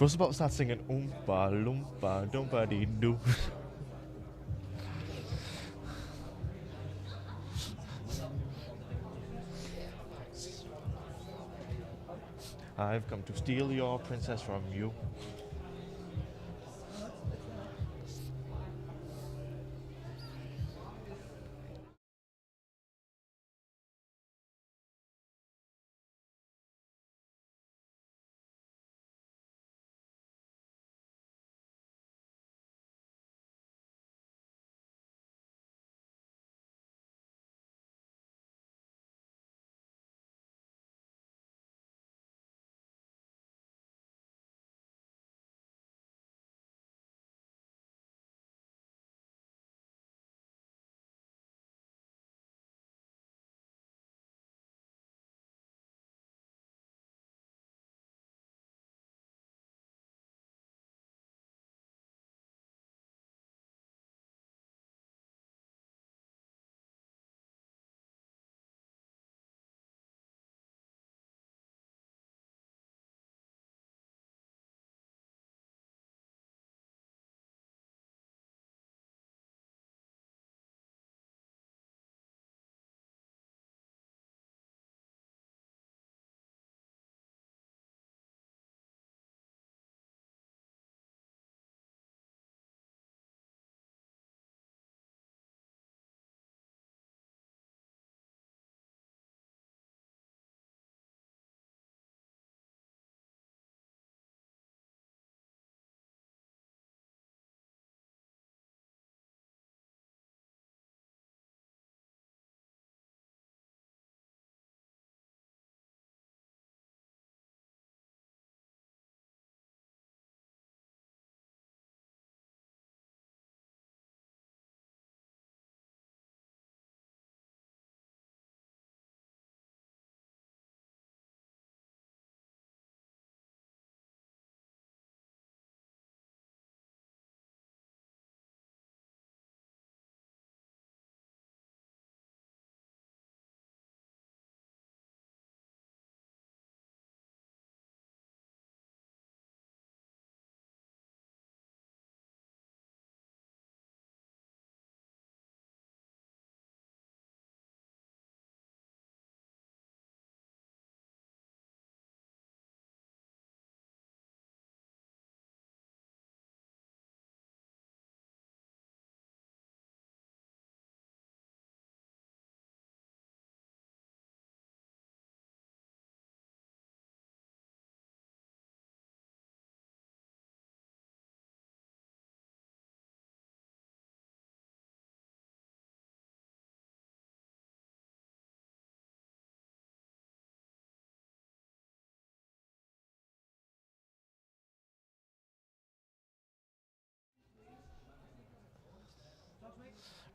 was about to start singing Oompa Loompa Doompa Dee Doo. I've come to steal your princess from you.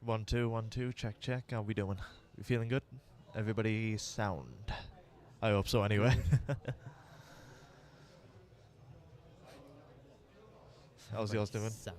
One, two, 1, 2, check, check. How we doing? You feeling good? Everybody sound? I hope so anyway. How's yours doing? Sound.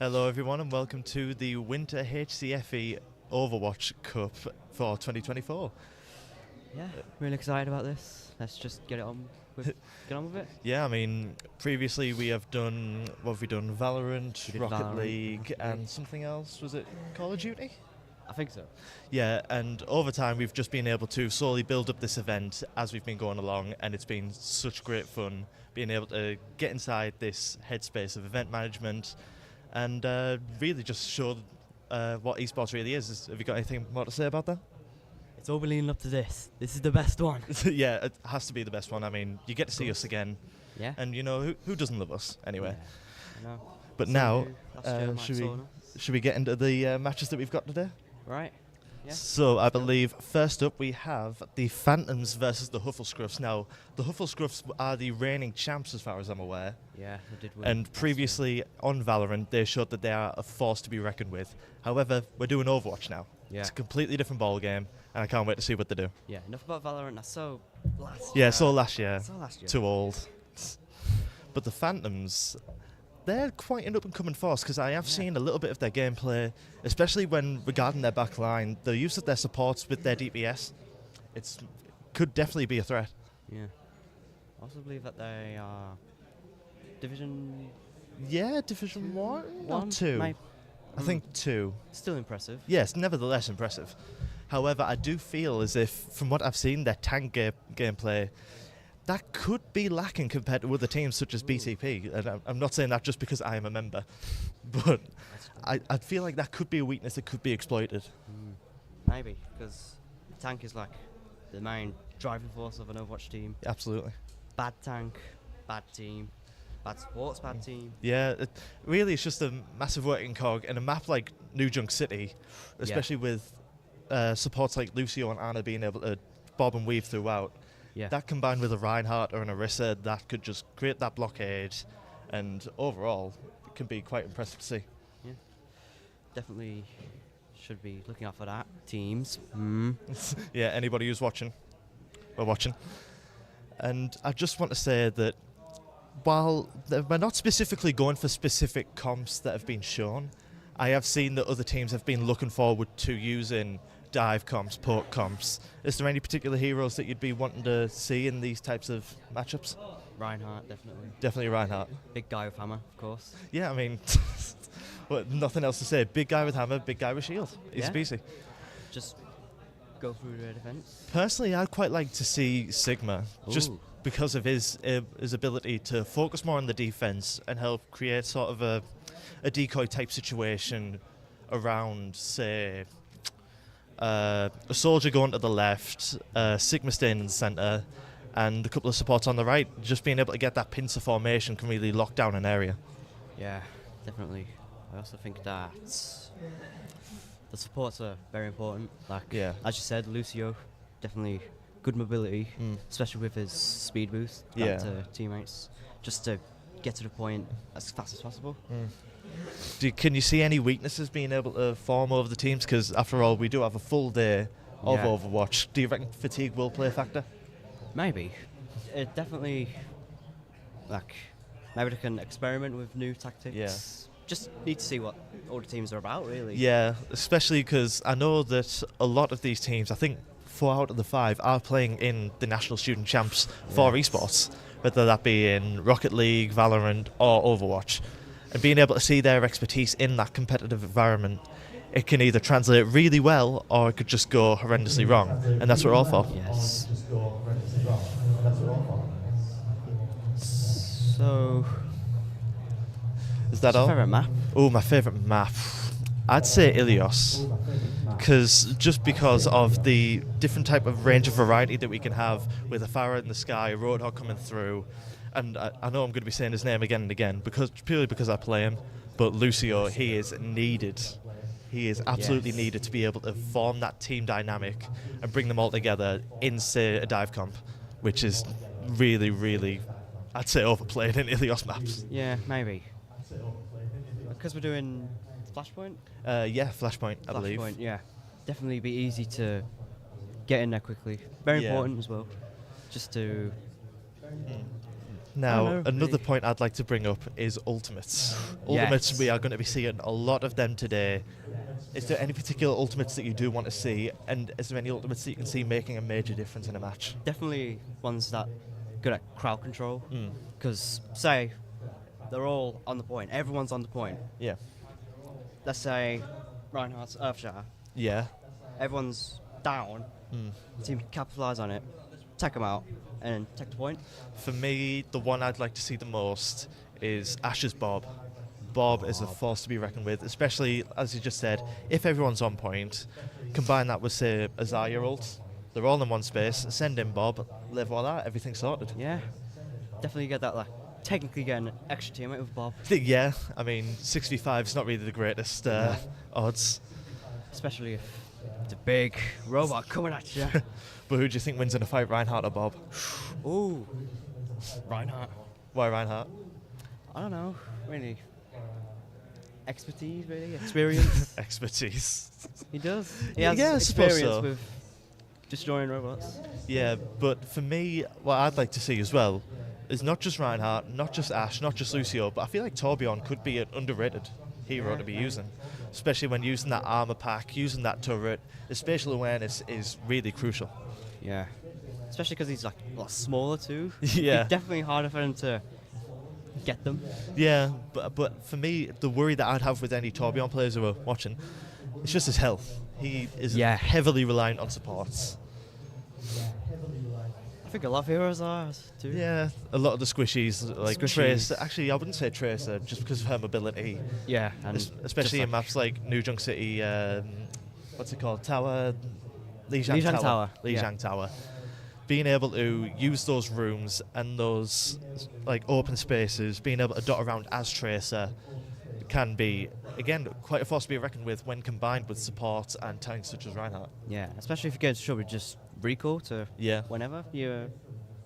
Hello everyone and welcome to the Winter HCFE Overwatch Cup for 2024. Yeah, really excited about this. Let's just get on with it. Yeah, I mean, previously we have done, what have we done? Valorant, Rocket League, and something else. Was it Call of Duty? I think so. Yeah, and over time we've just been able to slowly build up this event as we've been going along, and it's been such great fun being able to get inside this headspace of event management and really just show what esports really is. Have you got anything more to say about that? It's all leading up to this. This is the best one. Yeah, it has to be the best one. I mean, you get to see us again. Yeah. And you know, who doesn't love us anyway? Yeah, I know. But So now, should should we get into the matches that we've got today? Right. Yeah. So I believe first up we have the Phantoms versus the Hufflescruffs. Now, the Hufflescruffs are the reigning champs as far as I'm aware. Yeah, they did win. And previously on Valorant, they showed that they are a force to be reckoned with. However, we're doing Overwatch now. Yeah. It's a completely different ball game, and I can't wait to see what they do. Yeah, enough about Valorant. I saw last Yeah, year. so last year. Last year. Too old. But the Phantoms, they're quite an up-and-coming force because I have seen a little bit of their gameplay, especially when regarding their back line. The use of their supports with their DPS, could definitely be a threat. Yeah. I also believe that they are Division... Yeah, Division 1 or 2? I think 2. Still impressive. Yes, nevertheless impressive. However, I do feel as if, from what I've seen, their tank gameplay, that could be lacking compared to other teams such as BTP. And I'm not saying that just because I am a member, but I feel like that could be a weakness that could be exploited. Maybe, because tank is like the main driving force of an Overwatch team. Absolutely. Bad tank, bad team, bad supports, bad team. Yeah, really it's just a massive working cog, and a map like New Junk City, especially with supports like Lucio and Anna being able to bob and weave throughout. Yeah. That combined with a Reinhardt or an Orisa, that could just create that blockade, and overall, it can be quite impressive to see. Yeah. Definitely should be looking out for that. Teams. Yeah, anybody who's watching, we're watching. And I just want to say that while we're not specifically going for specific comps that have been shown, I have seen that other teams have been looking forward to using dive comps, poke comps. Is there any particular heroes that you'd be wanting to see in these types of matchups? Reinhardt, definitely. Definitely Reinhardt. Big guy with hammer, of course. Yeah, I mean, well, nothing else to say. Big guy with hammer, big guy with shield. Easy peasy. Just go through their defense. Personally, I'd quite like to see Sigma, just Ooh. because of his ability to focus more on the defense and help create sort of a decoy type situation around, say, a soldier going to the left, Sigma staying in the centre, and a couple of supports on the right. Just being able to get that pincer formation can really lock down an area. Yeah, definitely. I also think that the supports are very important. Like, as you said, Lucio, definitely good mobility, especially with his speed boost back to teammates, just to get to the point as fast as possible. Can you see any weaknesses being able to form over the teams? Because after all, we do have a full day of Overwatch. Do you reckon fatigue will play a factor? Maybe. It definitely, maybe they can experiment with new tactics. Yeah. Just need to see what all the teams are about, really. Yeah, especially because I know that a lot of these teams, I think 4 out of the 5, are playing in the National Student Champs for esports, whether that be in Rocket League, Valorant, or Overwatch. And being able to see their expertise in that competitive environment, it can either translate really well or it could just go horrendously wrong. And that's what we're all for. Yes. So, is that all? Favourite map? Oh, my favourite map. I'd say Ilios. Because of the different type of range of variety that we can have with a Pharah in the sky, a Roadhog coming through. And I know I'm going to be saying his name again and again, purely because I play him. But Lucio, he is needed. He is absolutely needed to be able to form that team dynamic and bring them all together in, say, a dive comp, which is really, really, I'd say, overplayed in Ilios maps. Yeah, maybe. Because we're doing Flashpoint? Flashpoint, I believe. Flashpoint, yeah. Definitely be easy to get in there quickly. Very important as well. Just to Now, another point I'd like to bring up is ultimates. Ultimates, we are going to be seeing a lot of them today. Is there any particular ultimates that you do want to see, and is there any ultimates that you can see making a major difference in a match? Definitely ones that good at crowd control. Because, say, they're all on the point. Everyone's on the point. Yeah. Let's say Reinhardt's Earthshatter. Yeah. Everyone's down. The team capitalise on it, take them out, and then take the point. For me, the one I'd like to see the most is Ash's Bob. Bob is a force to be reckoned with, especially, as you just said, if everyone's on point, combine that with, say, a Zarya ult, they're all in one space, send in Bob, live voila, everything's sorted. Yeah, definitely get that, like, technically get an extra teammate with Bob. Yeah, I mean, 6v5 is not really the greatest odds. Especially if it's a big robot coming at you. But who do you think wins in a fight, Reinhardt or Bob? Ooh, Reinhardt. Why Reinhardt? I don't know, really. Expertise, really, experience. Expertise. He does. He has I suppose experience so. with destroying robots. Yeah, but for me, what I'd like to see as well is not just Reinhardt, not just Ashe, not just Lucio, but I feel like Torbjorn could be an underrated hero to be using, especially when using that armor pack, using that turret. His spatial awareness is really crucial. Yeah, especially because he's like a lot smaller too. Yeah. It's definitely harder for him to get them. Yeah, but for me, the worry that I'd have with any Torbjorn players who are watching, it's just his health. He is heavily reliant on supports. I think a lot of heroes are too. Yeah, a lot of the squishies, like Squishies. Tracer. Actually, I wouldn't say Tracer, just because of her mobility. Yeah, and Especially in maps like New Junk City, what's it called? Tower? Lijiang Tower. Lijiang Tower. Being able to use those rooms and those like open spaces, being able to dot around as Tracer, can be, again, quite a force to be reckoned with when combined with support and tanks such as Reinhardt. Yeah, especially if you get into trouble, just recall to whenever you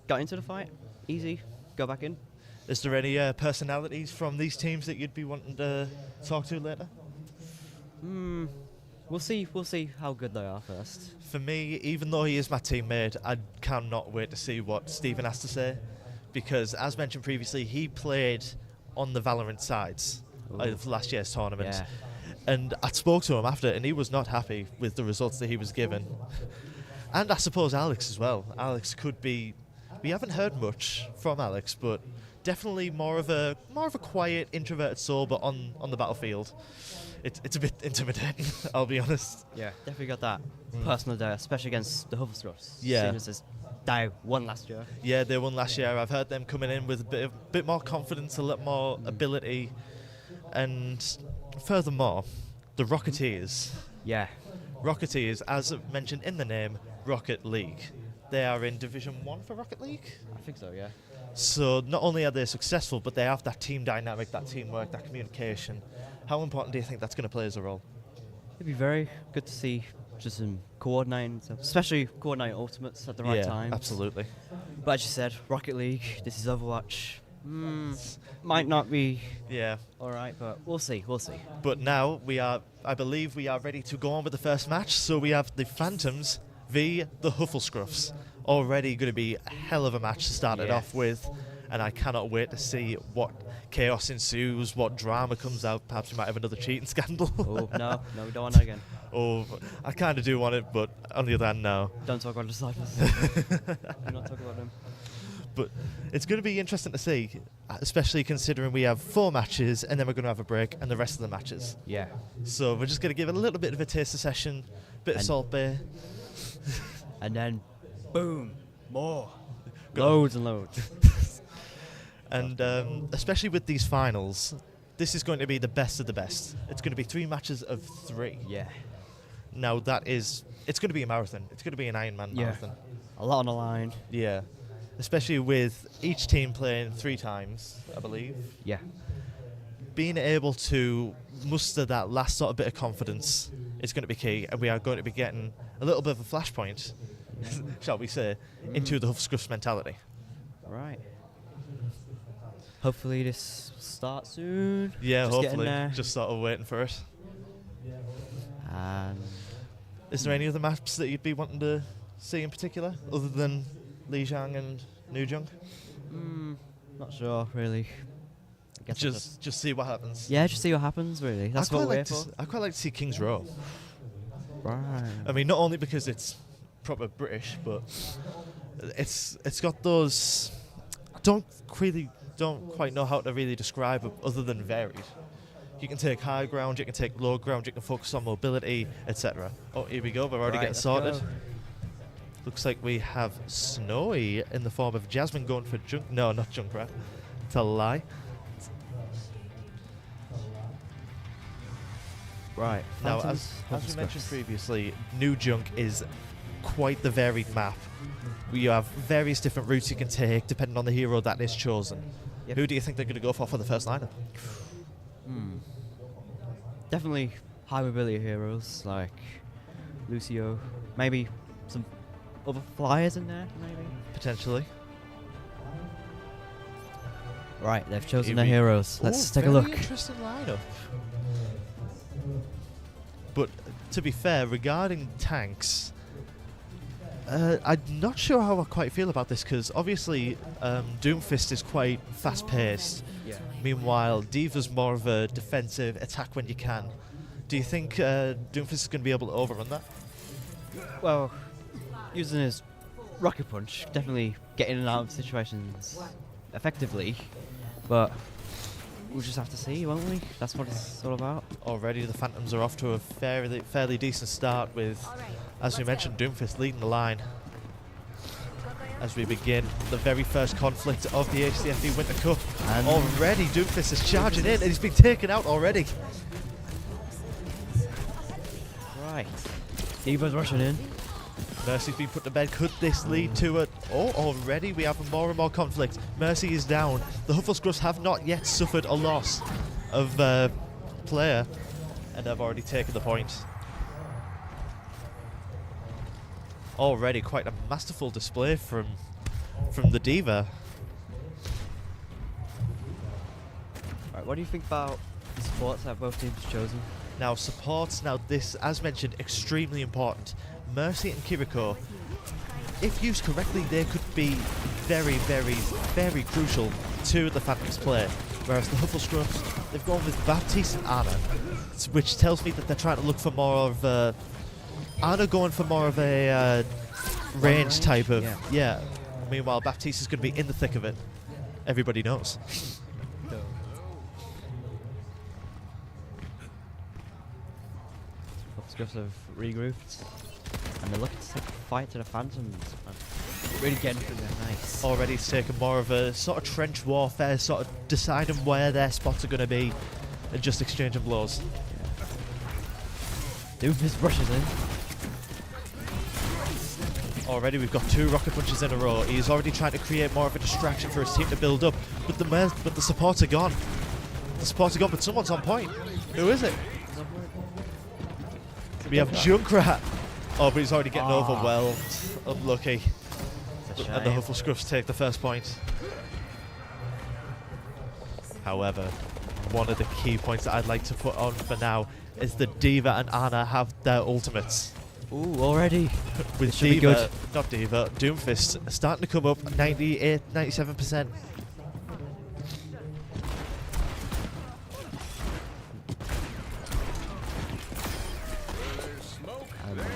got into the fight. Easy, go back in. Is there any personalities from these teams that you'd be wanting to talk to later? We'll see how good they are first. For me, even though he is my teammate, I cannot wait to see what Stephen has to say, because as mentioned previously, he played on the Valorant sides of last year's tournament. Yeah. And I spoke to him after, and he was not happy with the results that he was given. And I suppose Alex as well. Alex could be. We haven't heard much from Alex, but definitely more of a quiet, introverted soul, but on the battlefield, it's a bit intimidating. I'll be honest. Yeah, definitely got that personal day, especially against the Hufflecross. Yeah. Seeing as this Dow won last year. Yeah, they won last year. I've heard them coming in with a bit more confidence, a lot more ability, and furthermore, the Rocketeers. Yeah. Rocketeers, as mentioned in the name, Rocket League. They are in Division 1 for Rocket League. I think so, yeah. So not only are they successful, but they have that team dynamic, that teamwork, that communication. How important do you think that's going to play as a role? It'd be very good to see just some coordinating stuff, especially coordinating ultimates at the right time. Absolutely. But as you said, Rocket League, this is Overwatch. Might not be alright, but we'll see. But now I believe we are ready to go on with the first match. So we have the Phantoms v the Hufflecross. Already going to be a hell of a match to start it off with, and I cannot wait to see what chaos ensues, what drama comes out. Perhaps we might have another cheating scandal. Oh, no, we don't want that again. Oh, I kind of do want it, but on the other hand, no. Don't talk about disciples. Do not talk about them. But it's going to be interesting to see, especially considering we have 4 matches, and then we're going to have a break, and the rest of the matches. Yeah. So we're just going to give it a little bit of a taster session, bit of Salt Bay. And then, boom, more. Loads and loads. And especially with these finals, this is going to be the best of the best. It's going to be 3 matches of 3. Yeah. Now it's going to be a marathon. It's going to be an Ironman marathon. A lot on the line. Yeah. Especially with each team playing 3 times, I believe. Yeah. Being able to muster that last sort of bit of confidence is going to be key, and we are going to be getting a little bit of a flashpoint, shall we say, into the Hufflecross mentality. Right. Hopefully this starts soon. Yeah, Just hopefully. Just sort of waiting for it. Is there any other maps that you'd be wanting to see in particular, other than Lijiang and New Junk? Not sure, really. I guess I'll Just see what happens. yeah, just see what happens, really. That's what we're here for. I quite like to see King's Row. Right. I mean, not only because it's proper British, but it's got those. I don't quite know how to really describe it other than varied. You can take high ground, you can take low ground, you can focus on mobility, etc. Oh, here we go. We're already getting sorted. Go. Looks like we have Snowy in the form of Jasmine going for Junk. No, not Junkrat. Tell a lie. Right. Now, as we mentioned previously, New Junk is quite the varied map. You have various different routes you can take depending on the hero that is chosen. Yep. Who do you think they're going to go for the first lineup? Definitely high mobility heroes like Lucio. Maybe some other flyers in there, maybe? Potentially. Right, they've chosen their heroes. Let's take a look. Interesting lineup. But to be fair, regarding tanks, I'm not sure how I quite feel about this because obviously Doomfist is quite fast-paced. Yeah. Meanwhile, Diva's more of a defensive attack when you can. Do you think Doomfist is going to be able to overrun that? Well, using his rocket punch, definitely getting in and out of situations effectively, but we'll just have to see, won't we? That's what it's all about. Already the Phantoms are off to a fairly decent start with, as we mentioned, Doomfist leading the line. As we begin the very first conflict of the HCFE Winter Cup. And already Doomfist is charging in and he's been taken out already. Right. Diva's rushing in. Mercy's been put to bed. Could this lead to a... Oh, already we have more and more conflict. Mercy is down. The Hufflescruffs have not yet suffered a loss of player and have already taken the point. Already quite a masterful display from the Diva. Right, what do you think about the supports that both teams have chosen? Now supports, this, as mentioned, extremely important. Mercy and Kiriko, if used correctly, they could be very, very, very crucial to the Phantom's play. Whereas the Hufflescruffs, they've gone with Baptiste and Anna, which tells me that they're trying to look for more of Anna going for more of a range type of... Yeah. Meanwhile, Baptiste is going to be in the thick of it. Everybody knows. Hufflescruffs have regrouped. And they're looking to take a fight to the Phantoms. Really getting through there, nice. Already it's taken more of a sort of trench warfare, sort of deciding where their spots are going to be and just exchanging blows. Doomfist rushes in. Already we've got 2 rocket punches in a row. He's already trying to create more of a distraction for his team to build up. But the supports are gone. The supports are gone, but someone's on point. Who is it? We have Junkrat. Oh, but he's already getting overwhelmed. Unlucky. And the Hufflescruffs take the first point. However, one of the key points that I'd like to put on for now is the Diva and Anna have their ultimates. Ooh, already. With Diva, not Diva, Doomfist starting to come up 98, 97%.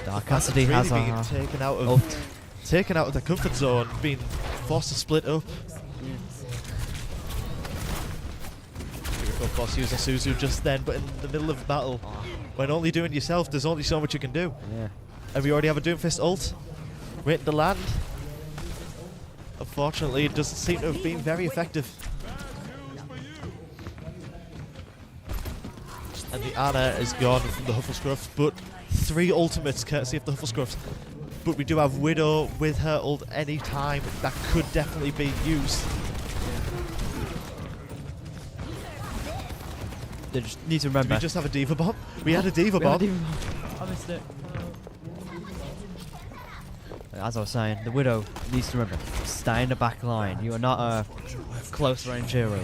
Dark Cassidy really has been taken out of the comfort zone, being forced to split up. Of course, using Suzu just then, but in the middle of the battle, when only doing yourself, there's only so much you can do. Yeah. And we already have a Doomfist ult waiting to land. Unfortunately, it doesn't seem to have been very effective. And the Anna is gone from the Hufflescruffs, but 3 ultimates courtesy of the Hufflescruffs. But we do have Widow with her ult any time. That could definitely be used. They just need to remember. Did we just have a Diva bomb? We had a Diva bomb. I missed it. As I was saying, the Widow needs to remember, stay in the back line. You are not a close range hero.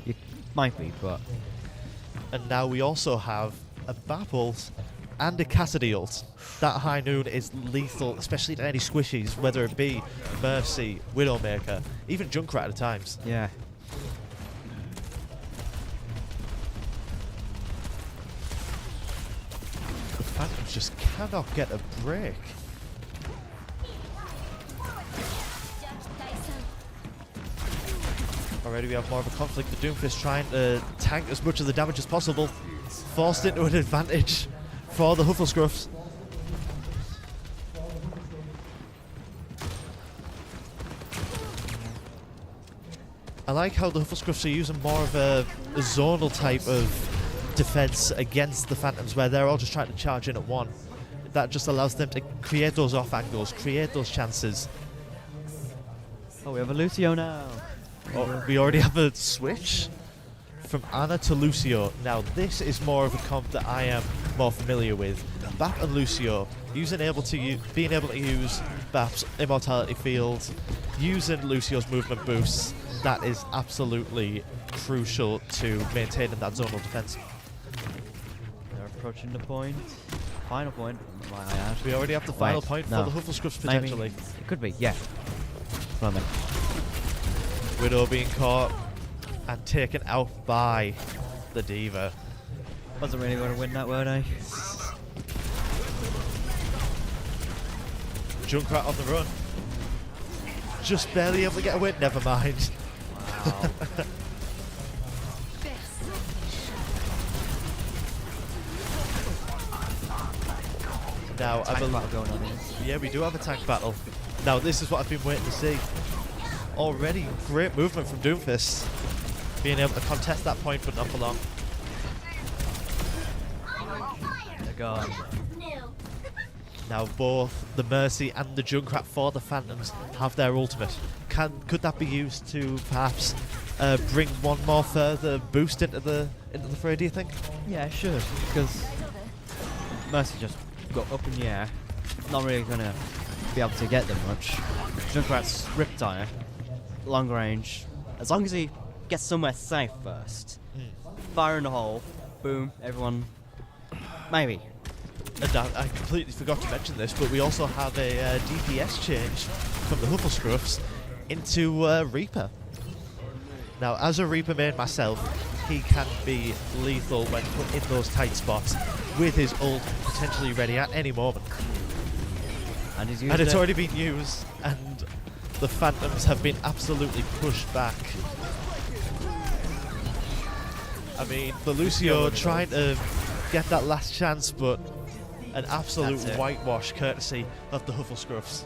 You might be, but... And now we also have a Bapples and a Cassidy ult. That high noon is lethal, especially to any squishies, whether it be Mercy, Widowmaker, even Junkrat at times. Yeah. The Phantoms just cannot get a break. Already we have more of a conflict. The Doomfist trying to tank as much of the damage as possible. Forced into an advantage for the Hufflescruffs. I like how the Hufflescruffs are using more of a zonal type of defense against the Phantoms, where they're all just trying to charge in at one. That just allows them to create those off angles, create those chances. Oh, we have a Lucio now. Oh, we already have a switch from Ana to Lucio. Now this is more of a comp that I am more familiar with. Bap and Lucio, being able to use Bap's Immortality Field, using Lucio's movement boosts, that is absolutely crucial to maintaining that zonal defense. They're approaching the point. Final point, might I add. We already have the final point for the Hufflescruffs potentially. Maybe. It could be, yeah. Well, then. Widow being caught and taken out by the Diva. Wasn't really going to win that, were they? Junkrat on the run. Just barely able to get away. Never mind. Wow. Now, tank battle going on here. Yeah, we do have a tank battle. Now, this is what I've been waiting to see. Already great movement from Doomfist. Being able to contest that point, but not for long. They're gone. Now both the Mercy and the Junkrat for the Phantoms have their ultimate. Could that be used to perhaps bring one more further boost into the fray, do you think? Yeah, it should, because Mercy just got up in the air. Not really going to be able to get them much. Junkrat's Riptire, long range. As long as he gets somewhere safe first. Fire in the hole, boom, everyone. Maybe. And I completely forgot to mention this, but we also have a DPS change from the Hufflescruffs into Reaper. Now, as a Reaper main myself, he can be lethal when put in those tight spots with his ult potentially ready at any moment. And it's already been used, and the Phantoms have been absolutely pushed back. I mean, the Lucio trying to get that last chance, but an absolute whitewash courtesy of the Hufflescruffs.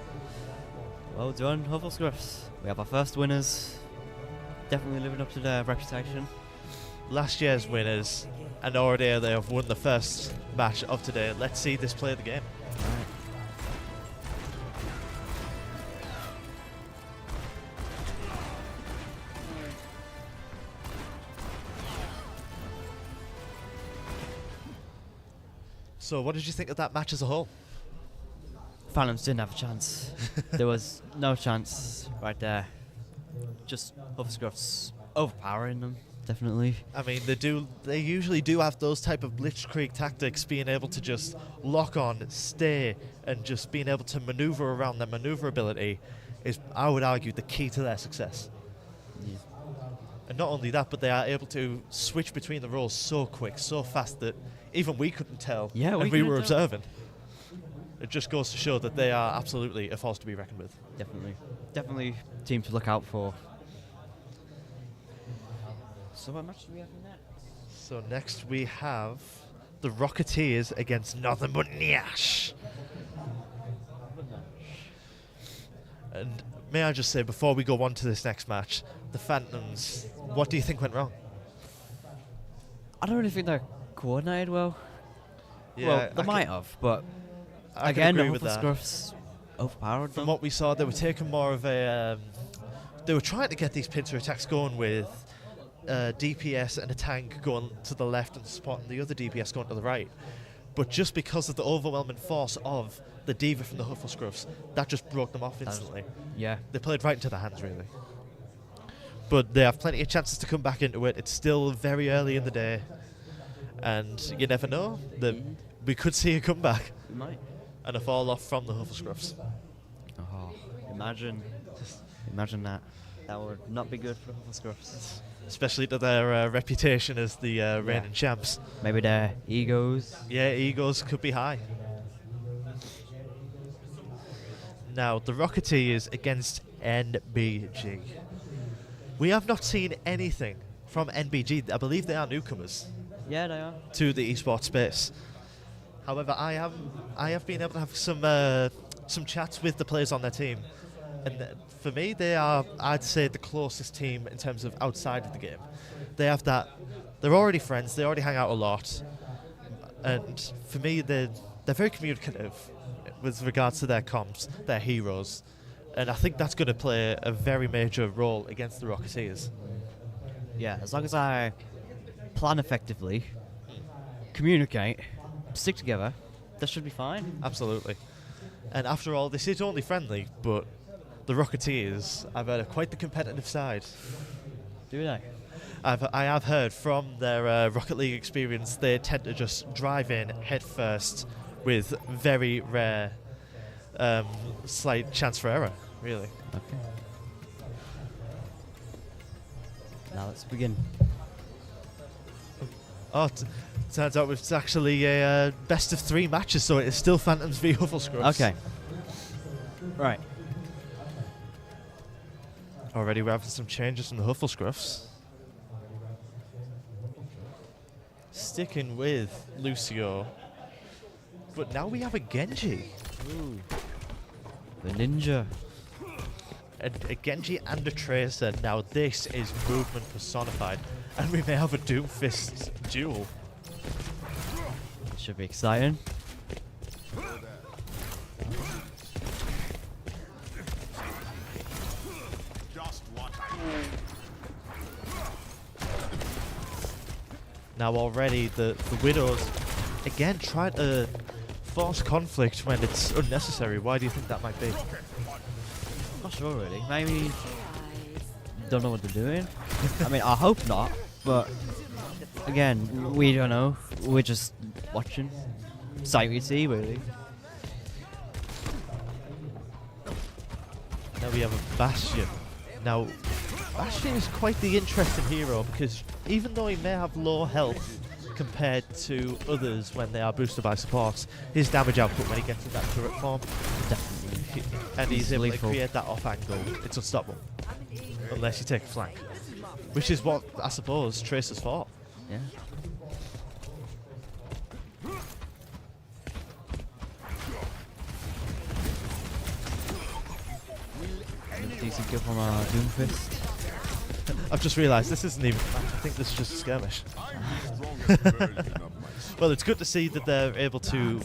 Well done, Hufflescruffs. We have our first winners. Definitely living up to their reputation. Last year's winners, and already they have won the first match of today. Let's see this play of the game. Alright. So what did you think of that match as a whole? Phantoms didn't have a chance. There was no chance right there. Just Hufflescruffs overpowering them, definitely. I mean, they usually do have those type of blitzkrieg tactics, being able to just lock on, stay, and just being able to maneuver around. Their maneuverability is, I would argue, the key to their success. Yeah. And not only that, but they are able to switch between the roles so quick, so fast that even we couldn't tell, Yeah, and we were observing. It just goes to show that they are absolutely a force to be reckoned with. Definitely. Definitely a team to look out for. So what match do we have next? So next we have the Rocketeers against Nothing But Nyash. And may I just say, before we go on to this next match, the Phantoms, what do you think went wrong? I don't really think they're coordinated well. Yeah, well, they might have, but I again, can the agree with that. Hufflescruffs overpowered From them. what we saw, they were taking more of a... they were trying to get these pincer attacks going with DPS and a tank going to the left and supporting the other DPS going to the right. But just because of the overwhelming force of the Diva from the Hufflescruffs, that just broke them off instantly. Yeah. They played right into their hands, really. But they have plenty of chances to come back into it. It's still very early in the day. And you never know. we could see a comeback We might. and a fall off from the Hufflescruffs. Oh, imagine that. That would not be good for Hufflescruffs. Especially to their reputation as the reigning champs. Maybe their egos. Yeah, egos could be high. Now, the Rocketeers against NBG. We have not seen anything from NBG. I believe they are newcomers Yeah, they are. to the esports space. However, I have been able to have some chats with the players on their team, and for me, they are, I'd say, the closest team in terms of outside of the game. They have that. They're already friends. They already hang out a lot, and for me, they're very communicative with regards to their comps, their heroes, and I think that's going to play a very major role against the Rocketeers. Yeah, as long as I plan effectively, communicate, stick together, that should be fine. Absolutely. And after all, this is only friendly, but the Rocketeers have had quite the competitive side. Do they? I have heard from their Rocket League experience, they tend to just drive in head first with very rare slight chance for error, really. Okay. Now let's begin. Oh, turns out it's actually a best of 3 matches, so it's still Phantoms v Hufflescruffs. Okay. Right. Already we're having some changes from the Hufflescruffs. Sticking with Lucio. But now we have a Genji. Ooh. The ninja. A Genji and a Tracer. Now this is movement personified. And we may have a Doomfist duel. Should be exciting. Now already the Widows, again, trying to force conflict when it's unnecessary. Why do you think that might be? Not sure really. Maybe don't know what they're doing. I mean, I hope not. But again, we don't know. We're just watching. Sight we see, really. Now we have a Bastion. Now, Bastion is quite the interesting hero because even though he may have low health compared to others when they are boosted by supports, his damage output when he gets in that turret form, Definitely. and he's able to lethal. create that off angle, it's unstoppable. Unless you take a flank. Which is what, I suppose, Tracer's fought. Yeah. Decent kill from Doomfist. I've just realised this isn't even a match. I think this is just a skirmish. Well, it's good to see that they're able to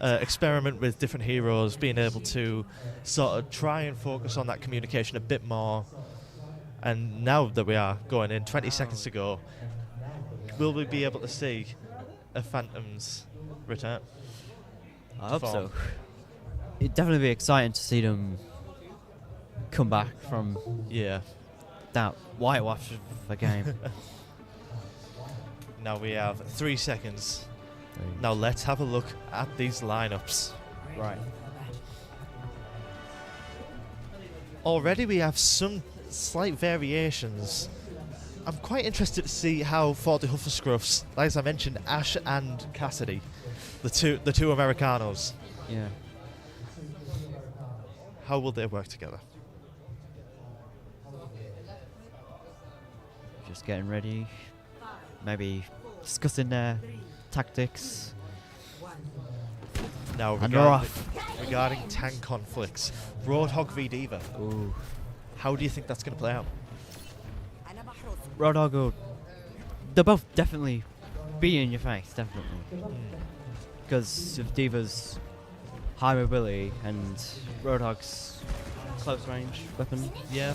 experiment with different heroes, being able to sort of try and focus on that communication a bit more. And now that we are going in, 20 seconds to go, will we be able to see a Phantoms return? I hope Form. so. It'd definitely be exciting to see them come back from Yeah. that whitewash of a game. Now we have 3 seconds. Now let's have a look at these lineups. Right. Already we have some slight variations. I'm quite interested to see how for the Hufflescruffs, like as I mentioned, Ash and Cassidy, the two Americanos, Yeah. how will they work together? Just getting ready. Maybe discussing their tactics. Now And they're off. regarding tank conflicts, Roadhog v Diva, Ooh. how do you think that's going to play out? Roadhog, they'll both definitely be in your face, definitely. Because of Diva's high mobility and Roadhog's close range weapon. Yeah.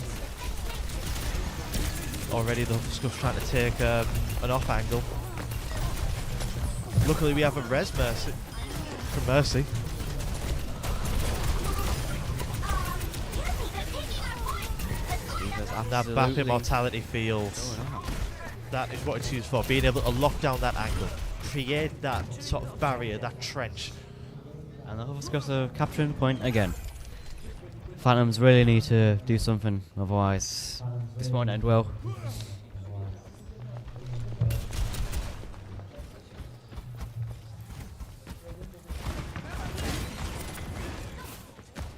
Already the Hufflescruffs trying to take an off angle. Luckily we have a res Mercy from Mercy. Diva's And that BAP absolutely immortality field, going on. that is what it's used for, being able to lock down that angle. create that sort of barrier, that trench. And the Hufflecross are capturing the point again. Phantoms really need to do something, otherwise this won't end well.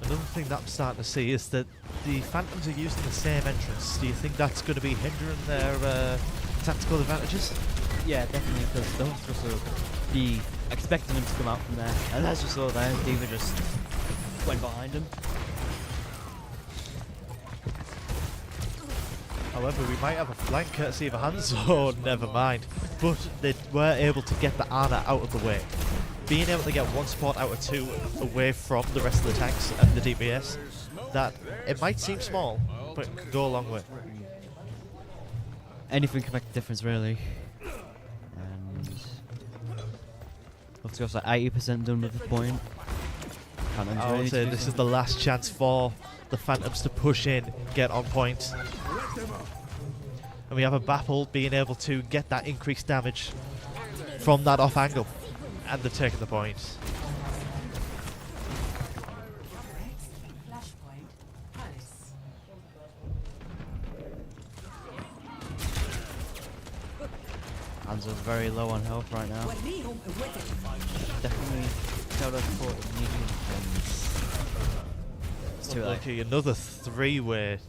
Another thing that I'm starting to see is that the Phantoms are using the same entrance. Do you think that's going to be hindering their tactical advantages? Yeah, definitely, because the Hufflecross will be expecting him to come out from there. And as you saw there, Diva just went behind him. However, we might have a flank courtesy of a Hanzo, never mind. But they were able to get the Ana out of the way. Being able to get one support out of two away from the rest of the tanks and the DPS, that it might seem small, but it could go a long way. Anything can make a difference, really. And Hufflecross are 80% done with the point. I would say this is the last chance for the Phantoms to push in, get on point. And we have a Baffle being able to get that increased damage from that off angle. And they've taken the point. Hanzo's very low on health right now. Definitely tell us for it's too late. Okay, another three-way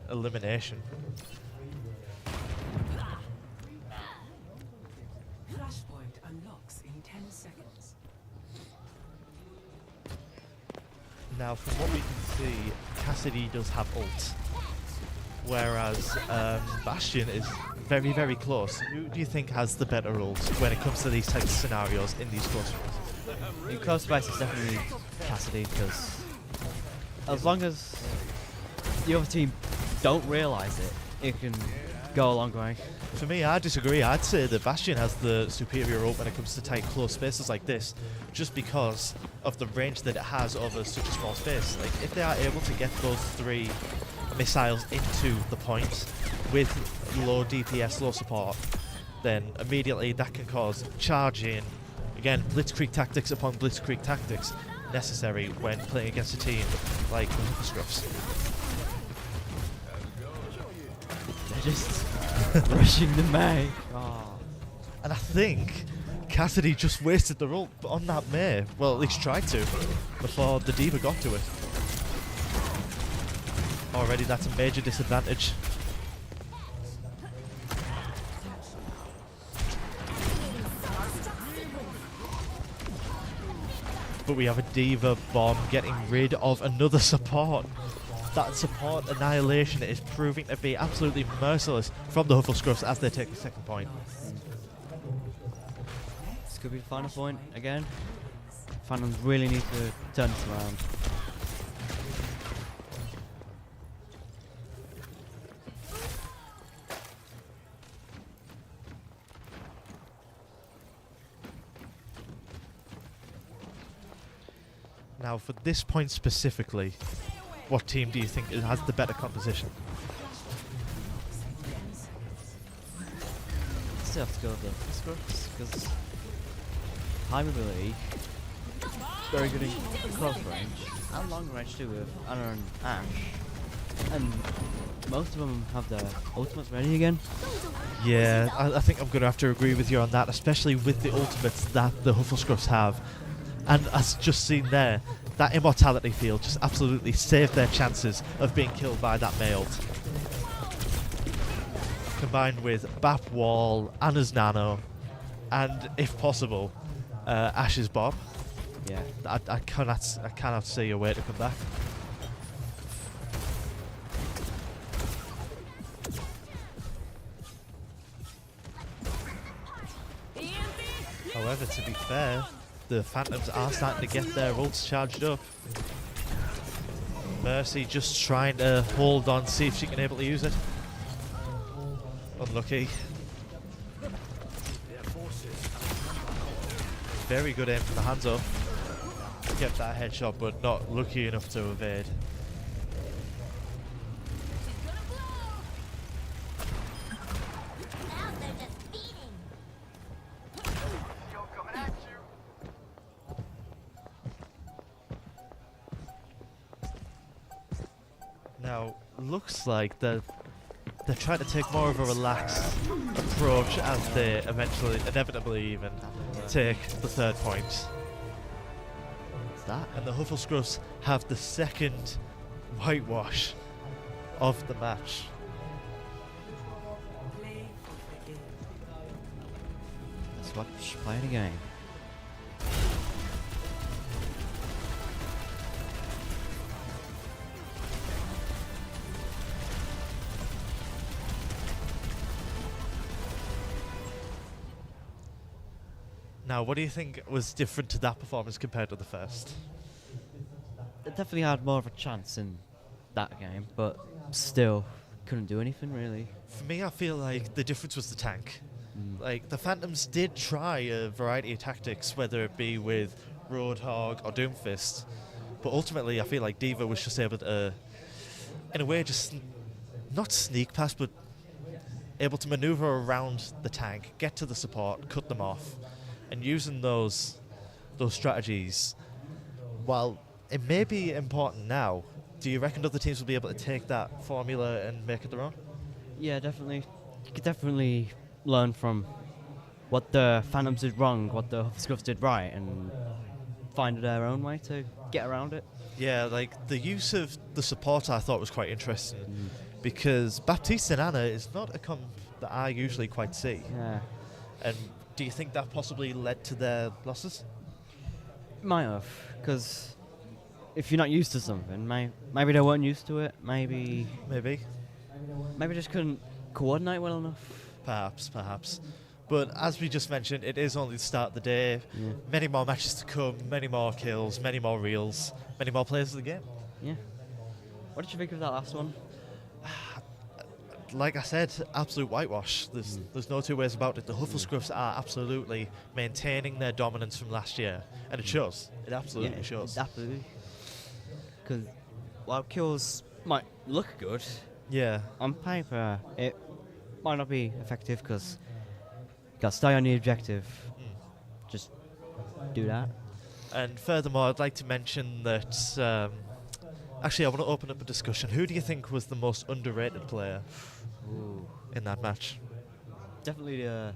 elimination. Flashpoint unlocks in 10 seconds. Now, from what we can see, Cassidy does have ult, whereas Bastion is very, very close. Who do you think has the better ult when it comes to these types of scenarios in these close runs? In close fights, it's definitely Cassidy, because as long as the other team don't realise it, it can go a long way. For me, I disagree. I'd say that Bastion has the superior ult when it comes to tight, close spaces like this, just because of the range that it has over such a small space. Like, if they are able to get those three missiles into the point with low DPS, low support, then immediately that can cause charging. Again, blitzkrieg tactics upon blitzkrieg tactics necessary when playing against a team like the Hufflecross. They're just rushing the May. Oh. And I think Cassidy just wasted the ult on that May. Well, at least tried to, before the D.Va got to it. Already that's a major disadvantage. But we have a D.Va bomb getting rid of another support. That support annihilation is proving to be absolutely merciless from the Hufflecross as they take the second point. This could be the final point again. Phantoms really need to turn this around. Now, for this point specifically, what team do you think has the better composition? Still have to go with the Hufflecross, because high mobility, very good in close range, and long range too with Ana and Ash. And most of them have their ultimates ready again. Yeah, I think I'm going to have to agree with you on that, especially with the ultimates that the Hufflecross have. And as just seen there, that immortality field just absolutely saved their chances of being killed by that May ult. Combined with Bap Wall, Anna's Nano, and if possible, Ash's Bob. Yeah. I cannot see a way to come back. However, to be fair, the Phantoms are starting to get their ults charged up. Mercy just trying to hold on, see if she can able to use it. Unlucky. Very good aim from the hands up. Get that headshot, but not lucky enough to evade. looks like they're trying to take more of a relaxed approach as they inevitably even take the third point. What's that? And the Hufflescruffs have the second whitewash of the match. Play of the game. Let's watch play the game. Now, what do you think was different to that performance compared to the first? They definitely had more of a chance in that game, but still couldn't do anything really. For me, I feel like the difference was the tank. Like, the Phantoms did try a variety of tactics, whether it be with Roadhog or Doomfist, but ultimately I feel like D.Va was just able to, in a way, just not sneak past, but able to maneuver around the tank, get to the support, cut them off, and using those strategies, while it may be important now, do you reckon other teams will be able to take that formula and make it their own? Yeah, definitely. You could definitely learn from what the Phantoms did wrong, what the Huffscruffs did right, and find their own way to get around it. Yeah, like the use of the support I thought was quite interesting because Baptiste and Anna is not a comp that I usually quite see. Yeah. And do you think that possibly led to their losses? Might have, because if you're not used to something, maybe they weren't used to it, maybe just couldn't coordinate well enough. Perhaps. But as we just mentioned, it is only the start of the day. Yeah. Many more matches to come, many more kills, many more reels, many more players of the game. Yeah. What did you think of that last one? Like I said, absolute whitewash. There's no two ways about it. The Hufflescruffs are absolutely maintaining their dominance from last year, and it shows. It absolutely shows. Absolutely. Because while kills might look good, Yeah. on paper it might not be effective because you got to stay on the objective. Just do that. And furthermore, I'd like to mention that. Actually, I want to open up a discussion. Who do you think was the most underrated player in that match? Definitely the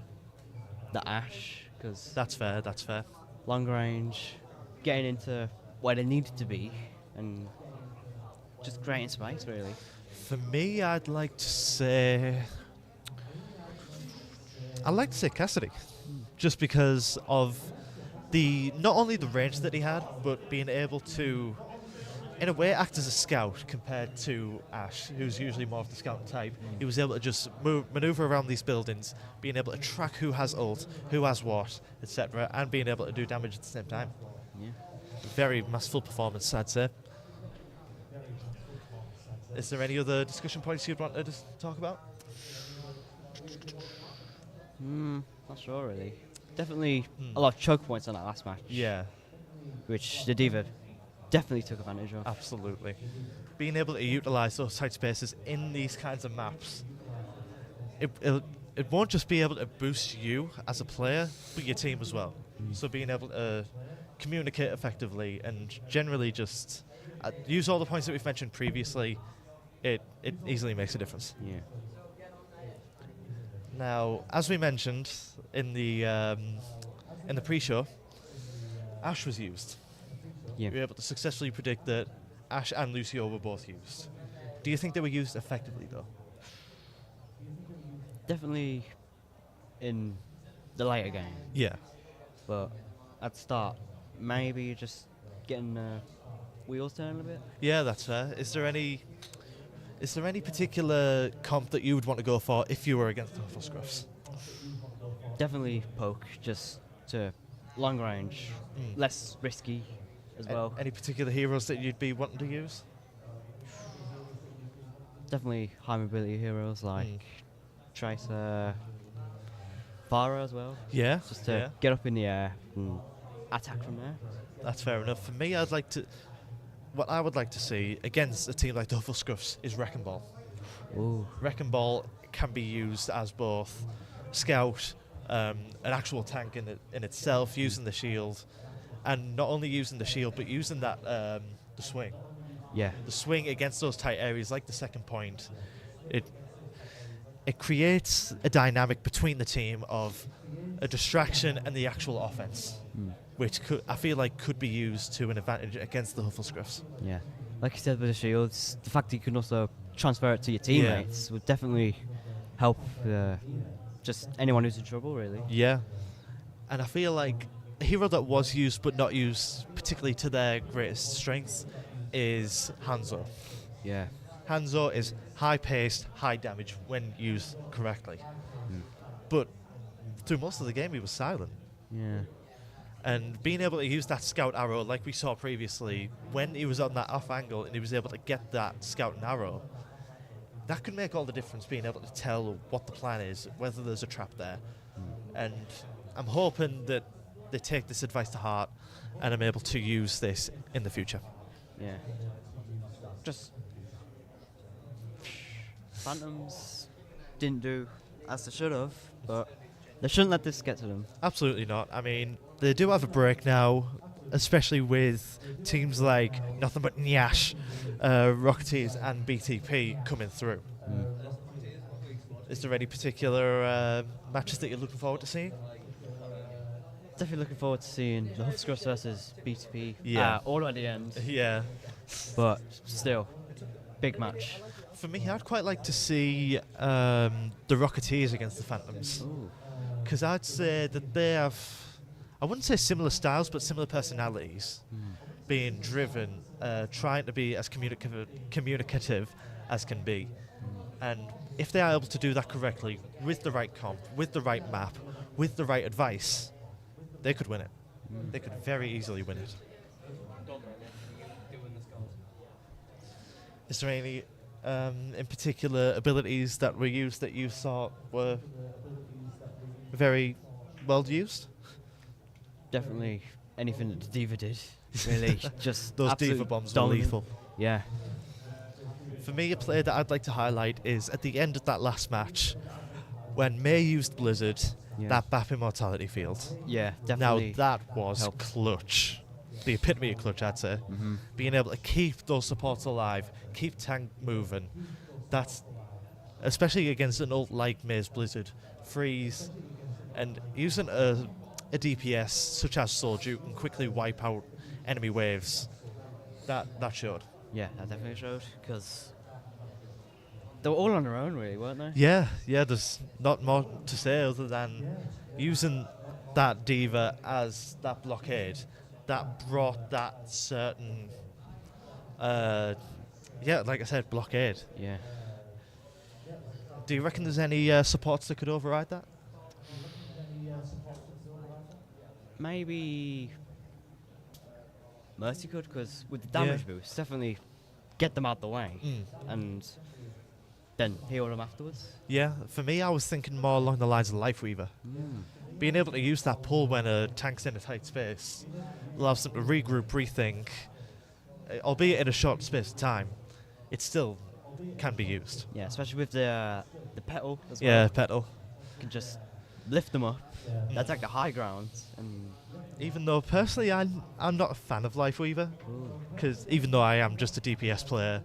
Ash, because That's fair. long range, getting into where they needed to be, and just creating space really. For me, I'd like to say Cassidy, just because of not only the range that he had, but being able to, in a way, act as a scout compared to Ash, who's usually more of the scout type. He was able to just maneuver around these buildings, being able to track who has ult, who has what, etc., and being able to do damage at the same time. Yeah. Very masterful performance, I'd say. Is there any other discussion points you'd want to talk about? Not sure really. Definitely a lot of choke points on that last match. Yeah, Which the D.Va definitely took advantage of. absolutely. Being able to utilise those tight spaces in these kinds of maps, it won't just be able to boost you as a player, but your team as well. So being able to communicate effectively and generally just use all the points that we've mentioned previously, it easily makes a difference. Yeah. Now, as we mentioned in the pre-show, Ash was used. Yeah. We were able to successfully predict that Ash and Lucio were both used. Do you think they were used effectively, though? Definitely in the later game. Yeah. But at the start, maybe just getting wheels turning a bit. Yeah, that's fair. Is there any particular comp that you would want to go for if you were against the Hufflescruffs? Definitely poke, just to long range, less risky as well. Any particular heroes that you'd be wanting to use? Definitely high mobility heroes like Tracer, Pharah as well. Yeah. Just to get up in the air and attack from there. That's fair enough. For me, what I would like to see against a team like the Hufflescruffs is Wrecking Ball. Ooh. Wrecking Ball can be used as both scout, an actual tank in itself, using the shield, and not only using the shield, but using that the swing. Yeah. The swing against those tight areas, like the second point, it creates a dynamic between the team of a distraction and the actual offense, which I feel like could be used to an advantage against the Hufflescruffs. Yeah. Like you said with the shields, the fact that you can also transfer it to your teammates would definitely help just anyone who's in trouble, really. Yeah. And I feel like a hero that was used but not used particularly to their greatest strength is Hanzo. Yeah. Hanzo is high-paced, high damage when used correctly. But through most of the game, he was silent. Yeah. And being able to use that scout arrow, like we saw previously, when he was on that off angle and he was able to get that scout and arrow, that could make all the difference, being able to tell what the plan is, whether there's a trap there. And I'm hoping that they take this advice to heart and I'm able to use this in the future. Yeah. Just Phantoms didn't do as they should have, but they shouldn't let this get to them. Absolutely not. I mean, they do have a break now, especially with teams like Nothing But Nyash, Rocketeers and BTP coming through. Is there any particular matches that you're looking forward to seeing? Definitely looking forward to seeing the Huffscruffs versus BTP. Yeah. All at the end. Yeah. But still, big match. For me, I'd quite like to see the Rocketeers against the Phantoms. Because I'd say that they have, I wouldn't say similar styles, but similar personalities. Being driven, trying to be as communicative as can be. And if they are able to do that correctly, with the right comp, with the right map, with the right advice, they could win it. They could very easily win it. Is there any in particular abilities that were used that you thought were very well used? Definitely anything that the Diva did. Really, just Those absolute Diva bombs were dominant. lethal. Yeah. For me, a player that I'd like to highlight is at the end of that last match, when May used Blizzard, that BAP Immortality field. Yeah, definitely. Now that was clutch. The epitome of clutch, I'd say. Being able to keep those supports alive, keep tank moving. That's, especially against an ult like May's Blizzard, freeze, and using a DPS such as Soul Duke can quickly wipe out enemy waves. That showed. Yeah, that definitely showed, because they were all on their own, really, weren't they? Yeah, there's not more to say other than using that Diva as that blockade that brought that certain, like I said, blockade. Yeah. Do you reckon there's any supports that could override that? Maybe Mercy could, because with the damage boost, definitely get them out the way and then heal them afterwards. Yeah, for me, I was thinking more along the lines of Lifeweaver. Being able to use that pull when a tank's in a tight space allows them to regroup, rethink, albeit in a short space of time. It still can be used. Yeah, especially with the petal as well. Yeah, petal. You can just lift them up, attack the high ground, and even though personally I'm not a fan of Lifeweaver, because even though I am just a DPS player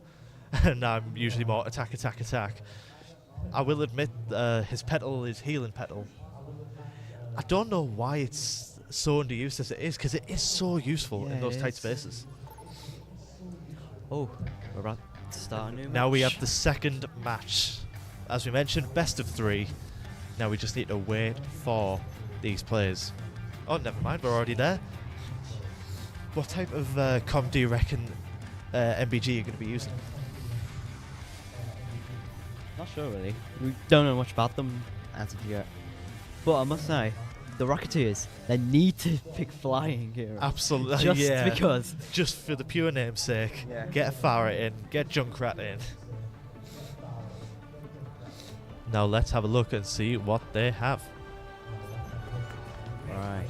and I'm usually more attack, I will admit his petal is healing petal. I don't know why it's so underused as it is, because it is so useful in those tight spaces. Oh, we're about to start a new match. Now we have the second match. As we mentioned, best of 3. Now we just need to wait for these players. Oh, never mind, we're already there. What type of comp do you reckon MBG are going to be using? Not sure, really. We don't know much about them as of yet. But I must say, the Rocketeers, they need to pick flying here. Absolutely, Just because. Just for the pure name's sake. Yeah. Get a Farah in, get Junkrat in. Now let's have a look and see what they have. Right.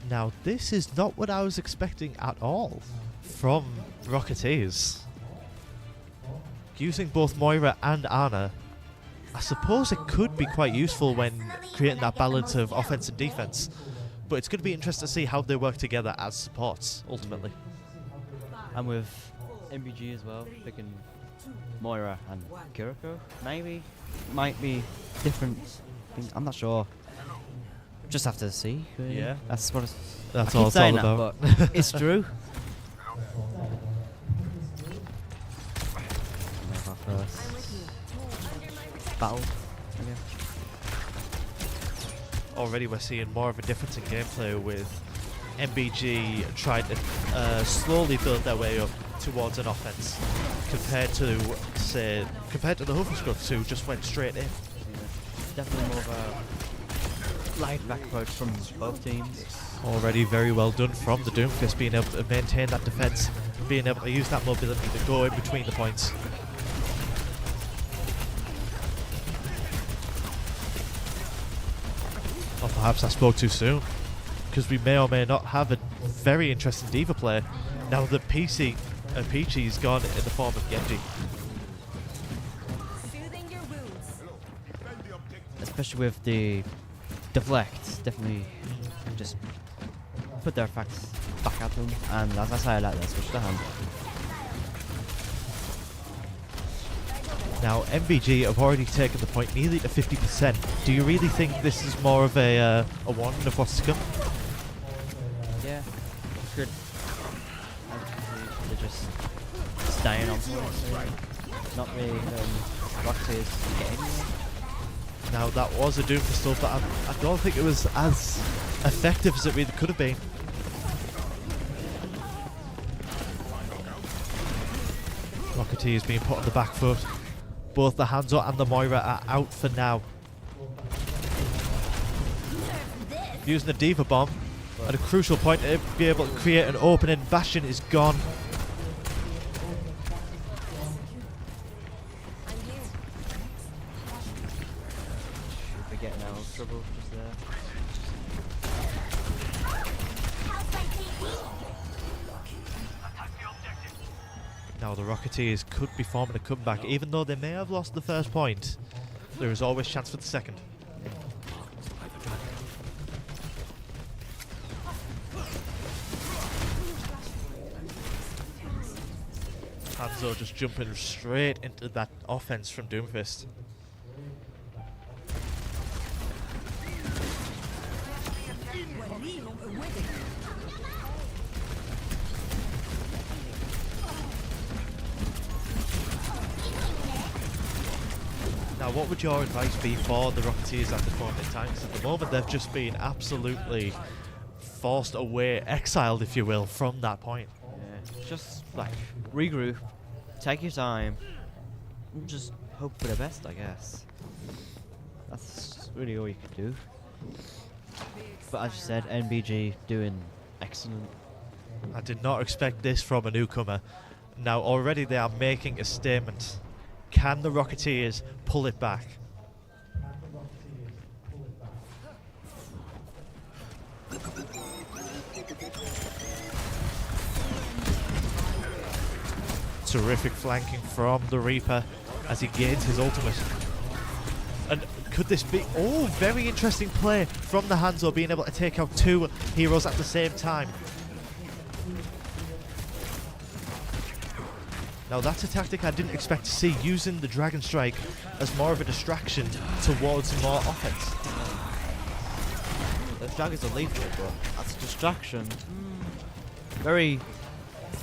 Now this is not what I was expecting at all from Rocketeers. Using both Moira and Ana, I suppose it could be quite useful when creating that balance of offense and defense. but it's going to be interesting to see how they work together as supports, ultimately. And with MBG as well, picking Moira and Kiriko, maybe? Might be different things. I'm not sure. Just have to see. Really. Yeah. That's what That's I all keep it's saying all that, about. but it's true. Our first battle, I guess. Already we're seeing more of a difference in gameplay with MBG trying to slowly build their way up towards an offense compared to the Hoofenscruffs who just went straight in. Yeah. Definitely more of a laid back approach from both teams. Already very well done from the Doomfist, being able to maintain that defense, being able to use that mobility to go in between the points. Or perhaps I spoke too soon, because we may or may not have a very interesting Diva play now that Peachy's gone in the form of Genji. Soothing your wounds. Especially with the deflect, definitely just put their facts back at them, and as I say, I like that switch to hand. Now MBG have already taken the point nearly to 50%. Do you really think this is more of a warning of what's to come? Yeah, good. They're just staying on point, not really Rocketeers getting anywhere. Now that was a Doom pistol, but I don't think it was as effective as it really could have been. Rocketeer is being put on the back foot. Both the Hanzo and the Moira are out for now. Using the Diva Bomb at a crucial point to be able to create an opening. Bastion is gone. Should be getting out of trouble just there. Now the Rocketeers could be forming a comeback. Even though they may have lost the first point, there is always chance for the second. Hanzo just jumping straight into that offense from Doomfist. Now, what would your advice be for the Rocketeers at this moment in time? 'Cause at the moment, they've just been absolutely forced away, exiled, if you will, from that point. Yeah, just like regroup, take your time, and just hope for the best, I guess. That's really all you can do. But as you said, NBG doing excellent. I did not expect this from a newcomer. Now, already they are making a statement. Can the Rocketeers pull it back? Terrific flanking from the Reaper as he gains his ultimate. And could this be... Oh, very interesting play from the Hanzo, being able to take out two heroes at the same time. Now that's a tactic I didn't expect to see, using the Dragon Strike as more of a distraction towards more offense. The Dragons are lethal, but that's a distraction. Very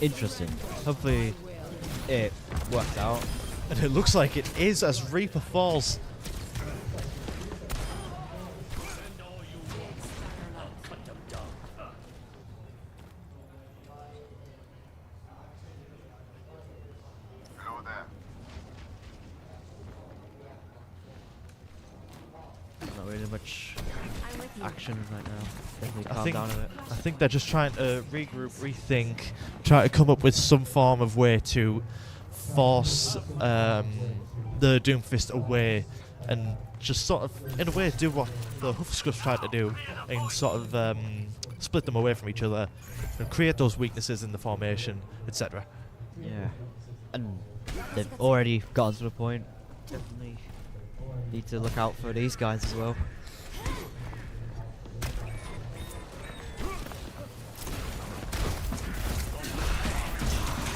interesting. Hopefully it works out. And it looks like it is as Reaper falls. Not really much action right now. Definitely I calm think, down a bit. I think they're just trying to regroup, rethink, try to come up with some form of way to force the Doomfist away and just sort of, in a way, do what the Hoofscruffs tried to do and sort of split them away from each other and create those weaknesses in the formation, etc. Yeah. And they've already gotten to the point. Definitely need to look out for these guys as well.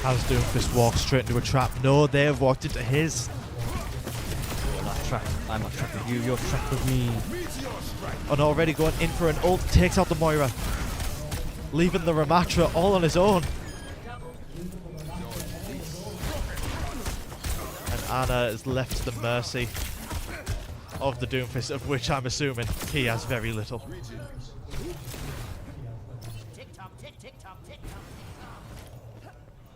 As Doomfist walks straight into a trap. No, they have walked into his. You're not trapped. I'm not trapped with you. You're trapped with me. And already going in for an ult. Takes out the Moira. Leaving the Ramatra all on his own. And Ana is left to the mercy of the Doomfist, of which I'm assuming he has very little.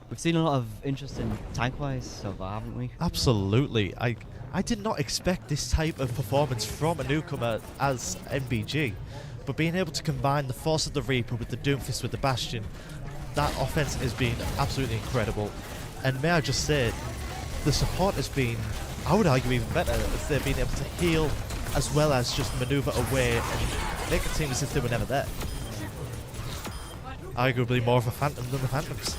We've seen a lot of interesting tank-wise so far, haven't we? Absolutely. I did not expect this type of performance from a newcomer as NBG, but being able to combine the Force of the Reaper with the Doomfist with the Bastion, that offense has been absolutely incredible. And may I just say, the support has been, I would argue, even better, as they've been able to heal as well as just maneuver away and make it seem as if they were never there. Arguably more of a Phantom than the Phantoms.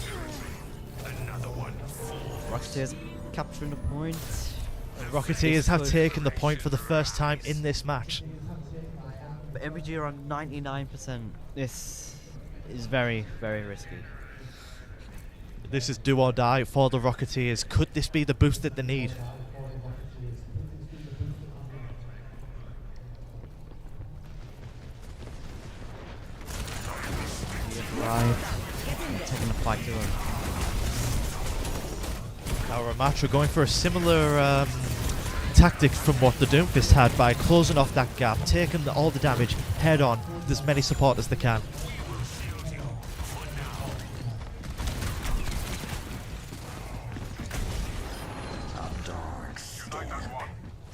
Rocketeers capturing the point. Rocketeers have taken the point for the first time in this match. But MBG are on 99%. This is very, very risky. This is do or die for the Rocketeers. Could this be the boost that they need? Right. Taking the fight to him. Now Ramatra going for a similar tactic from what the Doomfist had by closing off that gap, taking all the damage head on with as many support as they can.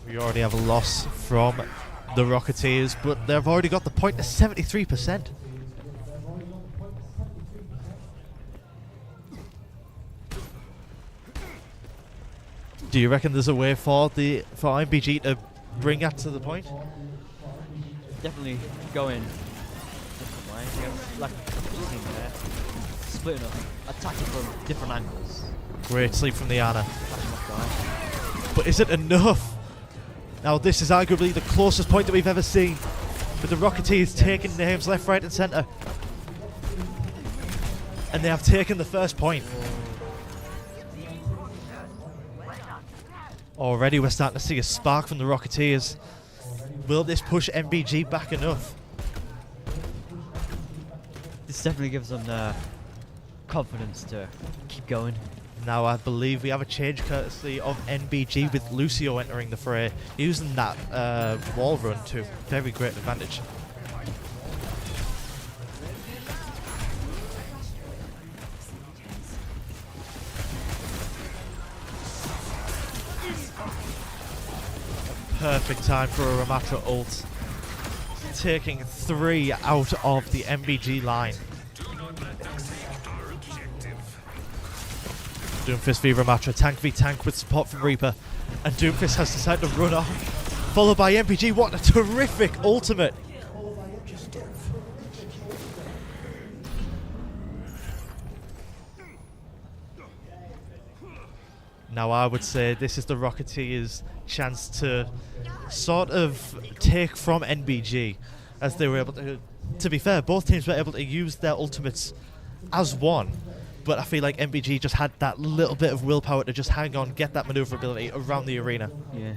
We already have a loss from the Rocketeers, but they've already got the point to 73%. Do you reckon there's a way for MBG to bring that to the point? Definitely going different way. Like you've seen there, splitting up, attacking from different angles. Great sleep from the Ana. Flashing off guy. But is it enough? Now this is arguably the closest point that we've ever seen, with the Rocketeers taking names left, right and centre. And they have taken the first point. Already we're starting to see a spark from the Rocketeers. Will this push MBG back enough? This definitely gives them the confidence to keep going. Now I believe we have a change courtesy of NBG with Lucio entering the fray, using that wall run to very great advantage. Perfect time for a Ramatra ult, taking 3 out of the MBG line. Doomfist v Ramatra, tank v tank with support from Reaper, and Doomfist has decided to run off, followed by MBG. What a terrific ultimate! Now I would say this is the Rocketeers' chance to sort of take from NBG, as they were able to be fair, both teams were able to use their ultimates as one, but I feel like NBG just had that little bit of willpower to just hang on, get that maneuverability around the arena. Yeah.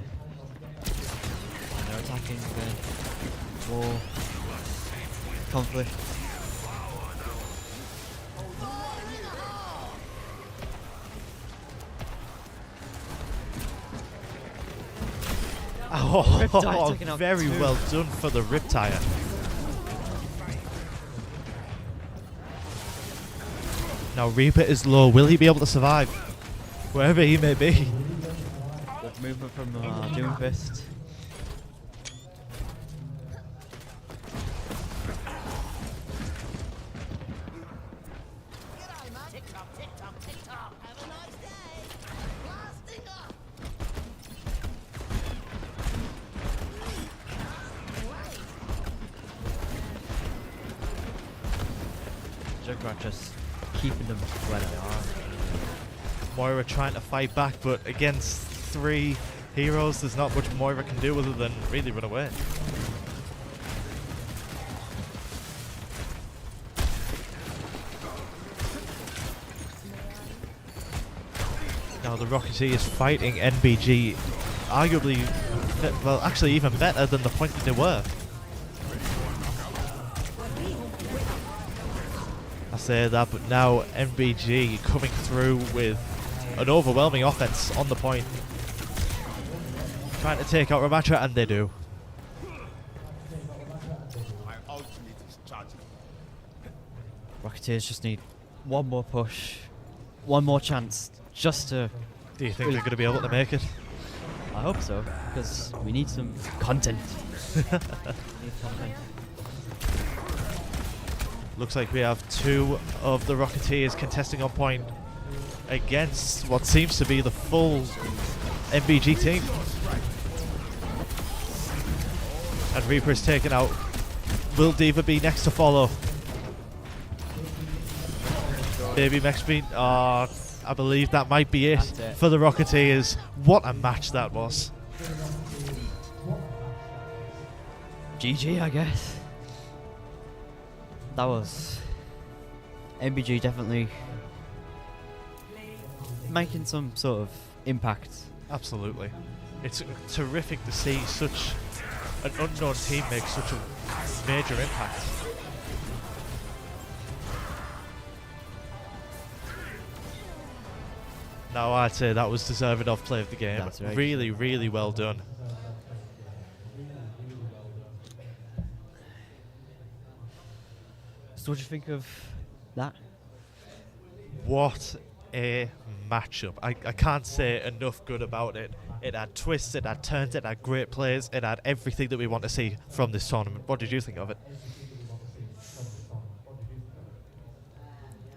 They're attacking the wall. Conflict. Oh, very well done for the Riptire. Now Reaper is low. Will he be able to survive? Wherever he may be. Good movement from Doomfist. Junkrat just keeping them where they are. Moira trying to fight back, but against 3 heroes, there's not much Moira can do other than really run away. Now the Rocketeers fighting NBG, arguably, well, actually even better than the point that they were. I say that, but now NBG coming through with an overwhelming offense on the point. Trying to take out Ramatra, and they do. Rocketeers just need one more push, one more chance, just to... Do you think they're going to be able to make it? I hope so, because we need some content. We need content. Looks like we have two of the Rocketeers contesting on point against what seems to be the full NBG team. And Reaper is taken out. Will Diva be next to follow? Baby Mex beat. I believe that might be it for the Rocketeers. What a match that was. GG, I guess. That was NBG definitely making some sort of impact. Absolutely. It's terrific to see such an unknown team make such a major impact. Now I'd say that was deserving of play of the game. That's right. Really, really well done. So what do you think of that? What a matchup. I can't say enough good about it. It had twists, it had turns, it had great plays, it had everything that we want to see from this tournament. What did you think of it?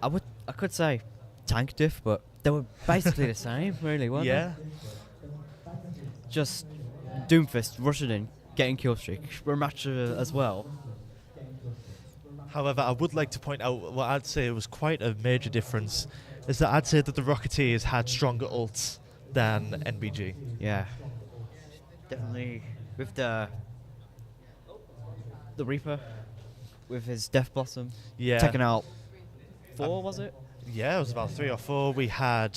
I could say tank diff, but they were basically the same, really, weren't Yeah. they? Just Doomfist rushing in, getting kill streak, Ramatra as well. However, I would like to point out what I'd say was quite a major difference is that I'd say that the Rocketeers had stronger ults than NBG. Yeah, definitely with the Reaper, with his Death Blossom, Yeah. taking out 4, was it? Yeah, it was about 3 or 4. We had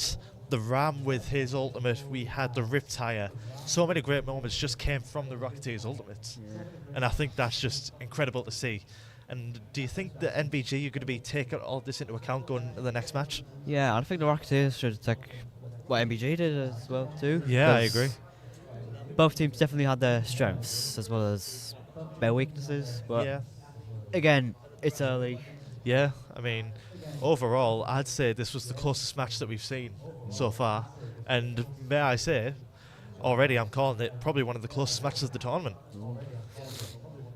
the Ram with his ultimate. We had the Riptire. So many great moments just came from the Rocketeers' ultimates. Yeah. And I think that's just incredible to see. And do you think that NBG you're going to be taking all this into account going into the next match? Yeah, I think the Rocketeers should take what NBG did as well too. Yeah, I 'cause agree. Both teams definitely had their strengths as well as their weaknesses. But Yeah. again, it's early. Yeah, I mean, overall, I'd say this was the closest match that we've seen so far. And may I say, already I'm calling it probably one of the closest matches of the tournament.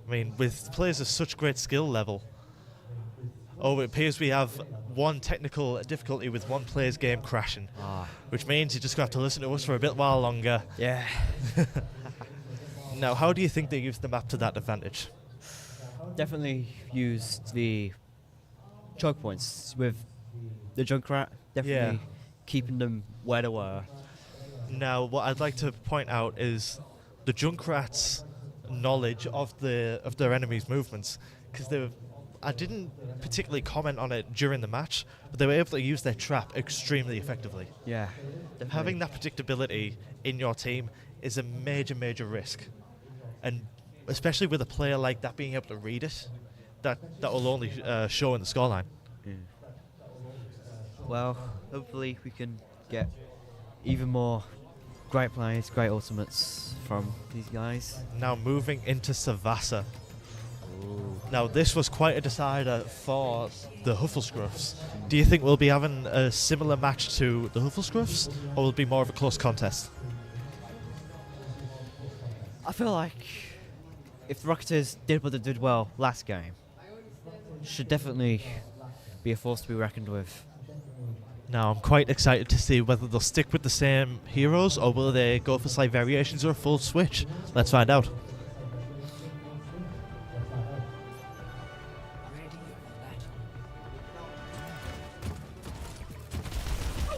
I mean, with players of such great skill level. Oh, it appears we have one technical difficulty with one player's game crashing, which means you're just going to have to listen to us for a bit while longer. Yeah. Now, how do you think they used the map to that advantage? Definitely used the choke points with the Junkrat. Definitely keeping them where they were. Now, what I'd like to point out is the Junkrat's knowledge of their enemies' movements, because I didn't particularly comment on it during the match, but they were able to use their trap extremely effectively. Yeah. Definitely. Having that predictability in your team is a major, major risk, and especially with a player like that being able to read it, that will only show in the scoreline. Yeah. Well, hopefully we can get even more great plays, great ultimates from these guys. Now moving into Savasa. Now this was quite a decider for the Hufflescruffs. Do you think we'll be having a similar match to the Hufflescruffs, or will it be more of a close contest? I feel like if the Rocketeers did what they did well last game, should definitely be a force to be reckoned with. Now I'm quite excited to see whether they'll stick with the same heroes, or will they go for slight variations or a full switch. Let's find out. Ready for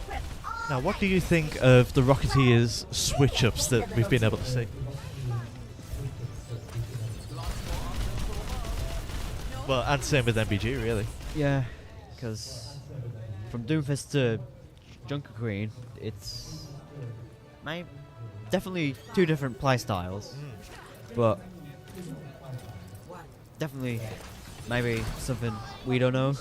battle. Now what do you think of the Rocketeers switch-ups that we've been able to see? Well, and same with MBG, really. Yeah, because from Doomfist to Junker Queen, it's definitely two different play styles, but definitely maybe something we don't know.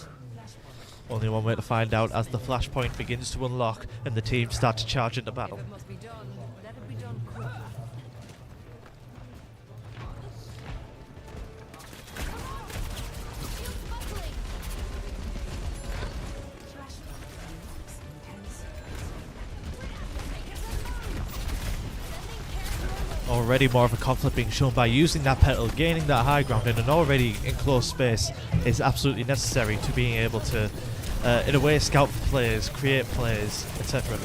Only one way to find out as the flashpoint begins to unlock and the teams start to charge into battle. If it must be done, let it be done quick. Already more of a conflict being shown by using that petal, gaining that high ground in an already enclosed space is absolutely necessary to being able to, in a way, scout for players, create plays, etc.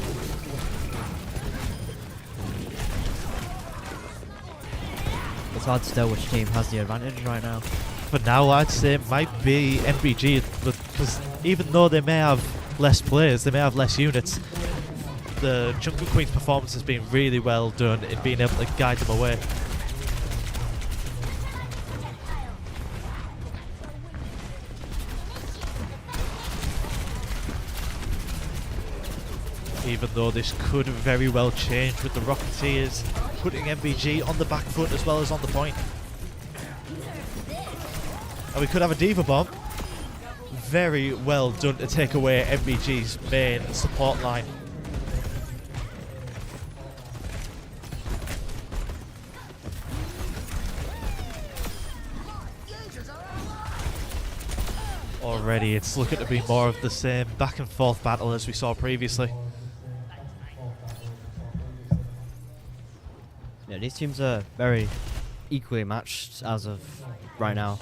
It's hard to tell which team has the advantage right now. For now, I'd say it might be MBG, because even though they may have less players, they may have less units, the Jungle Queen's performance has been really well done in being able to guide them away. Even though this could very well change with the Rocketeers putting MBG on the back foot as well as on the point. And we could have a Diva Bomb. Very well done to take away MBG's main support line. Already it's looking to be more of the same back and forth battle as we saw previously. Yeah, these teams are very equally matched as of right now.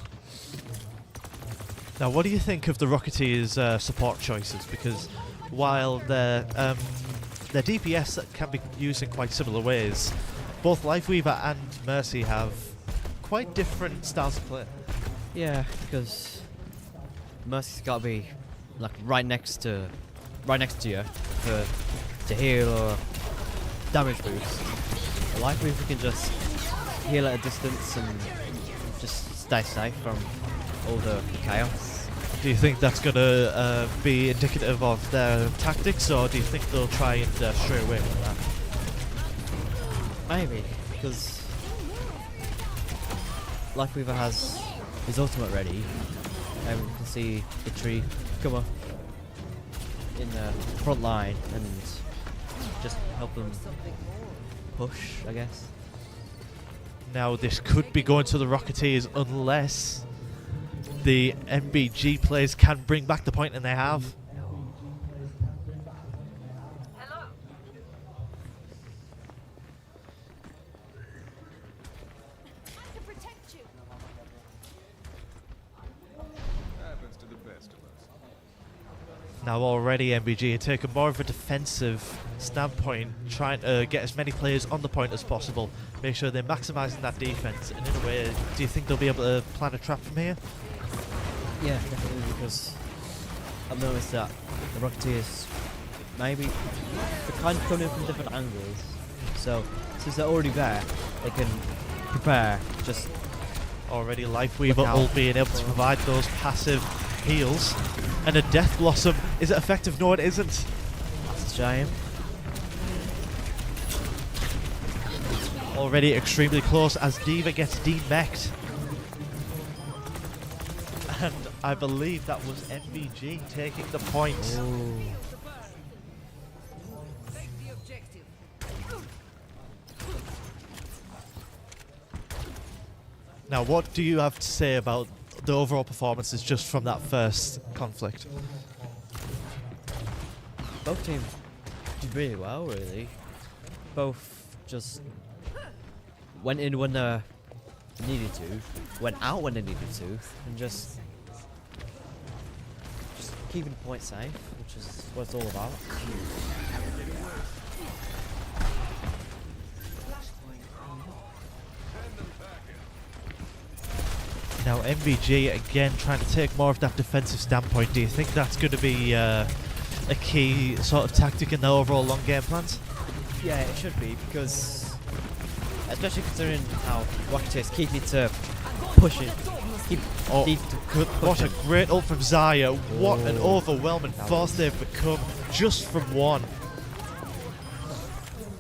Now, what do you think of the Rocketeers' support choices? Because while their DPS can be used in quite similar ways, both Lifeweaver and Mercy have quite different styles of play. Yeah, because Mercy's got to be like right next to you to heal or damage boost. Lifeweaver can just heal at a distance and just stay safe from all the chaos. Do you think that's going to be indicative of their tactics, or do you think they'll try and stray away from that? Maybe, because Lifeweaver has his ultimate ready, and we can see the tree come up in the front line and just help them push, I guess. Now this could be going to the Rocketeers unless the MBG players can bring back the point, and they have. Hello. I can protect you. Happens to the best of us. Now already MBG are taking more of a defensive standpoint, trying to get as many players on the point as possible, make sure they're maximising that defence, and in a way, do you think they'll be able to plan a trap from here? Yeah, definitely, because I've noticed that the Rocketeers maybe they're kind of coming in from different angles. So since they're already there, they can prepare. Just Already Lifeweaver Look out. all being able to provide those passive heals, and a Death Blossom. Is it effective? No, it isn't. that's a shame. Already extremely close as Diva gets demech'd. And I believe that was MBG taking the point. Take the objective. Now, what do you have to say about the overall performances just from that first conflict? Both teams did really well, really. Both just went in when they needed to, went out when they needed to, and just keeping the point safe, which is what it's all about. Now, MBG again trying to take more of that defensive standpoint. Do you think that's going to be a key sort of tactic in their overall long game plans? Yeah, it should be, because especially considering how Rocketeers keep Oh, what a great ult from Xayah. What an overwhelming force they've become just from one.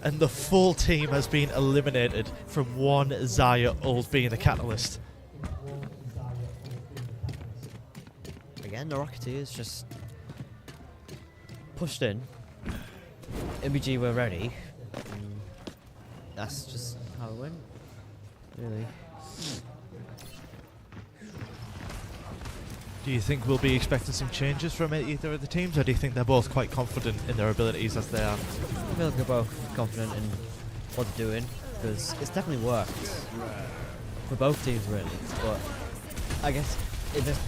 And the full team has been eliminated from one Xayah ult being the catalyst. Again, the Rocketeers just pushed in. MBG were ready. And that's just how it went, really. Do you think we'll be expecting some changes from either of the teams, or do you think they're both quite confident in their abilities as they are? I feel like they're both confident in what they're doing, because it's definitely worked for both teams, really. But I guess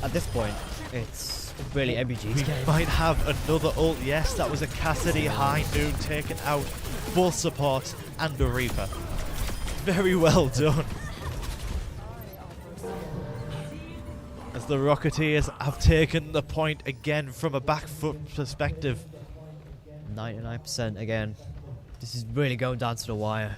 at this point, it's really MBG's game. We might have another ult. Yes, that was a Cassidy High Noon taking out both supports and the Reaper. Very well done. As the Rocketeers have taken the point again from a back foot perspective. 99% again. This is really going down to the wire.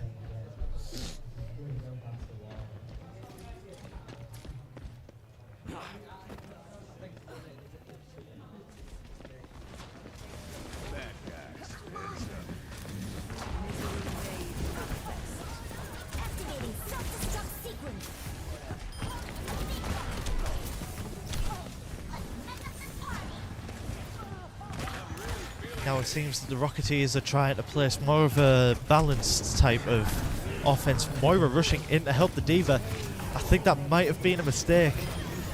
Now it seems that the Rocketeers are trying to place more of a balanced type of offense. Moira rushing in to help the D.Va. I think that might have been a mistake,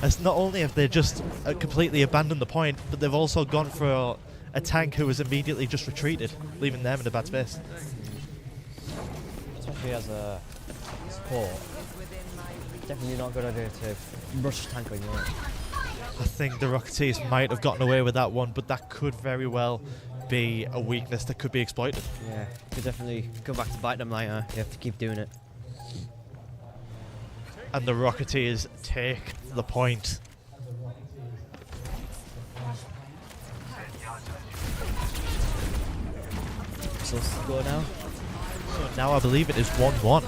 as not only have they just completely abandoned the point, but they've also gone for a tank who has immediately just retreated, leaving them in a bad space. Especially as a support. Definitely not a good idea to rush tank on your own. I think the Rocketeers might have gotten away with that one, but that could very well be a weakness that could be exploited. Yeah, could definitely come back to bite them later. You have to keep doing it. And the Rocketeers take the point. So score now. So now I believe it is 1-1.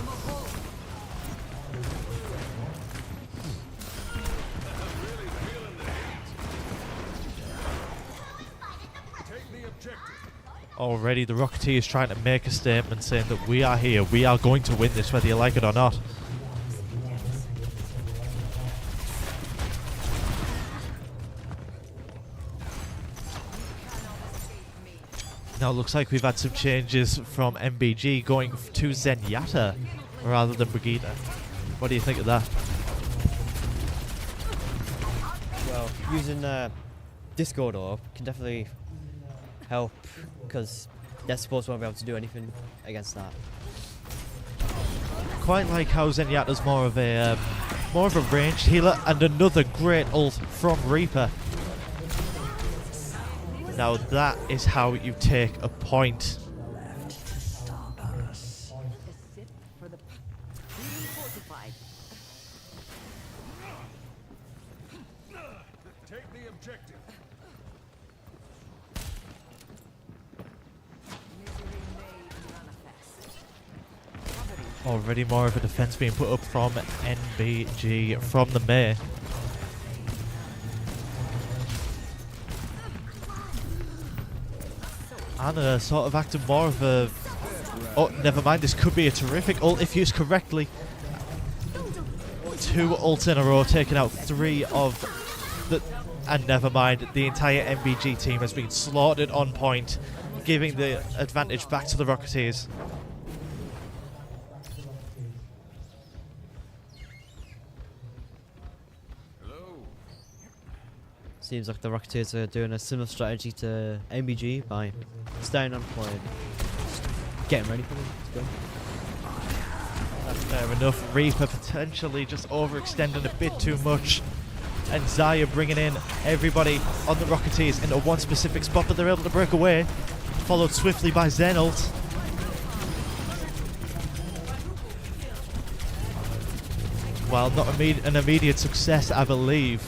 Already the Rocketeers trying to make a statement saying that we are here, we are going to win this whether you like it or not. Now it looks like we've had some changes from MBG going to Zenyatta rather than Brigitte. What do you think of that? Well, using Discord Orb can definitely help, because their supports won't be able to do anything against that. Quite like how Zenyatta's more of a ranged healer, and another great ult from Reaper. Now that is how you take a point. Take the objective. Already more of a defense being put up from NBG from the Mei. And sort of acting more of a... Oh, never mind, this could be a terrific ult if used correctly. 2 ults in a row, taking out 3 of the... And never mind, the entire NBG team has been slaughtered on point, giving the advantage back to the Rocketeers. Seems like the Rocketeers are doing a similar strategy to MBG by staying on point, getting ready for them to go. That's fair enough. Reaper potentially just overextending a bit too much. And Xayah bringing in everybody on the Rocketeers into one specific spot, but they're able to break away. Followed swiftly by Zenult. While not an immediate success, I believe,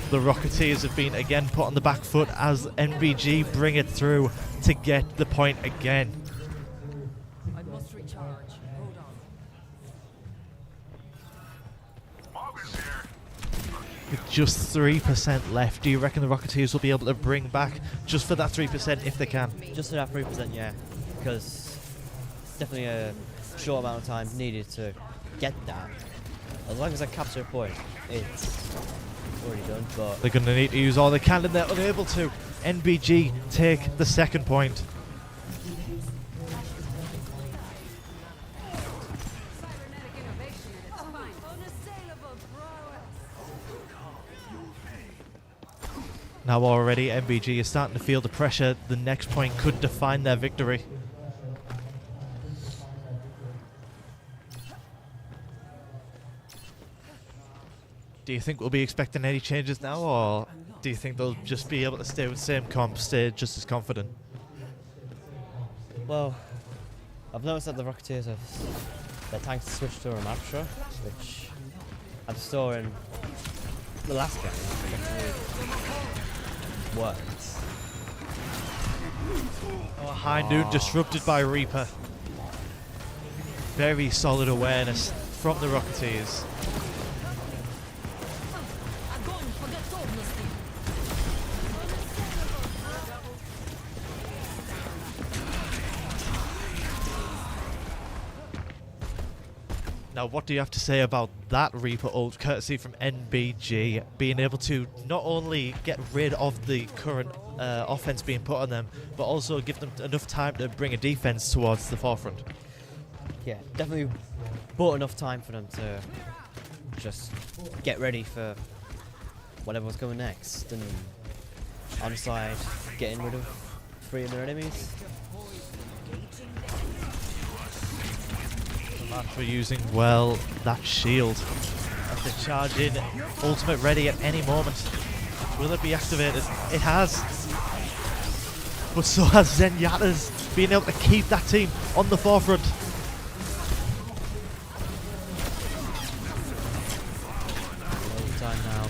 the Rocketeers have been again put on the back foot as NBG bring it through to get the point again. I must recharge. Hold on. With just 3% left, do you reckon the Rocketeers will be able to bring back just for that 3% if they can? Just for that 3%, yeah, because it's definitely a short amount of time needed to get that. As long as I capture a point, it's already done. But They're going to need to use all they can, and they're unable to. NBG take the second point. Cybernetic innovation at its finest. Unassailable prowess. Now already NBG is starting to feel the pressure. The next point could define their victory. Do you think we'll be expecting any changes now, or do you think they'll just be able to stay with the same comp, stay just as confident? well, I've noticed that the Rocketeers have their tanks switched to a Rapture, which I saw in the last game. Definitely worked. Oh, High Noon disrupted by Reaper. Very solid awareness from the Rocketeers. Now, what do you have to say about that Reaper ult, courtesy from NBG, being able to not only get rid of the current offense being put on them, but also give them enough time to bring a defense towards the forefront? Yeah, definitely bought enough time for them to just get ready for whatever was coming next, and on the side, getting rid of 3 of their enemies. After using, well, that shield. As they charge in, ultimate ready at any moment. Will it be activated? It has. But so has Zenyatta's, being able to keep that team on the forefront. Overtime now.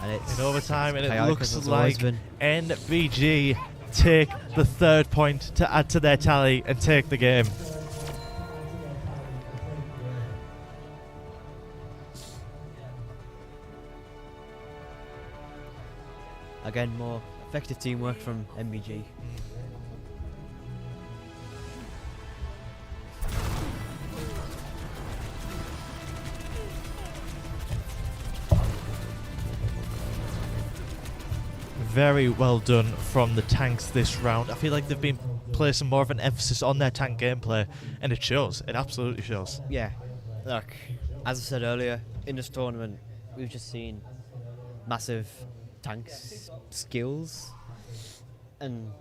And it's In overtime, and it chaotic looks as it's always like been. NBG take the 3rd point to add to their tally and take the game. Again, more effective teamwork from MBG. Very well done from the tanks this round. I feel like they've been placing more of an emphasis on their tank gameplay, and it shows. It absolutely shows. Yeah, look, as I said earlier, in this tournament, we've just seen massive tanks skills and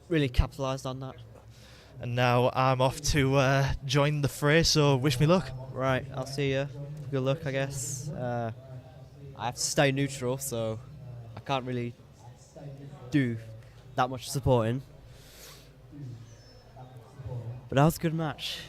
really capitalised on that. And now I'm off to join the fray, so wish me luck. Right, I'll see you. Good luck, I guess. I have to stay neutral, so I can't really do that much supporting. But that was a good match.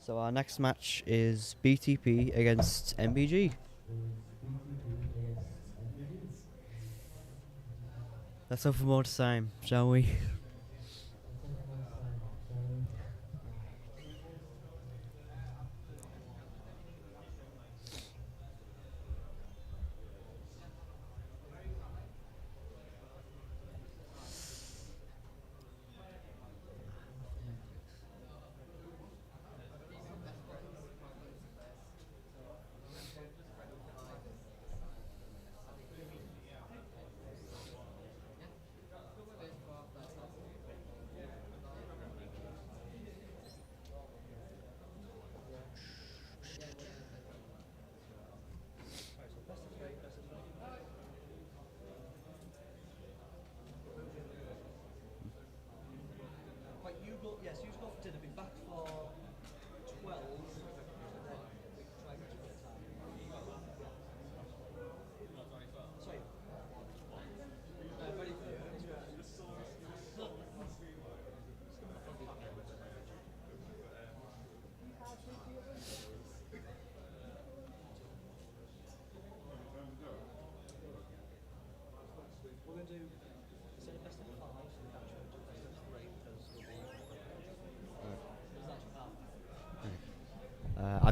So our next match is BTP against MBG. Let's hope for more time, shall we?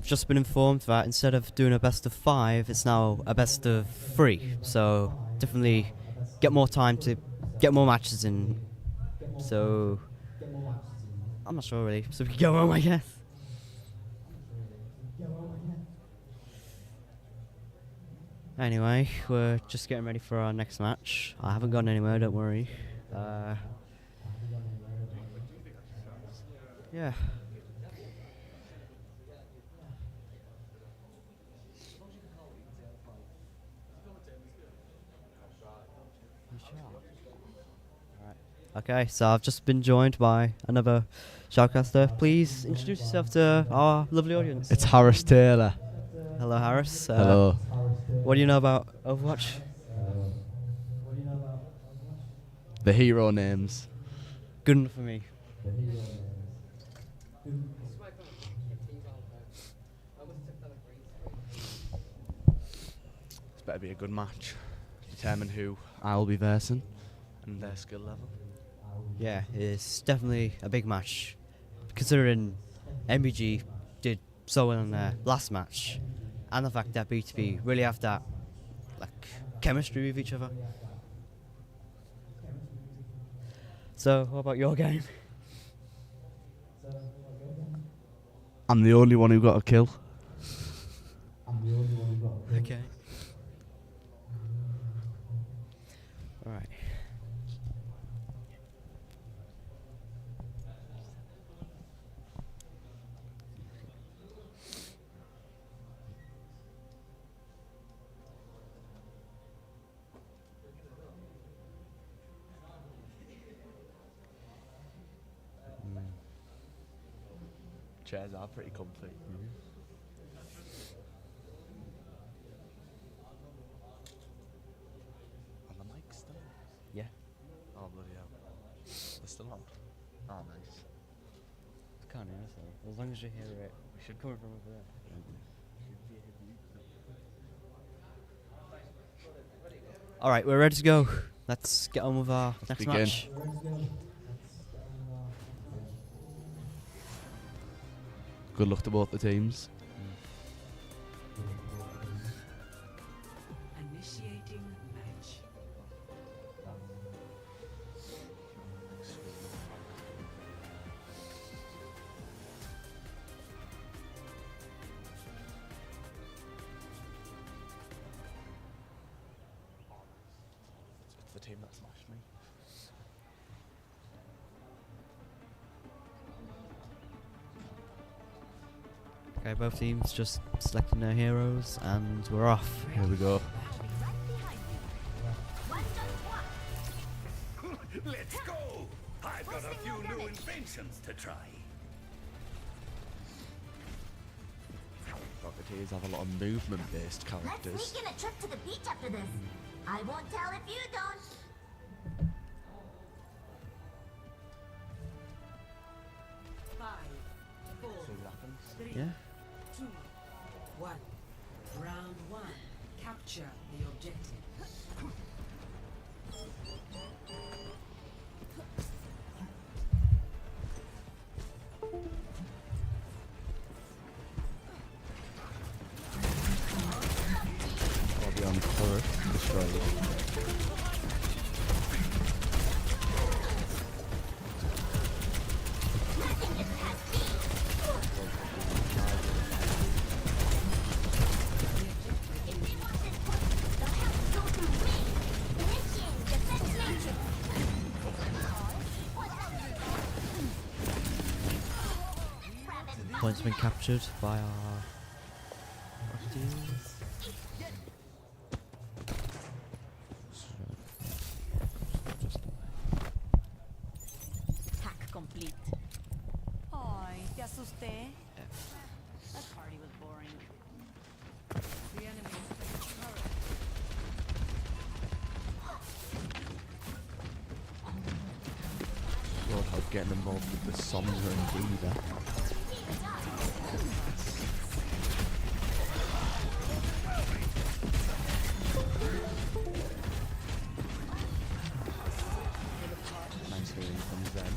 I've just been informed that instead of doing a best of 5, it's now a best of 3. So definitely get more time to get more matches in. So I'm not sure really. So we can go home, I guess. Anyway, we're just getting ready for our next match. I haven't gone anywhere, don't worry. Yeah. Okay, so I've just been joined by another shoutcaster. Please introduce yourself to our lovely audience. It's Harris Taylor. Hello, Harris. Hello. What do you know about Overwatch? The hero names. Good enough for me. It's better be a good match. Determine who I'll be versing and their skill level. Yeah, it's definitely a big match, considering MBG did so well in their last match, and the fact that B2B really have that like chemistry with each other. So, what about your game? I'm the only one who got a kill. Okay. Alright. Chairs are pretty comfy. On the mic still? Yeah. Oh bloody hell. They're still on. Oh nice. Can't hear us though. As long as you hear it, we should come from over there. Alright, we're ready to go. Let's get on with our next begin. match. Good luck to both the teams. Initiating match. It's the team that smashed me. Okay, both teams just selecting their heroes, and we're off. Here we go. Let's go! I've got a few new inventions to try. Rocketeers have a lot of movement-based Let's characters. sneak in a trip to the beach after this. I won't tell if you don't. 5, 4, See what happens. 3, Yeah. 2, 1. Round 1. Capture the objective. I'll be on turret, destroyed. Points been captured by our Rocketeers. Hack complete. Ay, te asusté. That party was boring. The enemy Roadhog getting involved with the Somza and Diva. Nice healing from Zen.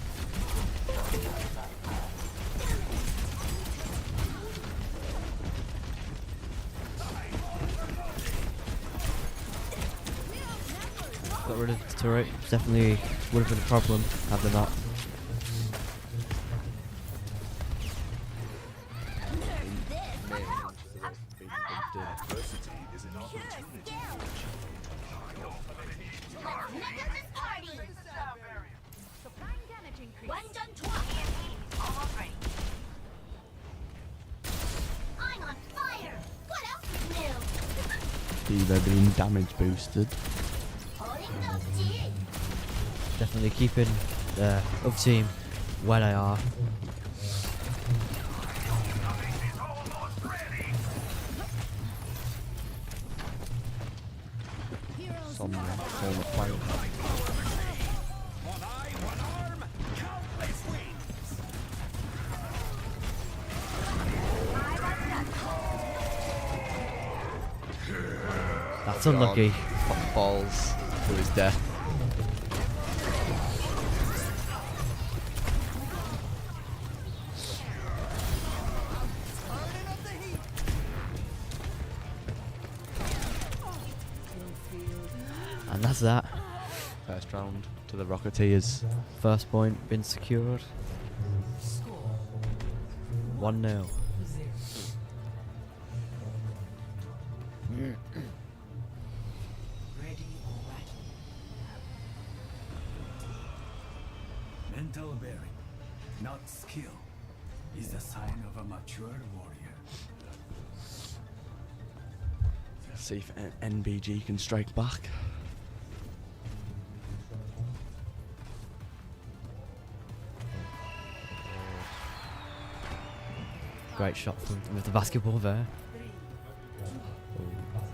Got rid of the turret. Definitely would have been a problem having that. Adversity is an opportunity. Let's make up this party. Supplying damage increase. 완전 좋아. Almost ready. I'm on fire. What else is new? Diva being damage boosted. 어림없지. Definitely keeping the up team where they are. Sombra on the flank. One eye, one arm, countless wings. That's unlucky. Falls to his death. And that's that. First round to the Rocketeers. First point been secured. 1-0. Ready or rattle. Mental bearing, not skill, is the sign of a mature warrior. See if NBG can strike back. Great shot from with the basketball there.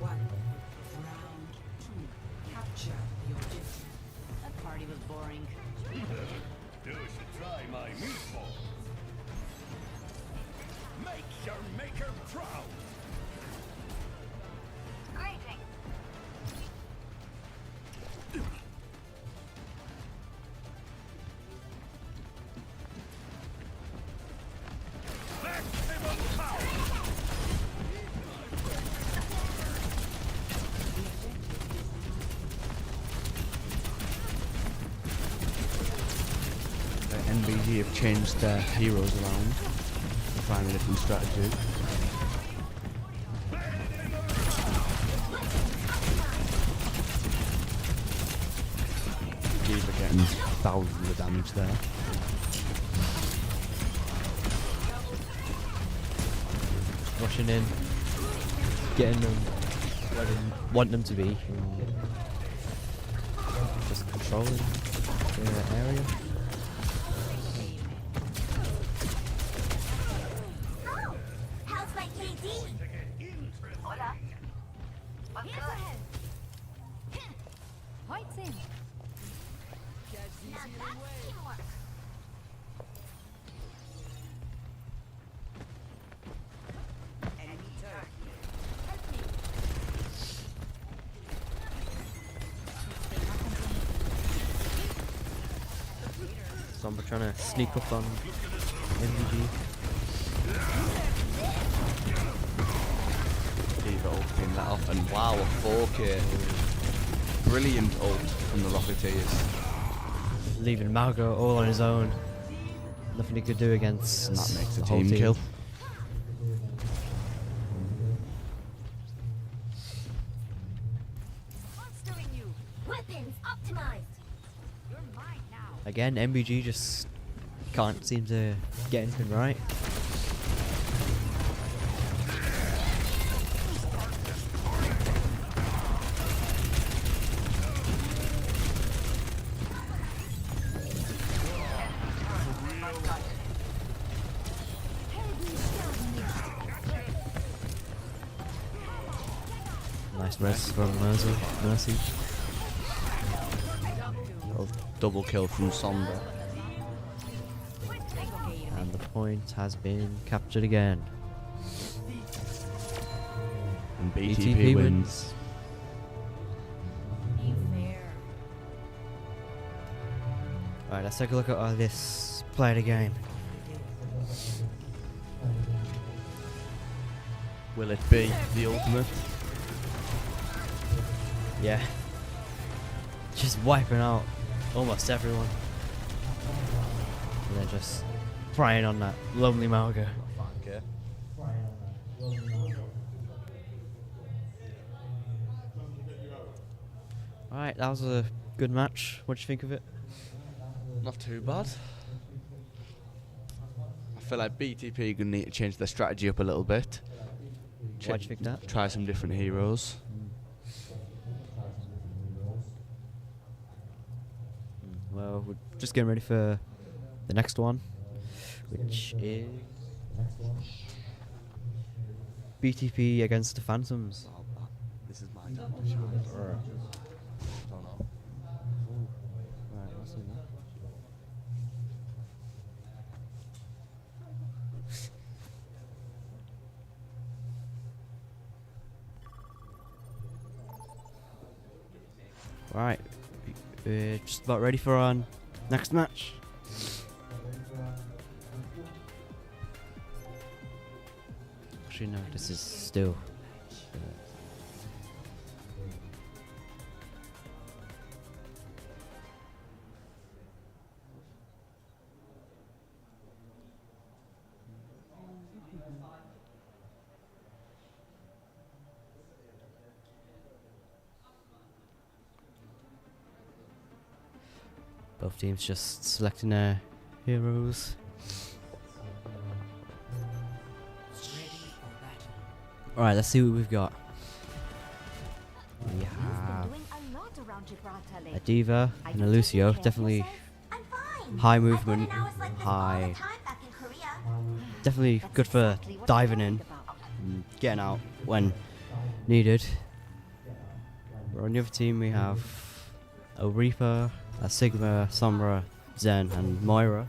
1. Round 2. Capture the objective. That party was boring. You should try my meatball. Make your maker proud. Maximum power. The NBG have changed their heroes around to find a different strategy. Diva getting thousands of damage there. Rushing in, getting them where they want them to be. Just controlling the area. Oh, how's my KD? Hola. What's Here's good? ahead. Points in. Now that's teamwork. Enemy turret. Sombra trying to sneak up on MVG. Diva ulting that off, and wow, a 4K. Brilliant ult from the Rocketeers. Leaving Margot all on his own. Nothing he could do against And that makes a the whole team kill. Monstering you. Weapons optimized. You're mine now. Again, MBG just can't seem to get anything right. Nice res from Mercy. Double kill from Sombra. And the point has been captured again. And BTP wins. Be fair. Alright, let's take a look at this play of the game. Will it be the ultimate? Yeah. just wiping out almost everyone. And they're just crying on that lonely Malga. Okay. Alright, that was a good match. What do you think of it? Not too bad. I feel like BTP gonna need to change their strategy up a little bit. Why do you think that? Try some different heroes. Well, we're just getting ready for the next one, which is BTP against the Phantoms. This is my time to shine. I don't know. Right, I'll see that. Right, we're just about ready for our next match. Actually, no, this is still. Both teams just selecting their heroes. Alright, let's see what we've got. We have a Diva and a Lucio. Definitely I'm fine. high I thought movement, I was like this all high. the time back in Korea. Definitely good for diving in and getting out when needed. But on the other team we have a Reaper, a Sigma, Sombra, Zen and Moira.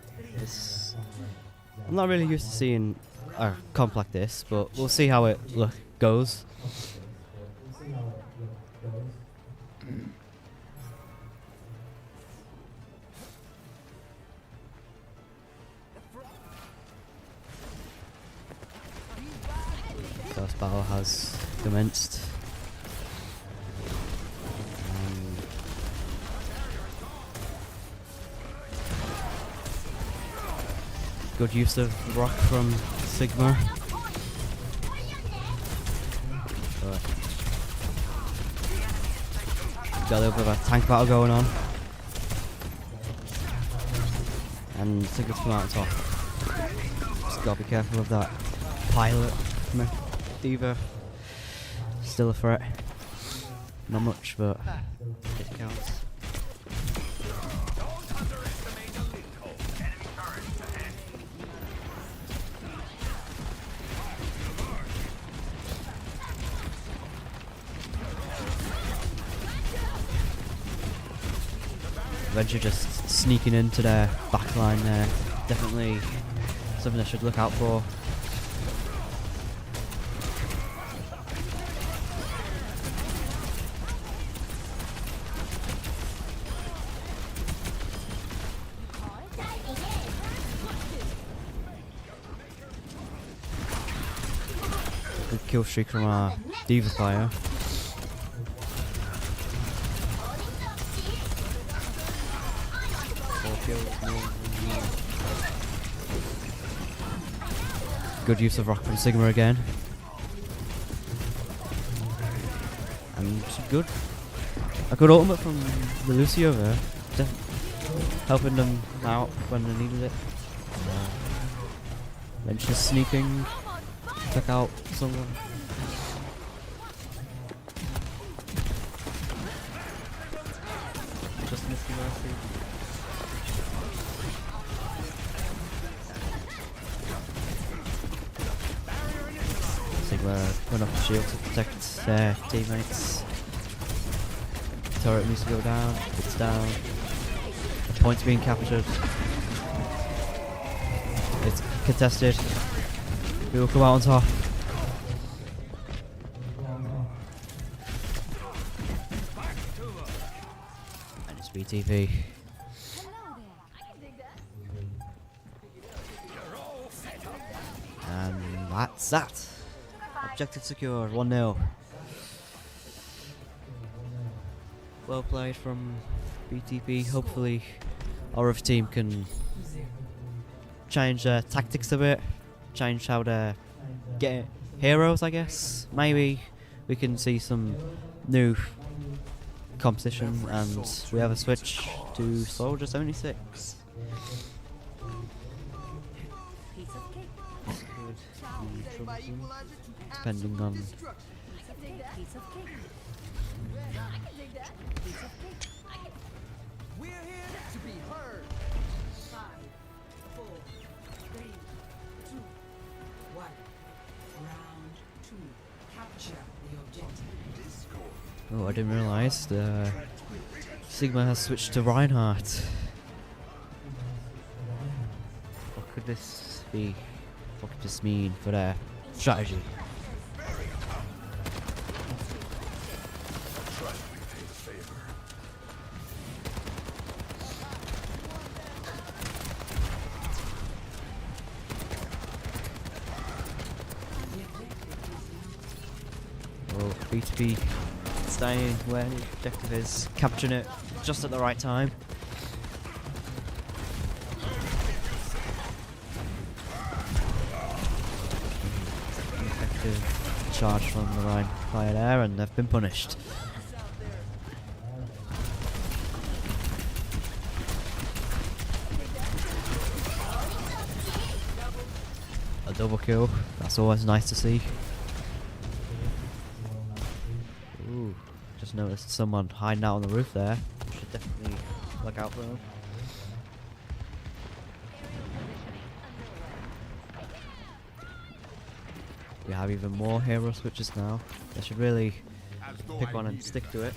I'm not really used to seeing a comp like this, but we'll see how it goes. First battle has commenced. Good use of rock from Sigma. Got a little bit of a tank battle going on. And Sigma's come out on top. Just gotta be careful of that pilot from Diva. Still a threat. Not much, but it counts. Venture just sneaking into their backline there. Definitely something I should look out for. Good kill streak from our Diva player. Good use of rock from Sigma again. And a good ultimate from the Lucio there. Helping them out when they needed it. Then just sneaking, took out someone. Just missed the mercy. Sigma went off the shield to protect their teammates. Turret needs to go down. It's down. The point's being captured. It's contested. We will come out on top. And it's BTV. And that's that. Objective secure, 1-0. Well played from BTP. Hopefully our other team can change their tactics a bit, change how they get heroes, I guess. Maybe we can see some new competition and we have a switch to Soldier 76. Piece of cake. Could be troublesome, depending on... Piece of cake. Piece of cake. I can dig that. Piece of cake. I can. We're here to be heard. 5, 4, 3, 2, 1. Round 2. Capture the objective. Oh, I didn't realise the Sigma has switched to Reinhardt. What could this be? What could this mean for their strategy? Oh, B2B staying where the objective is, capturing it just at the right time. Effective charge from the Rhine player there, and they've been punished. A double kill, that's always nice to see. Ooh, just noticed someone hiding out on the roof there. Should definitely look out for them. We have even more hero switches now. They should really pick one and stick to it.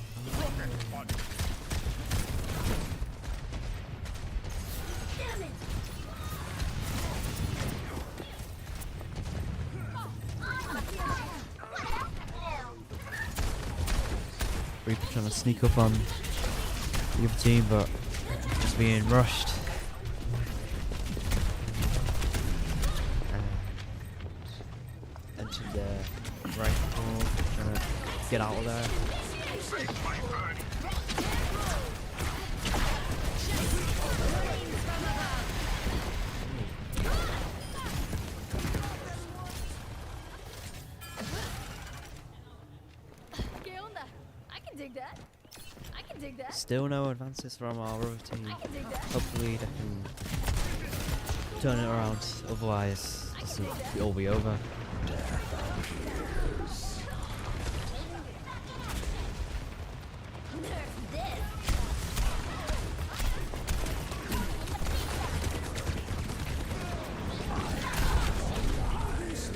Reaper trying to sneak up on the other team, but just being rushed. Entered the right corner, trying to get out of there. Still no advances from our other team. Hopefully they can turn it around, otherwise this will all be over.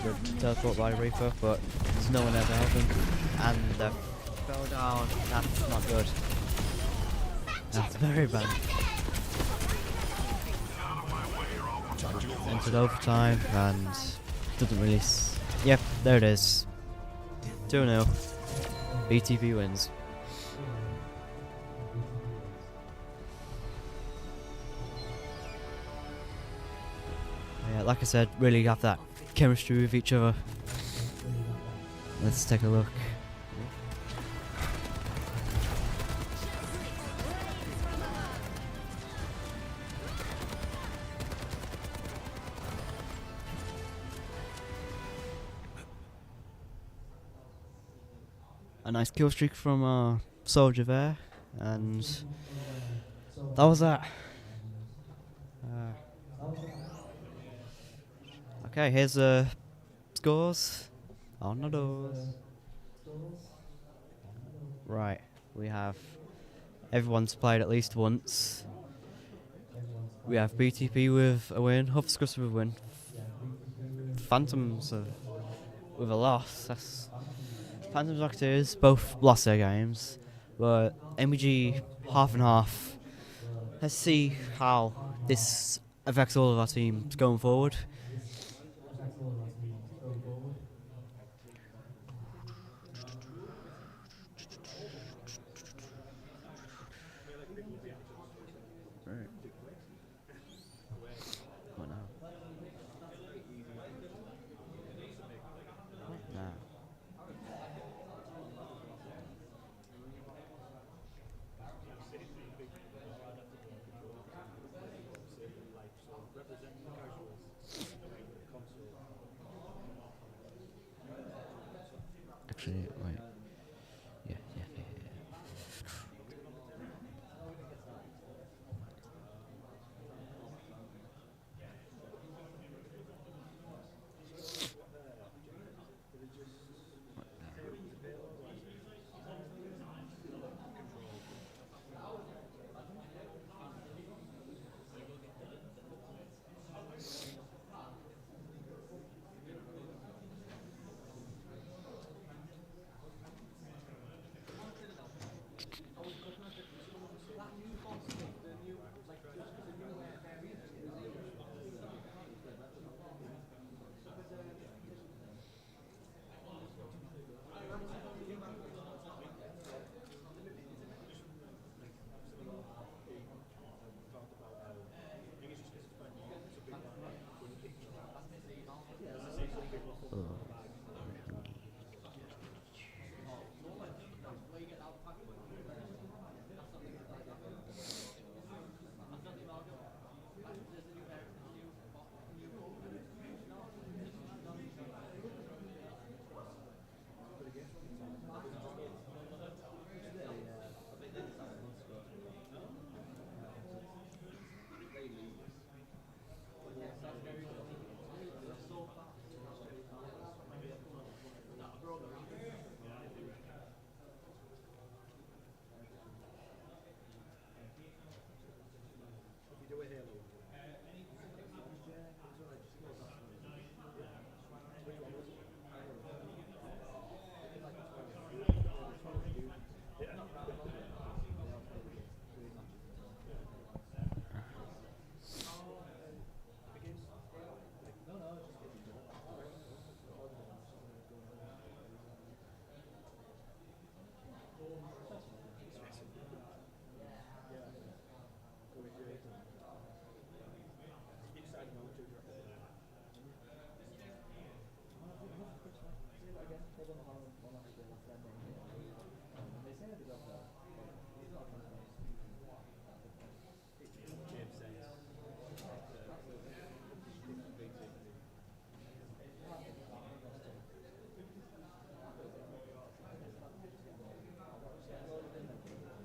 Good teleport by Reaper, but there's no one there to help him. And they fell down. That's not good. That's very bad. Entered overtime and doesn't really. Yep, there it is. 2-0. BTP wins. Yeah, like I said, really have that chemistry with each other. Let's take a look. A nice kill streak from our soldier there, and that was that. Okay, here's the scores on the doors. Right, we have everyone's played at least once. We have BTP with a win, Huffscuss with a win, Phantoms with a loss. That's Phantoms Rocketeers both lost their games, but MBG half and half. Let's see how this affects all of our teams going forward. What now? What now?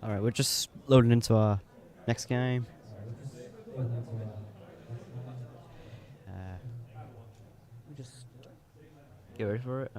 Alright, we're just loading into our next game. We just get ready for it.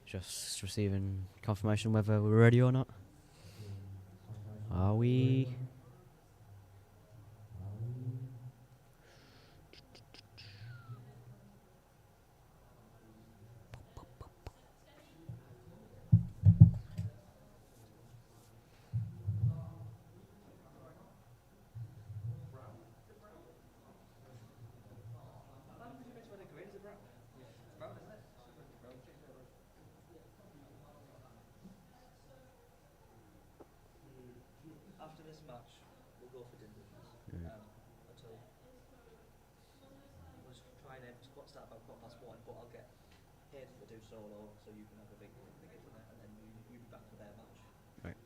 Just receiving confirmation whether we're ready or not. Are we? After this match, we'll go for dinner. Until we'll just try and start about 1:15, but I'll get paid to do solo, so you can have a big dinner, and then you be back for their match. Right.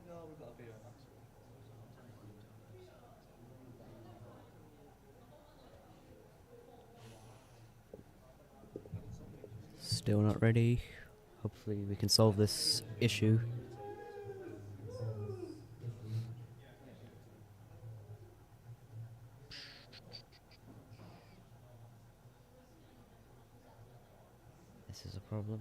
No, we've got a beer and that's Still not ready. Hopefully we can solve this issue. This is a problem.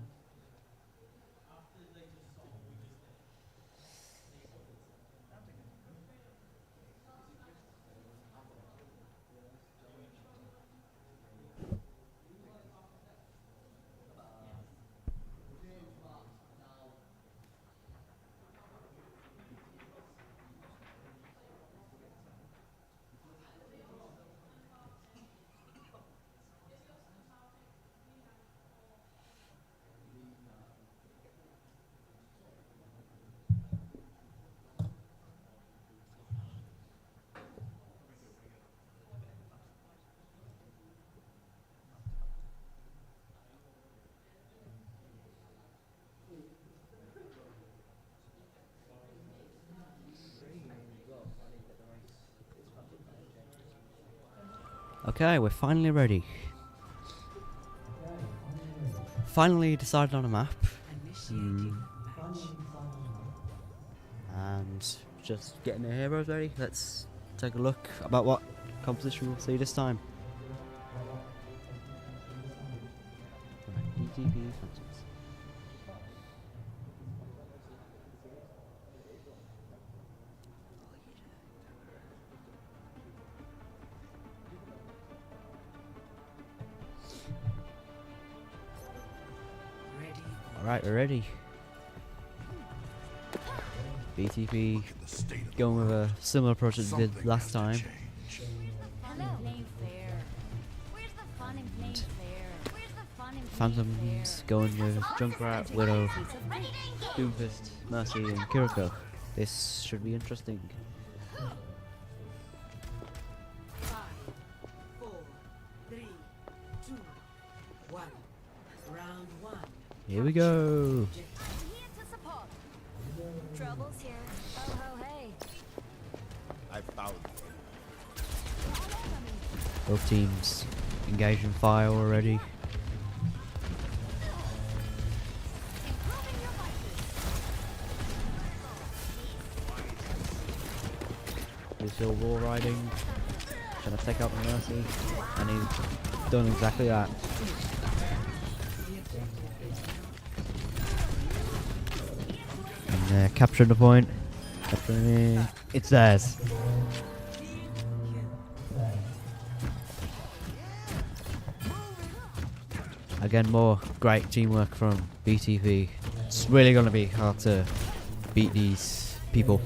Okay, we're finally ready. Finally decided on a map. And just getting the heroes ready. Let's take a look about what composition we'll see this time. Right, DTP Phantoms. Alright, we're ready. BTP going with a similar approach that we did last time. Phantoms going with Junkrat, Widow, Doomfist, Mercy, and Kiriko. This should be interesting. 5, 4, 3, 2, 1. Round 1. Here we go. Here to support. Trouble's here. Oh ho hey. I found Both teams engaged in fire already. Still wall riding, trying to take out the Mercy, and he's done exactly that. And capturing the point. Capturing it. It's theirs. Again, more great teamwork from BTP. It's really going to be hard to beat these people.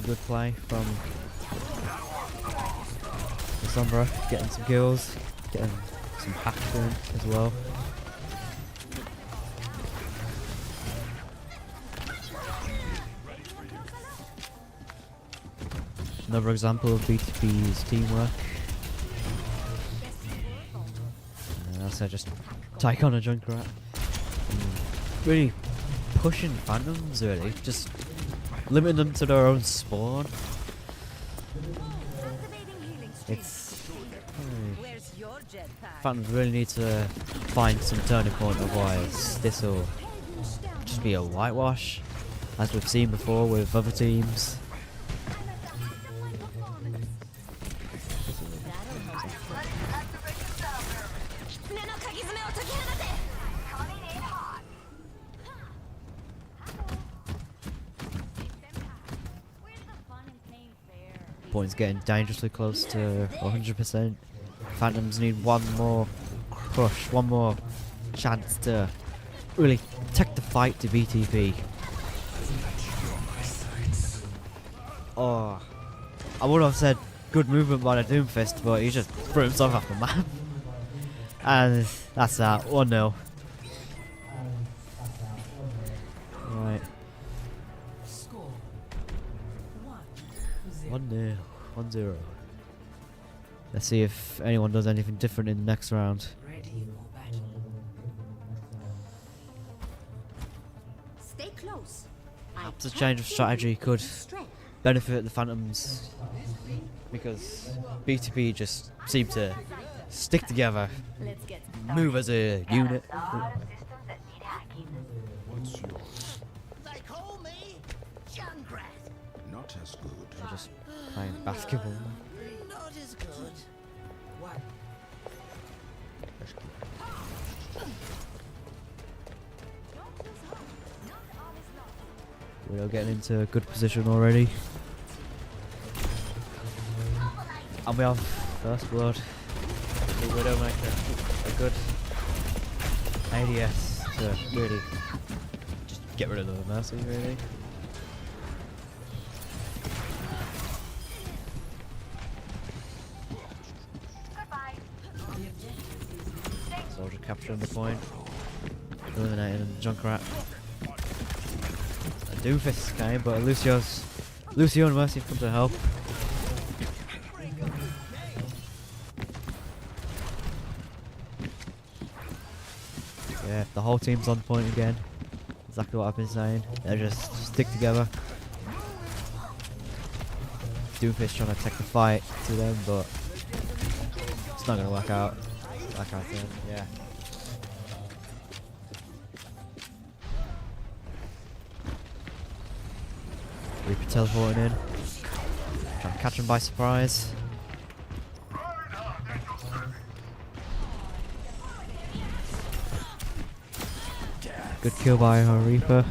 Good play from the Sombra, getting some kills, getting some hacks in as well. Another example of BTP's teamwork. And also just take on a Junkrat. Really pushing Phantoms, really. Just limiting them to their own spawn. It's Where's your jetpack? Phantoms really need to find some turning point, otherwise this'll just be a whitewash, as we've seen before with other teams. Points getting dangerously close to 100%. Phantoms need one more push, one more chance to really take the fight to BTP. Oh, I would have said good movement by the Doomfist, but he just threw himself off the map. And that's that, 1-0. Right. 1-0, 1-0. Let's see if anyone does anything different in the next round. Stay close. Perhaps a change of strategy could benefit the Phantoms, because BTP just seem to stick together, move as a unit. What's yours? They call me Junkrat. Not as good. They're just playing basketball. Not as good. One. We're getting into a good position already. And we have first blood. The Widowmaker, a good ADS to really just get rid of the Mercy, really. Soldier capturing the point, eliminating Junkrat. A Doomfist came, but Lucio and Mercy have come to help. Yeah, the whole team's on point again. Exactly what I've been saying. They just stick together. Doomfist trying to take the fight to them, but it's not going to work out. Like I said, yeah. Reaper teleporting in. Trying to catch him by surprise. Good kill by our Reaper.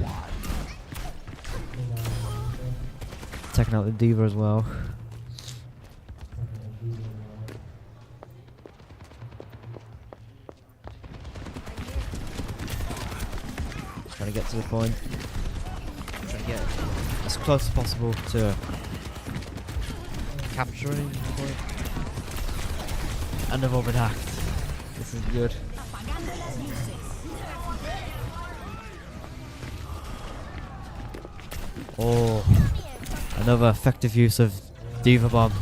taking out the diva as well. Trying to get to the point. Trying to get as close as possible to capturing the point. And I've overhacked. This is good. Oh, another effective use of Diva Bomb.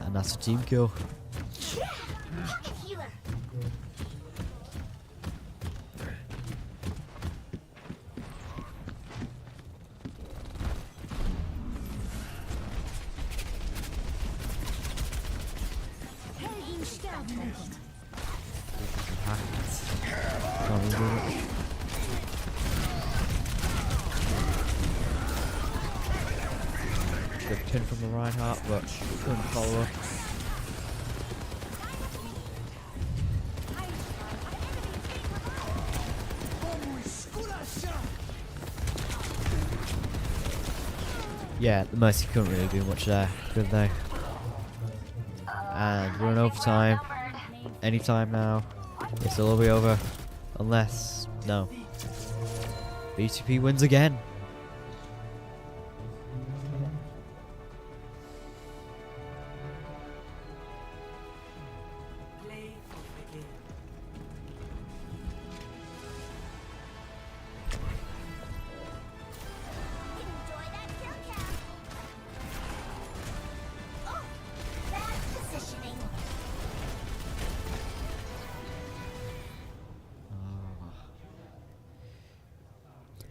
And that's a team kill. Good pin from the Reinhardt, but couldn't follow up. Yeah, the Mercy couldn't really do much there, could they? And we're in overtime. Anytime now. This will be over. Unless... no. BTP wins again.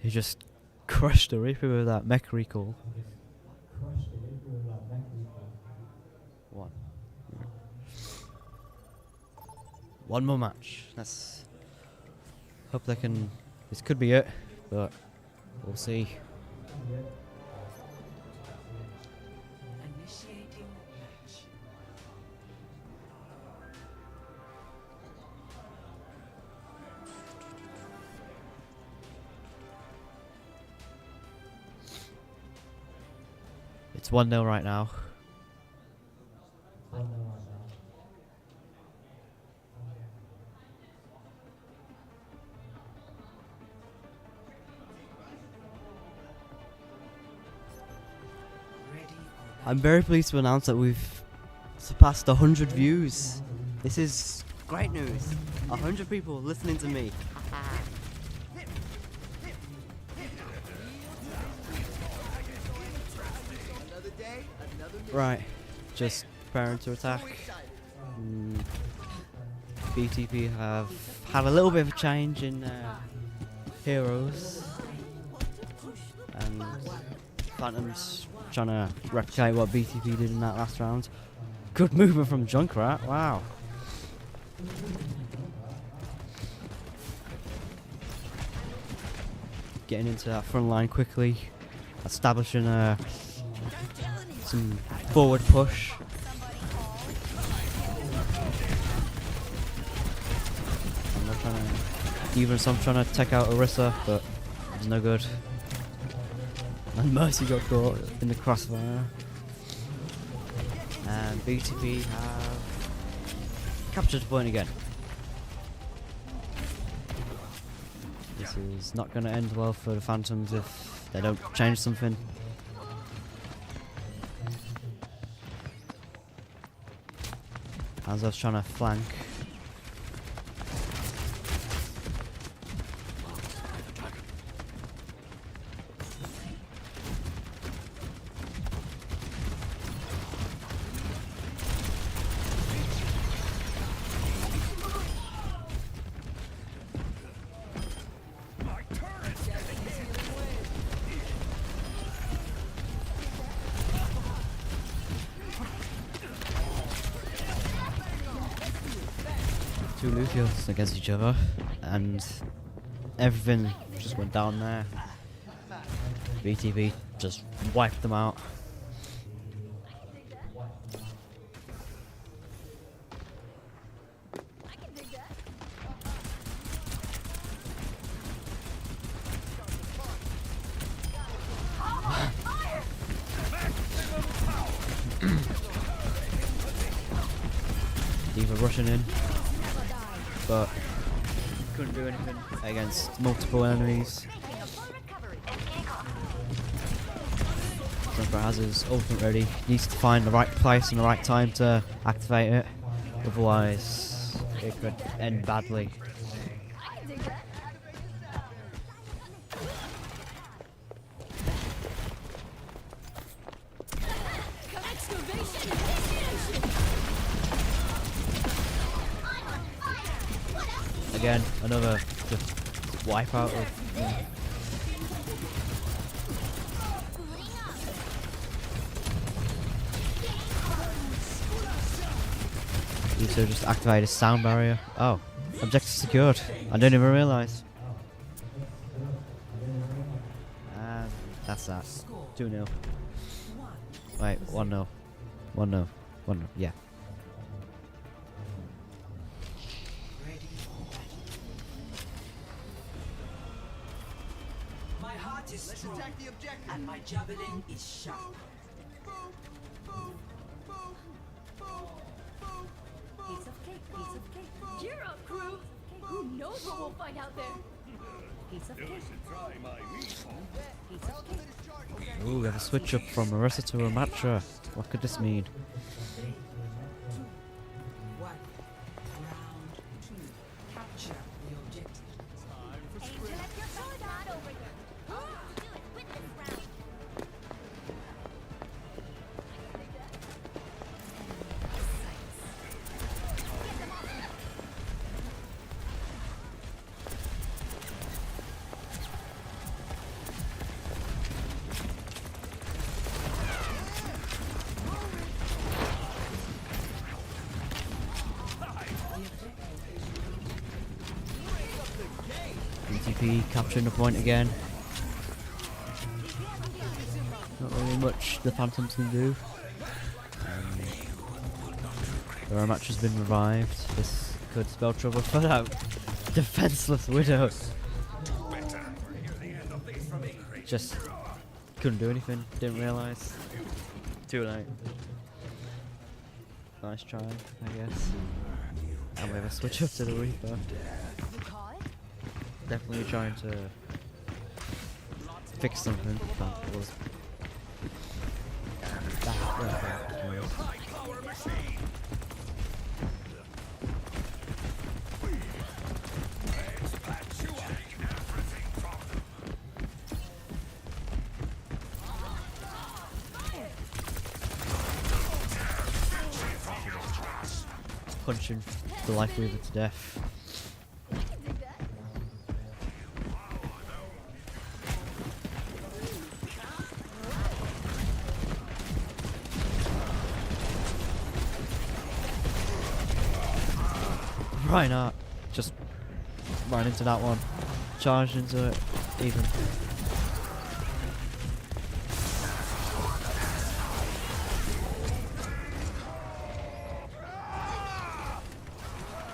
He just crushed the Reaper with that mech recall. One more match. Let's hope they can. This could be it, but we'll see. Initiating match. It's 1-0 right now. I'm very pleased to announce that we've surpassed 100 views. This is great news. 100 people listening to me. Right, just preparing to attack. BTP have had a little bit of a change in heroes, and Phantom's trying to replicate what BTP did in that last round. Good movement from Junkrat, wow. Getting into that front line quickly, establishing some forward push. And they're trying to, even some trying to take out Orisa, but it's no good. And Mercy got caught in the crossfire. And BTP have captured the point again. This is not going to end well for the Phantoms if they don't change something. As I was trying to flank. Two Lucios against each other, and everything just went down there. BTV just wiped them out. rushing in, but couldn't do anything against multiple enemies. Jumper has his ultimate ready. Needs to find the right place and the right time to activate it. Otherwise, it could end badly. Again, another just wipeout of. So just activated a sound barrier. Oh, objective secured. I didn't even realise. And that's that. 2-0. Wait, 1-0. 1-0. 1-0. Yeah. My heart is strong, and my javelin is sharp. Piece of cake, piece of cake. Cheer up, crew! Who knows what we'll find out there? Piece of cake. Piece of cake. Ooh, we have a switch up from Marissa to Ramatra. What could this mean? 1. Round 2. Capture the objective. Angel, if you're so not over here. Do it with this round. BTP capturing the point again. Not really much the Phantoms can do. The match has been revived. This could spell trouble for that defenseless Widow. Just couldn't do anything. Didn't realise. Too late. Nice try, I guess. And we have a switch up to the Reaper. Definitely trying to fix something, but it was punching the Life Weaver to death. Why not? Just run into that one. Charge into it, even.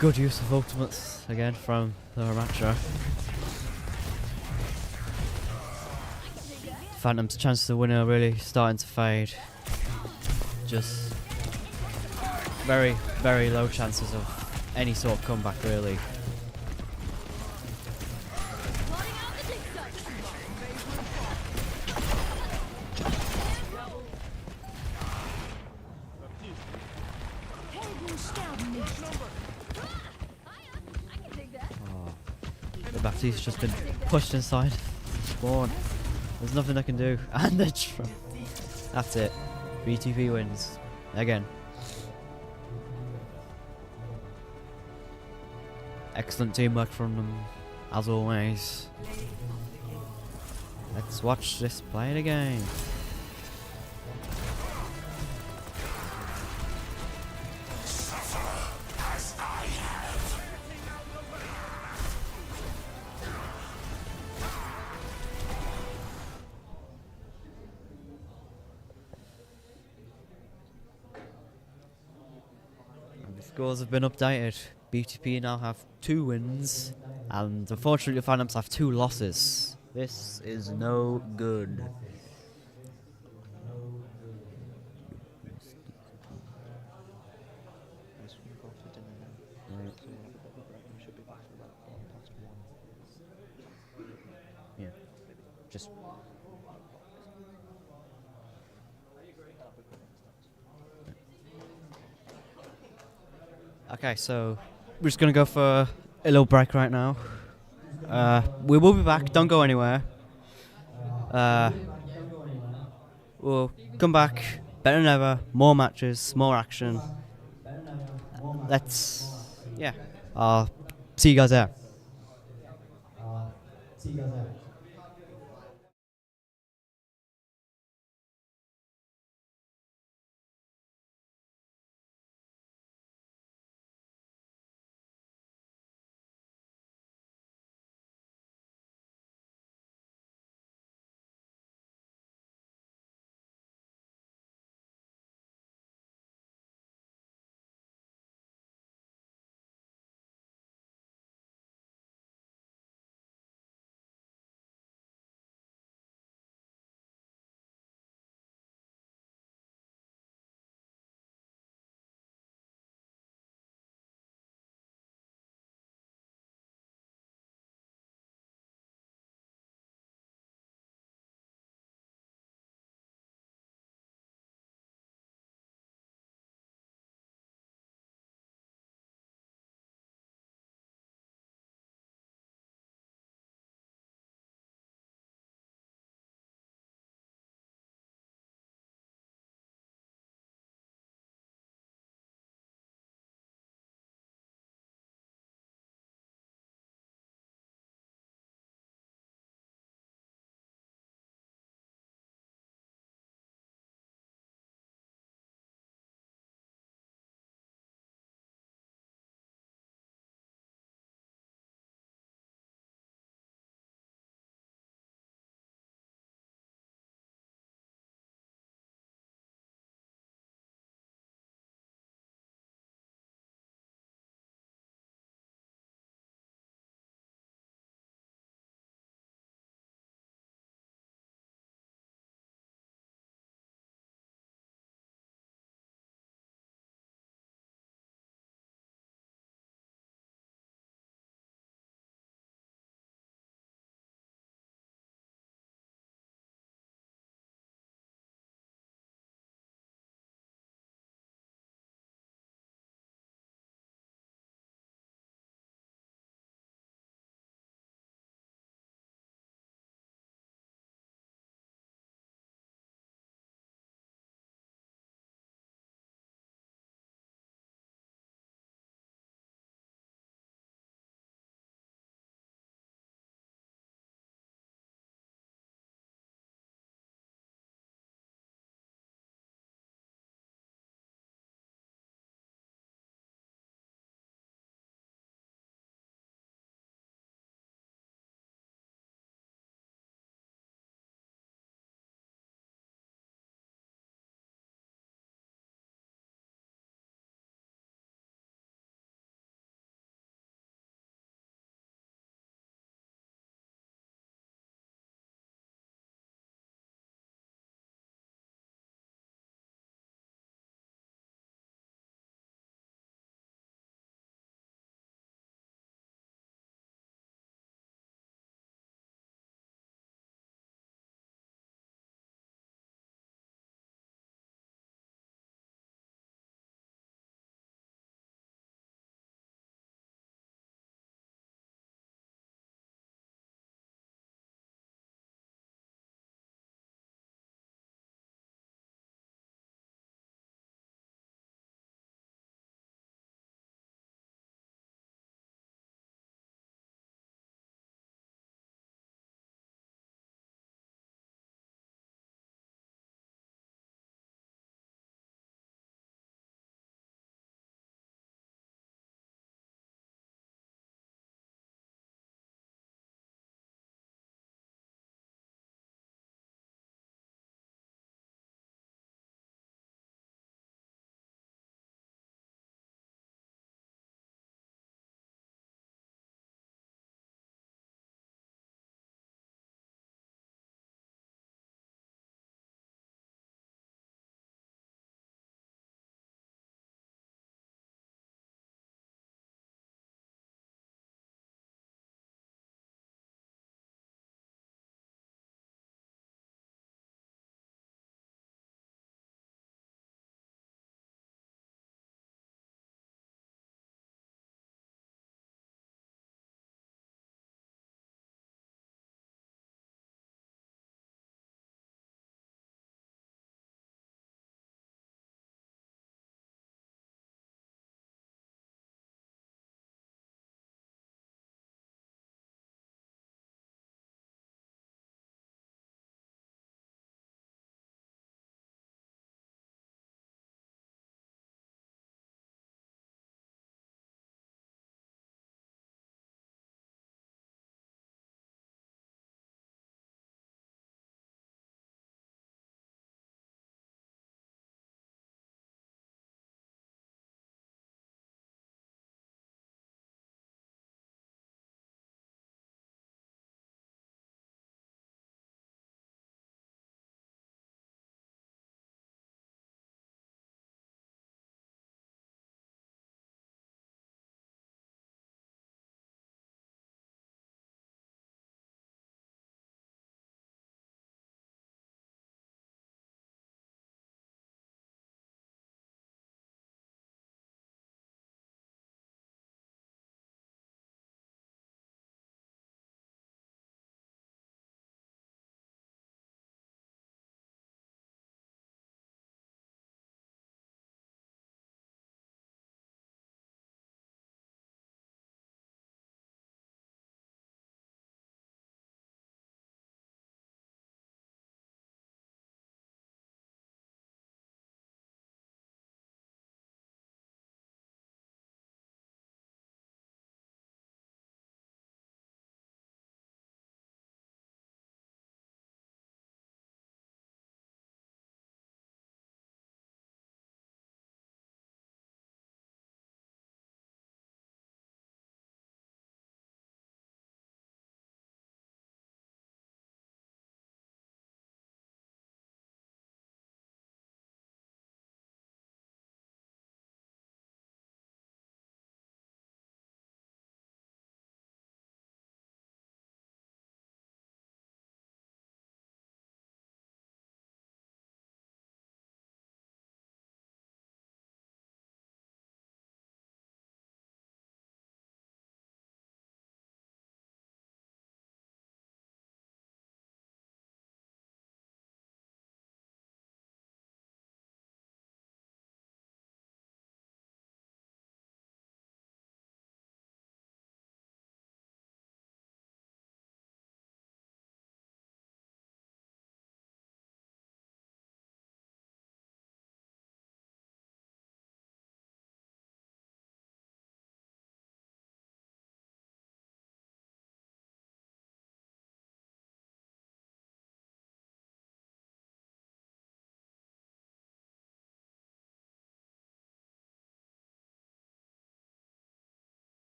Good use of ultimates again from the Ramatra. Phantom's chance to win are really starting to fade. Just very, very low chances of any sort of comeback, really. The Baptiste's just been pushed inside spawn. There's nothing I can do. And the trap. That's it. BTP wins. Again. Excellent teamwork from them, as always. Let's watch this play it again. And the scores have been updated. BTP now have 2 wins, and unfortunately the Phantoms have 2 losses. This is no good. just. Okay, so we're just gonna go for a little break right now. We will be back. Don't go anywhere. We'll come back better than ever. More matches, more action. Yeah. I'll see you guys there.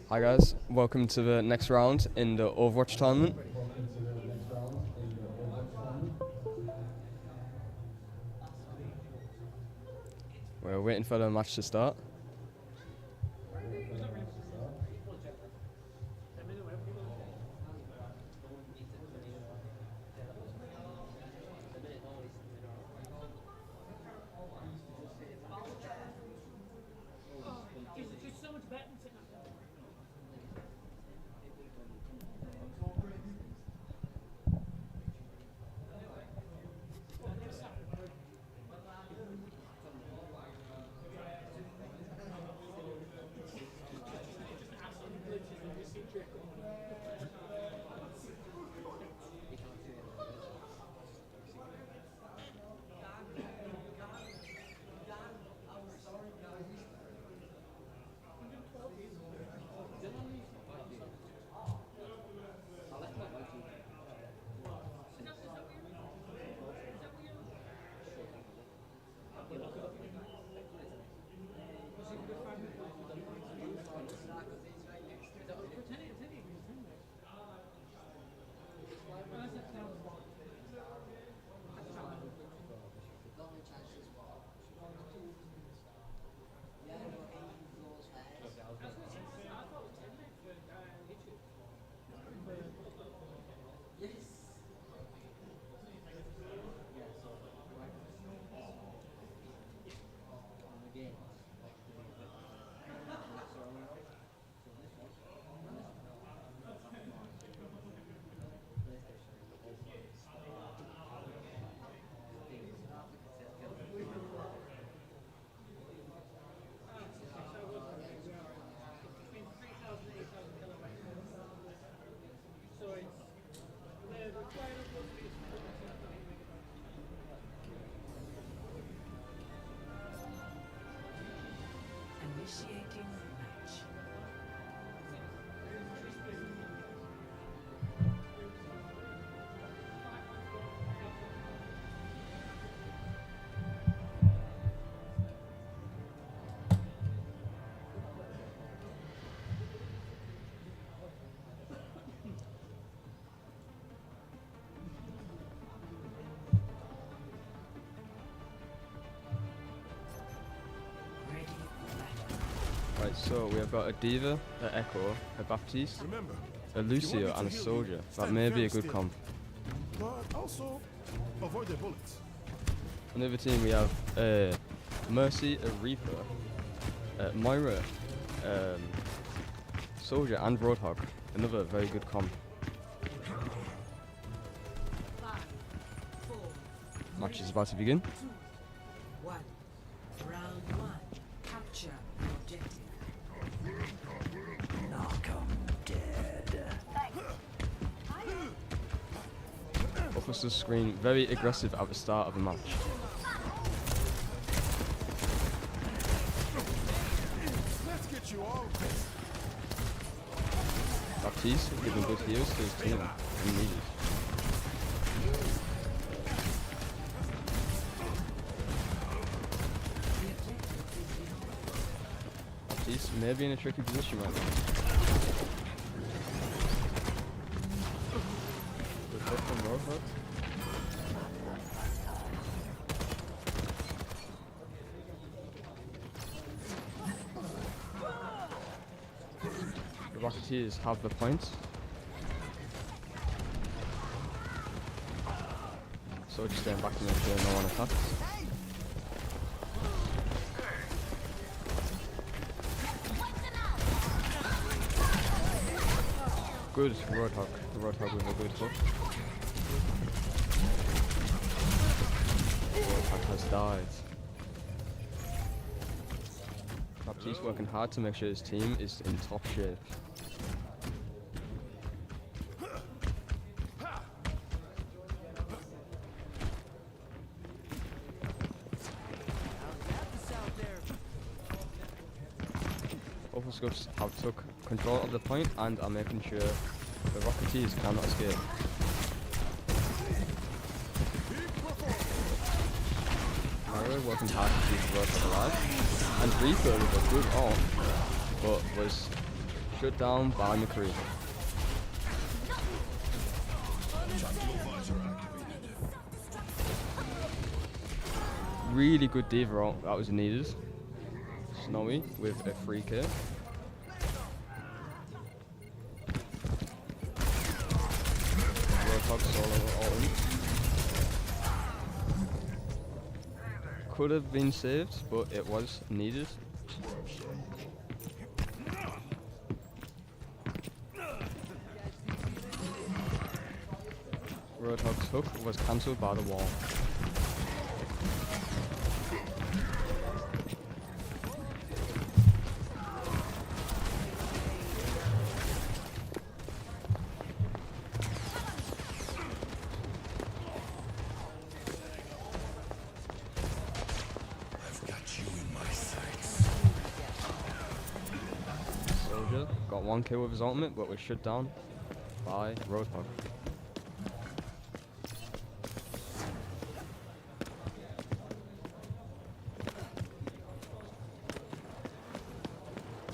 Hi guys, welcome to the next round in the Overwatch tournament. We're waiting for the match to start. Initiating match. Right, so we have got a Diva, a Echo, a Baptiste, a Lucio and a Soldier. That may be a good comp. But also, avoid the bullets. On the other team we have Mercy, a Reaper, Moira, Soldier and Roadhog. Another very good comp. 5, 4, Match is about to begin. 2, 1. Round 1. Capture objective. Officer screen very aggressive at the start of the match. Let's get you all. Baptiste giving good heals to his team when needed. Baptiste may be in a tricky position right now. Good hit from Roadhog. The Rocketeers have the point. So just staying back to make sure no one attacks. Good Roadhog. The Roadhog with a good hook. Roadhog has died. Baptiste working hard to make sure his team is in top shape. Overscuffs have took control of the point and are making sure the Rocketeers cannot escape. Mario working hard to keep the Roadhog alive, and Reaper with a good ult, but was Shut down by McCree. Really good D.Va ult, that was needed. Snowy with a free kill. Roadhog solo ult. Could have been saved, but it was needed. Roadhog's hook was cancelled by the wall. Soldier got 1 kill with his ultimate, but was shut down by Roadhog.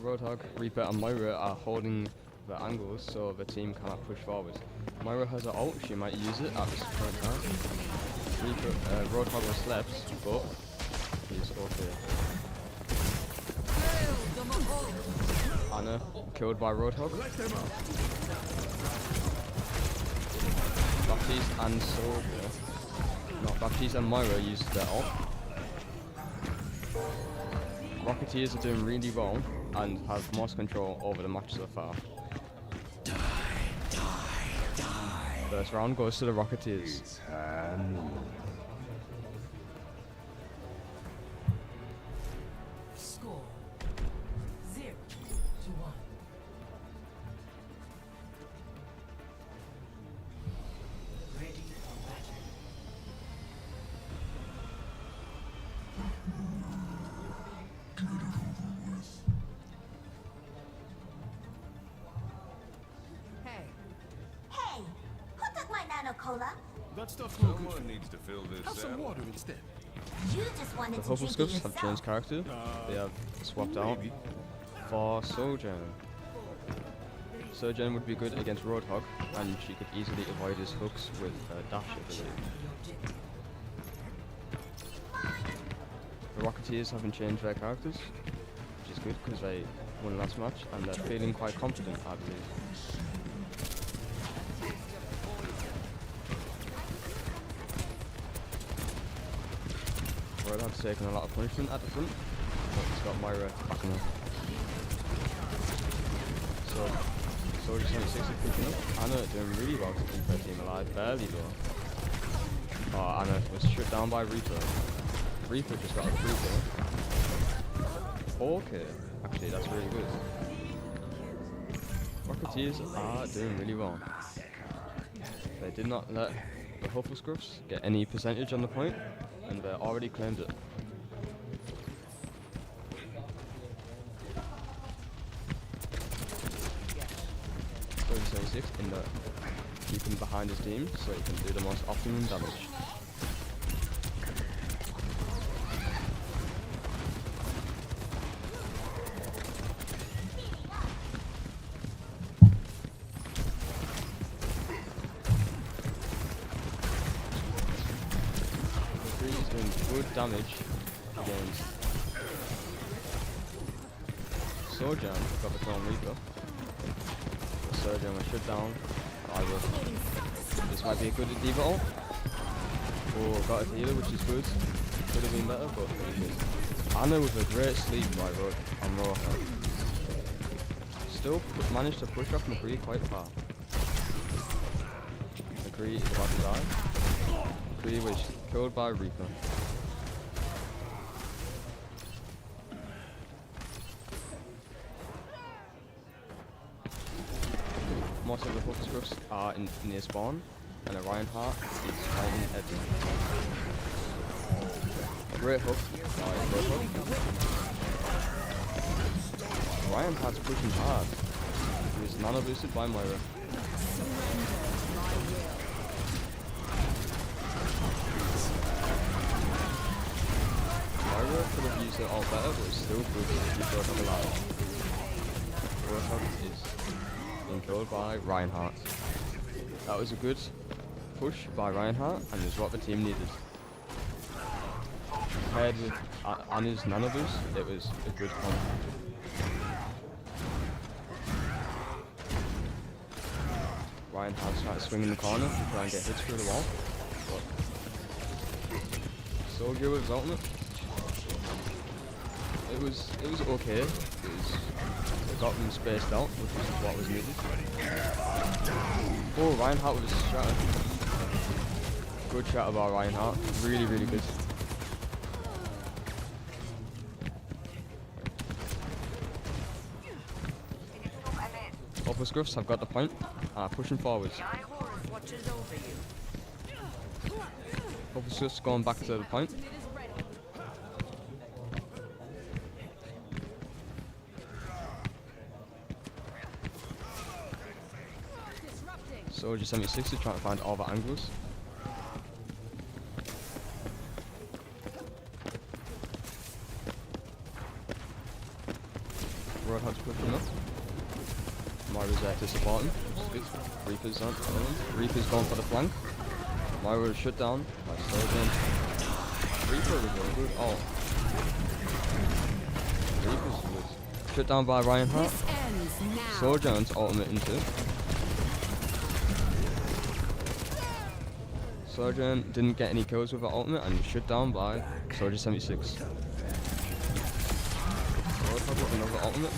Roadhog, Reaper and Moira are holding the angles so the team cannot push forward. Moira has an ult, she might use it at this current time. Reaper, Roadhog was slept, but he's okay. Anna killed by Roadhog. Baptiste and Soldier, not Baptiste and Moira used their ult. Rocketeers are doing really well and have most control over the match so far. First round goes to the Rocketeers. Score 0-1. Ready for battle. Hey, who took my nano cola? That stuff's no good. Someone needs to fill this. Have some water instead. You just wanted The to Hubble drink it Scuffs have yourself. changed character. They have swapped out for Sojourn. Sojourn would be good against Roadhog, and she could easily avoid his hooks with dash ability. The Rocketeers haven't changed their characters, which is good because they won last match and they're feeling quite confident, I believe. Roadhog's taken a lot of punishment at the front, but he's got Moira backing him. So, Soldier 76 is picking up. Anna doing really well to keep her team alive, barely though. Oh, Anna was shut down by Reaper. Reaper just got a free kill. 4K, actually, that's really good. Rocketeers are doing really well. They did not let the Huffle Scruffs get any percentage on the point, and they already claimed it. Soldier 76 in the keeping behind his team so he can do the most optimum damage. He's doing good damage against Sojourn, got the Clone Reaper. Sojourn was shut down. This might be a good D.Va ult. Oh, got a healer, which is good. Could have been better, but pretty good. Anna with a great sleep by Roadhog. Still managed to push off McCree quite far. McCree is about to die. McCree was killed by Reaper. Most of the Huffle Scruffs are near spawn, and Orion Heart is fighting Eddie. A great hook by Roadhog. Orion Heart's pushing hard. He was nano boosted by Moira. Moira could have used it all better, but it's still good to keep Roadhog alive. Roadhog is killed by Reinhardt. That was a good push by Reinhardt, and is what the team needed. Compared with Anna's Nano Boost, it was a good comp. Reinhardt's trying to swing in the corner to try and get hits through the wall. But Soldier with his ultimate. It was okay. It got them spaced out, which is what was needed. Oh, Reinhardt with his shatter. Good shatter by Reinhardt. Really, really good. Upper Scruffs have got the point. Pushing forwards. Upper Scruffs going back to the point. Soldier 76 is trying to find all the angles. Roadhog's pushing up. Myra's there to support him, which is good. Reaper's on. Reaper's going for the flank. Myra is shut down by Soldier. Reaper was really good. Oh. Reaper's good. Shut down by Reinhardt. Sojourn's ultimate into. Sojourn didn't get any kills with her ultimate and was shut down by Soldier 76. Roadhog with another ultimate.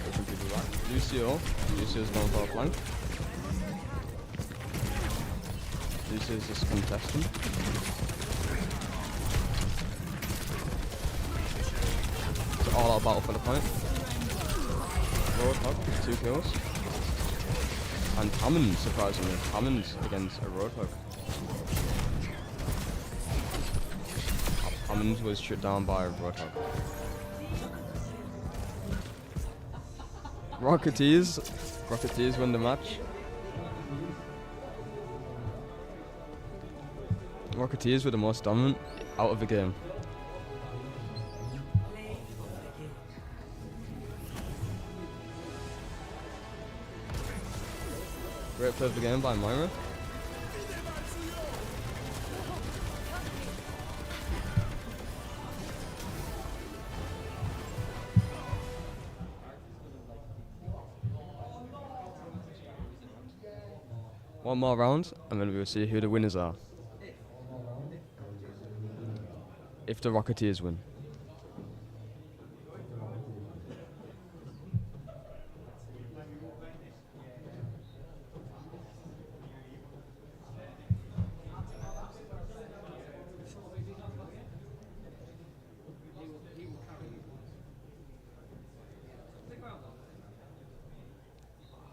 Pushing people back. Lucio's going for a flank. Lucio's just contesting. It's all out battle for the point. Roadhog with 2 kills. And Hammond, surprisingly. Hammond against a Roadhog. Hammond was shut down by a Roadhog. Rocketeers win the match. Rocketeers were the most dominant out of the game. Great play of the game by Myra. One more round, and then we will see who the winners are. If the Rocketeers win.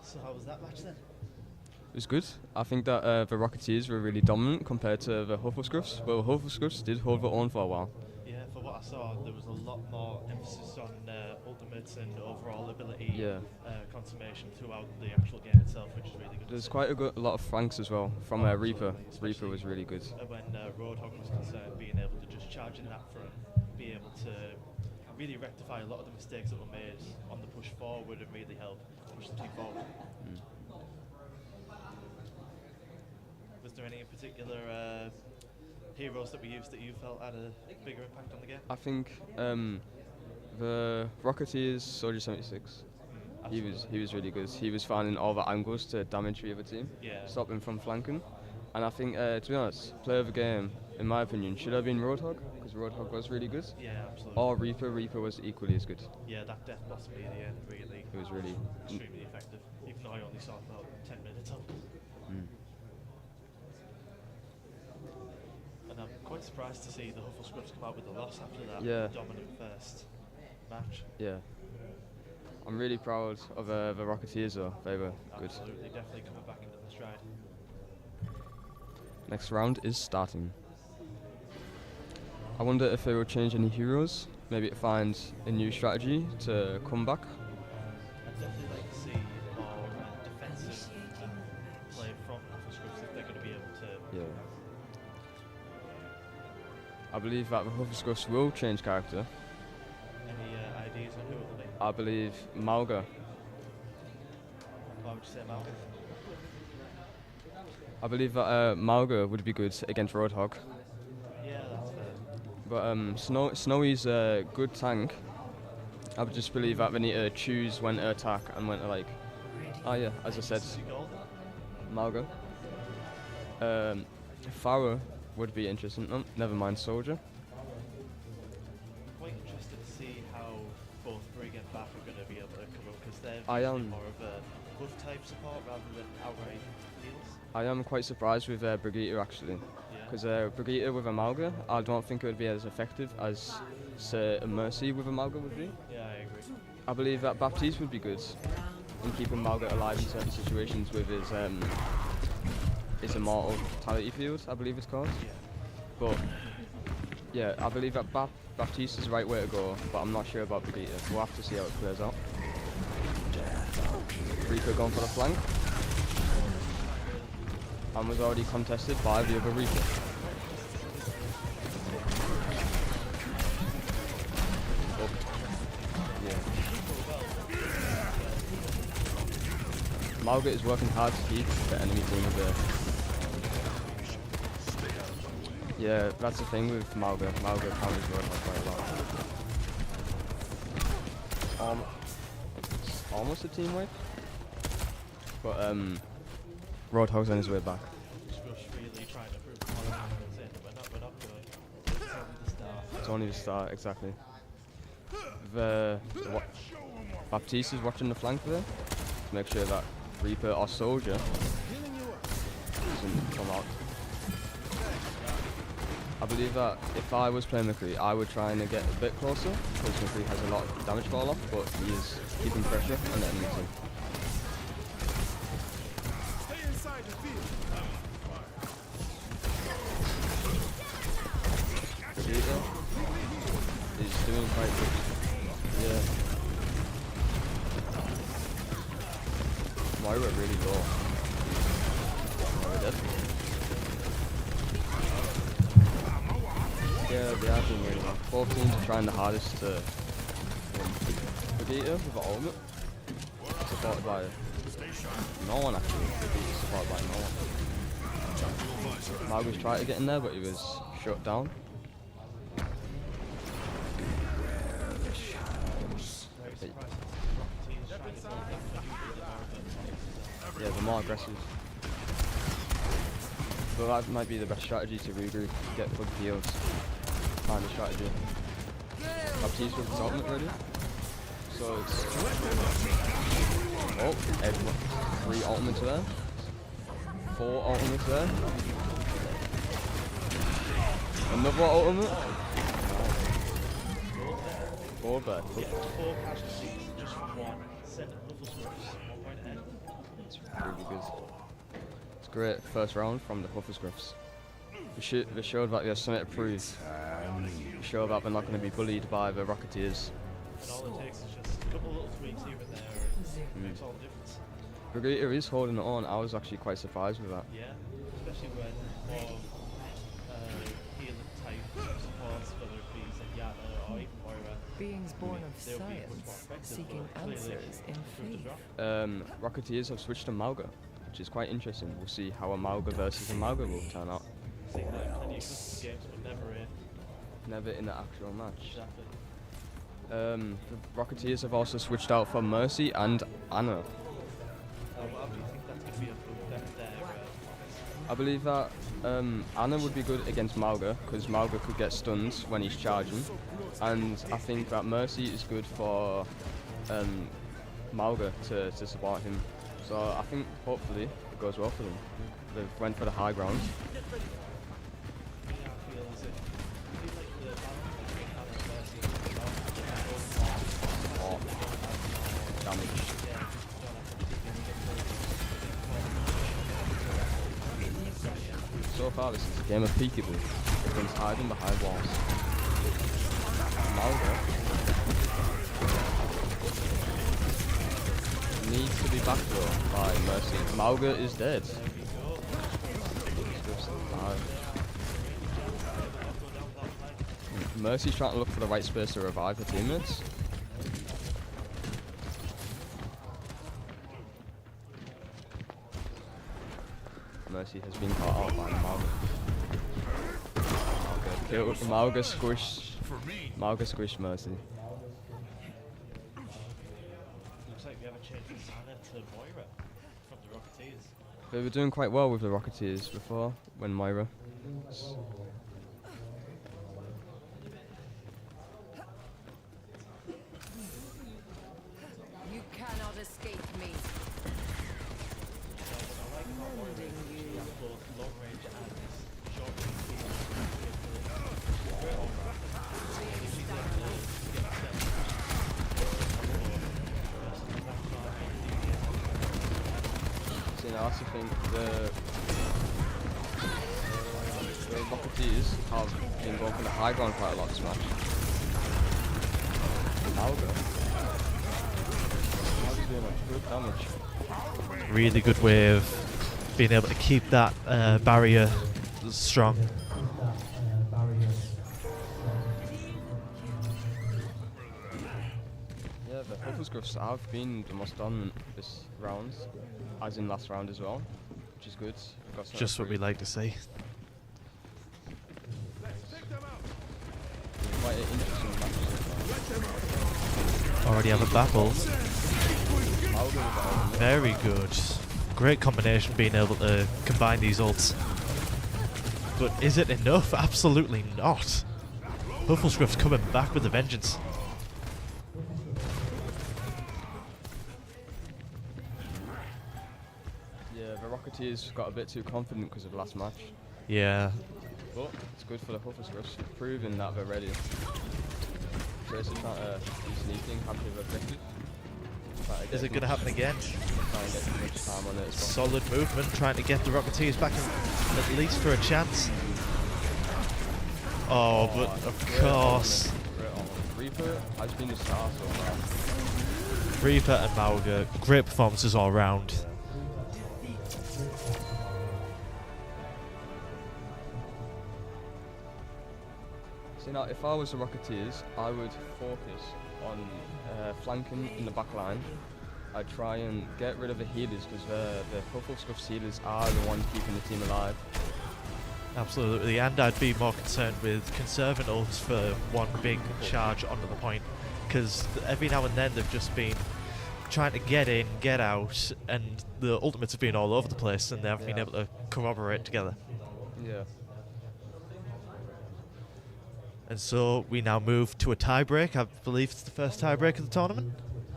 So how was that match then? It was good. I think that the Rocketeers were really dominant compared to the Hufflescruffs, but the Hufflescruffs did hold their own for a while. Yeah, for what I saw, there was a lot more emphasis on ultimates and overall ability consummation throughout the actual game itself, which is really good. There's quite a lot of flanks as well from Reaper. Reaper was really good. When Roadhog was concerned, being able to just charge in that front, be able to really rectify a lot of the mistakes that were made on the push forward and really help push the team forward. Was there any particular heroes that we used that you felt had a bigger impact on the game? I think the Rocketeers, Soldier 76. He was really good. He was finding all the angles to damage the other team, stop him from flanking. And I think, to be honest, player of the game, in my opinion, should have been Roadhog, because Roadhog was really good. Yeah, absolutely. Or Reaper. Reaper was equally as good. Yeah, that death boss at the end really. It was really extremely effective, even though I only saw about 10 minutes of it. And I'm quite surprised to see the Hufflescruffs come out with a loss after that dominant first match. Yeah. I'm really proud of the Rocketeers though. They were good. Absolutely, definitely coming back into the stride. Next round is starting. I wonder if they will change any heroes, maybe to find a new strategy to come back. I'd definitely like to see more defensive play from Hufflescruffs if they're going to be able to. Yeah. I believe that the Hufflescruffs will change character. Any ideas on who it will be? I believe Malga. Well, Why would you say Malga? I believe that Malga would be good against Roadhog. Yeah, that's fair. But Snowy's a good tank. I would just believe that they need to choose when to attack and when to like. Oh yeah, as I said, Malga. Farah would be interesting. Oh, never mind, Soldier. Quite interested to see how both Brig and Bath are going to be able to come up because they're I usually am- more of a buff type support rather than outright heals. I am quite surprised with Brigitte actually, Yeah. because Brigitte with a Malga, I don't think it would be as effective as Mercy with a Malga would be. Yeah, I agree. I believe that Baptiste would be good in keeping Malga alive in certain situations with his immortal vitality field, I believe it's called. Yeah. But yeah, I believe that Baptiste is the right way to go, but I'm not sure about Brigitte. We'll have to see how it plays out. Reaper going for the flank. And was already contested by the other Reaper. Oh. Yeah. Malga is working hard to keep the enemy team there. Yeah, that's the thing with Malga. Malga counters Roadhog quite a lot. It's almost a team wipe. But Roadhog's on his way back. Just really trying to prove the confidence in. We're not going. It's only the start. It's only the start, exactly. Baptiste is watching the flank there to make sure that Reaper or Soldier doesn't come out. I believe that if I was playing McCree, I would try and get a bit closer because McCree has a lot of damage fall off, but he is keeping pressure on the enemy team. Stay inside the field. Vegeta is doing quite good. Yeah. Moira really low. Moira dead. Yeah, they are doing really well. Both teams are trying the hardest to win. Vegeta with the ultimate. Supported by no one actually. Vegeta supported by no one. Margus tried to get in there, but he was shut down. Yeah, they're more aggressive. But that might be the best strategy to regroup, get good fields, find a strategy. Baptiste with his ultimate ready. So it's... Oh, everyone. 3 ultimates there. 4 ultimates there. Another ultimate. 4 back. Yeah, 4 casualties just from 1. 7 Ruffle Scruffs, 1 point ahead. It's really good. It's great first round from the Hufflepuffs. They showed that there's something to prove. They showed that they're not going to be bullied by the Rocketeers. And all it takes is just a couple little tweaks here and there, and it makes all the difference. Brigitte is holding it on. I was actually quite surprised with that. Yeah, especially when more healing type supports, whether it be Zenyatta or even Moira. Beings born of they'll be much more science, effective, seeking but clearly answers in improved as faith. well. Rocketeers have switched to Malga, which is quite interesting. We'll see how a Malga versus a Malga will turn out. See, there are plenty of custom games, but never in. Never in the actual match. Exactly. The Rocketeers have also switched out for Mercy and Anna. How do you think that's going to be a good there? I believe that Anna would be good against Malga, because Malga could get stunned when he's charging. And I think that Mercy is good for Malga to support him. So I think hopefully it goes well for them. They went for the high ground. Oh, damage. So far this is a game of peekaboo. Everyone's hiding behind walls. Malga needs to be backdoor by Mercy. Malga is dead. Mercy's trying to look for the right space to revive her teammates. Mercy has been caught out by Mauga. Mauga squished Mercy. Looks like we have a change from Anna to Moira from the Rocketeers. They were doing quite well with the Rocketeers before, when Moira. You cannot escape me. Mending you. Both long range and short range. So, I also think the Rocketeers have been going for the high ground quite a lot this match. Mauga's doing good damage. Really good way of being able to keep that barrier strong. Yeah, the Hufflescruffs have been the most dominant this round, as in last round as well, which is good. Just what we like to see. Quite an interesting match so far. Already have a battle. Very good. Great combination being able to combine these ults. But is it enough? Absolutely not. Hufflescruff's coming back with a vengeance. Yeah, the Rocketeers got a bit too confident because of the last match. Yeah. But it's good for the Hufflescruffs, proving that they're ready. Tracer trying to do sneaking, happy with objective. Is it going to happen again? Try and get as much time on it as possible. Solid movement, trying to get the Rocketeers back at least for a chance. Oh, but of course. Reaper has been the star so far. Reaper and Mauga, great performances all round. So now, if I was the Rocketeers, I would focus on flanking in the back line. I'd try and get rid of the healers because the Hufflescruff's healers are the ones keeping the team alive. Absolutely, and I'd be more concerned with conserving ults for one big charge onto the point, because every now and then they've just been trying to get in, get out, and the ultimates have been all over the place and they haven't been able to corroborate together. Yeah. And so we now move to a tiebreak. I believe it's the first tiebreak of the tournament.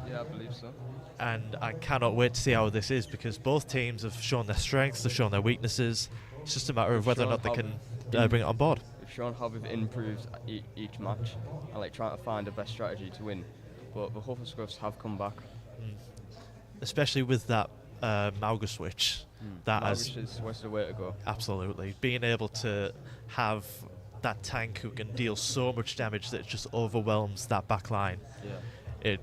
Yeah, I believe so. And I cannot wait to see how this is, because both teams have shown their strengths, they've shown their weaknesses. It's just a matter of whether or not they can bring it on board. We've shown how we've improved each match and like trying to find the best strategy to win. But the Hufflescruffs have come back. Especially with that Mauga switch. That was the way to go. Absolutely. Being able to have that tank who can deal so much damage that it just overwhelms that back line. Yeah. It,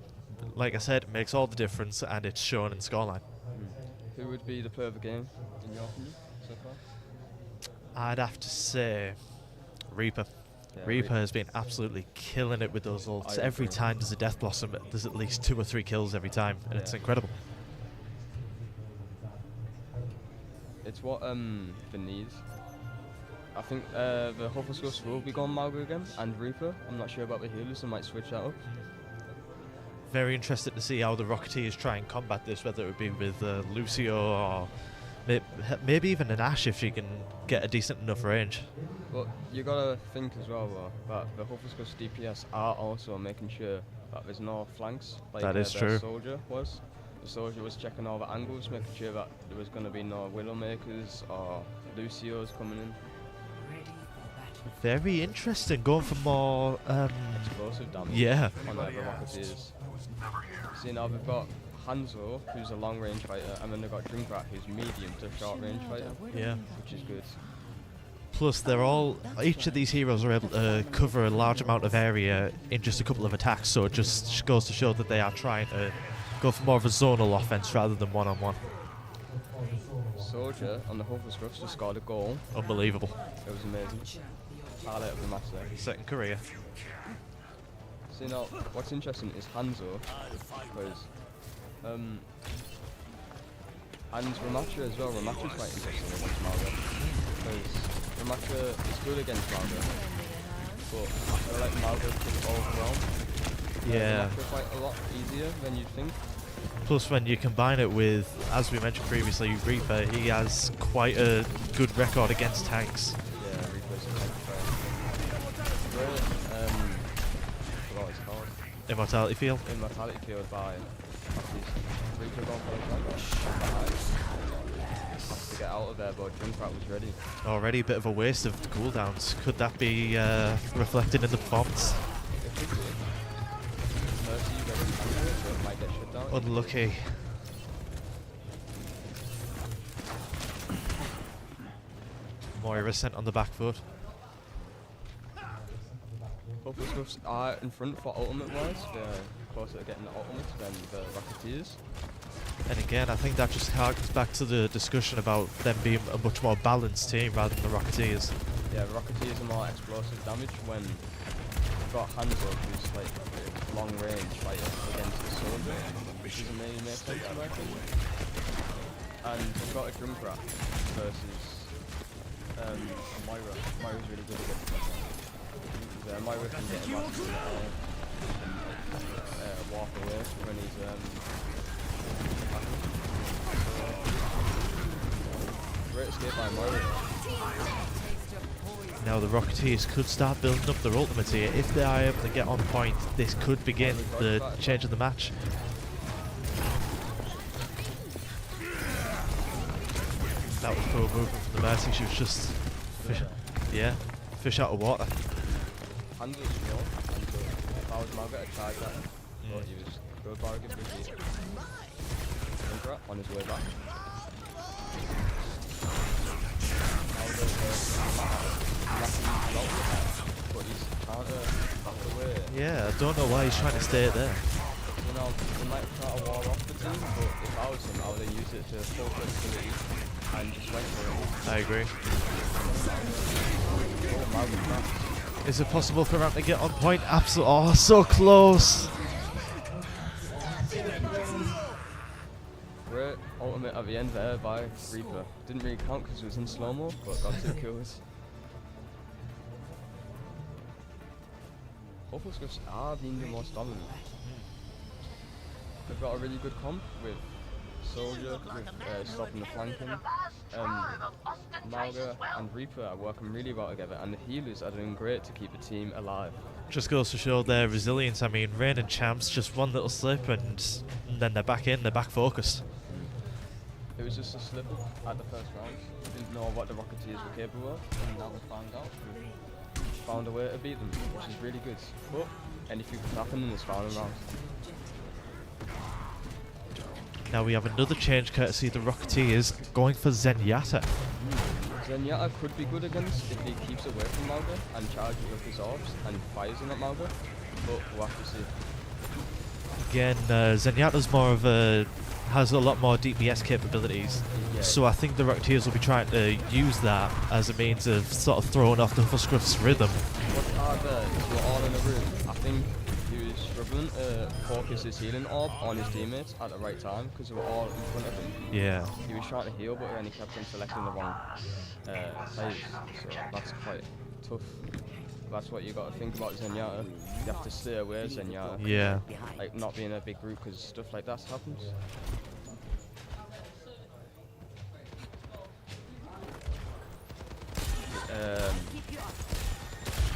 like I said, makes all the difference, and it's shown in scoreline. Who would be the player of the game, in your opinion, so far? I'd have to say Reaper. Yeah, Reaper has been absolutely killing it with those ults. Every time there's a Death Blossom, there's at least 2 or 3 kills every time, and it's incredible. It's what they need. I think the Hufflescruffs will be going Mauga again, and Reaper. I'm not sure about the healers, they might switch that up. Very interested to see how the Rocketeers try and combat this, whether it would be with Lucio or maybe even an Ashe if she can get a decent enough range. But you gotta think as well, though, that the Hufflescruffs DPS are also making sure that there's no flanks. Like that is true. Soldier was. The Soldier was checking all the angles, making sure that there was going to be no Widowmakers or Lucios coming in. Very interesting, going for more explosive damage. Yeah. On the Rocketeers. See, now we've got Hanzo, who's a long range fighter, and then they've got Drinkrat, who's medium to short range fighter. Yeah. Which is good. Plus, each of these heroes are able to cover a large amount of area in just a couple of attacks, so it just goes to show that they are trying to go for more of a zonal offense rather than one-on-one. Soldier on the Hufflescruffs just scored a goal. Unbelievable. It was amazing. Highlight of the match there. Second career. See, now, what's interesting is Hanzo, because And Ramacha as well. Ramacha's quite interesting against Mauga. Because Ramacha is good against Mauga. But I feel like Mauga could overwhelm. Yeah. Ramacha quite a lot easier than you'd think. Plus, when you combine it with, as we mentioned previously, Reaper, he has quite a good record against tanks. Yeah, Reaper's a tank player. What it's called? Immortality Field. Immortality Field by Reaper gone for the flank. Has to get out of there, but Junkrat was ready. Already a bit of a waste of cooldowns. Could that be reflected in the performance? It could be. Mercy ready to do it, so it might get shut down. Unlucky. Moira sent on the back foot. Both the Swiffs are in front for ultimate wise. They're closer to getting the ultimates than the Rocketeers. And again, I think that just harkens back to the discussion about them being a much more balanced team rather than the Rocketeers. Yeah, Rocketeers are more explosive damage when you've got Hanzo, who's like a long range fighter against the soldier, which doesn't really make sense in my opinion. And you've got a Junkrat versus a Moira. Moira's really good against that. Moira can get him off and walk away when he's great escape by Moira. Now the Rocketeers could start building up their ultimates here. If they are able to get on point, this could begin the change of the match. That was poor movement from the Mercy. She was just fish out of water. Hanzo was small, and if I was Mauga, I'd try that. But he was good bargain for the Junkrat on his way back. But he's trying to back away. Yeah, I don't know why he's trying to stay there. You know, they might try to wall off the team, but if I was him, I would have used it to full flexibility and just went for it. I agree. Oh, Mauga's back. Is it possible for Ram to get on point? Absolutely. Oh, so close. Great ultimate at the end there by Reaper. Didn't really count because it was in slow-mo, but got 2 kills. Hopeful Swiffs are being the most dominant. They've got a really good comp with Soldier, with stopping the flanking. Mauga and Reaper are working really well together, and the healers are doing great to keep the team alive. Just goes to show their resilience. I mean, Rain and Champs, just one little slip and then they're back in, they're back focused. It was just a slip up at the first round. Didn't know what the Rocketeers were capable of, and now we found out. Found a way to beat them, which is really good. But anything could happen in this final round. Now we have another change courtesy of the Rocketeers going for Zenyatta. Zenyatta could be good against if he keeps away from Mauga and charges with his orbs and fires in at Mauga, but we'll have to see. Again, Zenyatta's more of a has a lot more DPS capabilities, so I think the Rocketeers will be trying to use that as a means of sort of throwing off the Hufflescruff's rhythm. What are there is we're all in a room. I think he was struggling to focus his healing orb on his teammates at the right time because they were all in front of him. Yeah. He was trying to heal, but then he kept on selecting the wrong players, so that's quite tough. That's what you got to think about Zenyatta. You have to stay away Zenyatta. Yeah. Like not being in a big group because stuff like that happens.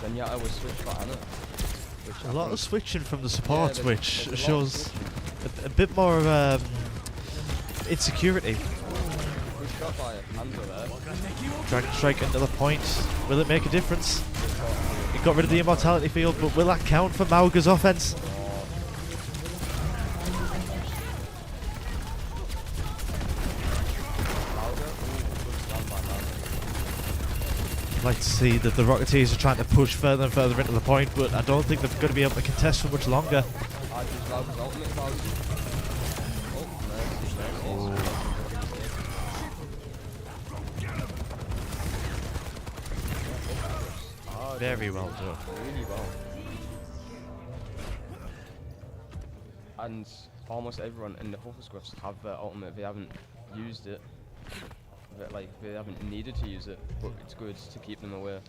Zenyatta was switched for Anna. A lot of switching from the supports, which shows a bit more insecurity. Good shot by Hanzo there. Dragon Strike another point. Will it make a difference? He got rid of the immortality field, but will that count for Mauga's offense? I'd like to see that the Rocketeers are trying to push further and further into the point, but I don't think they're going to be able to contest for much longer. Very well done. Really well. And almost everyone in the Hufflescruffs have their ultimate. They haven't used it. That, like, they haven't needed to use it, but it's good to keep them away.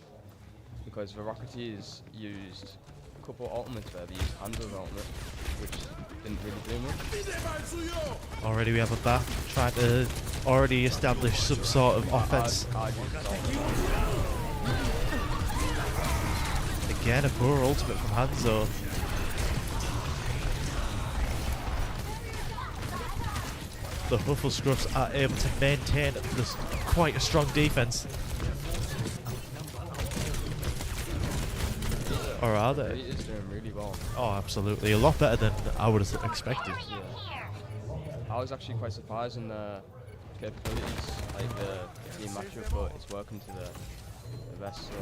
Because the Rocketeers used a couple ultimates there. They used Hanzo's ultimate, which didn't really do much. Already we have a bat trying to already establish some sort of offense. Again, a poor ultimate from Hanzo. The Huffle Scruffs are able to maintain this quite a strong defense. Or are they? He is doing really well. Oh, absolutely. A lot better than I would have expected. Yeah. I was actually quite surprised in the capabilities, like the team matchup, but it's working to the best. So.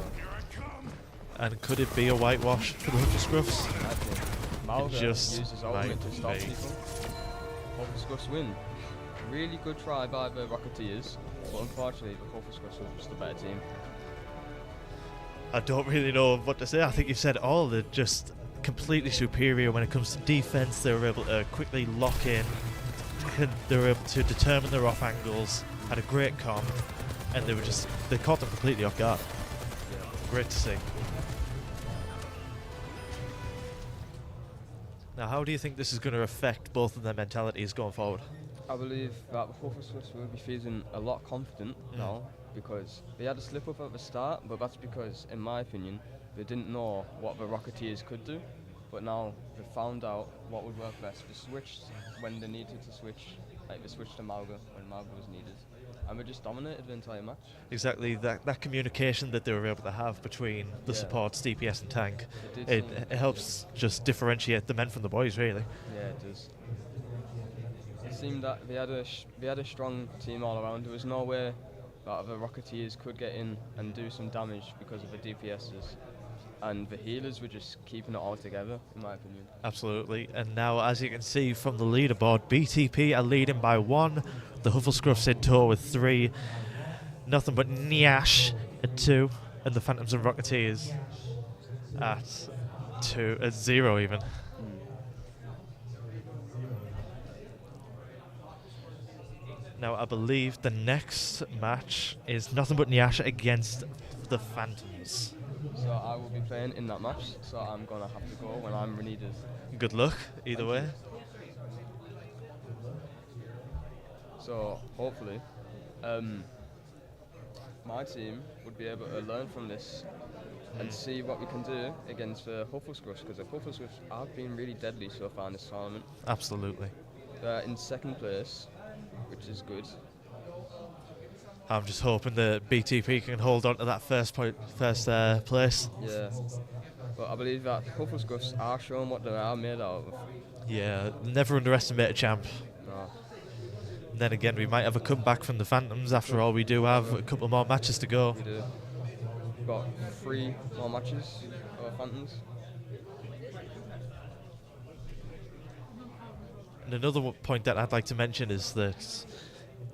And could it be a whitewash for the Huffle Scruffs? I think Malga just uses ultimate to stop might be. people. Huffle Scruffs win. Really good try by the Rocketeers, but unfortunately the Huffle Scruffs were just a better team. I don't really know what to say. I think you've said it all. They're just completely superior when it comes to defense. They were able to quickly lock in. They were able to determine their off angles. Had a great comp, and they caught them completely off guard. Great to see. Now, how do you think this is going to affect both of their mentalities going forward? I believe that the Huffle Scruffs will be feeling a lot confident now, because they had a slip up at the start, but that's because, in my opinion, they didn't know what the Rocketeers could do. But now they found out what would work best. They switched when they needed to switch, like they switched to Malga when Malga was needed, and we just dominated the entire match. Exactly, that communication that they were able to have between the supports, DPS and tank, it helps just differentiate the men from the boys, really. Yeah, it does. It seemed that they had a strong team all around. There was no way that the Rocketeers could get in and do some damage because of the DPSs. And the healers were just keeping it all together, in my opinion. Absolutely. And now, as you can see from the leaderboard, BTP are leading by 1. The Huffle Scruffs in tow with 3. Nothing but Nyash at 2. And the Phantoms and Rocketeers at 0 even. Now, I believe the next match is Nothing But Nyash against the Phantoms. So I will be playing in that match, so I'm going to have to go when I'm needed. Good luck, either way. So, hopefully, my team would be able to learn from this and see what we can do against the Huffle Scruffs, because the Huffle Scruffs have been really deadly so far in this tournament. Absolutely. They're in 2nd place, which is good. I'm just hoping that BTP can hold on to that first place. Yeah, but I believe that Huffle Scruffs are showing what they are made out of. Yeah, never underestimate a champ. No. And then again, we might have a comeback from the Phantoms. After all, we do have a couple more matches to go. We do. We've got 3 more matches for the Phantoms. And another point that I'd like to mention is that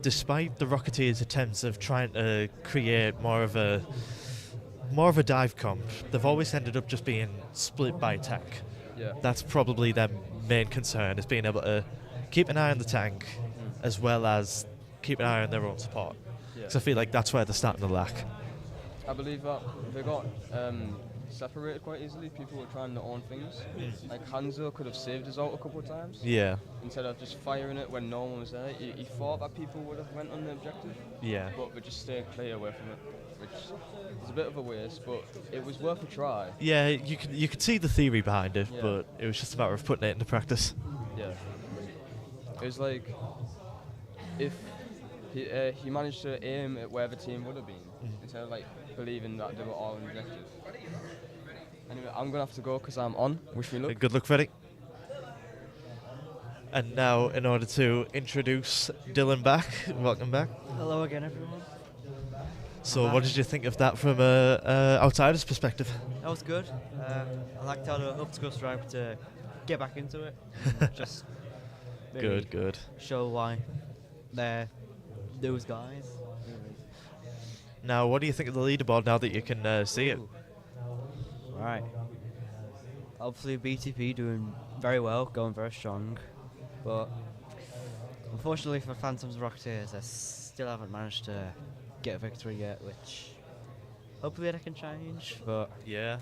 despite the Rocketeers' attempts of trying to create more of a dive comp, they've always ended up just being split by tank. Yeah. That's probably their main concern, is being able to keep an eye on the tank as well as keep an eye on their own support. Because I feel like that's where they're starting to lack. I believe that they got separated quite easily. People were trying their own things. Like Hanzo could have saved his ult a couple of times. Yeah. Instead of just firing it when no one was there. He thought that people would have went on the objective. Yeah. But they just stayed clear away from it, which is a bit of a waste, but it was worth a try. Yeah, you could see the theory behind it, Yeah. but it was just a matter of putting it into practice. Yeah. It was like if he managed to aim at where the team would have been instead of like believing that they were all on objective. Anyway, I'm gonna have to go because I'm on. Wish me luck. Good luck, Freddie. And now, in order to introduce Dylan back, welcome back. Hello again, everyone. So, what did you think of that from an outsider's perspective? That was good. I liked how the Huffle Scruffs were able to get back into it. Just really Good. show why they're those guys. Now, what do you think of the leaderboard now that you can see it? Right. Obviously, BTP doing very well, going very strong. But Unfortunately for Phantom's Rocketeers, they still haven't managed to get a victory yet, which hopefully they can change, but Yeah.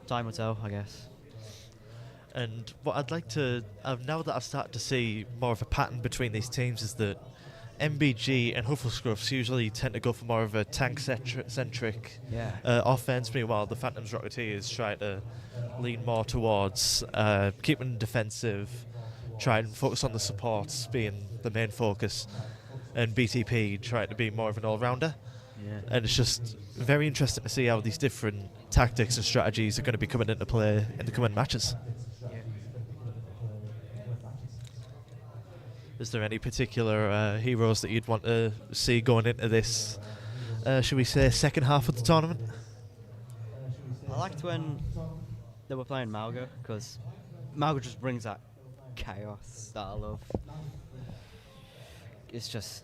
time will tell, I guess. And what I'd like to, now that I've started to see more of a pattern between these teams, is that MBG and Hufflescruffs usually tend to go for more of a tank-centric offense. Meanwhile, the Phantom's Rocketeers try to lean more towards keeping defensive, try and focus on the supports being the main focus, and BTP try to be more of an all-rounder. Yeah. And it's just very interesting to see how these different tactics and strategies are going to be coming into play in the coming matches. Is there any particular heroes that you'd want to see going into this, should we say, second half of the tournament? I liked when they were playing Malga, because Malga just brings that chaos that I love. It's just,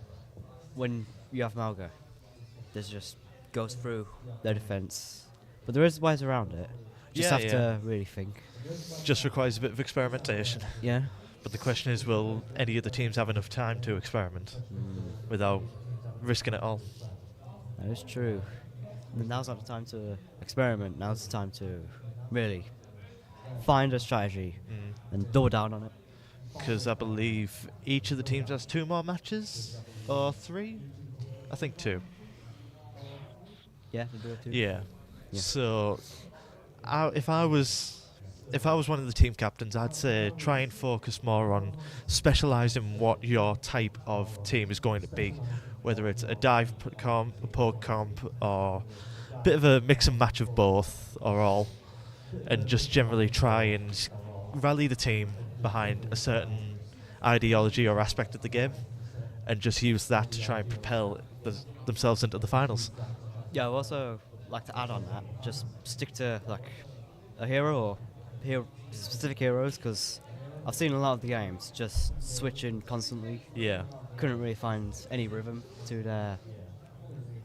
when you have Malga, this just goes through their defense. But there is ways around it. Just have to really think. Just requires a bit of experimentation. Yeah. But the question is, will any of the teams have enough time to experiment without risking it all? That is true. And now's not the time to experiment. Now's the time to really find a strategy and double down on it. Because I believe each of the teams has 2 more matches, or 3? I think 2. Yeah, they do it too. Yeah. So, if I was one of the team captains, I'd say try and focus more on specialising what your type of team is going to be, whether it's a dive comp, a poke comp, or a bit of a mix and match of both, or all, and just generally try and rally the team behind a certain ideology or aspect of the game, and just use that to try and propel themselves into the finals. Yeah, I would also like to add on that, just stick to like a hero or specific heroes, because I've seen a lot of the games just switching constantly. Yeah. Couldn't really find any rhythm to their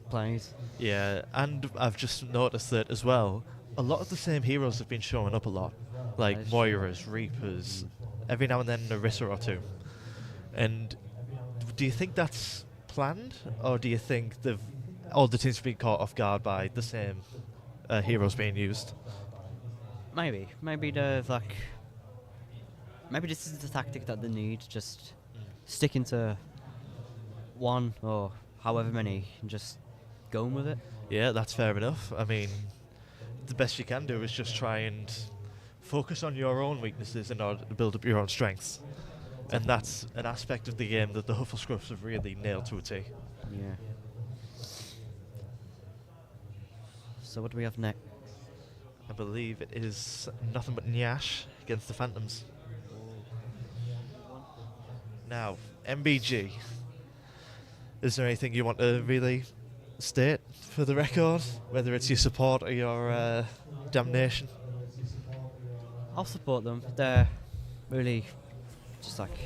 plays. Yeah, and I've just noticed that as well, a lot of the same heroes have been showing up a lot, like Moiras, Reapers, every now and then Narissa or 2. And do you think that's planned, or do you think all the teams have been caught off guard by the same heroes being used? Maybe there's like, maybe this is the tactic that they need. Just sticking to one or however many and just going with it. Yeah, that's fair enough. I mean, the best you can do is just try and focus on your own weaknesses in order to build up your own strengths. And that's an aspect of the game that the Hufflescruffs have really nailed to a T. Yeah. So what do we have next? I believe it is nothing but Nyash against the Phantoms. Now, MBG. Is there anything you want to really state for the record? Whether it's your support or your damnation? I'll support them. They're really just like,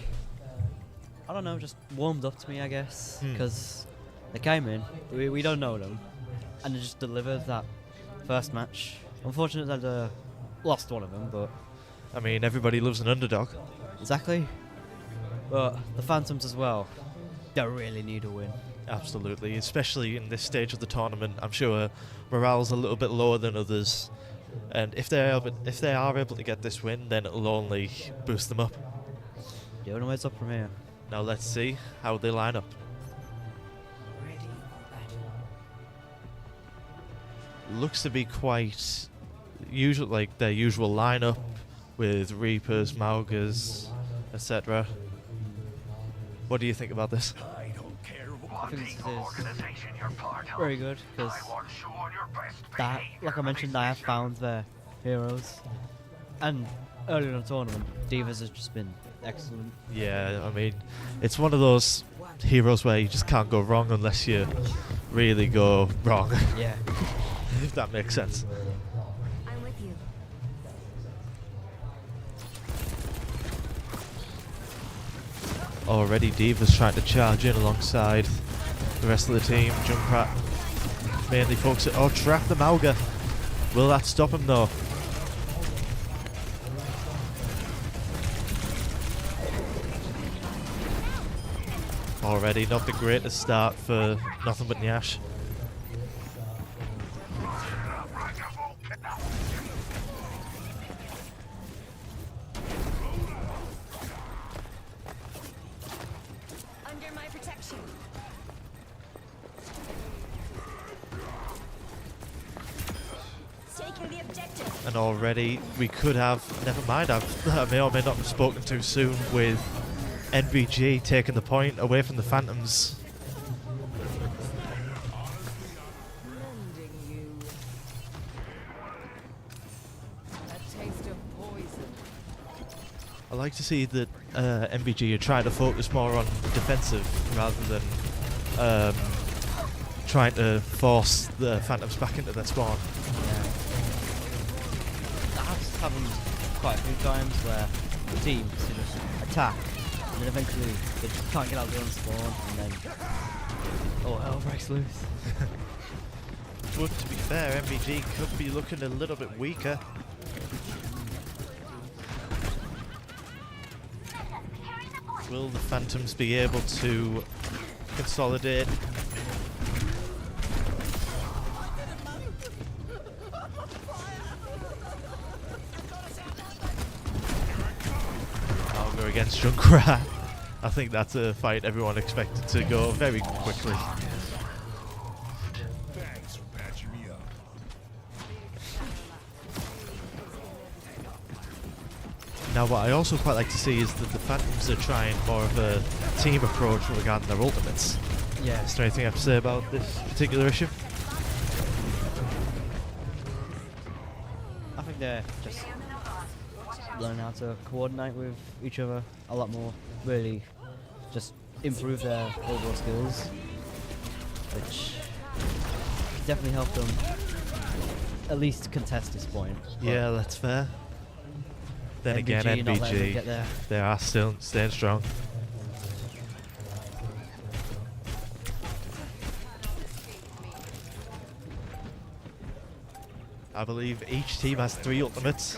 I don't know, just warmed up to me, I guess. Because they came in, we don't know them, and they just delivered that first match. Unfortunately, they lost one of them, but... I mean, everybody loves an underdog. Exactly. But the Phantoms as well, they really need a win. Absolutely, especially in this stage of the tournament. I'm sure morale's a little bit lower than others, and if they are able to get this win, then it'll only boost them up. The only way's up from here. Now let's see how they line up. Looks to be quite usual, like their usual lineup with Reapers, Malgas, etc. What do you think about this? I don't care I what think this legal is organization you're part of. very good, because I want you on your best that, like I mentioned, I have found their heroes, and earlier in the tournament, Divas has just been excellent. Yeah, I mean, it's one of those heroes where you just can't go wrong unless you really go wrong. Yeah. If that makes sense. I'm with you. Already Diva's trying to charge in alongside the rest of the team. Junkrat mainly focus it. Oh, trap the Malga. Will that stop him though? already. Not the greatest start for Nothing But Nyash. Under my protection. Taking the objective. And already we could have, never mind, I may or may not have spoken too soon with NBG taking the point away from the Phantoms. Lending you a taste of poison. I like to see that NBG are trying to focus more on defensive rather than trying to force the Phantoms back into their spawn. That has happened quite a few times where the teams just attack and then eventually they just can't get out of their own spawn and then oh hell breaks loose. But to be fair, NBG could be looking a little bit weaker. Will the Phantoms be able to consolidate? I'll go against Junkrat. I think that's a fight everyone expected to go very quickly. Thanks for patching me up. Now what I also quite like to see is that the Phantoms are trying more of a team approach regarding their ultimates. Yeah. Is there anything I have to say about this particular issue? I think they're just learning how to coordinate with each other a lot more, really just improve their overall skills, which definitely helped them at least contest this point. Yeah, that's fair. Then again, NBG not letting them NBG, get there. they are still staying strong. I believe each team has 3 ultimates.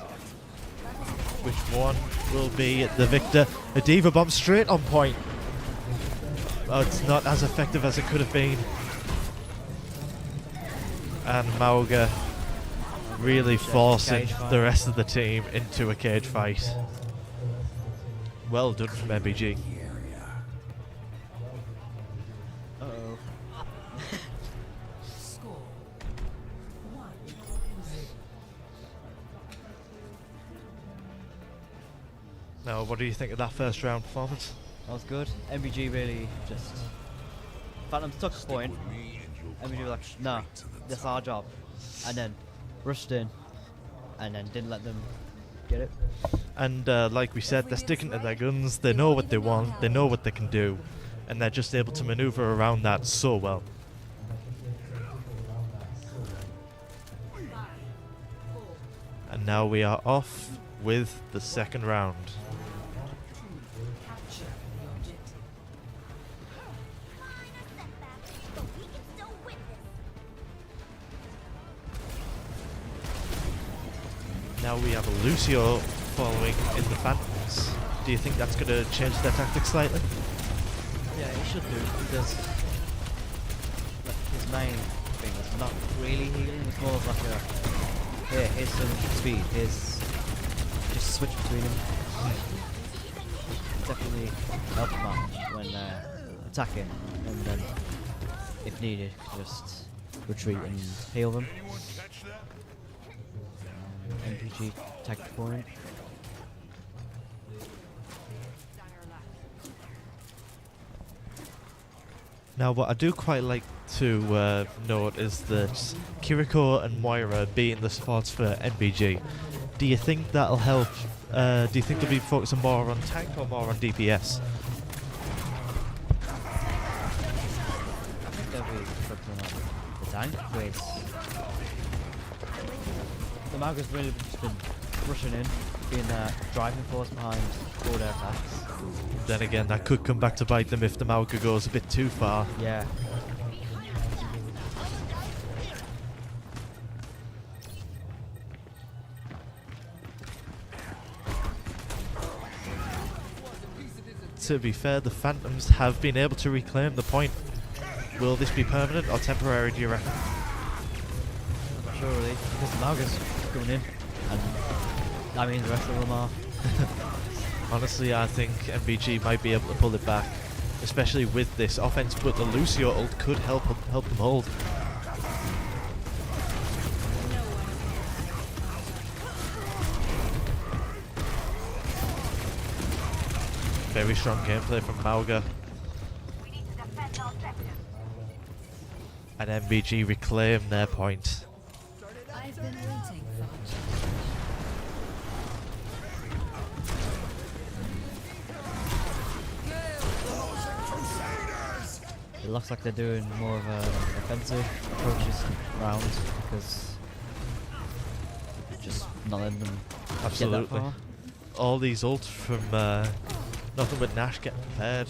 Which one will be the victor? A Diva Bomb straight on point. Oh, it's not as effective as it could have been. And Mauga really forcing the rest of the team into a cage fight. Well done from MBG. Uh-oh. Score 1-0. Now, what do you think of that first round performance? That was good. MBG really just Phantoms took a point. MBG was like, nah, that's our job. And then rushed in and then didn't let them get it. And like we said, they're sticking to their guns, they know what they want, they know what they can do, and they're just able to maneuver around that so well. And now we are off with the second round. Capture the objective. But we can still win this. Now we have a Lucio following in the Phantoms. Do you think that's going to change their tactics slightly? Yeah, it should do because like, his main thing is not really healing, it's more of like a here, here's some speed, here's just switch between them. Definitely help them out when attacking and then if needed just retreat and heal them. MPG tactic point. Now, what I do quite like to note is that Kiriko and Moira being the supports for NBG. Do you think that'll help? Do you think they'll be focusing more on tank or more on DPS? I think they'll be focusing on the tank with the Mauga's really just been rushing in, being the driving force behind all their attacks. Then again, that could come back to bite them if the Mauga goes a bit too far. Yeah. to be fair, the Phantoms have been able to reclaim the point. Will this be permanent or temporary, do you reckon? I'm not sure really, because Mauga's coming in, and that means the rest of them are. Honestly, I think MBG might be able to pull it back, especially with this offense, but the Lucio ult could help them hold. Very strong gameplay from Mauga. And MBG reclaim their point. I've been waiting for It looks like they're doing more of a offensive approach this round because just not letting them Absolutely. get that far. All these ults from nothing but Nash getting prepared.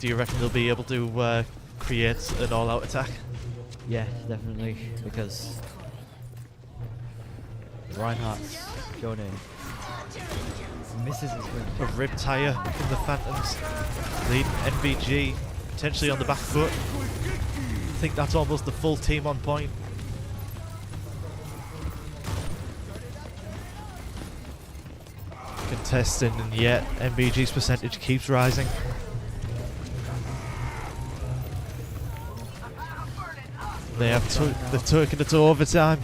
Do you reckon they'll be able to create an all-out attack? Yeah, definitely, because Reinhardt's going in. Misses his win. A rib tire from the Phantoms, leading MBG potentially on the back foot. I think that's almost the full team on point. Contesting, and yet MBG's percentage keeps rising. They have they've taken it to overtime.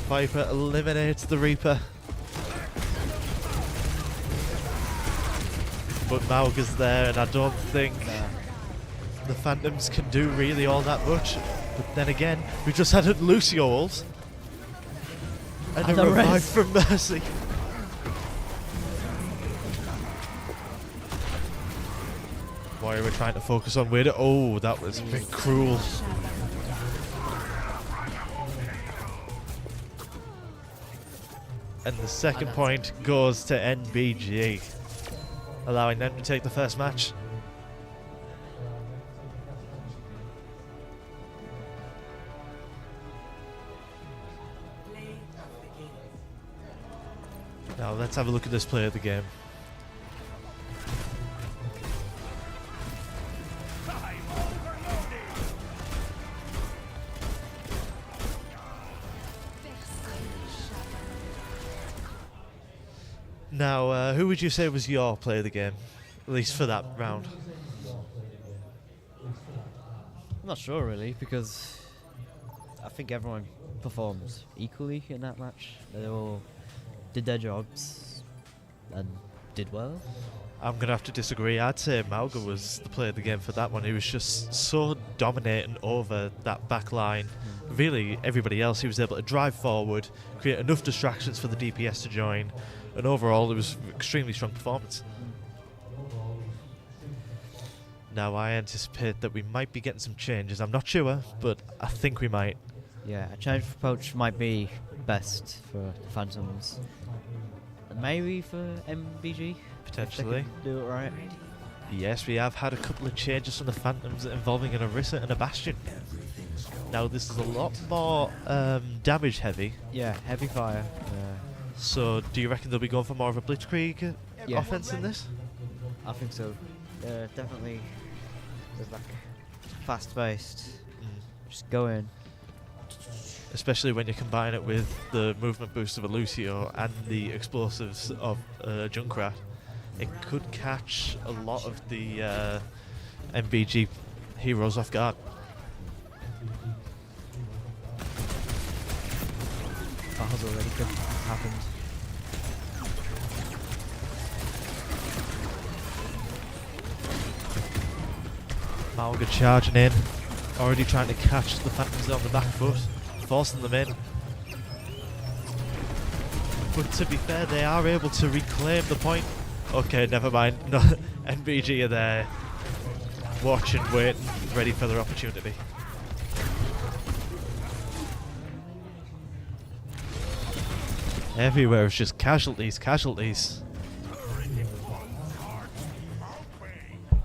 Viper eliminates the Reaper. But Mauga's there, and I don't think the Phantoms can do really all that much. But then again, we just had a Lucio ult. And a revive from Mercy. Why we're trying to focus on where to... Oh, that was a bit cruel. And the second point goes to NBG, allowing them to take the first match. Now let's have a look at this play of the game. Now, who would you say was your play of the game, at least for that round? I'm not sure really, because I think everyone performed equally in that match. They all did their jobs and did well. I'm going to have to disagree. I'd say Mauga was the player of the game for that one. He was just so dominating over that back line. Really, everybody else, he was able to drive forward, create enough distractions for the DPS to join, and overall it was an extremely strong performance. Now I anticipate that we might be getting some changes. I'm not sure, but I think we might. Yeah, a change of approach might be best for the Phantoms. Maybe for MBG? Potentially. Do it right. Yes, we have had a couple of changes from the Phantoms involving an Orisa and a Bastion. Now this is a lot more damage heavy. Yeah, heavy fire. So do you reckon they'll be going for more of a blitzkrieg offense in this? I think so. Definitely. There's like fast-paced. Just go in. Especially when you combine it with the movement boost of a Lucio and the explosives of Junkrat. It could catch a lot of the MBG heroes off guard. That has already happened. Mauga charging in, already trying to catch the Phantoms on the back foot, forcing them in. But to be fair, they are able to reclaim the point. Okay, never mind. No, NBG are there, watching, waiting, ready for their opportunity. Everywhere is just casualties, casualties.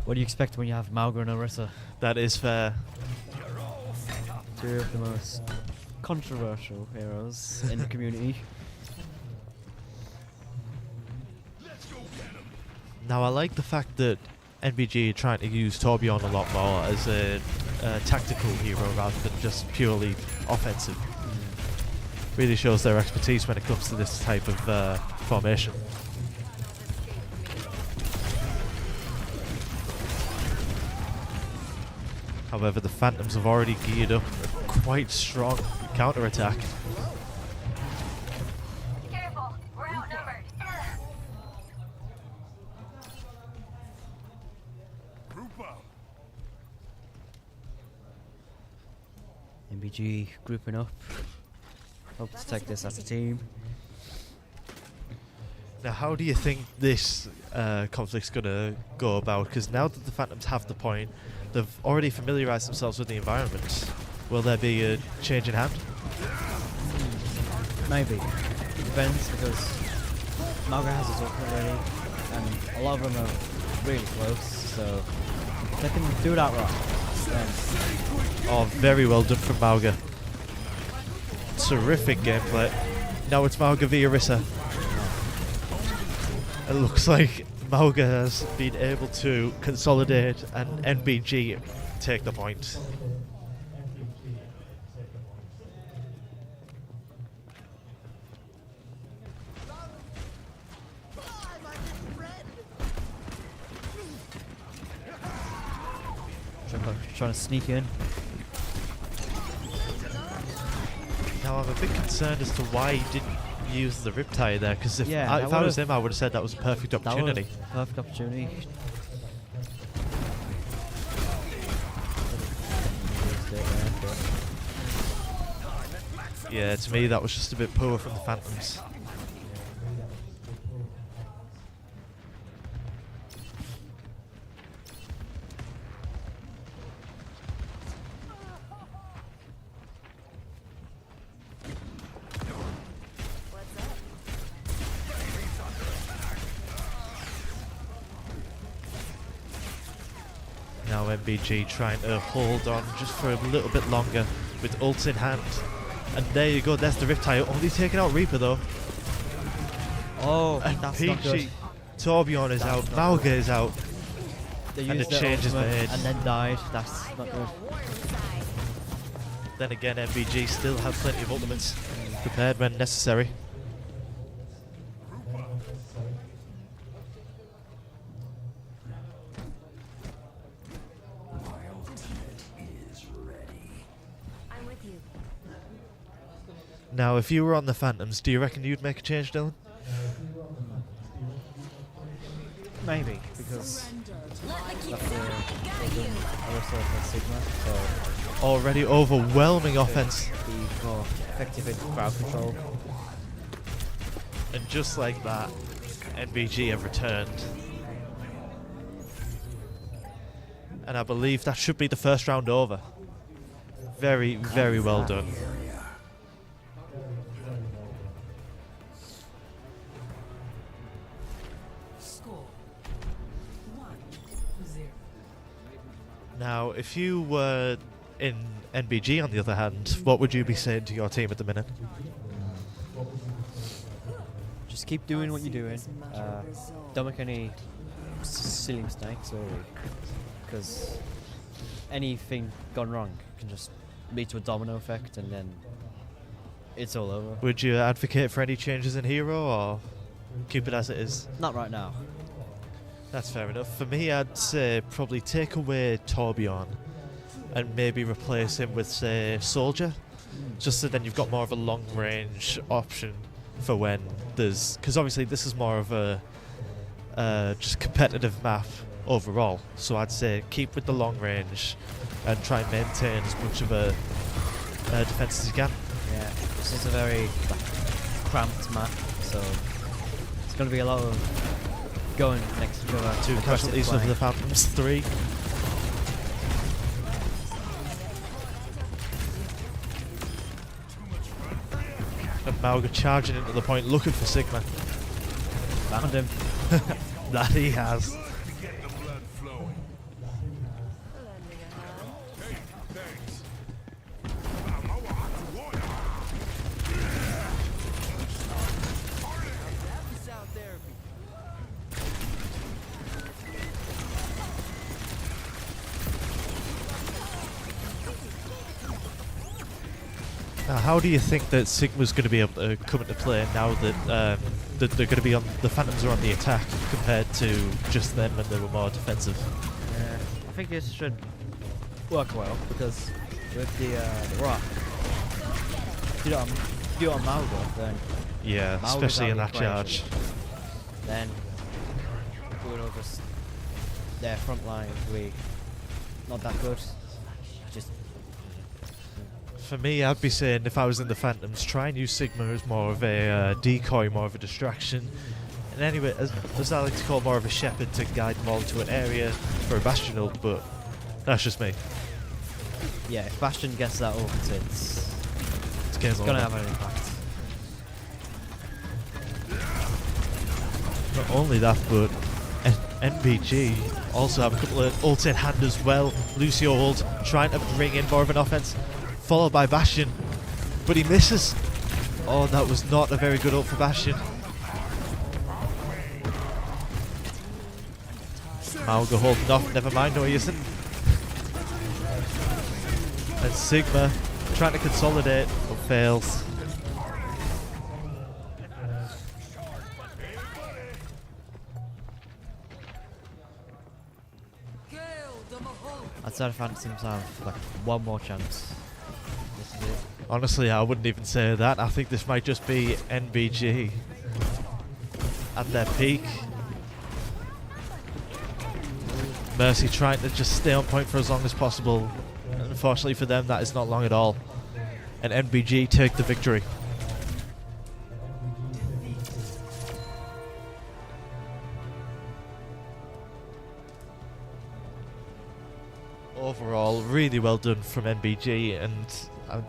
What do you expect when you have Mauga and Orisa? That is fair. Two of the most controversial heroes in the community. Now I like the fact that NBG are trying to use Torbjorn a lot more as a tactical hero rather than just purely offensive. Really shows their expertise when it comes to this type of formation. However, the Phantoms have already geared up a quite strong counter-attack. Careful, we're outnumbered. Group up. MBG grouping up. Hope to take this as a team. Now, how do you think this conflict's going to go about? Because now that the Phantoms have the point, they've already familiarised themselves with the environment. Will there be a change in hand? Maybe. It depends because Malga has his ult already, and a lot of them are really close, so if they can do that right, then Oh, very well done from Mauga. Terrific gameplay. Now it's Mauga via Rissa. It looks like Mauga has been able to consolidate and NBG take the point. trying to sneak in. Now I'm a bit concerned as to why he didn't use the Riptide there, because if I was him I would have said that was a perfect opportunity. Perfect opportunity. Yeah, to me that was just a bit poor from the Phantoms. Now MBG trying to hold on just for a little bit longer with ult in hand. And there you go, there's the Riptide. Only taking out Reaper though. Oh, and that's not good. Torbjorn is out, Mauga is out. They And used the their change is ultimate made. and then died. That's not good. Then again, MBG still have plenty of ultimates prepared when necessary. I'm with you. Now, if you were on the Phantoms, do you reckon you'd make a change, Dylan? Maybe, because Sigma, so Already overwhelming offense. be more effective in crowd control. And just like that, NBG have returned. And I believe that should be the first round over. Very, very well done. Now, if you were in NBG, on the other hand, what would you be saying to your team at the minute? Just keep doing what you're doing. Don't make any silly mistakes, really, because anything gone wrong can just lead to a domino effect, and then it's all over. Would you advocate for any changes in hero, or keep it as it is? Not right now. That's fair enough. For me, I'd say probably take away Torbjorn and maybe replace him with, say, Soldier, just so then you've got more of a long-range option for when there's... Because obviously this is more of a just competitive map overall, so I'd say keep with the long range and try and maintain as much of a defense as you can. Yeah, this is a very cramped map, so it's going to be a lot of going next to each other. 2 casualties of the Phantoms, 3. And Mauga charging into the point, looking for Sigma. Found him. That he has. Get the blood flowing. Hey, thanks. Now, how do you think that Sigma's going to be able to come into play now that that they're going to be on the Phantoms are on the attack compared to just then when they were more defensive? I think this should work well because with the rock, if you do it on Malga, then Yeah, Malga's especially out in of that the charge. equation. Then Bruno just their front line we not that good. Just For me, I'd be saying if I was in the Phantoms, try and use Sigma as more of a decoy, more of a distraction. And anyway, as I like to call, more of a shepherd to guide them all to an area for a Bastion ult, but that's just me. yeah, if Bastion gets that ult, it's game over. gonna have an impact. Not only that, but NBG also have a couple of ults in hand as well. Lucio ult trying to bring in more of an offense, followed by Bastion, but he misses. Oh, that was not a very good ult for Bastion. Malga holding off, never mind, no he isn't. And Sigma trying to consolidate, but fails. I'd say the Phantoms have like one more chance. This is it. Honestly, I wouldn't even say that. I think this might just be NBG at their peak. Mercy trying to just stay on point for as long as possible. Unfortunately for them, that is not long at all. And NBG take the victory. Overall, really well done from NBG, and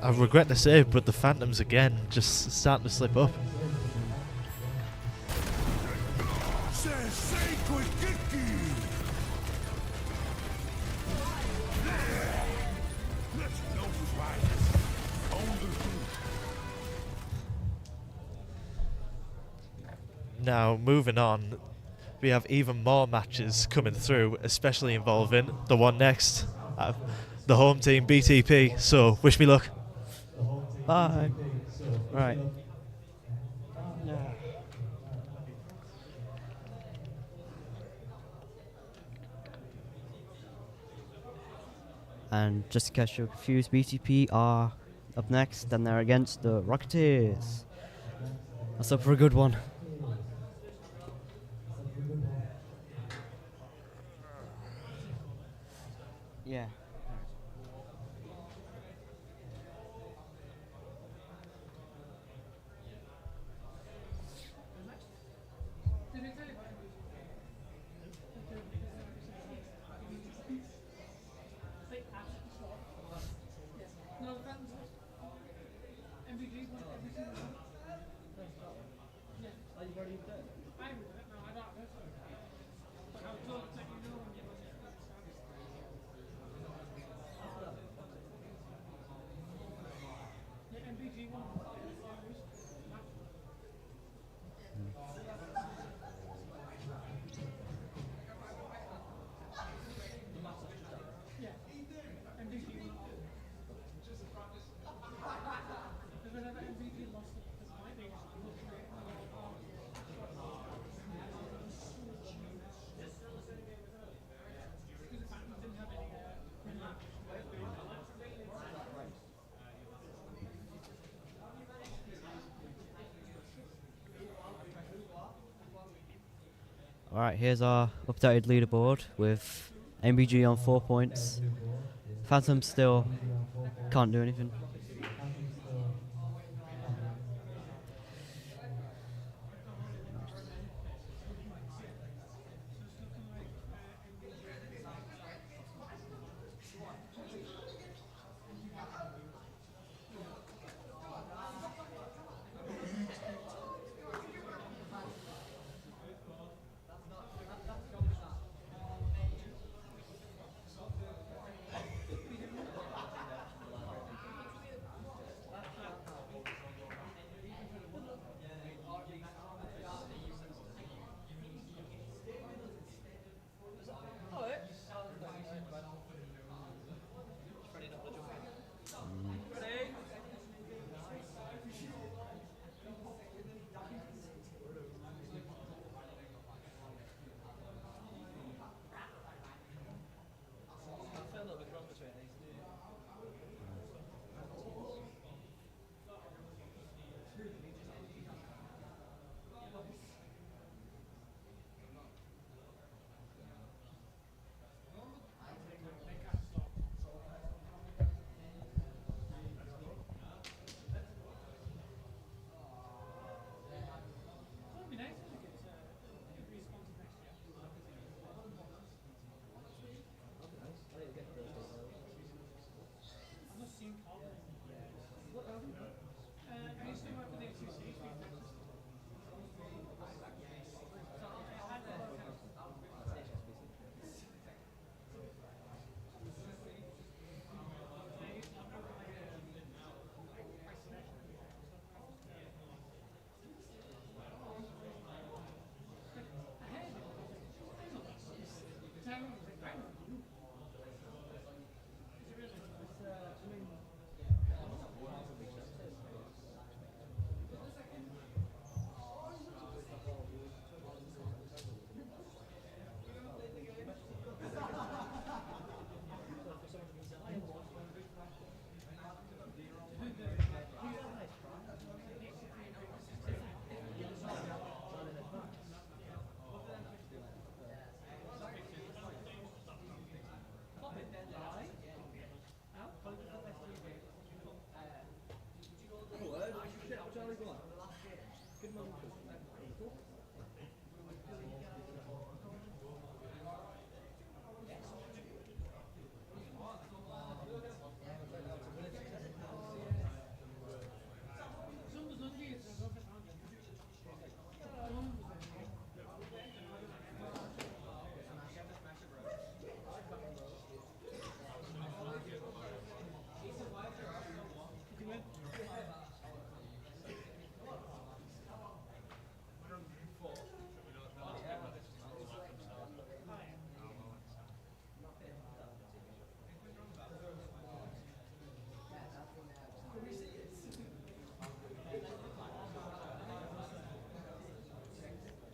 I regret to say, but the Phantoms again just starting to slip up. Now, moving on, we have even more matches coming through, especially involving the one next, the home team BTP. So, wish me luck. Bye. Right. And just in case you're confused, BTP are up next, and they're against the Rocketeers. That's up for a good one. Yeah. Alright, here's our updated leaderboard with MBG on 4 points. Phantom still can't do anything.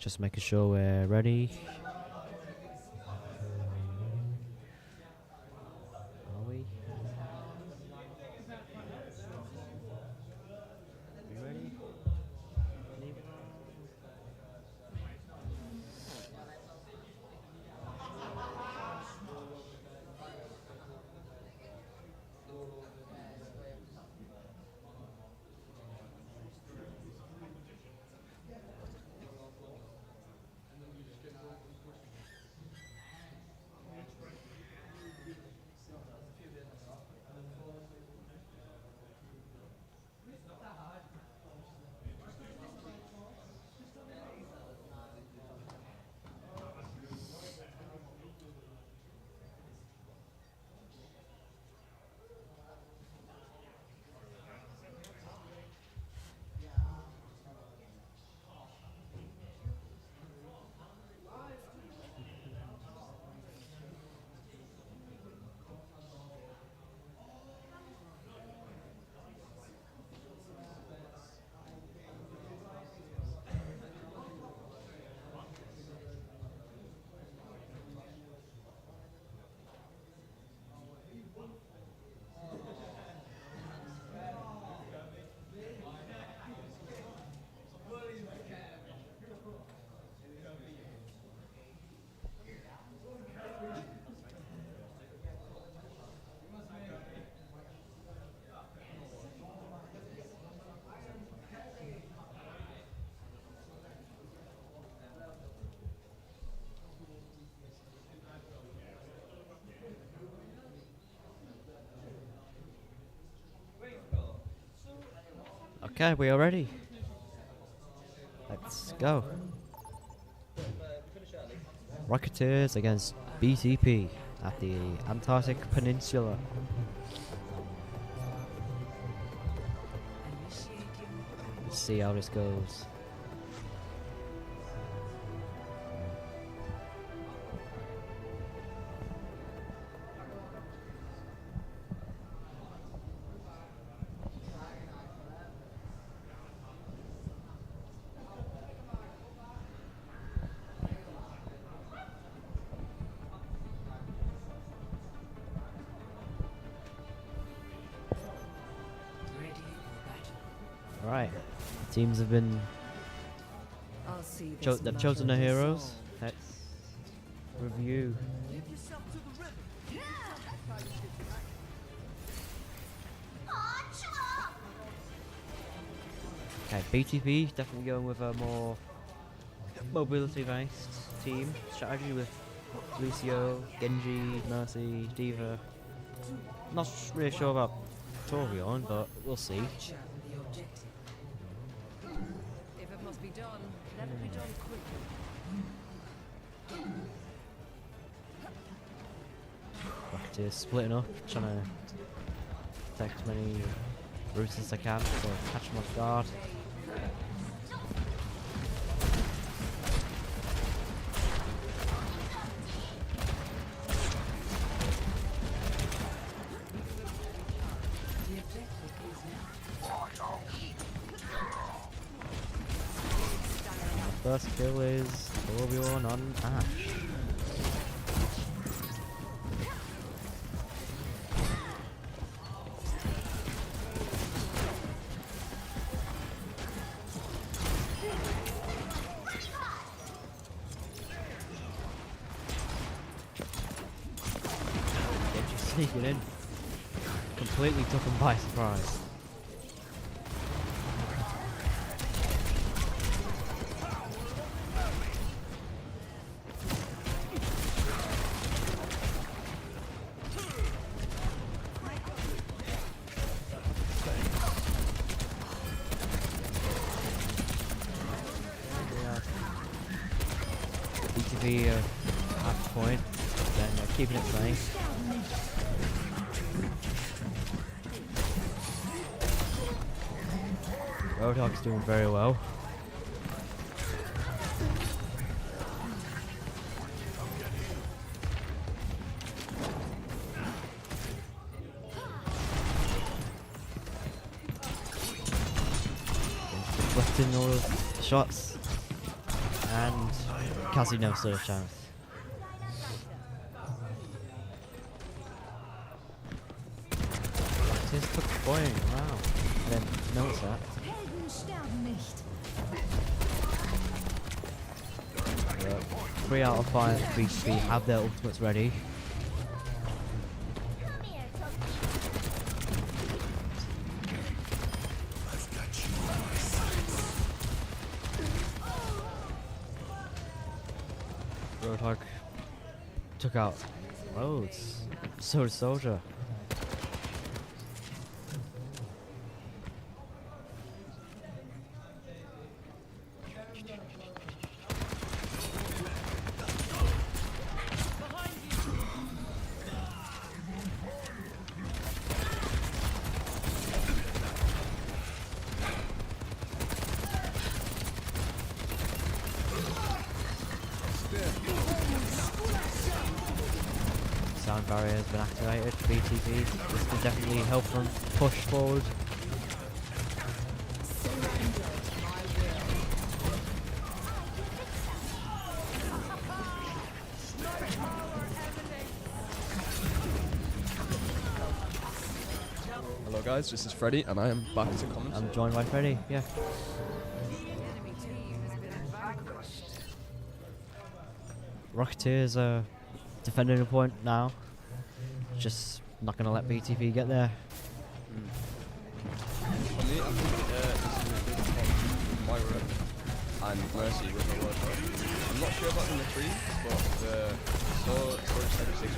Just making sure we're ready. Are we? We ready? Okay, we are ready. Let's go. Rocketeers against BTP at the Antarctic Peninsula. Let's see how this goes. Right, teams have been they've chosen their heroes. Let's review. Okay, BTP definitely going with a more mobility-based team strategy with Lucio, Genji, Mercy, Diva. Not really sure about Torbjorn, but we'll see. If it must be done, let it be done quickly. Rocketeers splitting up, trying to attack as many routes as they can to catch them off guard. First kill is Torbjorn on Ash. Just sneaking in. Completely took him by surprise. BTV half point, then keeping it playing. Roadhog's doing very well. Deflecting all of the shots. And Cassie never stood a chance. Just took the point, wow. I didn't notice that. Helden sterben nicht. 3 out of 5 BTB have their ultimates ready. Roadhog took out loads. So did Soldier. Sound barrier has been activated. BTV. This can definitely help them push forward. Hello guys, this is Freddy and I am back to comment. I'm joined by Freddy, yeah. Rocketeers are defending a point now. Just not going to let BTV get there. For me, I think this is a good point with Moira and Mercy with the word. I'm not sure about number 3, but the Storage 76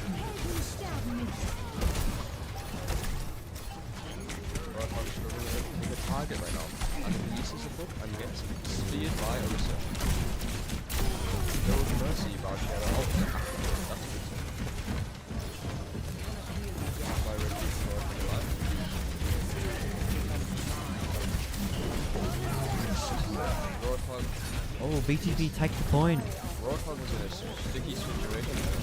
Roadhog's struggling with the target right now. And he uses a book and gets speared by a research. Goes Mercy by Shadow. Oh, that's a good thing. Moira keeps working alive. Roadhog. Oh, BTV take the point. Roadhog was in a sticky situation there.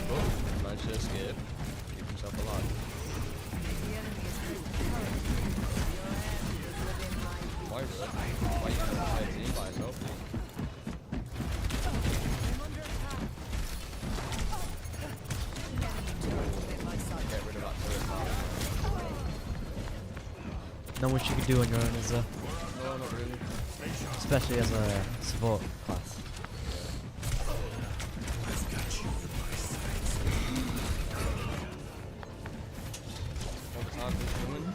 But managed to escape, keep himself alive. Moira, fighting the entire team by herself. Get rid of that turret now. Not much you can do on your own, is there? No, not really. Especially as a support class. All the time he's coming.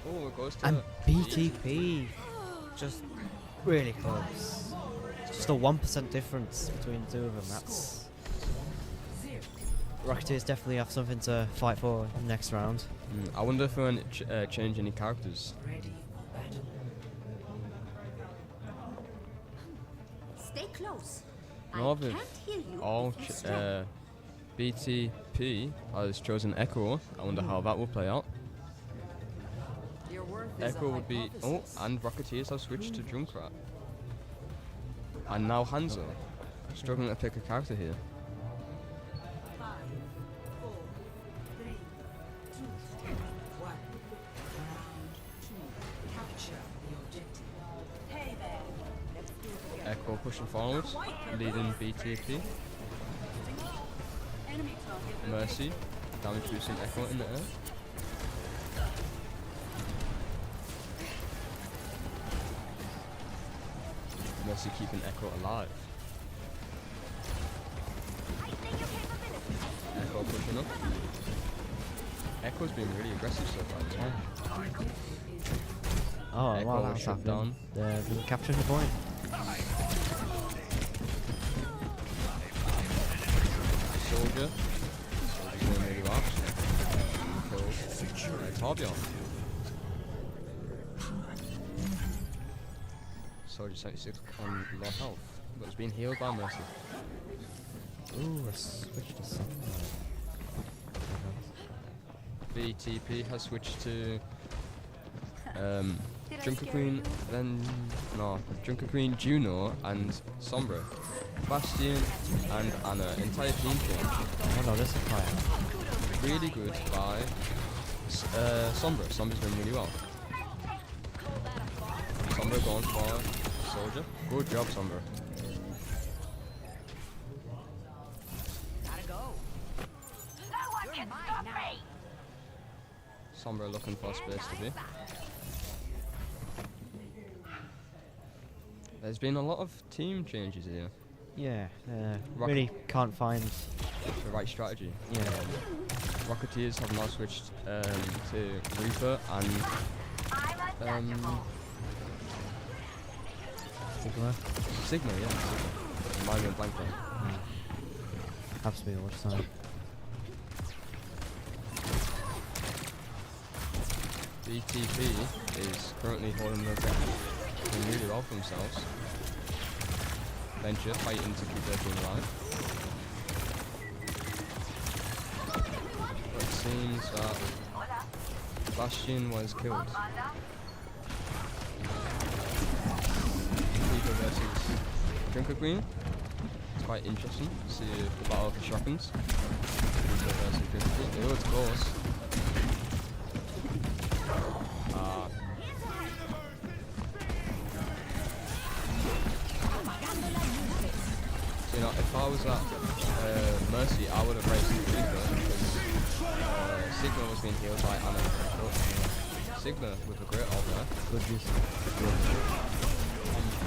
Oh, it goes to... And BTP, just really close. Just a 1% difference between the two of them. That's... Rocketeers definitely have something to fight for in the next round. I wonder if we're going to change any characters. Stay close. No, I can't hear you. all if you stray. BTP has chosen Echo. I wonder how that will play out. Your worth is Echo a would be... Oh, hypothesis. and Rocketeers have switched to Junkrat. And now Hanzo. Struggling to pick a character here. 5, 4, 3, 2, 1. Round 2. Capture the objective. Hey there. Let's do it again. Echo pushing forward, leading BTP. Enemy target. Mercy, damage boosting Echo in the air. Mercy keeping Echo alive. Echo pushing up. Echo's been really aggressive so far. Oh, Echo wow, was that's shut happening. down. They're capturing the point. Soldier. Soldier's doing really well. Kills. Torbjorn. Soldier 76 on low health, but has been healed by Mercy. Ooh, a switch to something. BTP has switched to Junker Queen, then Junker Queen, Juno, and Sombra. Bastion and Anna, entire team change. Oh no, this is fire. Really good by Sombra. Sombra's doing really well. Sombra going for Soldier. Good job, Sombra. Sombra looking for space to be. There's been a lot of team changes here. Yeah, Rocket- really can't find. The right strategy. Yeah. Rocketeers have now switched to Reaper and Sigma, yeah. Remind me of blank there. Has to be all the time. BTP is currently holding the ground, doing really well for themselves. Venture fighting to keep their team alive. But it seems that Bastion was killed. Reaper versus Junker Queen. It's quite interesting to see the battle of the shotguns. Reaper versus Junker Queen. Oh, it's close. You know, if I was at Mercy, I would have raced Reaper because Sigma was being healed by Anna. But Sigma with a great ult there. Good use.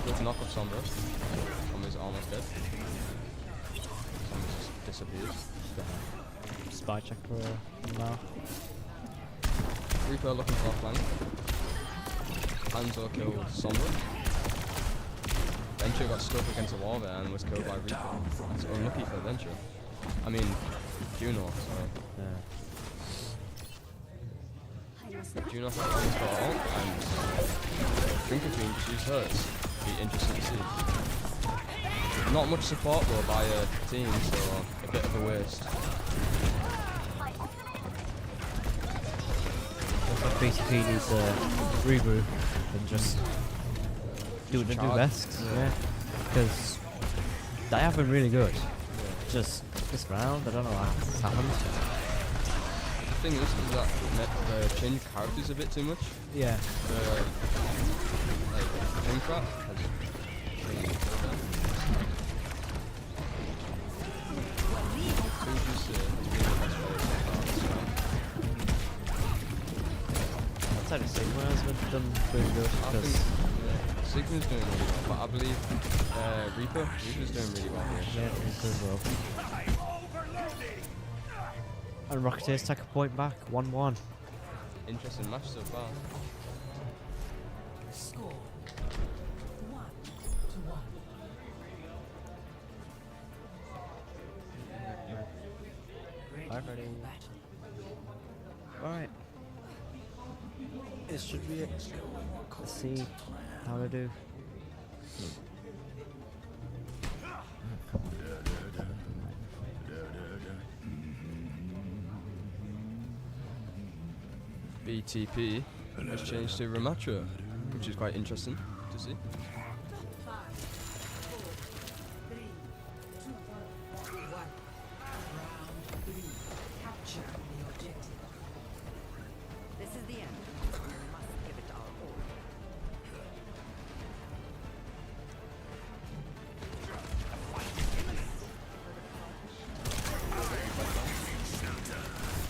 Good knock of Sombra. Sombra's almost dead. Sombra just disappears. Spy check for now. Reaper looking for a flank. Hanzo killed Sombra. Venture got stuck against a wall there and was killed by Reaper. That's unlucky for Venture. I mean, Juno, sorry. Juno got almost got ult and Junker Queen just used hers. Be interesting to see. Not much support though by a team, so a bit of a waste. BTP needs a reboot and just do what they do best. Yeah. Because they have been really good. Just this round, I don't know what's happened. The thing is that they change characters a bit too much. Yeah. Like, Junkrat has changed. Outside of Sigma has been done pretty good. I think Sigma's doing really well, but I believe Reaper's doing really well here. Yeah, Reaper as well. And Rocketeers take a point back, 1-1. Interesting match so far. Score 1-1. Ready. Alright. This should be it. Let's see how they do. BTP has changed to Ramatra, which is quite interesting to see. This is the end. We must give it our all.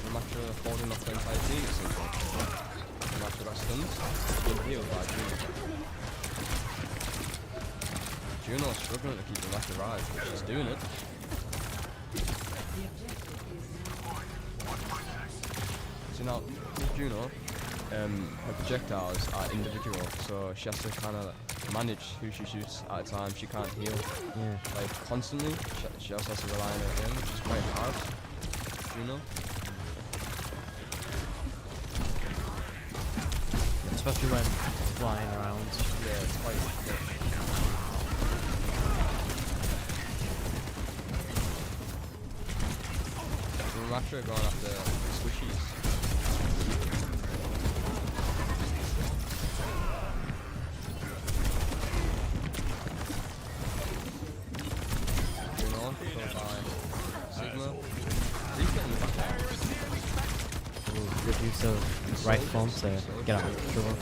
Ramatra holding off the entire team at some point. Ramatra got stunned, being healed by Juno. Juno's struggling to keep Ramatra alive, but she's doing it. So now, with Juno, her projectiles are individual, so she has to kind of manage who she shoots at a time. She can't heal like constantly. She also has to rely on her aim, which is quite hard. Juno. Especially when flying around. Yeah, it's quite. Ramatra going after squishies. Juno, followed by Sigma. Reaper in the back. Ooh, good use of right form to get out of trouble.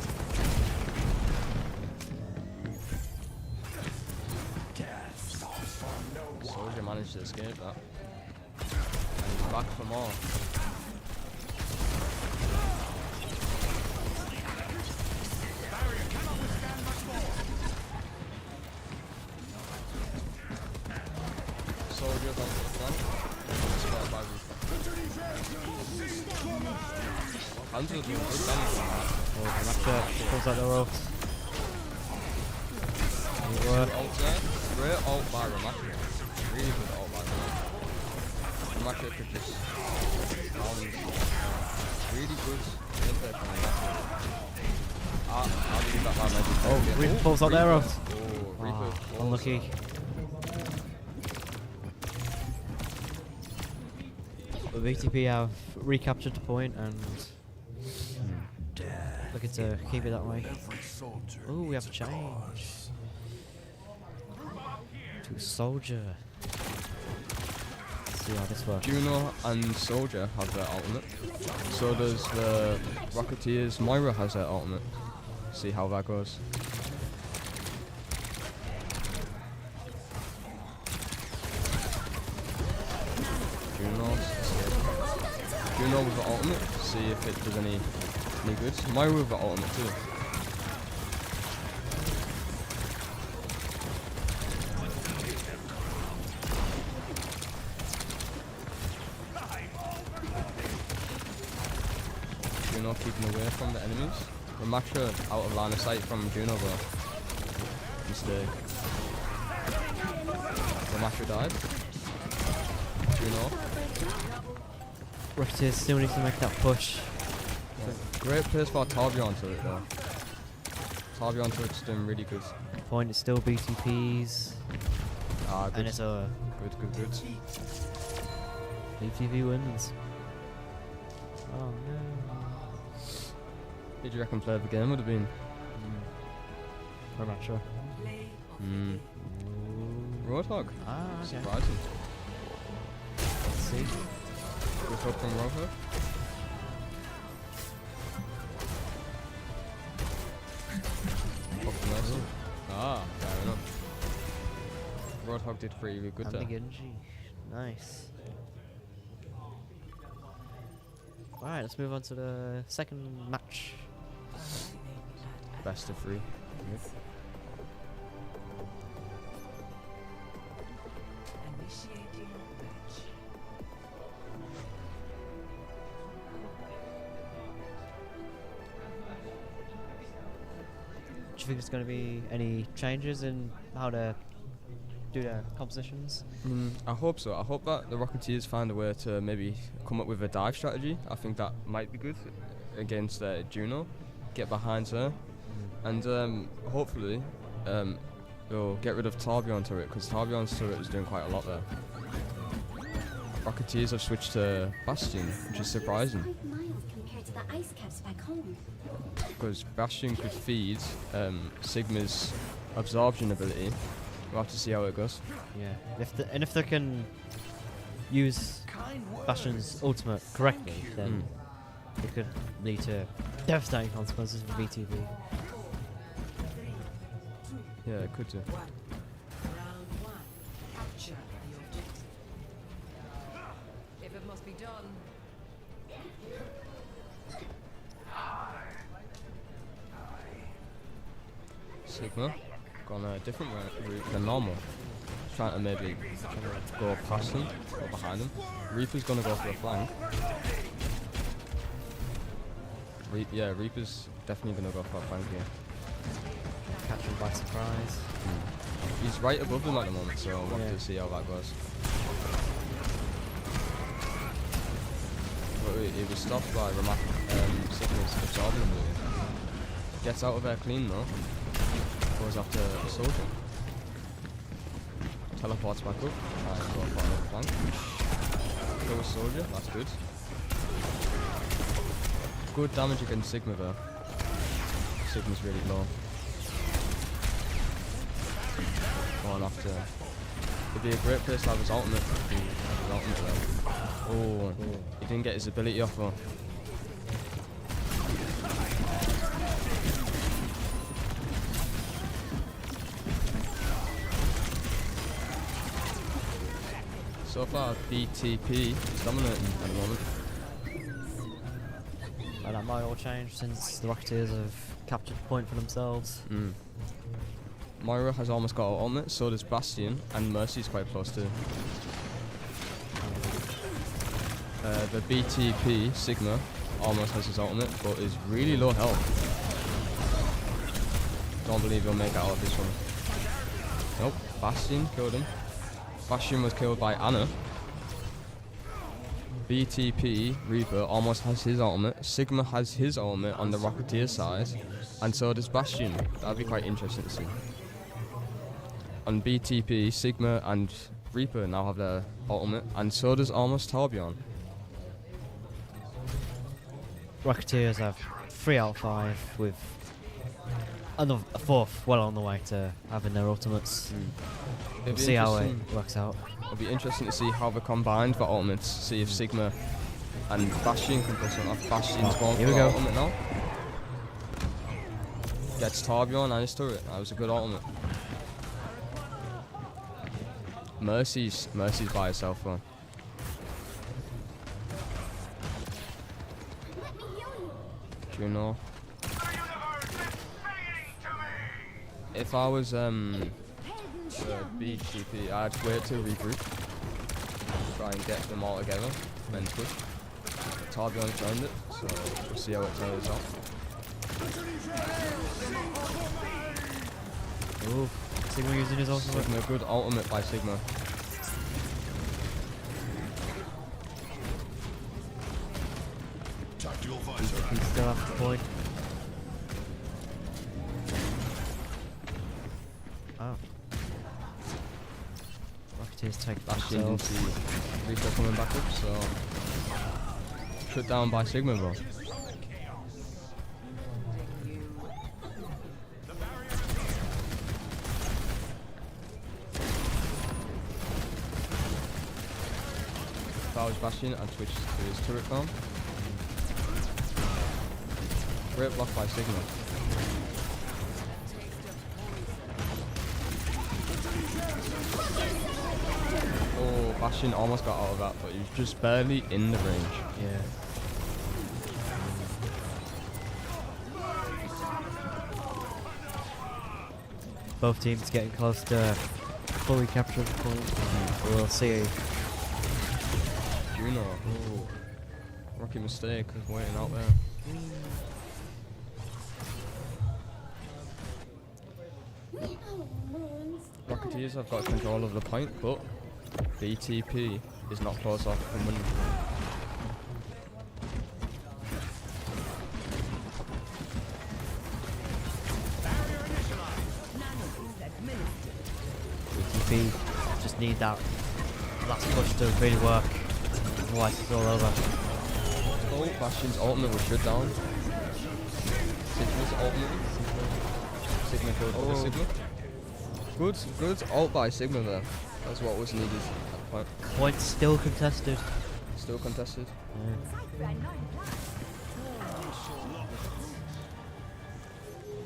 Soldier managed to escape that. And he's back for more. Macho going for the flank. Spotted by Reaper. Hanzo doing good damage on that. Oh, Macho pulls out the ropes. Good work. Ult there. Great ult by Ramacho. Really good ult by Ramacho. Ramacho could just really good gameplay from Ramacho. How do you get that magic? Oh, Reaper pulls out the arrows. Oh, Reaper. Unlucky. But VTP have recaptured the point and looking to keep it that way. Oh, we have a change to Soldier. Let's see how this works. Juno and Soldier have their ultimate. So does the Rocketeers. Moira has their ultimate. See how that goes. Juno with the ultimate. See if it does any good. Moira with the ultimate too. Juno keeping away from the enemies. Ramacho out of line of sight from Juno though. Mistake. Ramacho died. Juno. Rocketeers still need to make that push. Great place for Torbjorn to it though. Torbjorn to it's doing really good. Point is still BTPs. Ah, good. And it's over. Good. BTP wins. Oh no. Did you reckon player of the game would have been? I'm not sure. Roadhog. Ah, okay. Surprising. Let's see. Good hook from Roadhog. Ah, fair enough. Roadhog did pretty good And there. the Genji. Nice. Alright, let's move on to the second match. Best of 3. Do you think there's going to be any changes in how to do their compositions? I hope so. I hope that the Rocketeers find a way to maybe come up with a dive strategy. I think that might be good against Juno. Get behind her. And hopefully they'll get rid of Torbjorn turret, because Torbjorn's turret is doing quite a lot there. Rocketeers have switched to Bastion, which is surprising. 5 miles compared to the ice caps back home. Because Bastion could feed Sigma's absorption ability. We'll have to see how it goes. Yeah. If they can use Bastion's ultimate correctly, then it could lead to devastating consequences for VTV. Yeah, it could do. If it must be done. Sigma gone a different route than normal. Trying to maybe go past them or behind them. Reaper's gonna go for the flank. Yeah, Reaper's definitely gonna go for a flank here. Catch him by surprise. He's right above them at the moment, so we'll have to see how that goes. But he was stopped by Sigma's absorbing ability. Gets out of there clean though. Goes after a soldier. Teleports back up. And go for another flank. Kills soldier, that's good. Good damage against Sigma though. Sigma's really low. Going after. It'd be a great place to have his ultimate. Oh, he didn't get his ability off though. So far, BTP is dominating at the moment. And that might all change since the Rocketeers have captured the point for themselves. Moira has almost got her ultimate, so does Bastion, and Mercy's quite close too. The BTP Sigma almost has his ultimate, but is really low health. Don't believe he'll make it out of this one. Nope, Bastion killed him. Bastion was killed by Anna. BTP Reaper almost has his ultimate. Sigma has his ultimate on the Rocketeer side, and so does Bastion. That'd be quite interesting to see. On BTP, Sigma and Reaper now have their ultimate, and so does almost Torbjorn. Rocketeers have 3 out of 5 with another a 4th well on the way to having their ultimates. We'll see how it works out. It'll be interesting to see how they combined the ultimates. See if Sigma and Bastion can pull something off. Bastion's going for the ultimate now. Gets Torbjorn and his turret. That was a good ultimate. Mercy's by herself though. Juno. If I was BTP, I'd wait to regroup. Try and get them all together, then push. Torbjorn joined it, so we'll see how it turns out. Ooh, Sigma using his ultimate. Sigma, good ultimate by Sigma. He still has the point. Oh. Rocketeers take Bastion didn't see Reaper coming back up, so shut down by Sigma, bro. If I was Bastion, I'd switch to his turret farm. Great block by Sigma. Oh, Bastion almost got out of that, but he was just barely in the range. Yeah. Both teams getting close to fully capturing the point. We'll see. Juno. Oh. Rookie mistake, waiting out there. Rocketeers have got control of the point, but BTP is not close off from winning. BTP just need that last push to really work, otherwise it's all over. Oh, Bastion's ultimate was shut down. Sigma's ultimate. Sigma killed the Sigma. Good ult by Sigma there. That's what was needed at that point. Point still contested. Still contested. Yeah.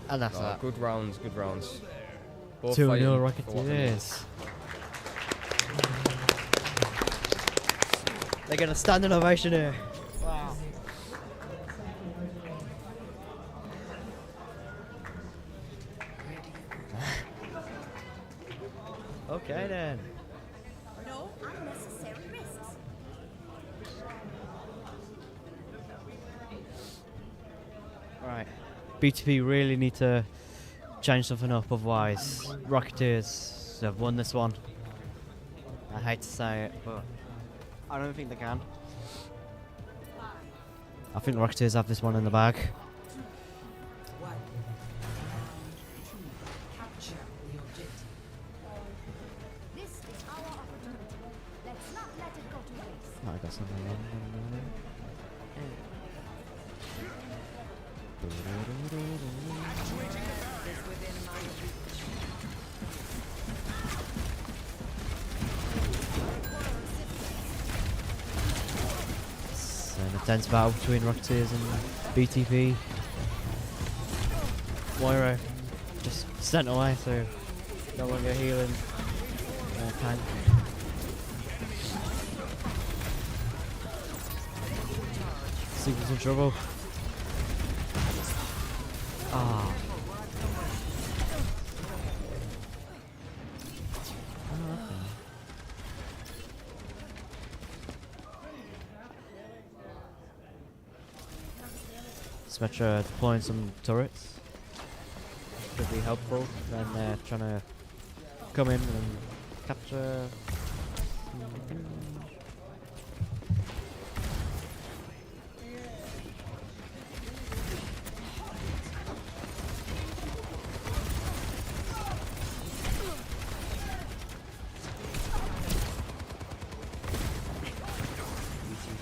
And that's that. Good rounds, good rounds. 2-0 Rocketeers. They're gonna stand an ovation here. Wow. Okay then. No unnecessary risks. Right. BTP really need to change something up, otherwise Rocketeers have won this one. I hate to say it, but I don't think they can. I think Rocketeers have this one in the bag. This is our opportunity. Let's not let it go to waste. I got something wrong. It's an intense battle between Rocketeers and BTP. Moira just sent away, so no longer healing. Tank. Sigma's in trouble. Ah. Symmetra deploying some turrets could be helpful when they're trying to come in and capture.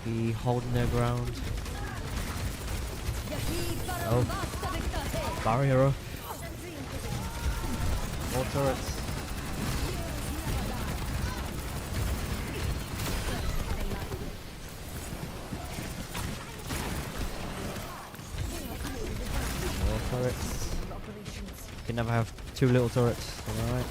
Be holding their ground. Oh, barrier up. More turrets. More turrets. You can never have too little turrets, alright?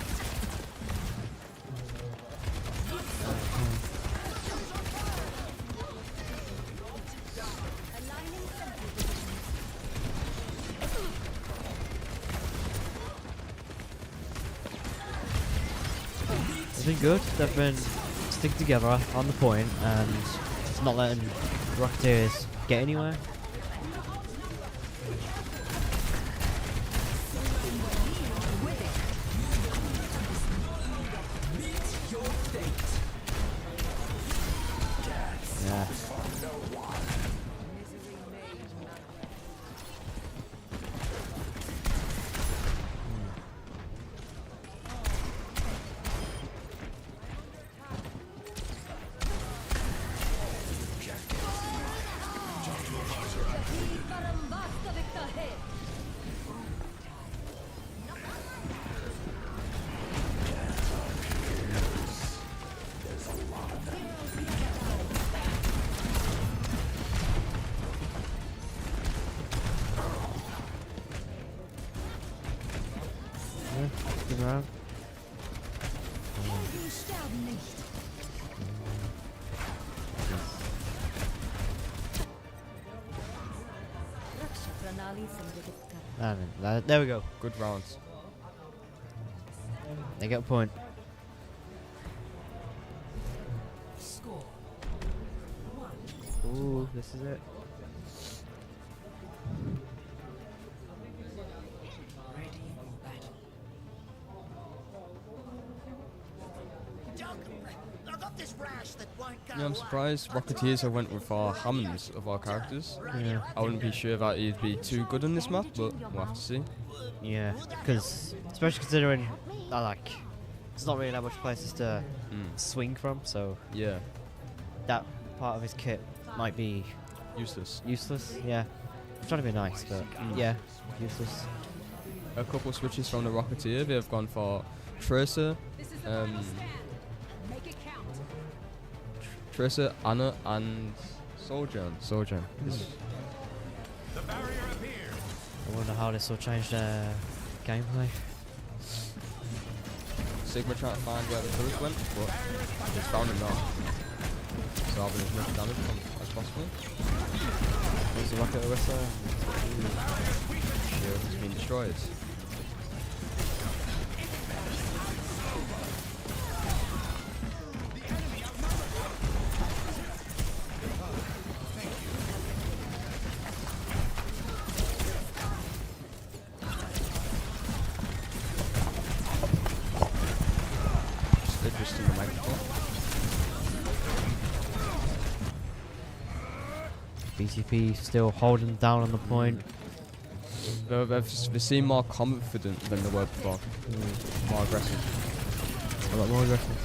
They've been good. They've been sticking together on the point and just not letting Rocketeers get anywhere. Yeah. Good round. There we go. Good rounds. They get a point. Ooh, this is it. Yeah, I'm surprised Rocketeers have went with our Hammonds of our characters. Yeah. I wouldn't be sure that he'd be too good in this map, but we'll have to see. Yeah, because especially considering there's not really that much places to swing from, so Yeah, that part of his kit might be useless. useless. Yeah, I'm trying to be nice, but yeah, useless. A couple switches from the Rocketeer. They've gone for Tracer, Tracer, Anna, and Sojourn. I wonder how this will change their gameplay. Sigma trying to find where the turret went, but he's found him now. So having as much damage as possible. There's the rocket Orisa. Shield has been destroyed. Adjusting the microphone. BTP still holding down on the point. They seem more confident than they were before. More aggressive. A lot more aggressive.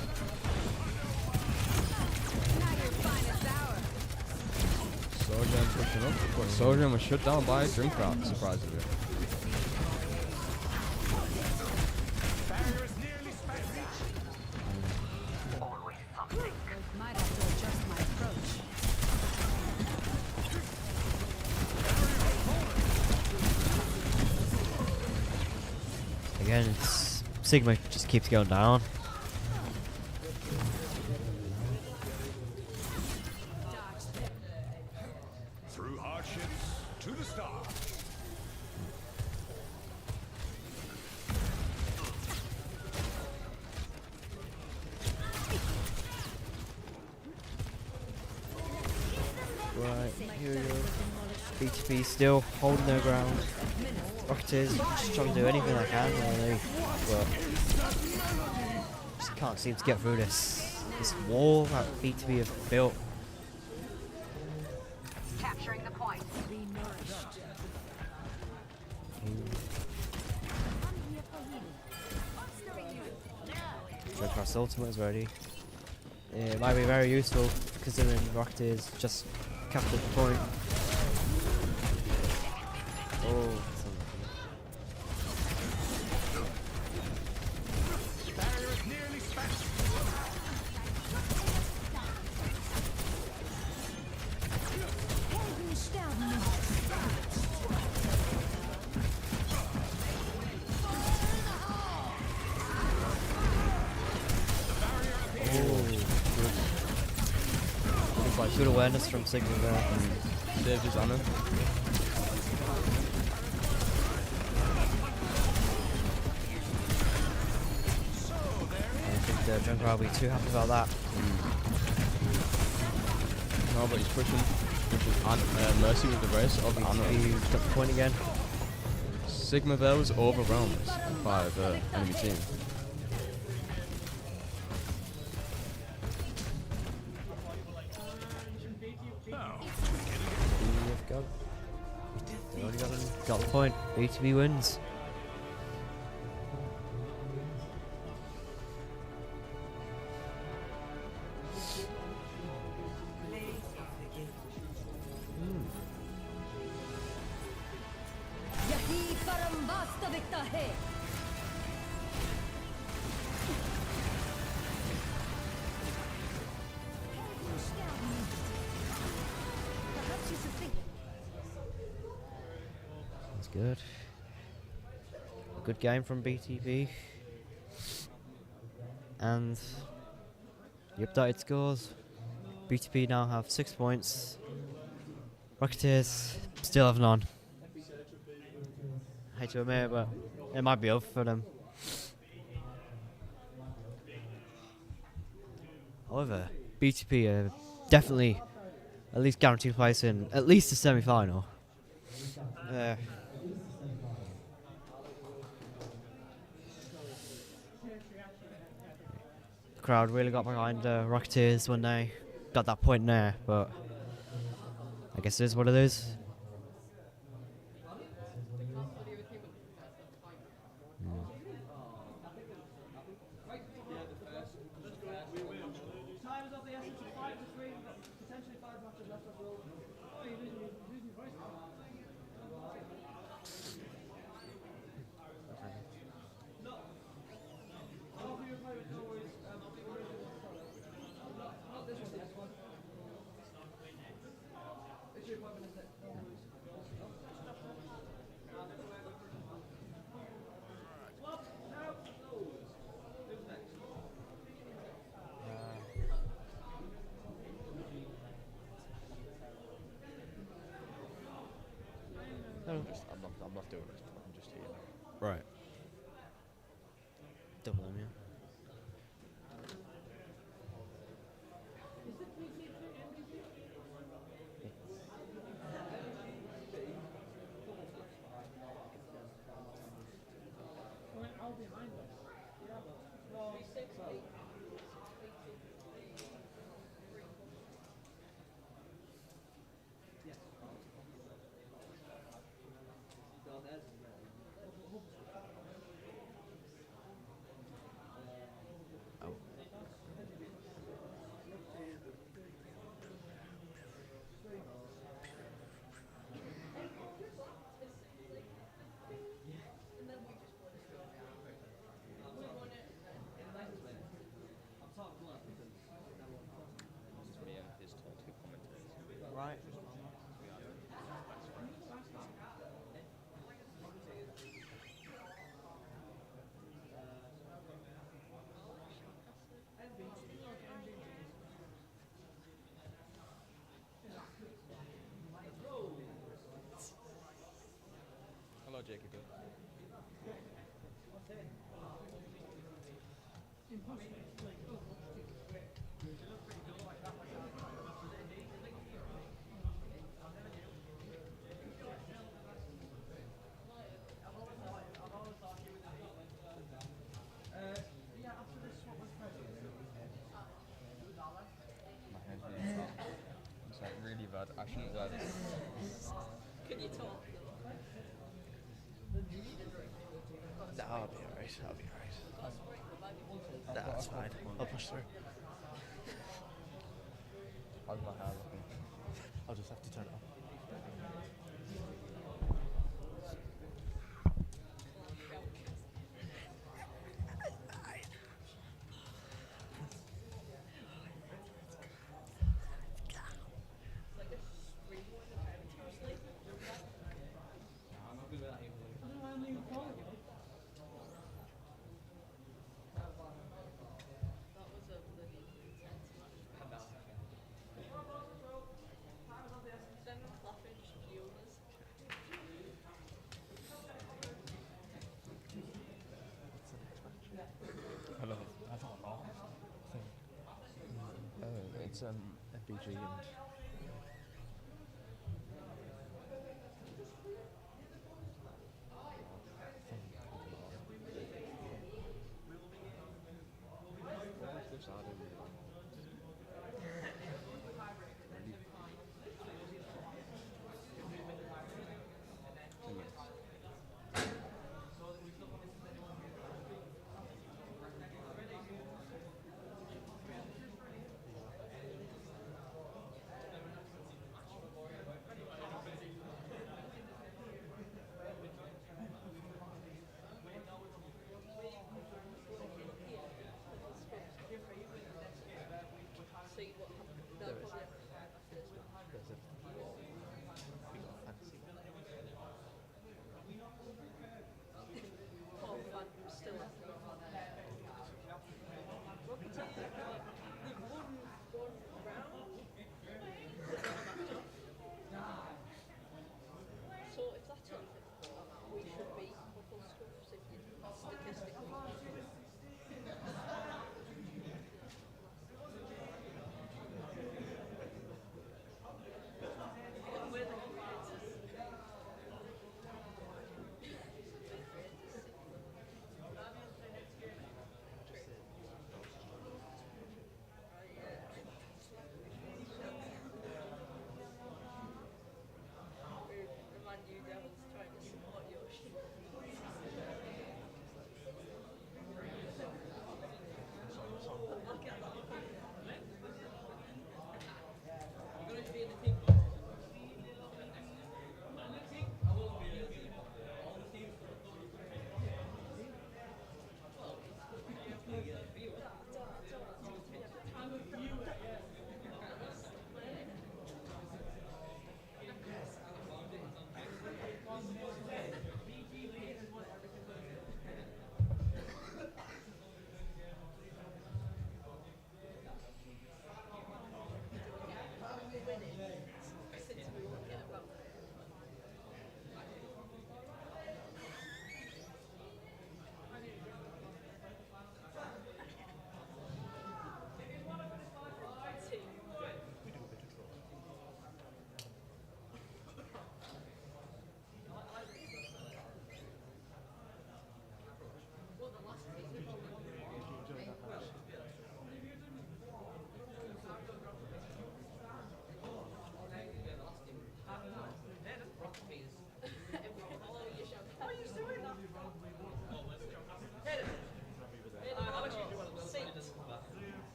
Sojourn pushing up, but Sojourn was shut down by Dreamcraft, surprisingly. Again, it's Sigma just keeps going down. Through hardships to the stars. Right, here we go. BTP still holding their ground. Rocketeers just trying to do anything they can, really, but just can't seem to get through this wall that BTP have built. Capturing the point. Be nourished. Junkrat's ultimate is ready. It might be very useful considering Rocketeers just captured the point. Oh, Barrier is nearly smashed. good awareness from Sigma there. Saved his honor. I think the Junkrat will be too happy about that. No, but he's pushing Mercy with the race of honor. He's got the point again. Sigma there was overwhelmed by the enemy team. They already got the point. BTB wins. यही परम वास्तविकता है। Perhaps you should think. That's good. A good game from BTB. And the updated scores. BTB now have 6 points. Rocketeers still have none. I hate to admit it, but it might be over for them. However, BTP are definitely at least guaranteed place in at least the semi-final. The crowd really got behind Rocketeers when they got that point there, but I guess it is what it is. I'm not doing this. I'm just here now. Right. Don't blame you. Right. Hello, Jacob. bad. I shouldn't wear this. Can you talk? No, I'll be alright. I'll be alright. No, that's fine. I'll push through. How's my hair looking? I'll just have to turn it on. I don't know. I think it's FBG and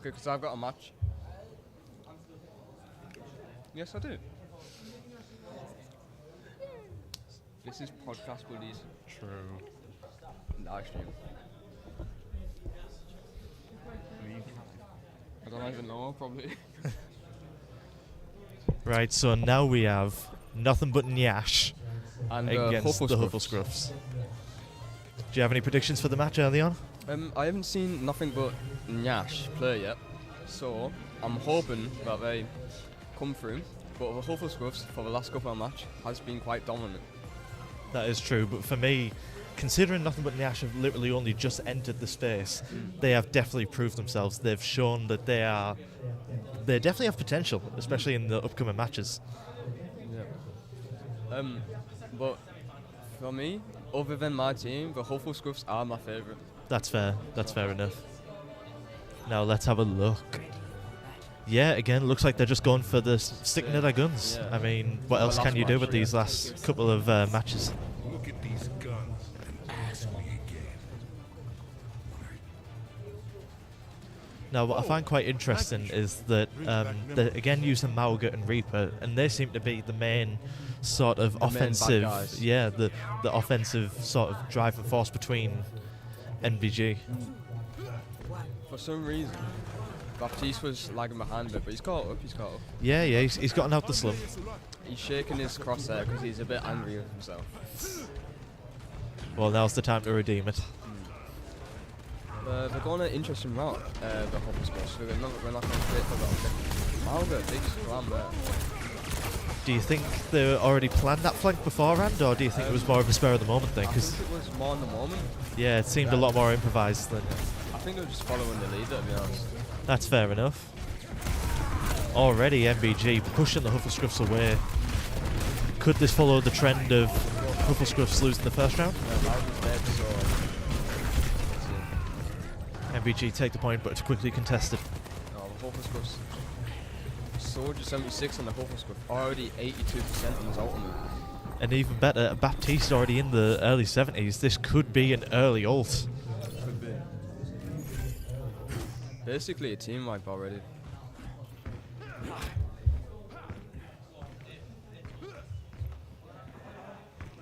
Okay, because I've got a match. Yes, I do. This is Podcast Buddies. True. Live stream. I don't even know, probably. Right, so now we have nothing but Nyash And against the Huffle Scruffs. Do you have any predictions for the match early on? I haven't seen nothing but Nyash play yet, so I'm hoping that they come through. But the Huffle Scruffs for the last couple of matches has been quite dominant. That is true, but for me, considering Nothing But Nash have literally only just entered the space, they have definitely proved themselves. They've shown that they definitely have potential, especially in the upcoming matches. Yeah. But for me, other than my team, the Huffle Scruffs are my favourite. That's fair. That's fair enough. Now let's have a look. Yeah, again, looks like they're just going for the sticking to their guns. Yeah. I mean, what else can you do with these last couple of matches? Look at these guns and ask me again. Now, what I find quite interesting is that they're again using Mauga and Reaper, and they seem to be the main sort of offensive, the offensive sort of driving force between NBG. For some reason, Baptiste was lagging behind a bit, but he's caught up. Yeah, he's gotten out the slump. He's shaking his crosshair because he's a bit angry with himself. Well, now's the time to redeem it. They're going an interesting route, the Huffle Scruffs. We're not going to fit for that. Mauga, big slam there. Do you think they already planned that flank beforehand, or do you think it was more of a spur of the moment thing? I think it was more in the moment. Yeah, it seemed a lot more improvised than. I think they were just following the leader, to be honest. That's fair enough. Already MBG pushing the Huffle Scruffs away. Could this follow the trend of Huffle Scruffs losing the first round? MBG take the point, but it's quickly contested. No, the Huffle Scruffs. Soldier 76 on the Huffle Scruff, already 82% on his ultimate. And even better, Baptiste already in the early 70s. This could be an early ult. Could be. Basically a team wipe already.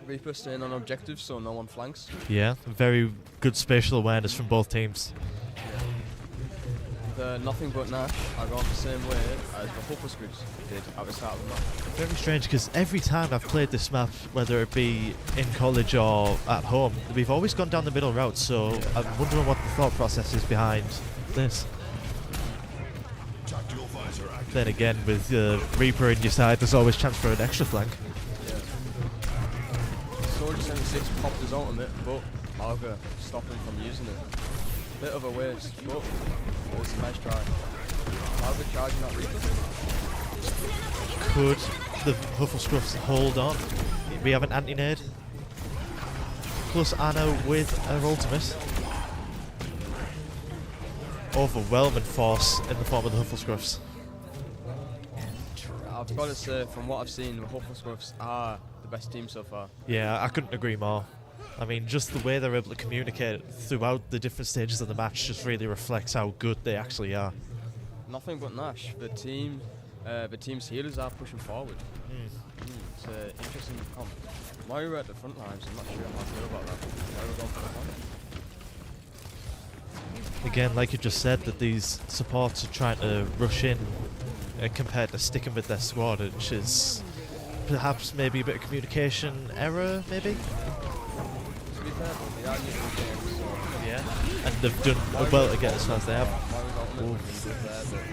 Reaper staying on objective so no one flanks. Yeah, very good spatial awareness from both teams. The Nothing But Nash are going the same way as the Huffle Scruffs did at the start of the map. Very strange, because every time I've played this map, whether it be in college or at home, we've always gone down the middle route, so I'm wondering what the thought process is behind this. Then again, with Reaper in your side, there's always chance for an extra flank. Yeah. Soldier 76 popped his ultimate, but Mauga stopped him from using it. Bit of a waste, but it was a nice try. Mauga charging that Reaper. Could the Huffle Scruffs hold on? We have an anti-nade. Plus Anna with her ultimate. Overwhelming force in the form of the Huffle Scruffs. I've got to say, from what I've seen, the Huffle Scruffs are the best team so far. Yeah, I couldn't agree more. I mean, just the way they're able to communicate throughout the different stages of the match just really reflects how good they actually are. Nothing But Nash. The team's healers are pushing forward. It's an interesting comp. Mario at the front lines, I'm not sure how I feel about that. Mario going for the front. Again, like you just said, that these supports are trying to rush in compared to sticking with their squad, which is perhaps maybe a bit of communication error, maybe? To be fair, they are new games, so yeah. And they've done well to get as far as they have.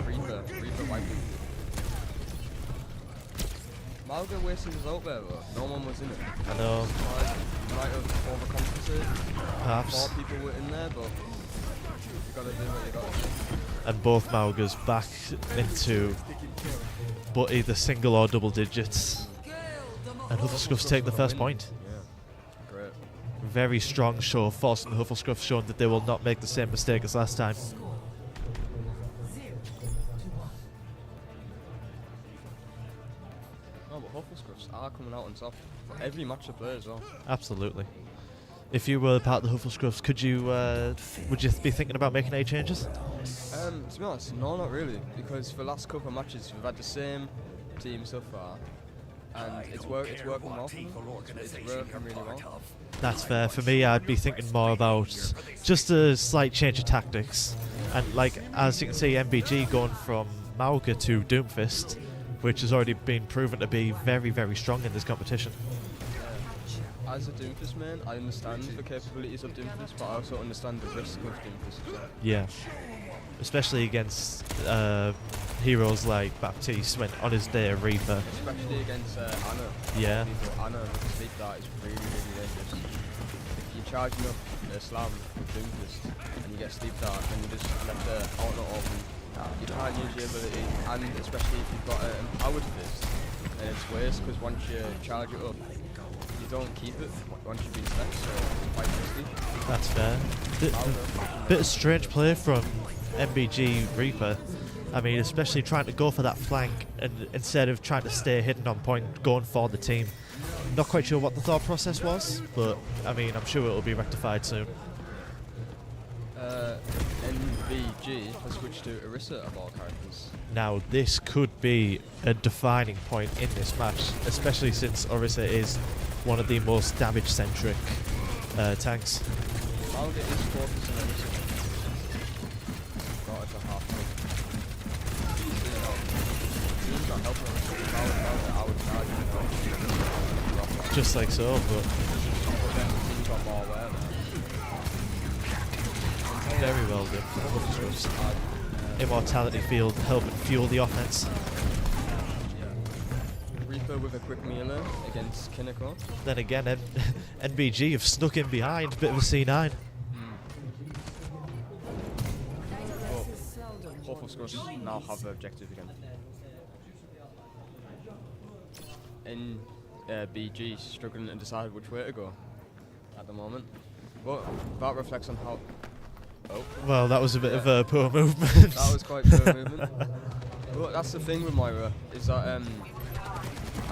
Reaper wiping. Mauga wasted his ult there though. No one was in it. I know. He might have overcompensated. Perhaps. 4 people were in there, but you gotta do what you gotta do. And both Maugas back into but either single or double digits. And Huffle Scruffs take the first point. Yeah. Great. Very strong show of force from the Huffle Scruffs, showing that they will not make the same mistake as last time. No, but Huffle Scruffs are coming out on top for every match they play as well. Absolutely. If you were part of the Huffle Scruffs, would you be thinking about making any changes? To be honest, no, not really, because for the last couple of matches we've had the same team so far, and it's working well for me. It's working really well. That's fair. For me, I'd be thinking more about just a slight change of tactics, and like as you can see, MBG going from Mauga to Doomfist, which has already been proven to be very, very strong in this competition. As a Doomfist man, I understand the capabilities of Doomfist, but I also understand the risk of Doomfist as well. Yeah. Especially against heroes like Baptiste when on his day of Reaper. Especially against Anna. Yeah. Anna with the sleep dart is really, really dangerous. If you charging up a slam with Doomfist and you get Sleep Dart and you just left the outlet open, you can't use your ability, and especially if you've got an empowered fist, and it's worse because once you charge it up, you don't keep it once you've been set, so it's quite risky. That's fair. Bit of strange play from MBG Reaper. I mean, especially trying to go for that flank and instead of trying to stay hidden on point, going for the team. Not quite sure what the thought process was, but I mean, I'm sure it will be rectified soon. MBG has switched to Orisa of all characters. Now, this could be a defining point in this match, especially since Orisa is one of the most damage-centric tanks. Malga is focusing on Orisa. Got it to half mid. Team's not helping Malga out of charge. Just like so, but then the team's got more aware there. very well done for the Huffle Scruffs. Immortality Field helping fuel the offense. Reaper with a quick melee against Kineko. Then again, NBG have snuck in behind, bit of a C9. Huffle Scruffs now have the objective again. NBG struggling to decide which way to go at the moment. But that reflects on how... Oh. Well, that was a bit of a poor movement. That was quite poor movement. But that's the thing with Moira, is that, I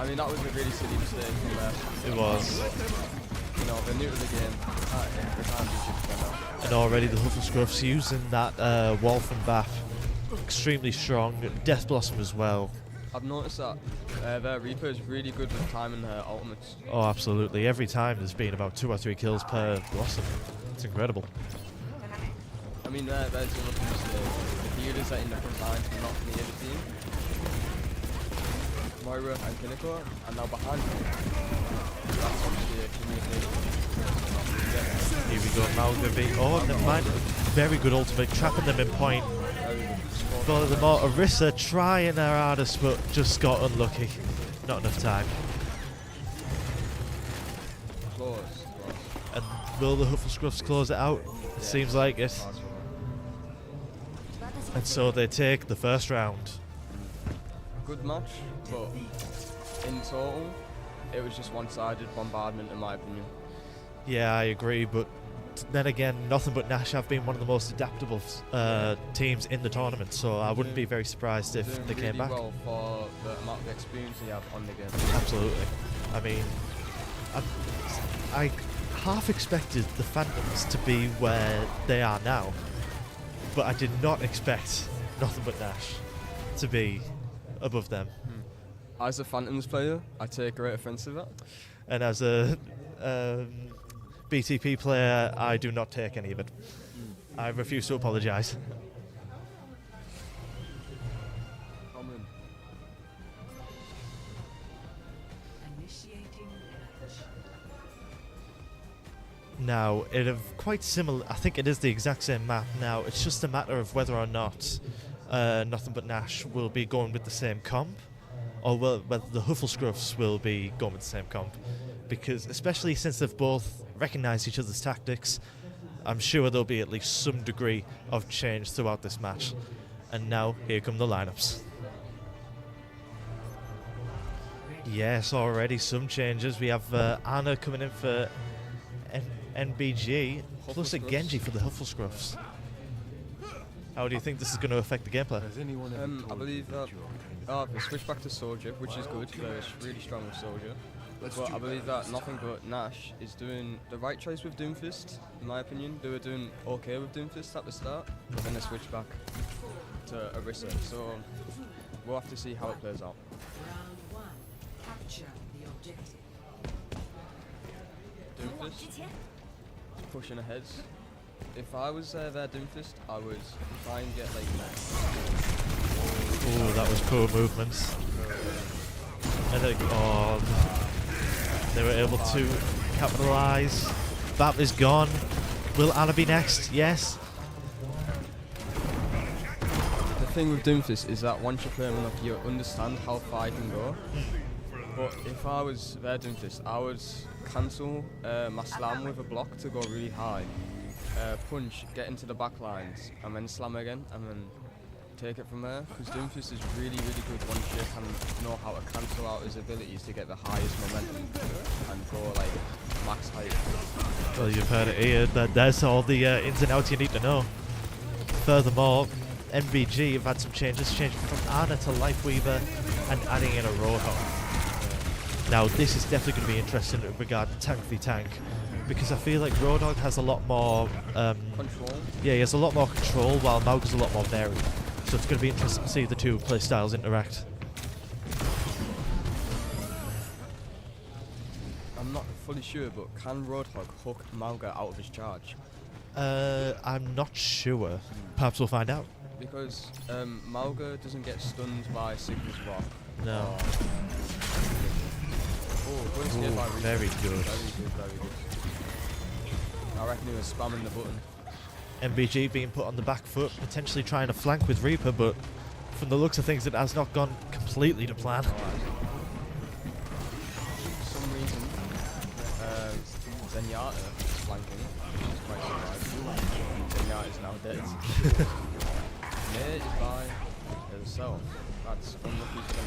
mean, that was a really silly mistake from there. It was. You know, they're new to the game. They can't do shit together. And already the Huffle Scruffs using that wall from Bath. Extremely strong. Death Blossom as well. I've noticed that their Reaper is really good with timing her ultimates. Oh, absolutely. Every time there's been about 2 or 3 kills per Blossom. It's incredible. I mean, there's another mistake. The healers are in the front lines, but not near the team. Moira and Kineko are now behind them. That's obviously a communication. Here we go, Malga. Oh, never mind. Very good ultimate, trapping them in point. Follow them out. Orisa trying their hardest, but just got unlucky. Not enough time. Close. And will the Huffle Scruffs close it out? It seems like it. And so they take the first round. Good match, but in total, it was just one-sided bombardment in my opinion. Yeah, I agree, but then again, Nothing But Nash have been one of the most adaptable teams in the tournament, so I wouldn't be very surprised if they came back. Well for the amount of experience they have on the game. Absolutely. I mean, I half expected the Phantoms to be where they are now, but I did not expect Nothing But Nash to be above them. As a Phantoms player, I take great offence to that. And as a BTP player, I do not take any of it. I refuse to apologise. Now, it is quite similar. I think it is the exact same map now. It's just a matter of whether or not Nothing But Nash will be going with the same comp, or whether the Huffle Scruffs will be going with the same comp. Because, especially since they've both recognised each other's tactics, I'm sure there'll be at least some degree of change throughout this match. And now, here come the lineups. Yes, already some changes. We have Anna coming in for NBG, plus a Genji for the Huffle Scruffs. How do you think this is going to affect the gameplay? I believe that they switched back to Soldier, which is good. They're really strong with Soldier. But I believe that Nothing But Nash is doing the right choice with Doomfist, in my opinion. They were doing okay with Doomfist at the start, but then they switched back to Orisa. So we'll have to see how it plays out. Round 1. Capture the objective. Doomfist pushing ahead. If I was their Doomfist, I would try and get like... Oh, that was poor movements. And they were able to capitalise. Bap is gone. Will Anna be next? Yes. The thing with Doomfist is that once you play him enough, you understand how far he can go. But if I was there doing this, I would cancel my slam with a block to go really high, punch, get into the back lines, and then slam again, and then take it from there. Because Doomfist is really, really good once you can know how to cancel out his abilities to get the highest momentum and go like max height. Well, you've heard it here. There's all the ins and outs you need to know. Furthermore, NBG have had some changes, changing from Ana to Lifeweaver and adding in a Roadhog. Now, this is definitely going to be interesting regarding tank v tank, because I feel like Roadhog has a lot more Control. Yeah, he has a lot more control, while Mauga's a lot more varied. So it's going to be interesting to see the two play styles interact. I'm not fully sure, but can Roadhog hook Mauga out of his charge? I'm not sure. Perhaps we'll find out. Because Mauga doesn't get stunned by Sigma's Rock. No. Oh, good escape by Reaper. Very good. Very good. I reckon he was spamming the button. MBG being put on the back foot, potentially trying to flank with Reaper, but from the looks of things, it has not gone completely to plan. For some reason, Zenyatta is flanking, which is quite surprising. Zenyatta is now dead. Nate is by himself. That's unlucky for them.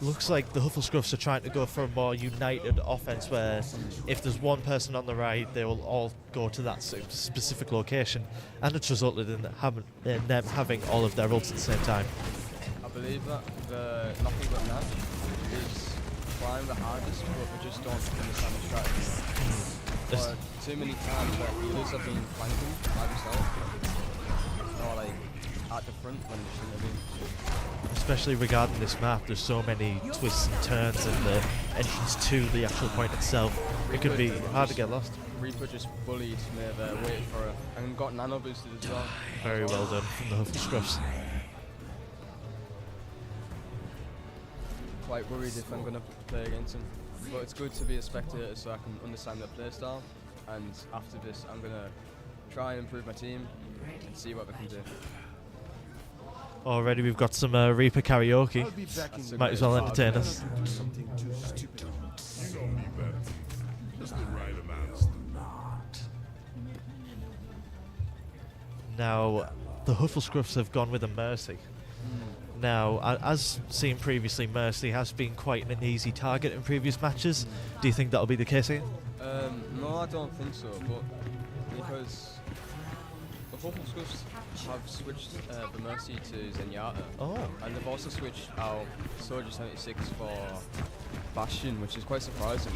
Looks like the Hufflescruffs are trying to go for a more united offense, where if there's one person on the right, they will all go to that specific location, and it's resulted in them having all of their ults at the same time. I believe that the Nothing But Nash is trying the hardest, but they just don't understand the strategy. Too many times that healers have been flanking by themselves, or like at the front when they shouldn't have been. Especially regarding this map, there's so many twists and turns in the entrance to the actual point itself. It could be hard to get lost. Reaper just bullied me there, waited for her, and got nano boosted as well. Very well done from the Hufflescruffs. Quite worried if I'm going to play against him. But it's good to be a spectator so I can understand their playstyle. And after this, I'm going to try and improve my team and see what we can do. Already we've got some Reaper karaoke. Might as well entertain us. Something too stupid. So bad. Just the right amount. Now, the Hufflescruffs have gone with a Mercy. Now, as seen previously, Mercy has been quite an easy target in previous matches. Do you think that'll be the case here? No, I don't think so, but because the Hufflescruffs have switched the Mercy to Zenyatta. Oh. And they've also switched out Soldier 76 for Bastion, which is quite surprising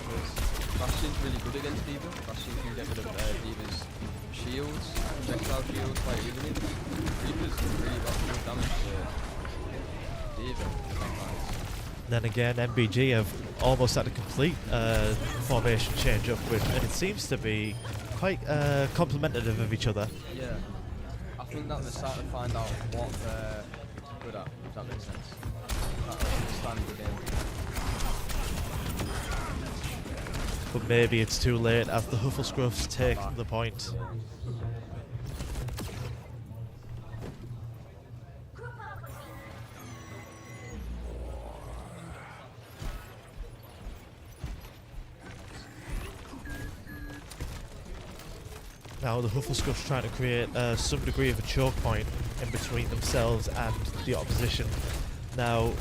because Bastion's really good against D.Va. Bastion can get rid of D.Va's shields, projectile shields quite easily. Reaper's really got good damage to D.Va. Then again, MBG have almost had a complete formation change up with, and it seems to be quite complementative of each other. Yeah. I think that they're starting to find out what they're good at, if that makes sense. Understand the game. But maybe it's too late as the Hufflescruffs take the point. Now the Hufflescruffs trying to create some degree of a choke point in between themselves and the opposition. Now,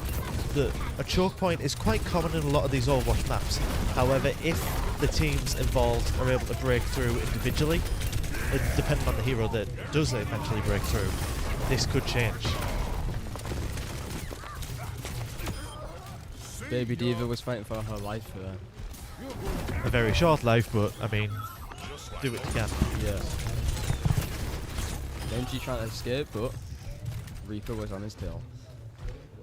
a choke point is quite common in a lot of these Overwatch maps. However, if the teams involved are able to break through individually, depending on the hero that does eventually break through, this could change. Baby D.Va was fighting for her life there. A very short life, but I mean, do what you can. Yeah. Genji trying to escape, but Reaper was on his tail.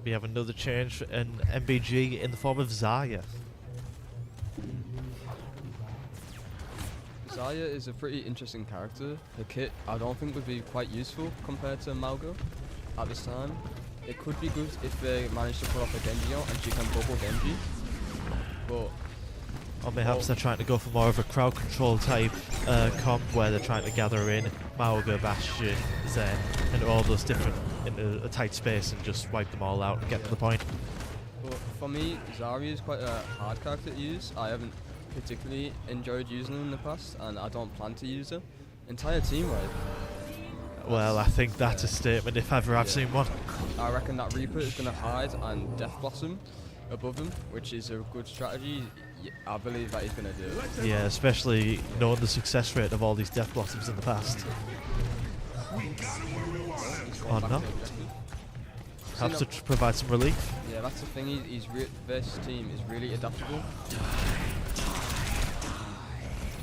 We have another change in MBG in the form of Zarya. Zarya is a pretty interesting character. Her kit I don't think would be quite useful compared to Mauga at this time. It could be good if they manage to pull off a Genji out and she can bubble Genji. But or perhaps they're trying to go for more of a crowd control type comp where they're trying to gather in Mauga, Bastion, Zen, and all those different in a tight space and just wipe them all out and get to the point. But for me, Zarya is quite a hard character to use. I haven't particularly enjoyed using her in the past, and I don't plan to use her. Entire team, right? Well, I think that's a statement if ever I've seen one. I reckon that Reaper is going to hide and Death Blossom above him, which is a good strategy. I believe that he's going to do it. Yeah, especially knowing the success rate of all these Death Blossoms in the past. Or not. Helps to provide some relief. Yeah, that's the thing. This team is really adaptable.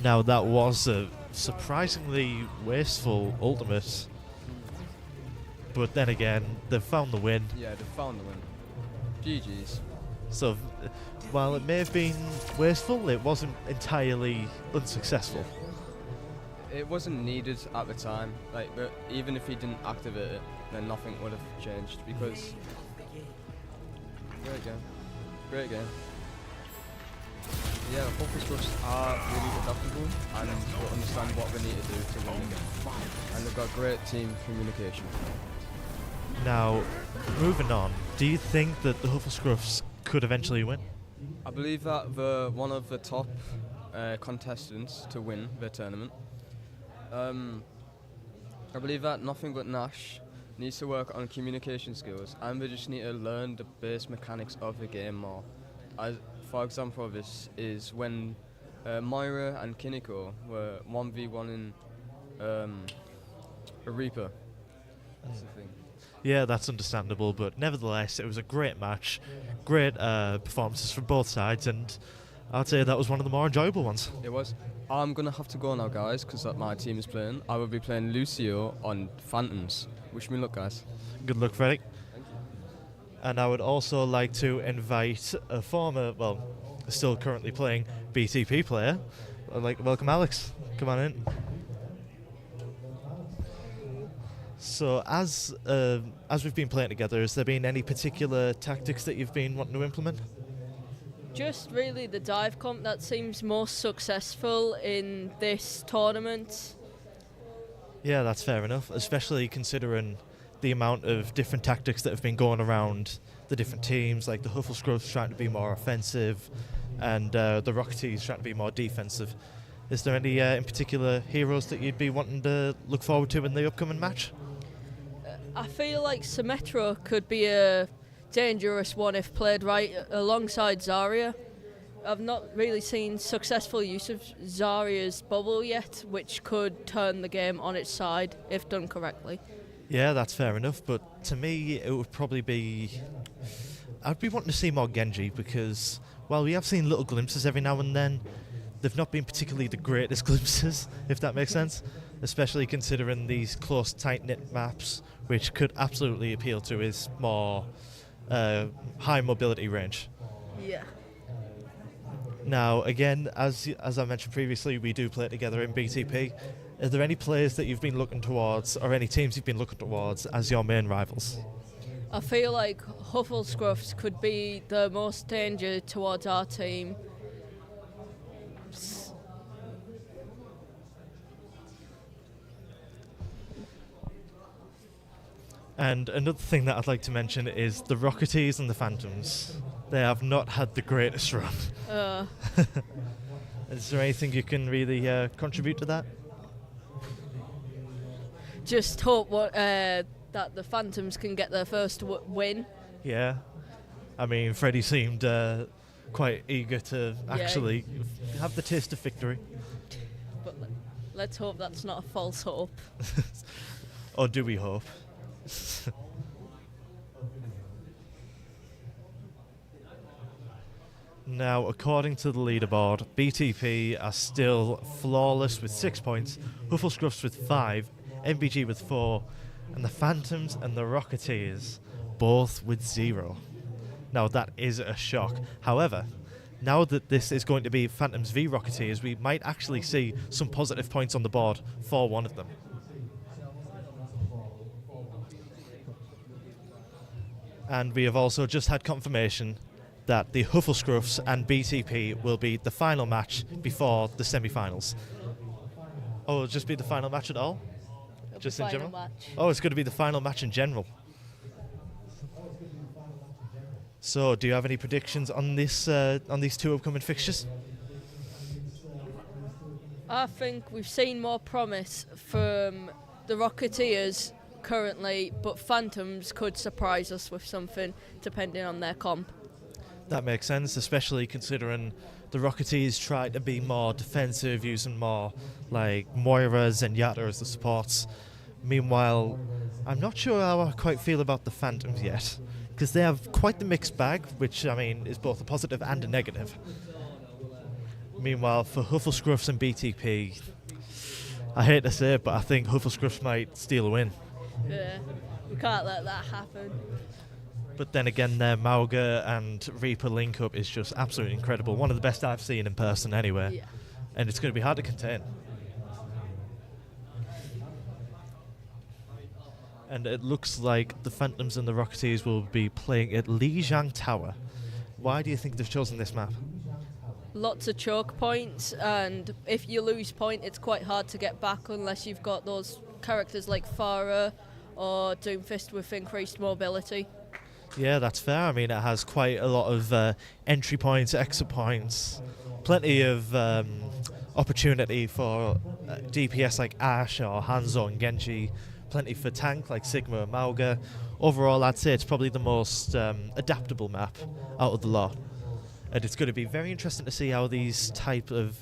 Now that was a surprisingly wasteful ultimate, but then again, they've found the win. Yeah, they've found the win. GG's. So, while it may have been wasteful, it wasn't entirely unsuccessful. It wasn't needed at the time. Like, but even if he didn't activate it, then nothing would have changed because. Great game. Great game. Yeah, focus groups are really adaptable and will understand what they need to do to win. And they've got great team communication. Now, moving on, do you think that the Hufflescruffs could eventually win? I believe that one of the top contestants to win the tournament. I believe that Nothing But Nash needs to work on communication skills, and they just need to learn the base mechanics of the game more. For example, this is when Moira and Kiniko were 1v1ing a Reaper. That's the thing. Yeah, that's understandable, but nevertheless, it was a great match. Great performances from both sides, and I'd say that was one of the more enjoyable ones. It was. I'm going to have to go now, guys, because my team is playing. I will be playing Lucio on Phantoms. Wish me luck, guys. Good luck, Freddie. And I would also like to invite a former, well, still currently playing BTP player. I'd like to welcome Alex. Come on in. So as we've been playing together, has there been any particular tactics that you've been wanting to implement? Just really the dive comp that seems most successful in this tournament. Yeah, that's fair enough, especially considering the amount of different tactics that have been going around the different teams, like the Hufflescruffs trying to be more offensive and the Rocketeers trying to be more defensive. Is there any in particular heroes that you'd be wanting to look forward to in the upcoming match? I feel like Symmetra could be a dangerous one if played right alongside Zarya. I've not really seen successful use of Zarya's bubble yet, which could turn the game on its side if done correctly. Yeah, that's fair enough, but to me it would probably be... I'd be wanting to see more Genji because, while we have seen little glimpses every now and then, they've not been particularly the greatest glimpses, if that makes sense, especially considering these close, tight-knit maps, which could absolutely appeal to his more high mobility range. Yeah. Now, again, as I mentioned previously, we do play together in BTP. Are there any players that you've been looking towards, or any teams you've been looking towards as your main rivals? I feel like Hufflescruffs could be the most danger towards our team. And another thing that I'd like to mention is the Rocketeers and the Phantoms. They have not had the greatest run. Is there anything you can really contribute to that? Just hope that the Phantoms can get their first win. Yeah. I mean, Freddie seemed quite eager to actually have the taste of victory. But let's hope that's not a false hope. Or do we hope? Now, according to the leaderboard, BTP are still flawless with 6 points, Hufflescruffs with 5, MBG with 4, and the Phantoms and the Rocketeers both with 0. Now, that is a shock. However, now that this is going to be Phantoms v Rocketeers, we might actually see some positive points on the board for one of them. And we have also just had confirmation that the Hufflescruffs and BTP will be the final match before the semi-finals. Oh, it'll just be the final match at all? Just in general? Match. Oh, it's going to be the final match in general. So, do you have any predictions on this on these two upcoming fixtures? I think we've seen more promise from the Rocketeers currently, but Phantoms could surprise us with something depending on their comp. That makes sense, especially considering the Rocketeers try to be more defensive, using more like Moiras and Yatta as the supports. Meanwhile, I'm not sure how I quite feel about the Phantoms yet, because they have quite the mixed bag, which, I mean, is both a positive and a negative. Meanwhile, for Hufflescruffs and BTP, I hate to say it, but I think Hufflescruffs might steal a win. Yeah, we can't let that happen. But then again, their Mauga and Reaper link-up is just absolutely incredible. One of the best I've seen in person anyway. Yeah. And it's going to be hard to contain. And it looks like the Phantoms and the Rocketeers will be playing at Lijiang Tower. Why do you think they've chosen this map? Lots of choke points, and if you lose point, it's quite hard to get back unless you've got those characters like Farah or Doomfist with increased mobility. Yeah, that's fair. I mean, it has quite a lot of entry points, exit points, plenty of opportunity for DPS like Ashe or Hanzo and Genji, plenty for tank like Sigma and Mauga. Overall, I'd say it's probably the most adaptable map out of the lot. And it's going to be very interesting to see how these type of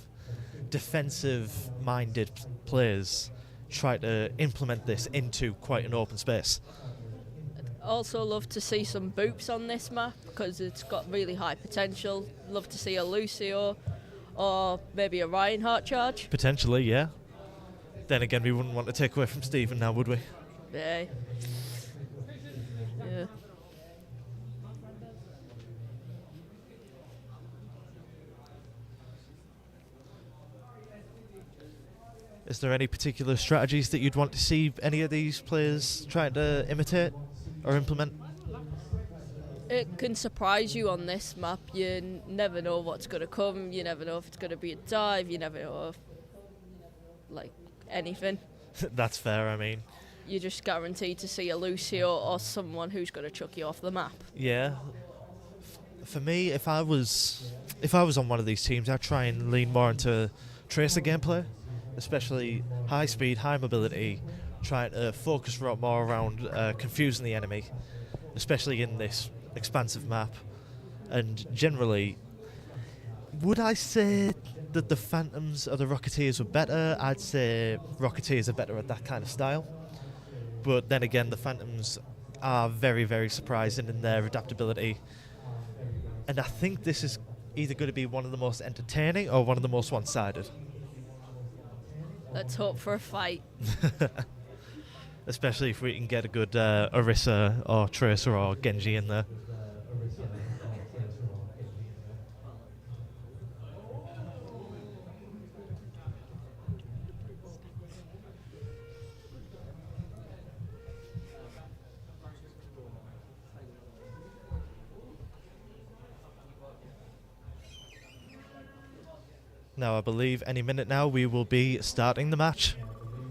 defensive-minded players try to implement this into quite an open space. Also love to see some boops on this map because it's got really high potential. Love to see a Lucio or maybe a Reinhardt charge. Potentially, yeah. Then again, we wouldn't want to take away from Steven now, would we? Yeah. Yeah. Is there any particular strategies that you'd want to see any of these players trying to imitate or implement? It can surprise you on this map. You never know what's going to come. You never know if it's going to be a dive. You never know if, like, anything. That's fair, I mean. You're just guaranteed to see a Lucio or someone who's going to chuck you off the map. Yeah. For me, if I was on one of these teams, I'd try and lean more into Tracer gameplay, especially high speed, high mobility, trying to focus more around confusing the enemy, especially in this expansive map. And generally, would I say that the Phantoms or the Rocketeers were better? I'd say Rocketeers are better at that kind of style. But then again, the Phantoms are very, very surprising in their adaptability. And I think this is either going to be one of the most entertaining or one of the most one-sided. Let's hope for a fight. Especially if we can get a good Orisa or Tracer or Genji in there. Now I believe any minute now we will be starting the match.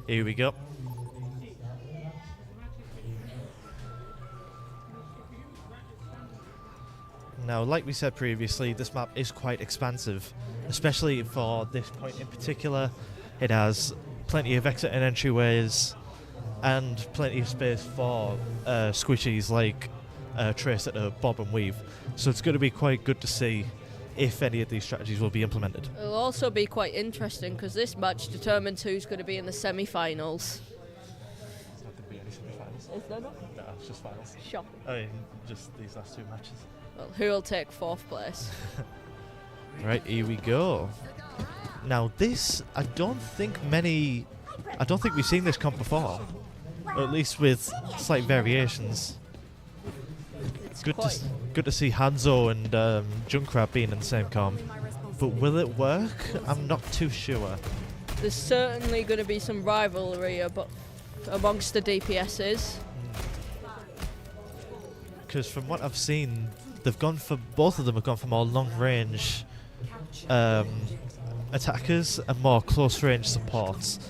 Here we go. Now, like we said previously, this map is quite expansive, especially for this point in particular. It has plenty of exit and entryways and plenty of space for squishies like Tracer to bob and weave. So it's going to be quite good to see if any of these strategies will be implemented. It'll also be quite interesting because this match determines who's going to be in the semi-finals. There's not going to be any semi-finals. Is there not? No, it's just finals. Shocking. I mean, just these last two matches. Well, who will take fourth place? Right, here we go. Now this, I don't think we've seen this comp before. Or at least with slight variations. Good to see Hanzo and Junkrat being in the same comp. But will it work? I'm not too sure. There's certainly going to be some rivalry amongst the DPSs. Because from what I've seen, both of them have gone for more long-range attackers and more close-range supports,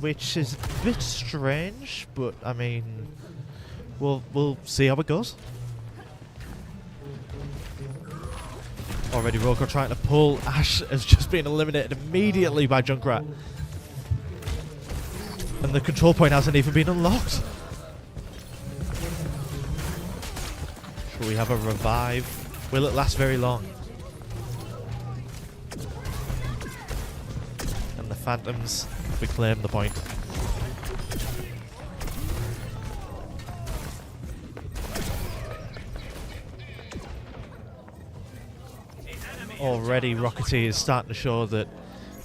which is a bit strange. But I mean, we'll see how it goes. Already Roko trying to pull. Ash has just been eliminated immediately by Junkrat. And the control point hasn't even been unlocked. Will we have a revive? Will it last very long? And the Phantoms reclaim the point. Already Rocketeer is starting to show that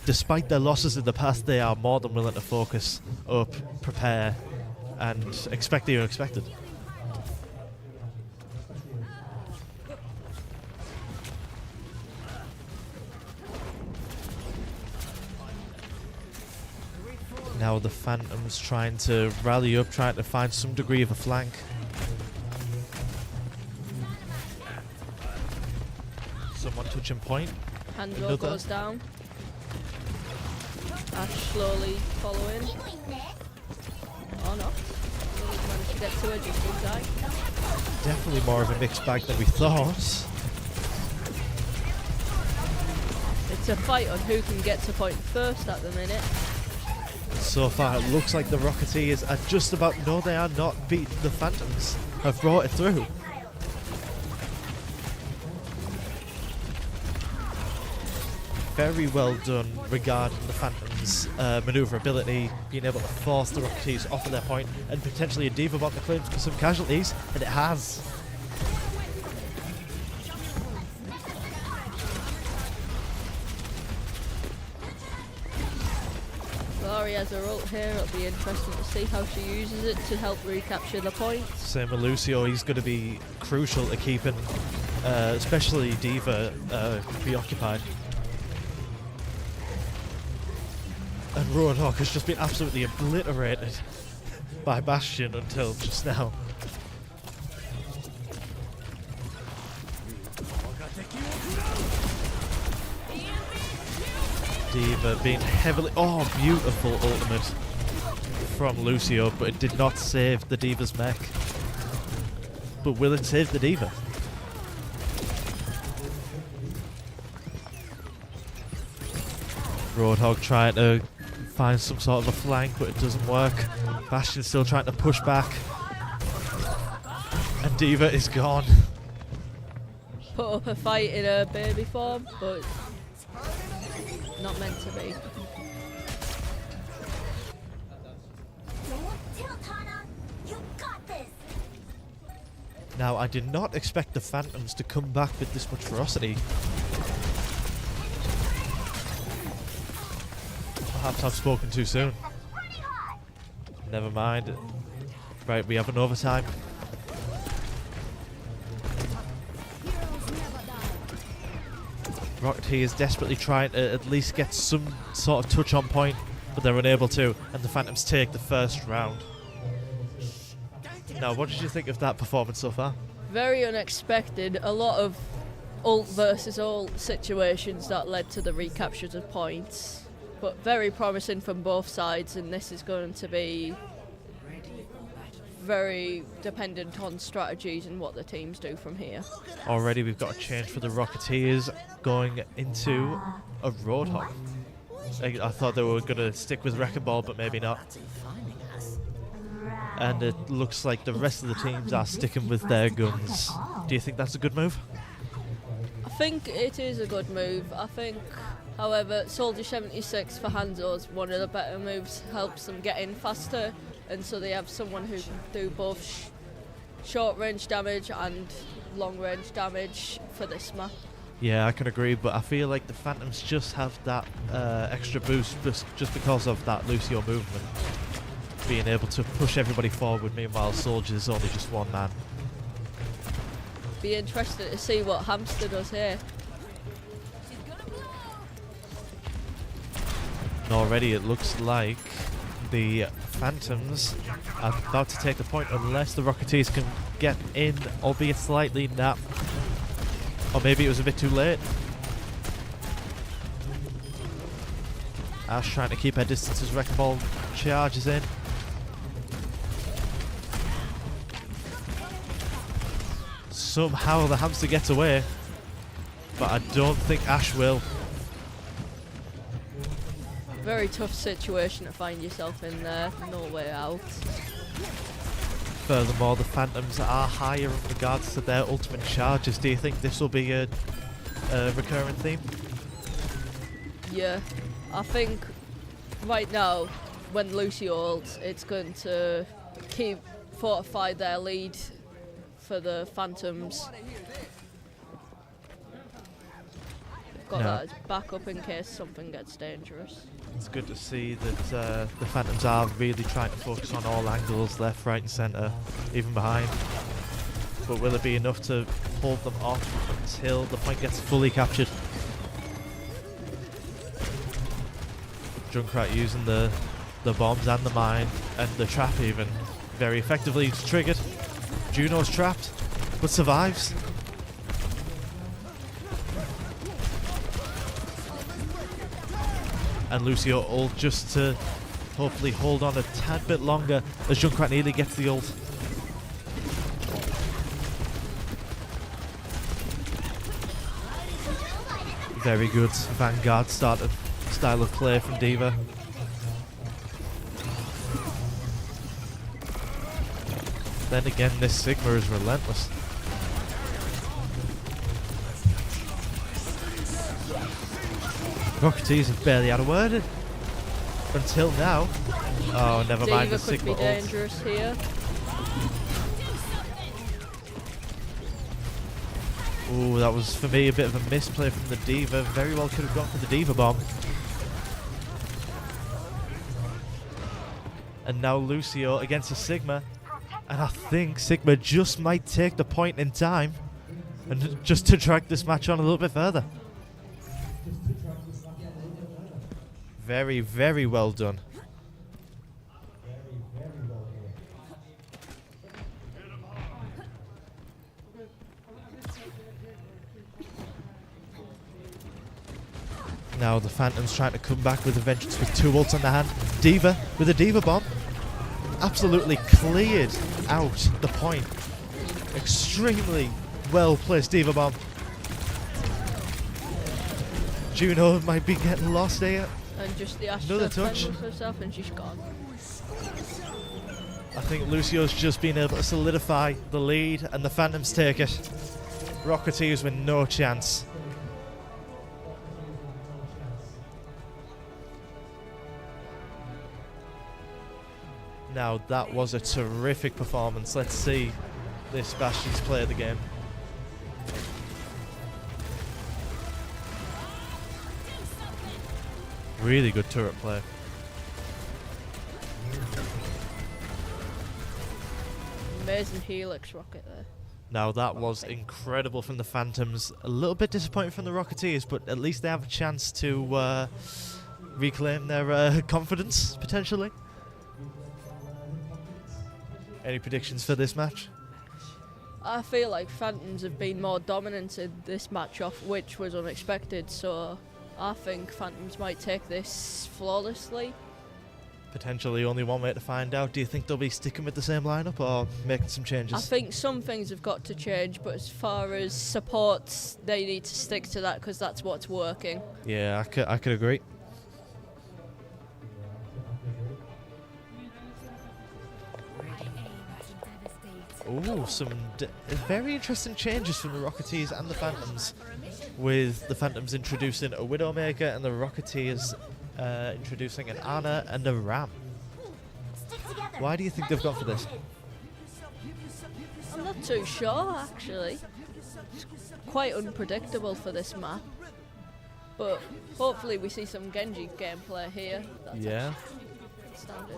despite their losses in the past, they are more than willing to focus up, prepare, and expect the unexpected. Now the Phantoms trying to rally up, trying to find some degree of a flank. Someone touching point. Hanzo goes down. Ash slowly following. Oh no. He's managed to get to her just in time. Definitely more of a mixed bag than we thought. It's a fight on who can get to point first at the minute. So far it looks like the Rocketeers are just about, no they are not, beating the Phantoms. Have brought it through. Very well done regarding the Phantoms' manoeuvrability, being able to force the Rocketeers off of their point, and potentially a D.Va bot the claims for some casualties, and it has. Laurie has her ult here, it'll be interesting to see how she uses it to help recapture the point. Same with Lucio, he's going to be crucial to keeping especially D.Va preoccupied. And Roadhog has just been absolutely obliterated by Bastion until just now. D.Va being heavily... Oh, beautiful ultimate from Lucio, but it did not save the D.Va's mech. But will it save the D.Va? Roadhog trying to find some sort of a flank, but it doesn't work. Bastion's still trying to push back. And D.Va is gone. Put up a fight in a baby form, but not meant to be. Now, I did not expect the Phantoms to come back with this much ferocity. Perhaps I've spoken too soon. Never mind. Right, we have an overtime. Rocketeer is desperately trying to at least get some sort of touch on point, but they're unable to, and the Phantoms take the first round. Now, what did you think of that performance so far? Very unexpected. A lot of ult versus ult situations that led to the recaptures of points. But very promising from both sides, and this is going to be very dependent on strategies and what the teams do from here. Already we've got a change for the Rocketeers going into a Roadhog. I thought they were going to stick with Wrecking Ball, but maybe not. And it looks like the rest of the teams are sticking with their guns. Do you think that's a good move? I think it is a good move. I think, however, Soldier 76 for Hanzo is one of the better moves, helps them get in faster, and so they have someone who can do both short range damage and long range damage for this map. Yeah, I can agree, but I feel like the Phantoms just have that extra boost just because of that Lucio movement. Being able to push everybody forward, meanwhile Soldier's only just one man. Be interested to see what Hamster does here. And already it looks like the Phantoms are about to take the point unless the Rocketeers can get in, albeit slightly. Nah. Or maybe it was a bit too late. Ash trying to keep her distance as Wrecking Ball charges in. somehow the hamster gets away, but I don't think Ash will. Very tough situation to find yourself in there. No way out. Furthermore, the Phantoms are higher in regards to their ultimate charges. Do you think this will be a recurring theme? Yeah, I think right now when Lucio ults, it's going to keep fortify their lead for the Phantoms. They've got that as backup in case something gets dangerous. It's good to see that the Phantoms are really trying to focus on all angles, left, right and centre, even behind. But will it be enough to hold them off until the point gets fully captured? Junkrat using the bombs and the mine and the trap even very effectively triggered. Juno's trapped, but survives. And Lucio ult just to hopefully hold on a tad bit longer as Junkrat nearly gets the ult. Very good Vanguard style of play from D.Va. Then again, this Sigma is relentless. Rocketeers have barely had a word until now. Oh, never mind the Sigma ult. D.Va could be dangerous here. Ooh, that was for me a bit of a misplay from the D.Va. Very well could have gone for the D.Va bomb. And now Lucio against a Sigma. And I think Sigma just might take the point in time. And just to drag this match on a little bit further. Very, very well done. Now the Phantom's trying to come back with a vengeance with 2 ults on the hand. D.Va with a D.Va bomb. Absolutely cleared out the point. Extremely well placed D.Va bomb. Juno might be getting lost here. And just the Astra Another touch. herself and she's gone. I think Lucio's just been able to solidify the lead and the Phantoms take it. Rocketeers with no chance. Now that was a terrific performance. Let's see this Bastion's play of the game. Really good turret play. Amazing Helix rocket there. Now that was incredible from the Phantoms. A little bit disappointing from the Rocketeers, but at least they have a chance to reclaim their confidence, potentially. Any predictions for this match? I feel like Phantoms have been more dominant in this match-off, which was unexpected, so I think Phantoms might take this flawlessly. Potentially only one way to find out. Do you think they'll be sticking with the same lineup or making some changes? I think some things have got to change, but as far as supports, they need to stick to that because that's what's working. Yeah, I could agree. Ooh, some very interesting changes from the Rocketeers and the Phantoms, with the Phantoms introducing a Widowmaker and the Rocketeers introducing an Ana and a Ram. Why do you think they've gone for this? I'm not too sure, actually. It's quite unpredictable for this map. But hopefully we see some Genji gameplay here. That's Yeah. standard.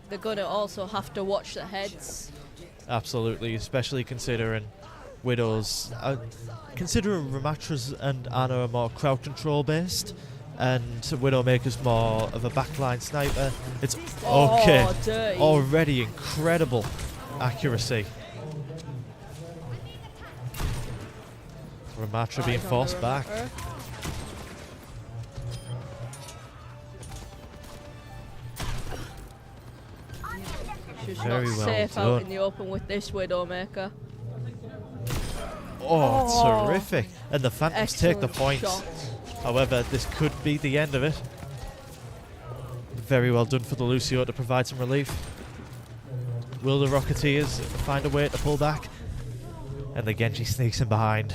They're going to also have to watch their heads. Absolutely, especially considering Widows. Considering Ramatra's and Ana are more crowd control based, and Widowmaker's more of a backline sniper. It's okay. Dirty. Already incredible accuracy. Ramatra being forced back. She's Very not well safe done. out in the open with this Widowmaker. Oh, terrific. And the Phantoms take the Excellent point. shot. However, this could be the end of it. Very well done for the Lucio to provide some relief. Will the Rocketeers find a way to pull back? And the Genji sneaks in behind.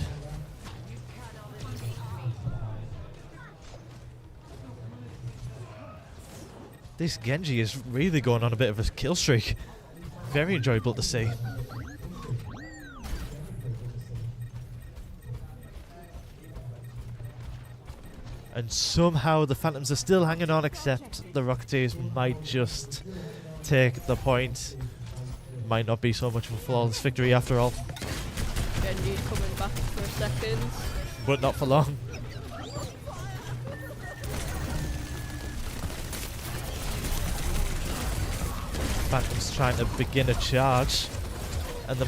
This Genji is really going on a bit of a kill streak. Very enjoyable to see. And somehow the Phantoms are still hanging on, except the Rocketeers might just take the point. Might not be so much of a flawless victory after all. Genji's coming back for a second. But not for long. Phantom's trying to begin a charge. And the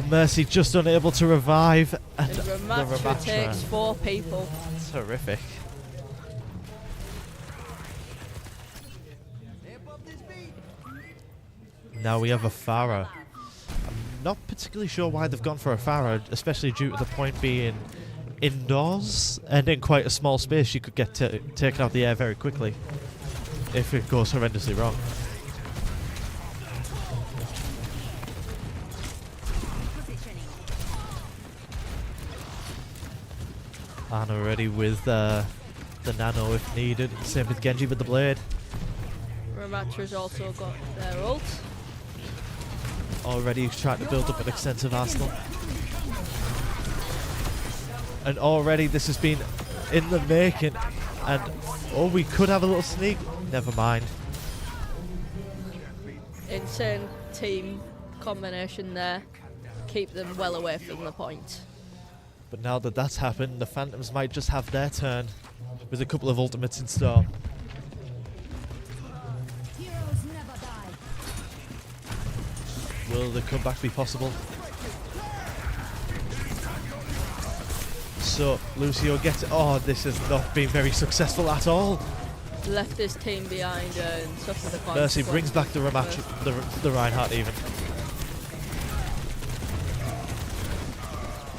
Mercy just unable to revive. And the Ramatra takes 4 people. Terrific. Now we have a Pharah. I'm not particularly sure why they've gone for a Pharah, especially due to the point being indoors and in quite a small space. You could get taken out the air very quickly if it goes horrendously wrong. Ana ready with the nano if needed. Same with Genji with the blade. Ramatra's also got their ult. Already trying to build up an extensive arsenal. And already this has been in the making. And oh, we could have a little sneak. Never mind. Insane team combination there. Keep them well away from the point. But now that that's happened, the Phantoms might just have their turn with a couple of ultimates in store. Will the comeback be possible? So Lucio gets it. Oh, this has not been very successful at all. Left his team behind and suffered the consequences. Mercy brings back the Ramatra, the Reinhardt even.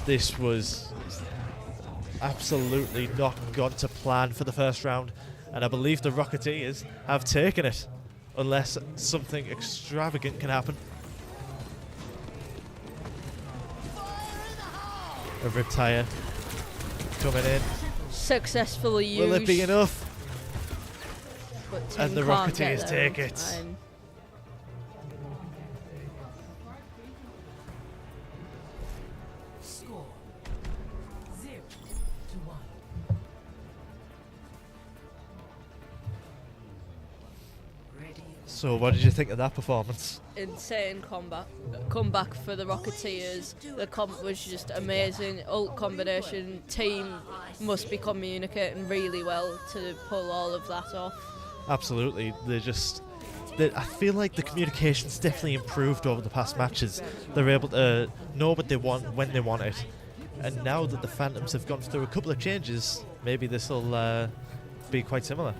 This was absolutely not gone to plan for the first round, and I believe the Rocketeers have taken it, unless something extravagant can happen. A Riptire coming in. Successfully used. Will it be enough? But And the team can't Rocketeers get there take in it. time. Score 0-1. So what did you think of that performance? Insane comeback for the Rocketeers. The comp was just amazing. Ult combination. Team must be communicating really well to pull all of that off. Absolutely. I feel like the communication's definitely improved over the past matches. They're able to know what they want when they want it. And now that the Phantoms have gone through a couple of changes, maybe this will be quite similar.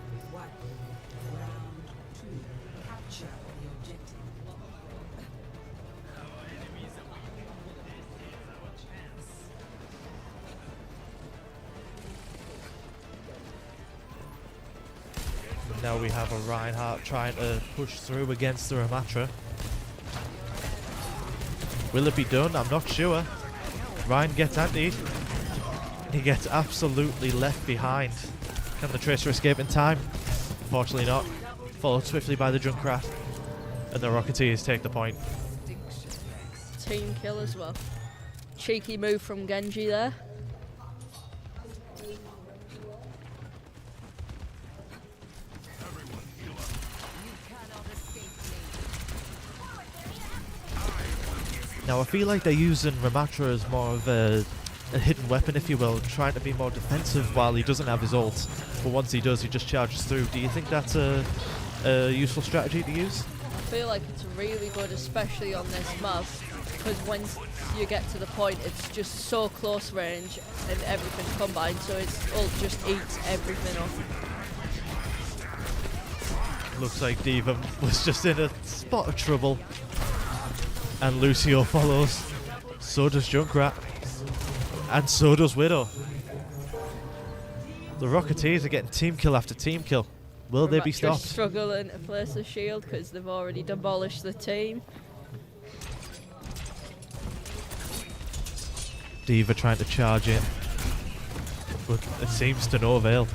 Now we have a Reinhardt trying to push through against the Ramatra. Will it be done? I'm not sure. Ryan gets antied. He gets absolutely left behind. Can the Tracer escape in time? Unfortunately not. Followed swiftly by the Junkrat. And the Rocketeers take the point. Team kill as well. Cheeky move from Genji there. Now I feel like they're using Ramatra as more of a hidden weapon, if you will, trying to be more defensive while he doesn't have his ult. But once he does, he just charges through. Do you think that's a useful strategy to use? I feel like it's really good, especially on this map, because once you get to the point, it's just so close range and everything combined, so its ult just eats everything up. Looks like Diva was just in a spot of trouble. And Lucio follows. So does Junkrat. And so does Widow. The Rocketeers are getting team kill after team kill. Will they be Ramatra's stopped? struggling to place a shield because they've already demolished the team. Diva trying to charge in, but it seems to no avail.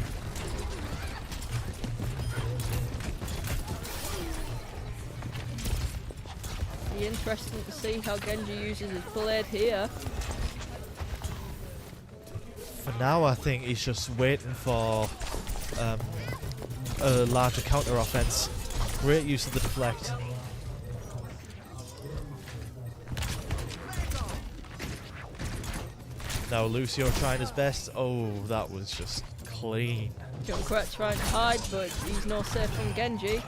Be interesting to see how Genji uses his blade here. For now, I think he's just waiting for a larger counter offense. Great use of the deflect. Now Lucio trying his best. Oh, that was just clean. Junkrat trying to hide, but he's no safe from Genji.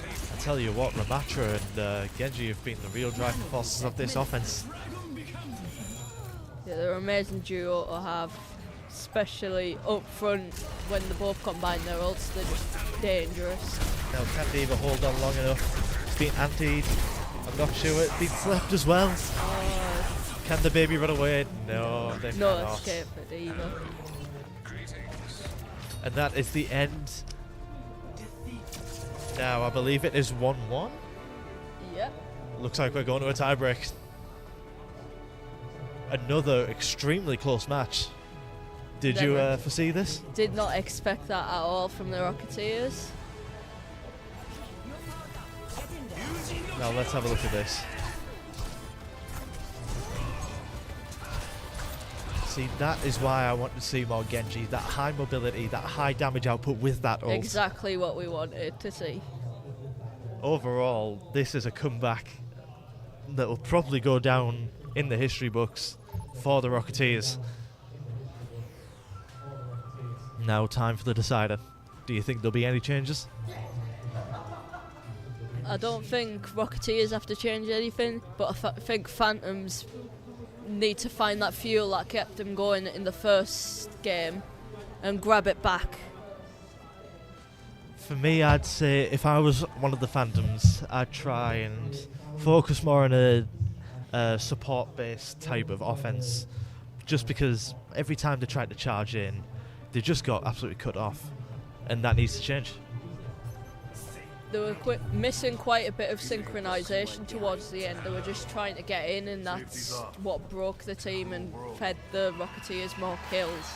I tell you what, Ramatra and Genji have been the real driving forces of this offense. Yeah, they're an amazing duo to have, especially up front when they both combine their ults. They're just dangerous. Now can Diva hold on long enough? It's been antied. I'm not sure it's been slept as well. Can the baby run away? No, they no cannot. escape for Diva. And that is the end. Now I believe it is 1-1. Yep. Looks like we're going to a tiebreak. Another extremely close match. Did you foresee this? Did not expect that at all from the Rocketeers. Now let's have a look at this. See, that is why I want to see more Genji. That high mobility, that high damage output with that ult. Exactly what we wanted to see. Overall, this is a comeback that will probably go down in the history books for the Rocketeers. Now time for the decider. Do you think there'll be any changes? I don't think Rocketeers have to change anything, but I think Phantoms need to find that fuel that kept them going in the first game and grab it back. For me, I'd say if I was one of the Phantoms, I'd try and focus more on a support-based type of offense, just because every time they tried to charge in, they just got absolutely cut off, and that needs to change. They were missing quite a bit of synchronization towards the end. They were just trying to get in, and that's what broke the team and fed the Rocketeers more kills.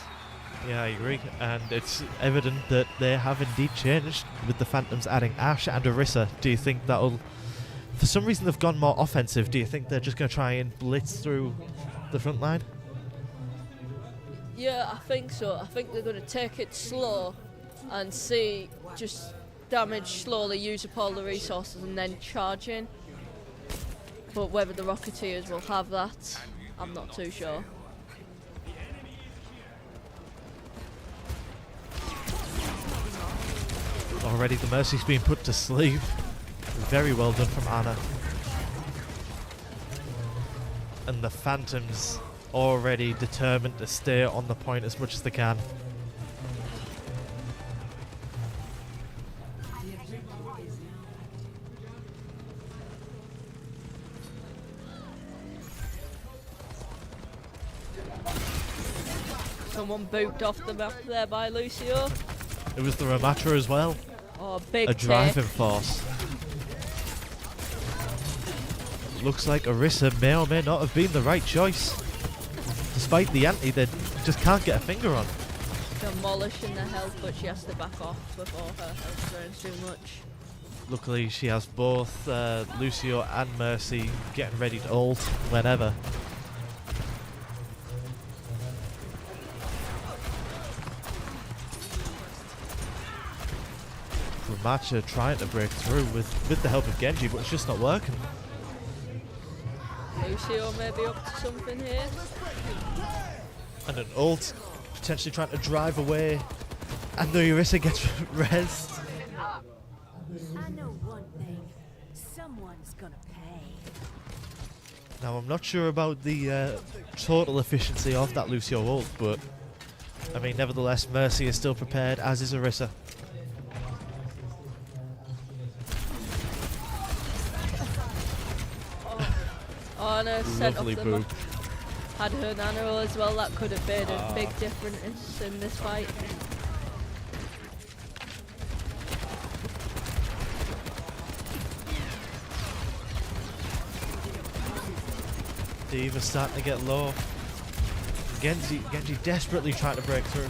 Yeah, I agree, and it's evident that they have indeed changed with the Phantoms adding Ashe and Orisa. Do you think that'll... For some reason they've gone more offensive. Do you think they're just going to try and blitz through the front line? Yeah, I think so. I think they're going to take it slow and see, just damage slowly, use up all the resources and then charge in. But whether the Rocketeers will have that, I'm not too sure. Already the Mercy's being put to sleep. Very well done from Anna. And the Phantoms already determined to stay on the point as much as they can. Someone booped off the map there by Lucio. It was the Ramatra as well. Oh, big a driving take. force. Looks like Orisa may or may not have been the right choice. Despite the anti, they just can't get a finger on. Demolishing the health, but she has to back off before her health burns too much. Luckily, she has both Lucio and Mercy getting ready to ult whenever. Ramacha trying to break through with the help of Genji, but it's just not working. Lucio may be up to something here. And an ult, potentially trying to drive away. And the Orisa gets rezzed. I know one thing. Someone's gonna pay. Now, I'm not sure about the total efficiency of that Lucio ult, but I mean, nevertheless, Mercy is still prepared, as is Orisa. Ana sent off Lovely the boo. map. Had her nano as well, that could have made a big difference in this fight. Diva's starting to get low. Genji desperately trying to break through.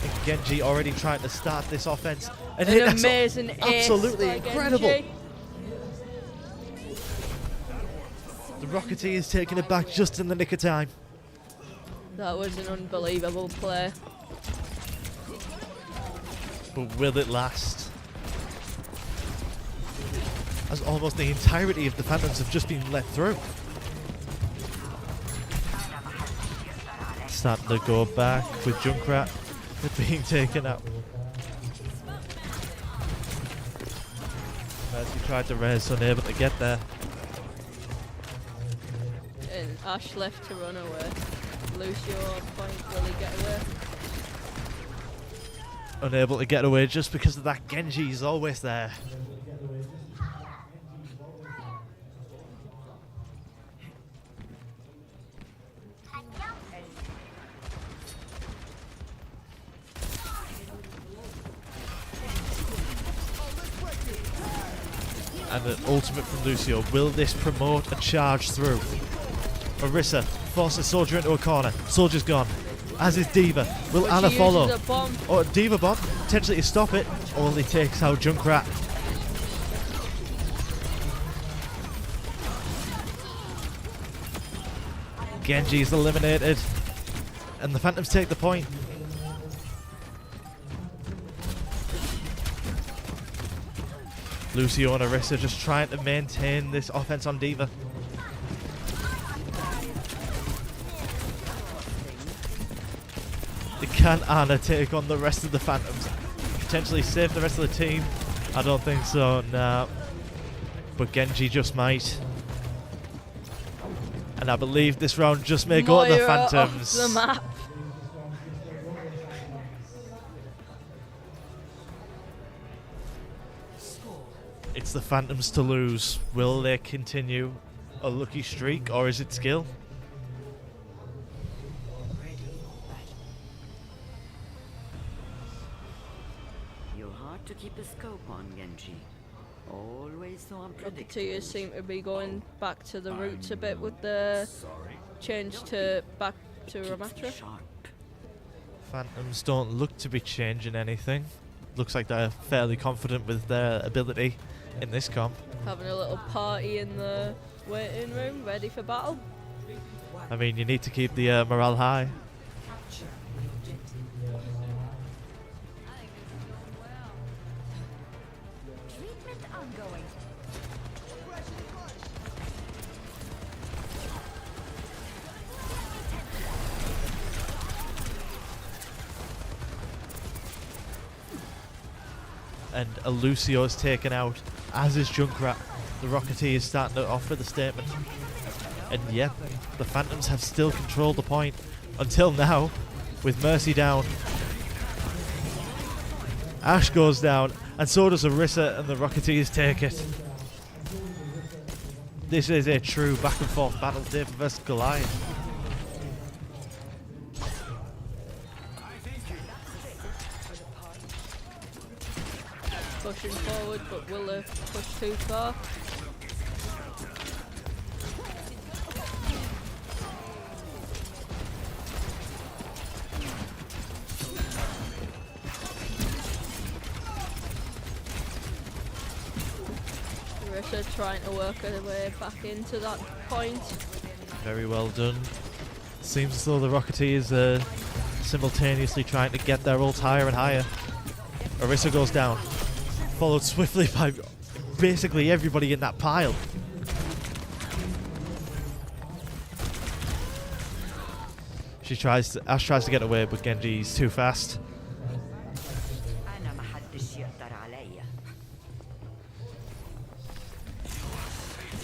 And Genji already trying to start this offense. And An hit that's amazing ace absolutely by incredible. Genji. The Rocketeer is taking it back just in the nick of time. That was an unbelievable play. But will it last? As almost the entirety of the Phantoms have just been let through. Starting to go back with Junkrat. They're being taken out. As he tried to res, unable to get there. And Ash left to run away. Lucio on point, will he get away? Unable to get away just because of that. Genji is always there. And an ultimate from Lucio. Will this promote a charge through? Orisa forces Soldier into a corner. Soldier's gone. As is Diva. Will But Ana she follow? uses a bomb. Or Diva bomb, potentially to stop it. Only takes out Junkrat. Genji's eliminated. And the Phantoms take the point. Lucio and Orisa just trying to maintain this offense on Diva. Can Ana take on the rest of the Phantoms? Potentially save the rest of the team? I don't think so, nah. But Genji just might. And I believe this round just may go to the Moira Phantoms. off the map. It's the Phantoms to lose. Will they continue a lucky streak, or is it skill? You're hard to keep a scope on, Genji. Always so unpredictable. Rocketeers seem to be going back to the roots a bit with the change to back to Ramatra. Phantoms don't look to be changing anything. Looks like they're fairly confident with their ability in this comp. Having a little party in the waiting room, ready for battle. I mean, you need to keep the morale high. Treatment ongoing. And Lucio is taken out, as is Junkrat. The Rocketeer is starting to offer the statement. And yeah, the Phantoms have still controlled the point until now, with Mercy down. Ash goes down, and so does Orisa, and the Rocketeers take it. This is a true back and forth battle, David versus Goliath. Pushing forward, but will they push too far? Orisa trying to work her way back into that point. Very well done. Seems as though the Rocketeers are simultaneously trying to get their ult higher and higher. Orisa goes down, followed swiftly by basically everybody in that pile. Ash tries to get away, but Genji's too fast.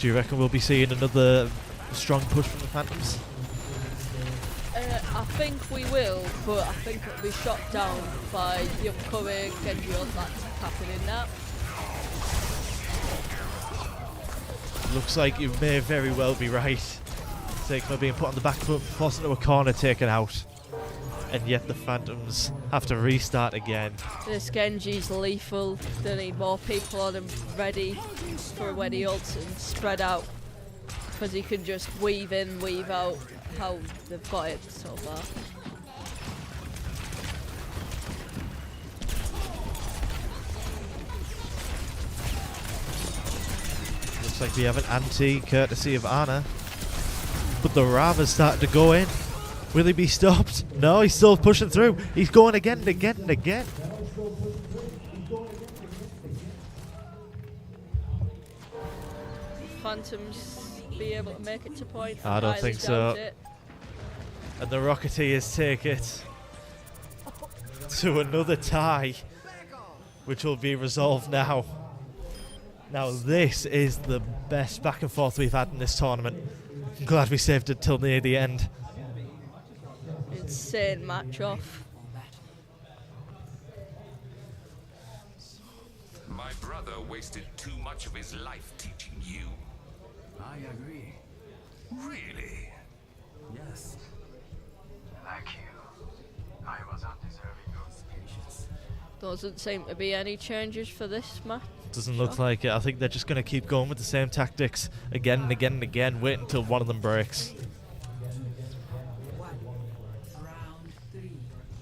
Do you reckon we'll be seeing another strong push from the Phantoms? I think we will, but I think it'll be shot down by the upcoming Genji ult. That's happening now. Looks like you may very well be right. Sigma being put on the back foot, forced into a corner, taken out. And yet the Phantoms have to restart again. This Genji's lethal. They need more people on him ready for when he ults and spread out. Because he can just weave in, weave out how they've got it so far. Looks like we have an anti courtesy of Anna. But the Rava's starting to go in. Will he be stopped? No, he's still pushing through. He's going again and again and again. Phantoms be able to make it to point? I don't highly think so. doubt it. And the Rocketeers take it to another tie, which will be resolved now. Now this is the best back and forth we've had in this tournament. I'm glad we saved it till near the end. Insane match off. My brother wasted too much of his life teaching you. I agree. Really? Yes. Like you, I was undeserving of his patience. Doesn't seem to be any changes for this match. Doesn't look like it. I think they're just going to keep going with the same tactics again and again and again, wait until one of them breaks. Round 3.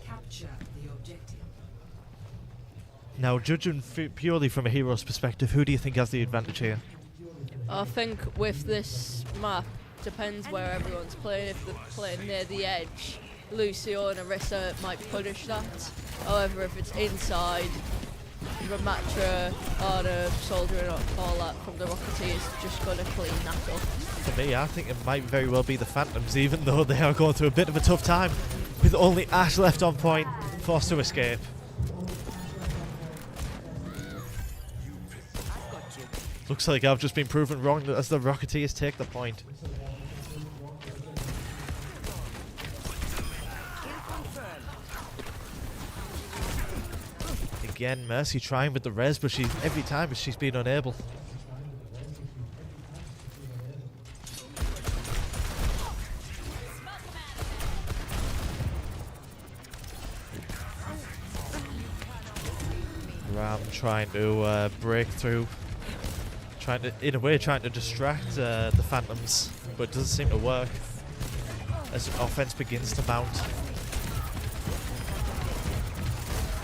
Capture the objective. Now, judging purely from a hero's perspective, who do you think has the advantage here? I think with this map, depends where everyone's playing. If they're playing near the edge, Lucio and Orisa might punish that. However, if it's inside, Ramatra, Arda, Soldier and all that from the Rocketeers just going to clean that up. For me, I think it might very well be the Phantoms, even though they are going through a bit of a tough time, with only Ash left on point, forced to escape. Looks like I've just been proven wrong as the Rocketeers take the point. Again, Mercy trying with the res, but every time she's been unable. Ram trying to break through, in a way trying to distract the Phantoms, but it doesn't seem to work as offense begins to mount.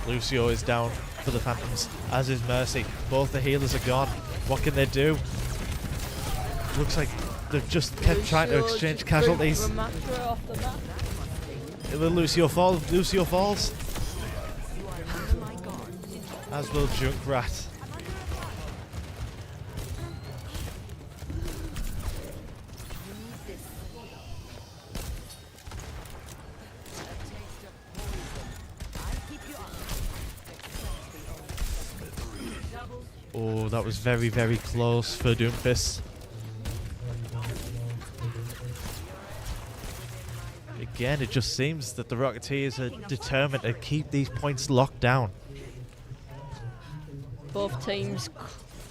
Lucio is down for the Phantoms, as is Mercy. Both the healers are gone. What can they do? Looks like they've just kept trying to exchange casualties. Will Lucio fall? Lucio falls. As will Junkrat. Oh, that was very, very close for Doomfist. Again, it just seems that the Rocketeers are determined to keep these points locked down. Both teams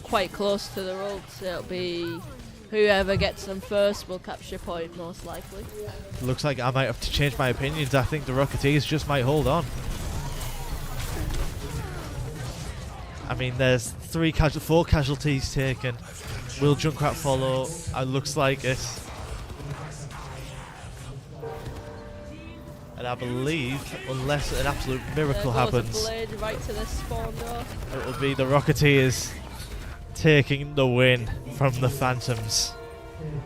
quite close to the ropes. It'll be whoever gets them first will capture point, most likely. Looks like I might have to change my opinions. I think the Rocketeers just might hold on. I mean, there's 4 casualties taken. Will Junkrat follow? Looks like it. And I believe, unless an absolute miracle happens, Blade right to the spawn door. it will be the Rocketeers taking the win from the Phantoms. An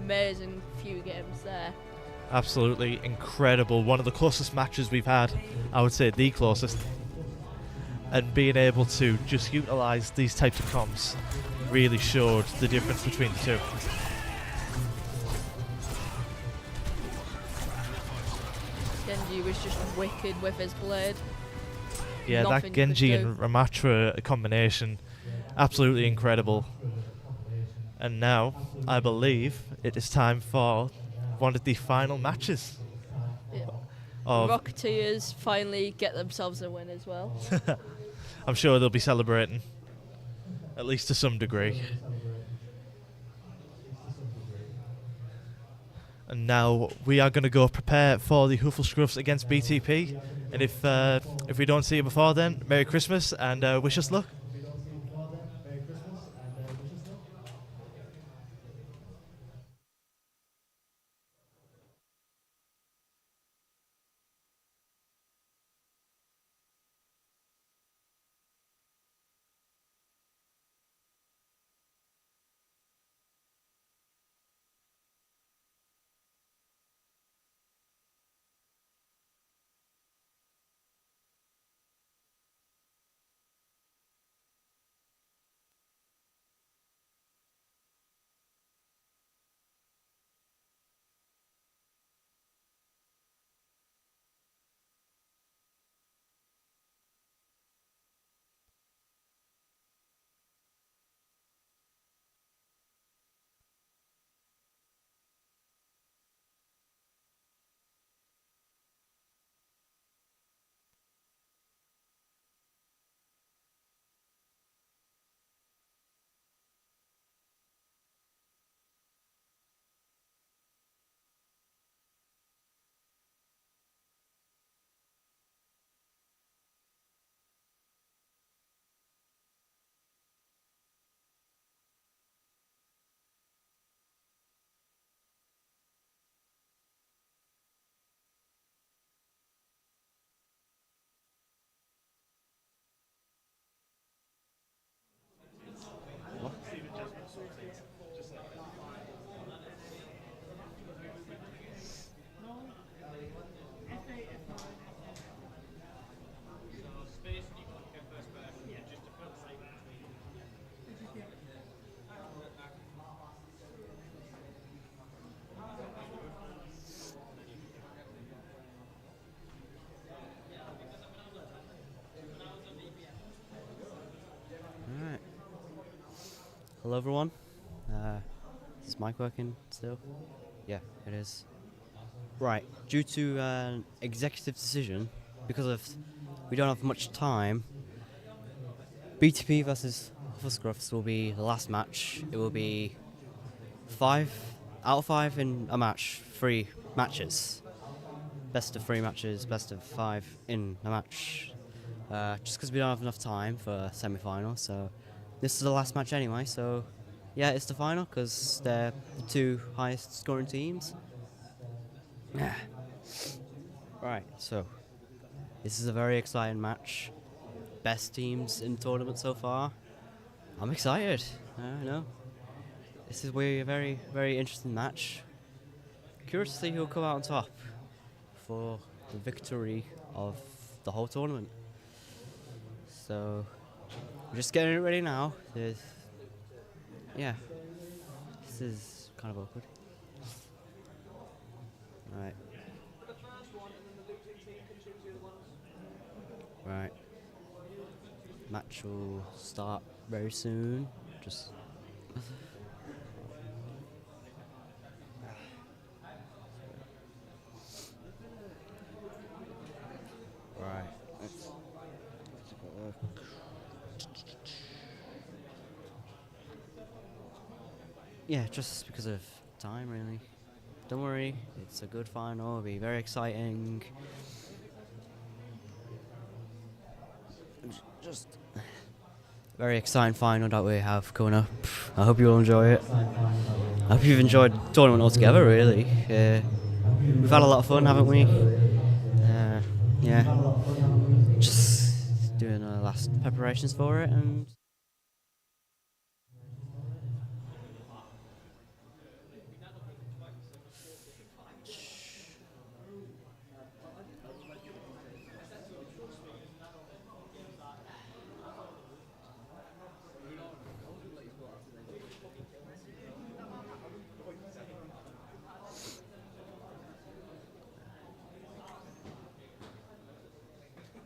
amazing few games there. Absolutely incredible. One of the closest matches we've had. I would say the closest. And being able to just utilise these types of comms really showed the difference between the two. Genji was just wicked with his blade. Yeah, Nothing that Genji could do. and Ramatra combination, absolutely incredible. And now, I believe, it is time for one of the final matches Yeah. of Rocketeers finally get themselves a win as well. I'm sure they'll be celebrating, at least to some degree. And now we are going to go prepare for the Huffle Scruffs against BTP. And if we don't see you before then, Merry Christmas and wish us luck. Alright. Hello everyone. Is this mic working still? Yeah, it is. Right. Due to an executive decision, because of we don't have much time, BTP versus Huffle Scruffs will be the last match. It will be 5 out of 5 in a match, 3 matches. Best of 3 matches, best of 5 in a match. Just because we don't have enough time for a semi-final, so this is the last match anyway, so yeah, it's the final because they're the 2 highest scoring teams. Yeah. Right, so this is a very exciting match. Best teams in the tournament so far. I'm excited. I know. This is a very, very interesting match. Curious to see who'll come out on top for the victory of the whole tournament. So, we're just getting it ready now. Yeah, this is kind of awkward. Right. Right. Match will start very soon. Just. Right. Let's go look. Yeah, just because of time, really. Don't worry, it's a good final. It'll be very exciting. Just very exciting final that we have coming up. I hope you'll enjoy it. I hope you've enjoyed the tournament altogether, really. We've had a lot of fun, haven't we? Yeah. Just doing the last preparations for it and.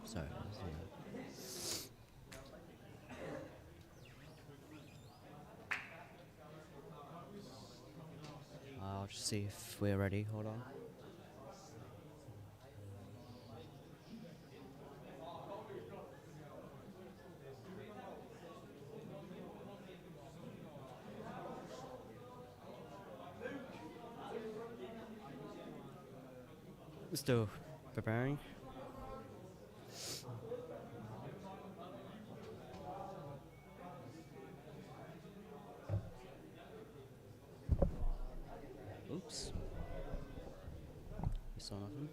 Sorry. I'll just see if we're ready. Hold on. We're still preparing. Oops. You saw nothing.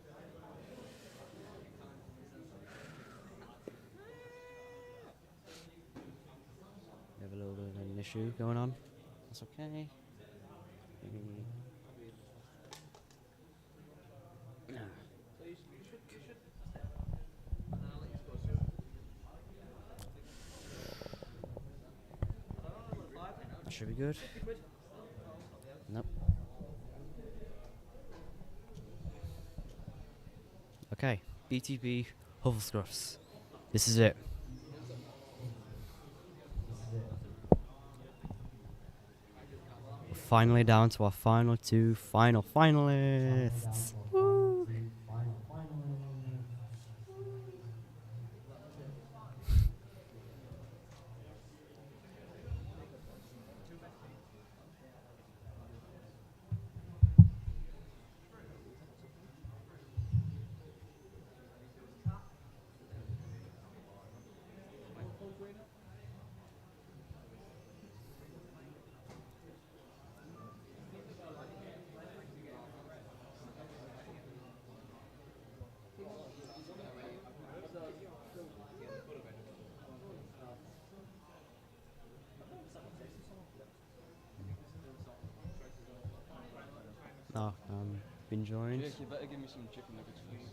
We have a little bit of an issue going on. That's okay. Should be good. Nope. Okay, BTB Hufflecruffs. This is it. We're finally down to our final two finalists. Woo. Oh, been joined. Jake, you better give me some chicken nuggets, please.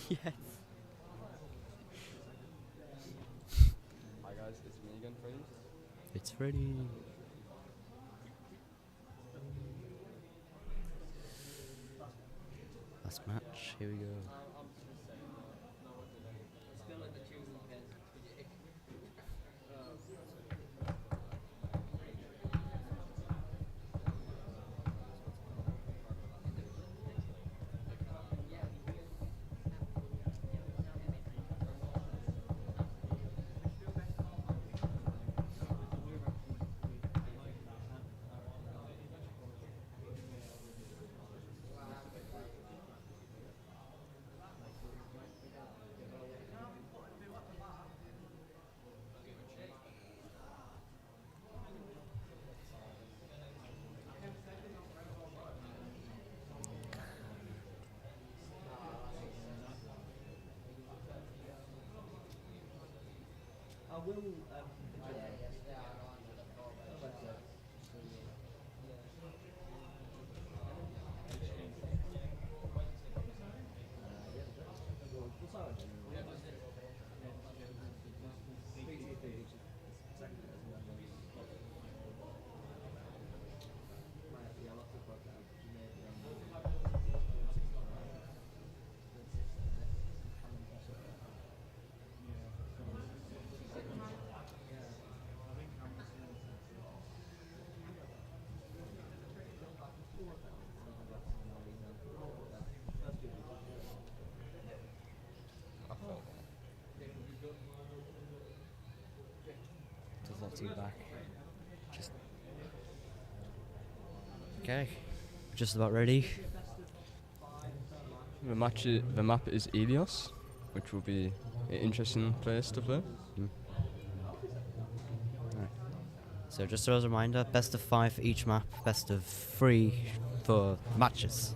Yes. Hi guys, it's me again, Freddy. It's ready. Last match, here we go. I will. Does not see back. Just okay. Just about ready. The map is Elios, which will be an interesting place to play. Right. So just as a reminder, best of 5 for each map, best of 3 for matches.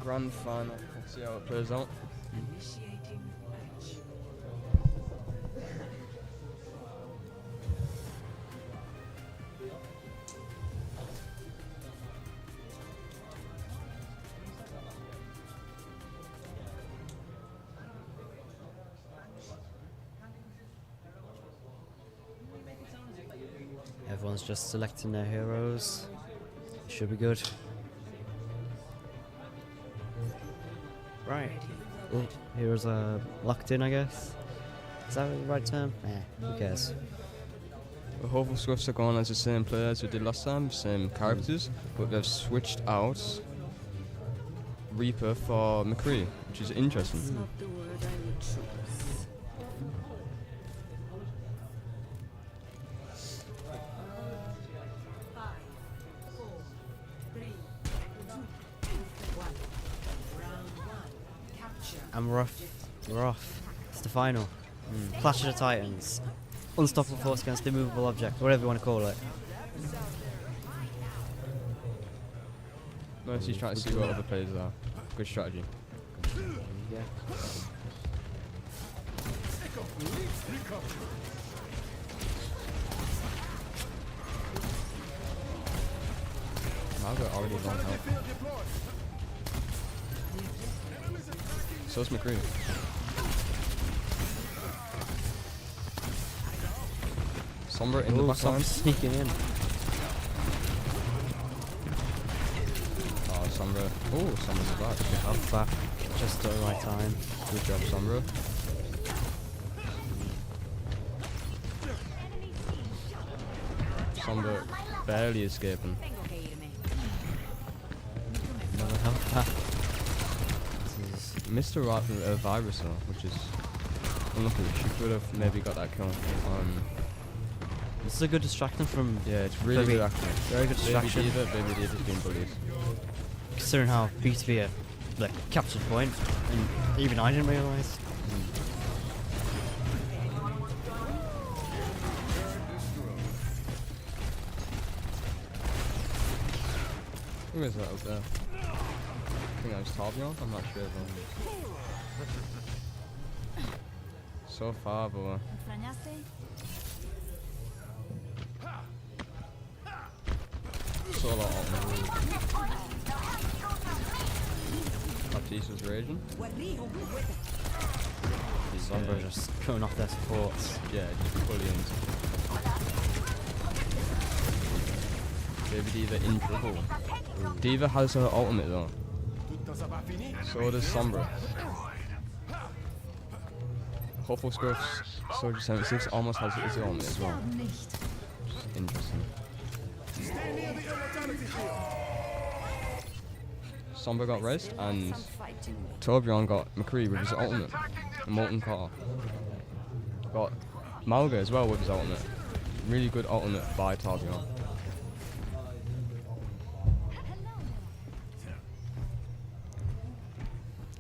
Grand final. Let's see how it plays out. Initiating match. Everyone's just selecting their heroes. Should be good. Right. Oh, heroes are locked in, I guess. Is that the right term? Who cares? The Hufflecruffs are going as the same players we did last time, same characters, but they've switched out Reaper for McCree, which is interesting. That's not the word I would choose. And we're off. We're off. It's the final. Clash of the Titans. Unstoppable force against the immovable object, whatever you want to call it. No, he's trying to see what other players are. Good strategy. Yeah. Malga already long health. So's McCree. Sombra in the back line. Sneaking in. Oh, Sombra. Oh, Sombra's back. Off back. Just at the right time. Good job, Sombra. Sombra barely escaping. Another health pack. Mr. Right from a virus though, which is unlucky. She could have maybe got that kill. This is a good distraction from. Yeah, it's really good actually. Very good distraction. Baby Diva's being bullied. Considering how B2B are like captured point, and even I didn't realise. Who is that up there? I think that was Torbjorn. I'm not sure. So far, but so a lot of Baptiste was raging. These Sombra just cutting off their supports. Yeah, just bullying. Baby Diva in trouble. Diva has her ultimate though. So does Sombra. Hopeful Scruff's Soldier 76 almost has his ultimate as well. Just interesting. Sombra got rest and Torbjorn got McCree with his ultimate. Molten Core. Got Malga as well with his ultimate. Really good ultimate by Torbjorn.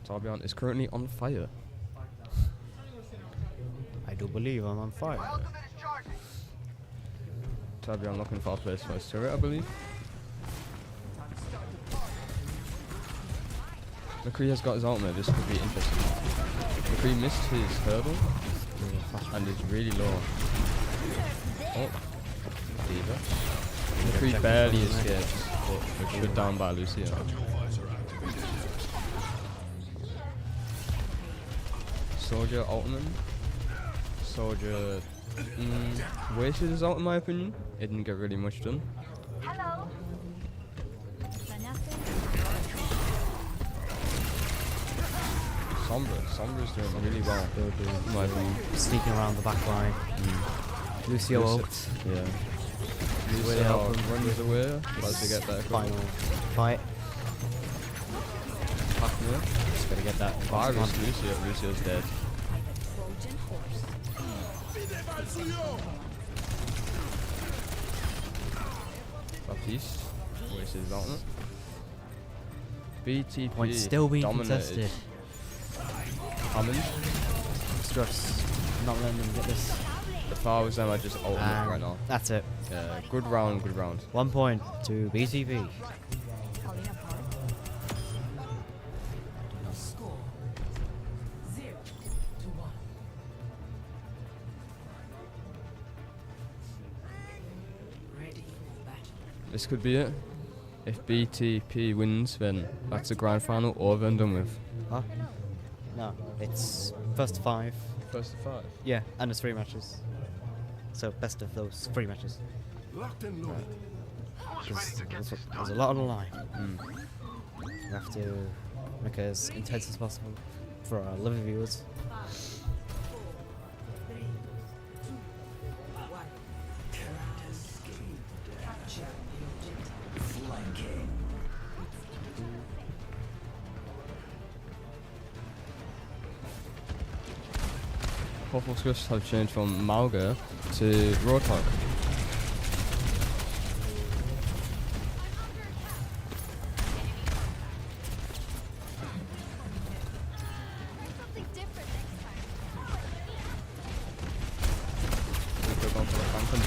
Torbjorn is currently on fire. I do believe I'm on fire. Torbjorn looking for a place for his turret, I believe. McCree has got his ultimate, this could be interesting. McCree missed his hurdle and is really low. Oh, Diva. McCree barely escapes, but shut down by Lucio. Soldier ultimate. Soldier wasted his ult in my opinion. It didn't get really much done. Hello. Sombra's doing really well. In my opinion. Sneaking around the back line. Lucio ult. Yeah. Lucio runs away, tries to get that final fight. Just gotta get that virus. Lucio's dead. Baptiste wasted his ultimate. BTP point still being dominated. contested. Hammond. Struts not letting them get this. If I was them, I'd just ultimate right now. That's it. Yeah, good round, good round. 1 point to BTP. This could be it. If BTP wins, then that's the grand final over and done with. Huh? No, it's first to 5. First to 5? Yeah, and it's 3 matches. So best of those 3 matches. Locked and loaded. There's a lot on the line. We have to make it as intense as possible for our lovely viewers. Hopeful scripts have changed from Malga to Roadhog.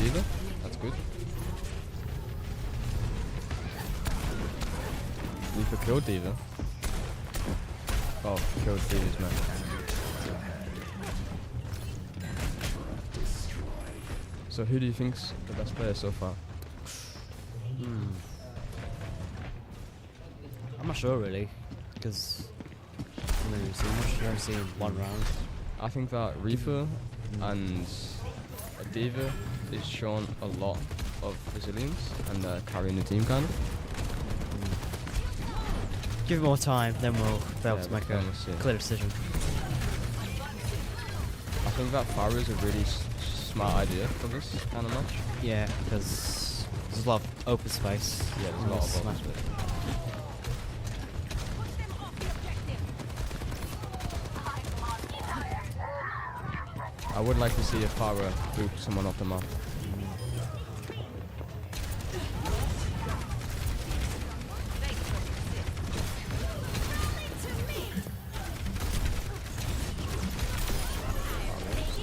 D.Va. That's good. Reaper killed D.Va. Oh, killed D.Va's man. So who do you think's the best player so far? I'm not sure really, because I've never seen much. I've only seen one round. I think that Reaper and D.Va is shown a lot of resilience and carrying the team kind of. Give it more time, then we'll be able to make a clear decision. I think that Pharah is a really smart idea for this kind of match. Yeah, because there's a lot of open space. Yeah, there's a lot of open space. I would like to see a Pharah boot someone off the map.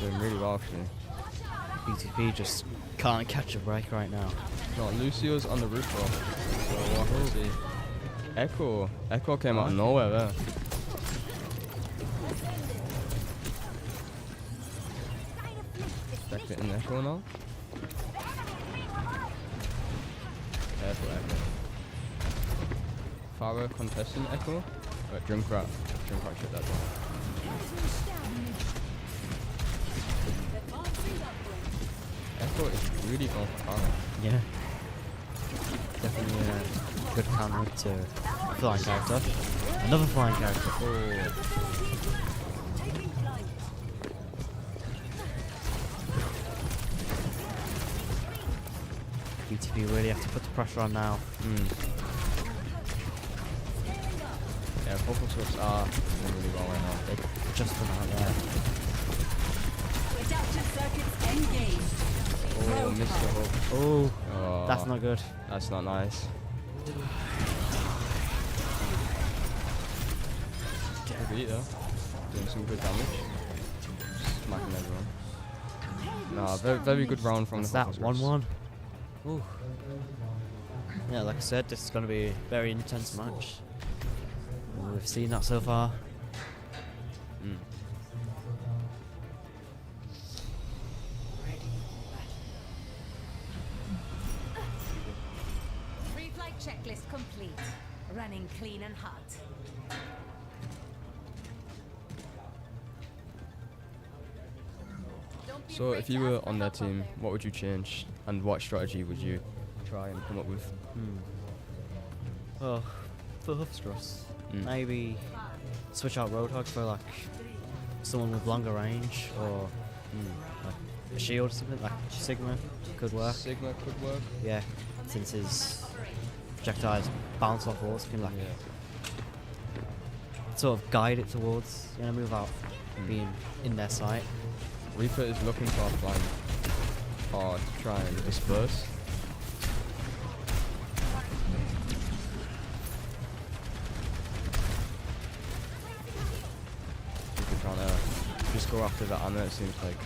Doing really well actually. BTP just can't catch a break right now. No, Lucio's on the rooftop. So we'll see. Echo came out of nowhere there. Getting Echo now. Careful Echo. Pharah contesting Echo. Right, Junkrat shut that down. Echo is really going for Pharah. Yeah. Definitely a good counter to flying character. Another flying character. Oh. BTP really have to put the pressure on now. Yeah, focus swaps are doing really well right now. They just went out there. Oh, missed the hook. Oh, that's not good. That's not nice. Good beat though. Doing some good damage. Smacking everyone. Nah, very good round from the that focus 1-1. Ooh. Yeah, like I said, this is going to be a very intense match. We've seen that so far. Pre-flight checklist complete. Running clean and hot. So if you were on their team, what would you change and what strategy would you try and come up with? Well, for Huffstress, maybe switch out Roadhog for like someone with longer range or like a shield or something, like Sigma could work. Sigma could work? Yeah, since his projectiles bounce off walls, can like sort of guide it towards, move out being in their sight. Reaper is looking for a flank or to try and disperse. Reaper trying to just go after the Anna, it seems like.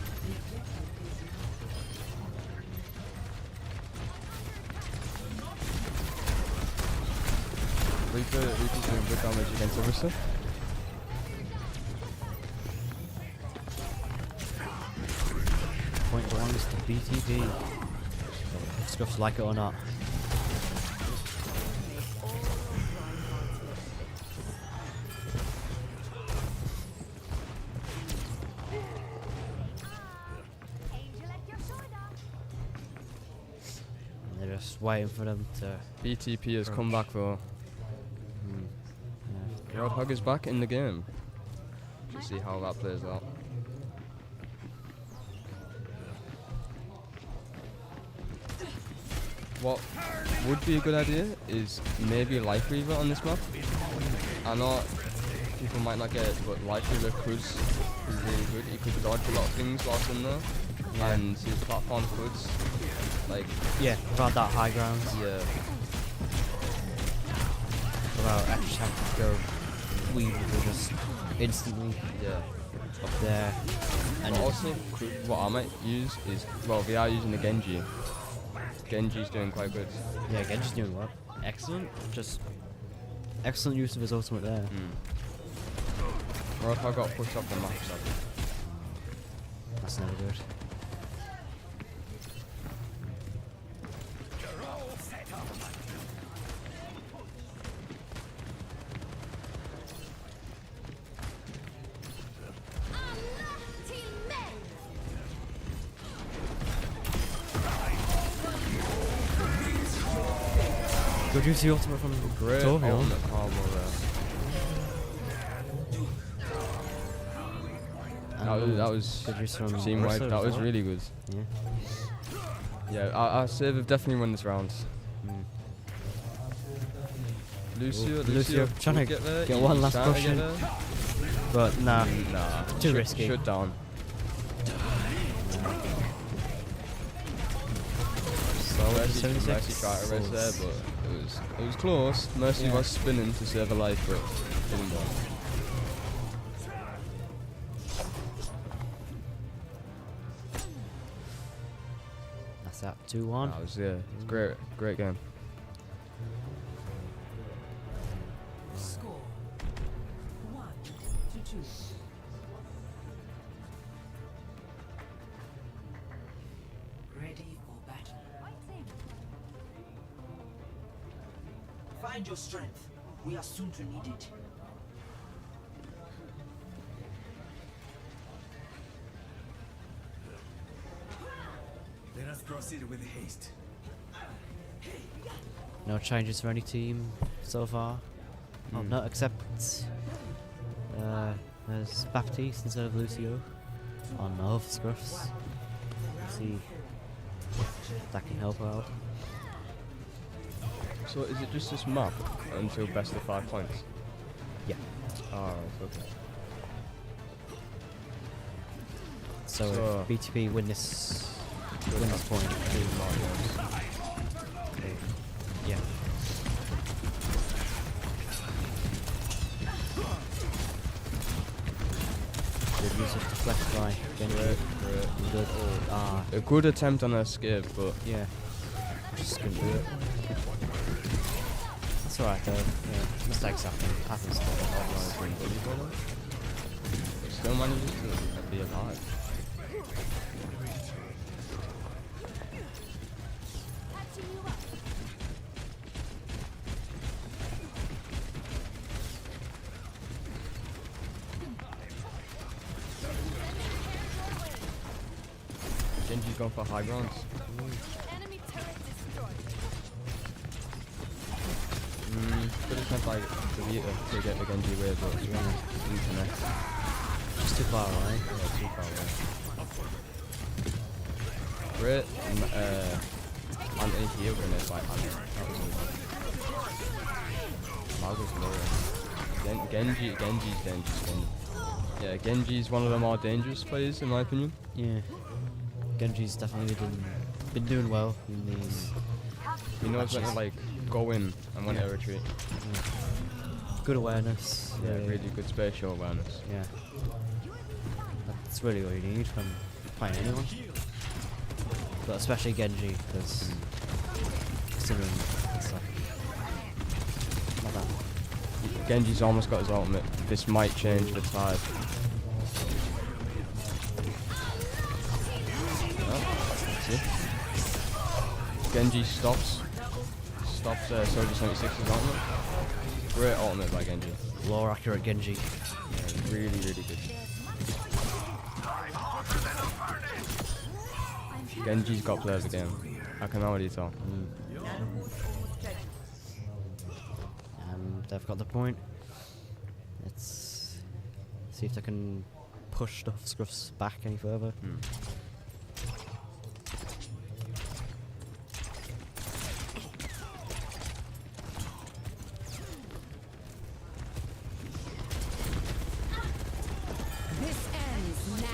Reaper's doing good damage against Orisa. Point belongs to BTP. Stuff's like it or not. And they're just waiting for them to. BTP has come back though. Roadhog is back in the game. We'll see how that plays out. What would be a good idea is maybe Life Reaver on this map. I know people might not get it, but Life Reaver could be really good. He could dodge a lot of things whilst in there, and his platform could, like... Yeah, without that high ground. Yeah. Without actually having to go Weave will just instantly up there. And also, what I might use is, well, they are using the Genji. Genji's doing quite good. Yeah, Genji's doing well. Excellent. Just excellent use of his ultimate there. Or if I got pushed off the map, so. That's never good. Good use of the ultimate from Great Torbjorn. ultimate combo there. That was good use from team wide. Orso That as was well. really good. Yeah. Yeah, our save have definitely won this round. Lucio trying to get there. get one last Trying to push get in. there. But nah, too risky. Shut down. Mercy tried to rest there, but it was close. Mercy was spinning to save a life, but didn't work. That's that 2-1. That was great game. Score 1-2. Ready for battle. Find your strength. We are soon to need it. Let us proceed with haste. No changes for any team so far. Oh, no, except there's Baptiste instead of Lucio on Nov Scruffs. See if that can help out. So is it just this map until best of 5 points? Yeah. Alright, okay. So if BTP win this point, yeah. Good use of deflect by Genji. Good. A good attempt on escape, but yeah, just couldn't do it. That's alright though. Yeah, mistakes happen. Happens. Still manages to be alive. Genji's going for high grounds. Enemy turret destroyed. Could have sent like the Vita to get the Genji wave, but it's really internet. Just too far away. Yeah, too far away. Great anti-heal grenade by Hannah. That was really good. Mago's low. Genji's yeah, Genji's one of the more dangerous players in my opinion. Yeah. Genji's definitely been doing well in these. He knows when to like go in and when to retreat. Yeah. Good awareness. Yeah, really good spatial awareness. Yeah. That's really all you need from playing anyone. But especially Genji, because considering it's like not that. Genji's almost got his ultimate. This might change the tide. Genji stops Soldier 76's ultimate. Great ultimate by Genji. Lore accurate Genji. Yeah, really good. Genji's got players again. I can already tell. And they've got the point. Let's see if they can push the Scruffs back any further.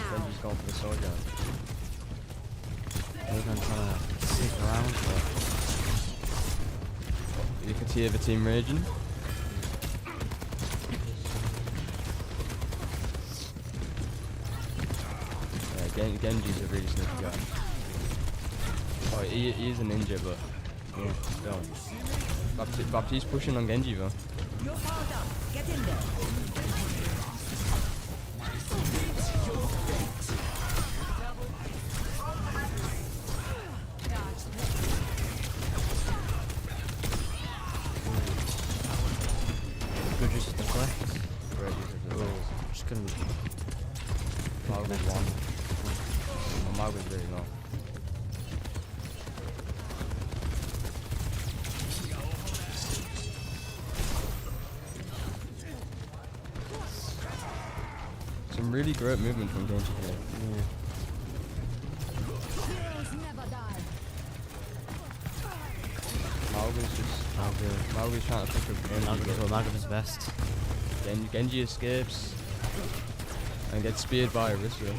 Genji's going for the soldier. They're going to try to sneak around, but You can see the team raging. Genji's a really sneaky guy. Oh, he is a ninja, but yeah, still. Baptiste's pushing on Genji though. You're powered up. Get in there. Good use of deflect. Great use of the Just couldn't. Mag was one. Oh, Mag was really low. Some really great movement from Genji here. Yeah. Mauga's trying to pick up Mauga's best. Genji escapes and gets speared by Arista.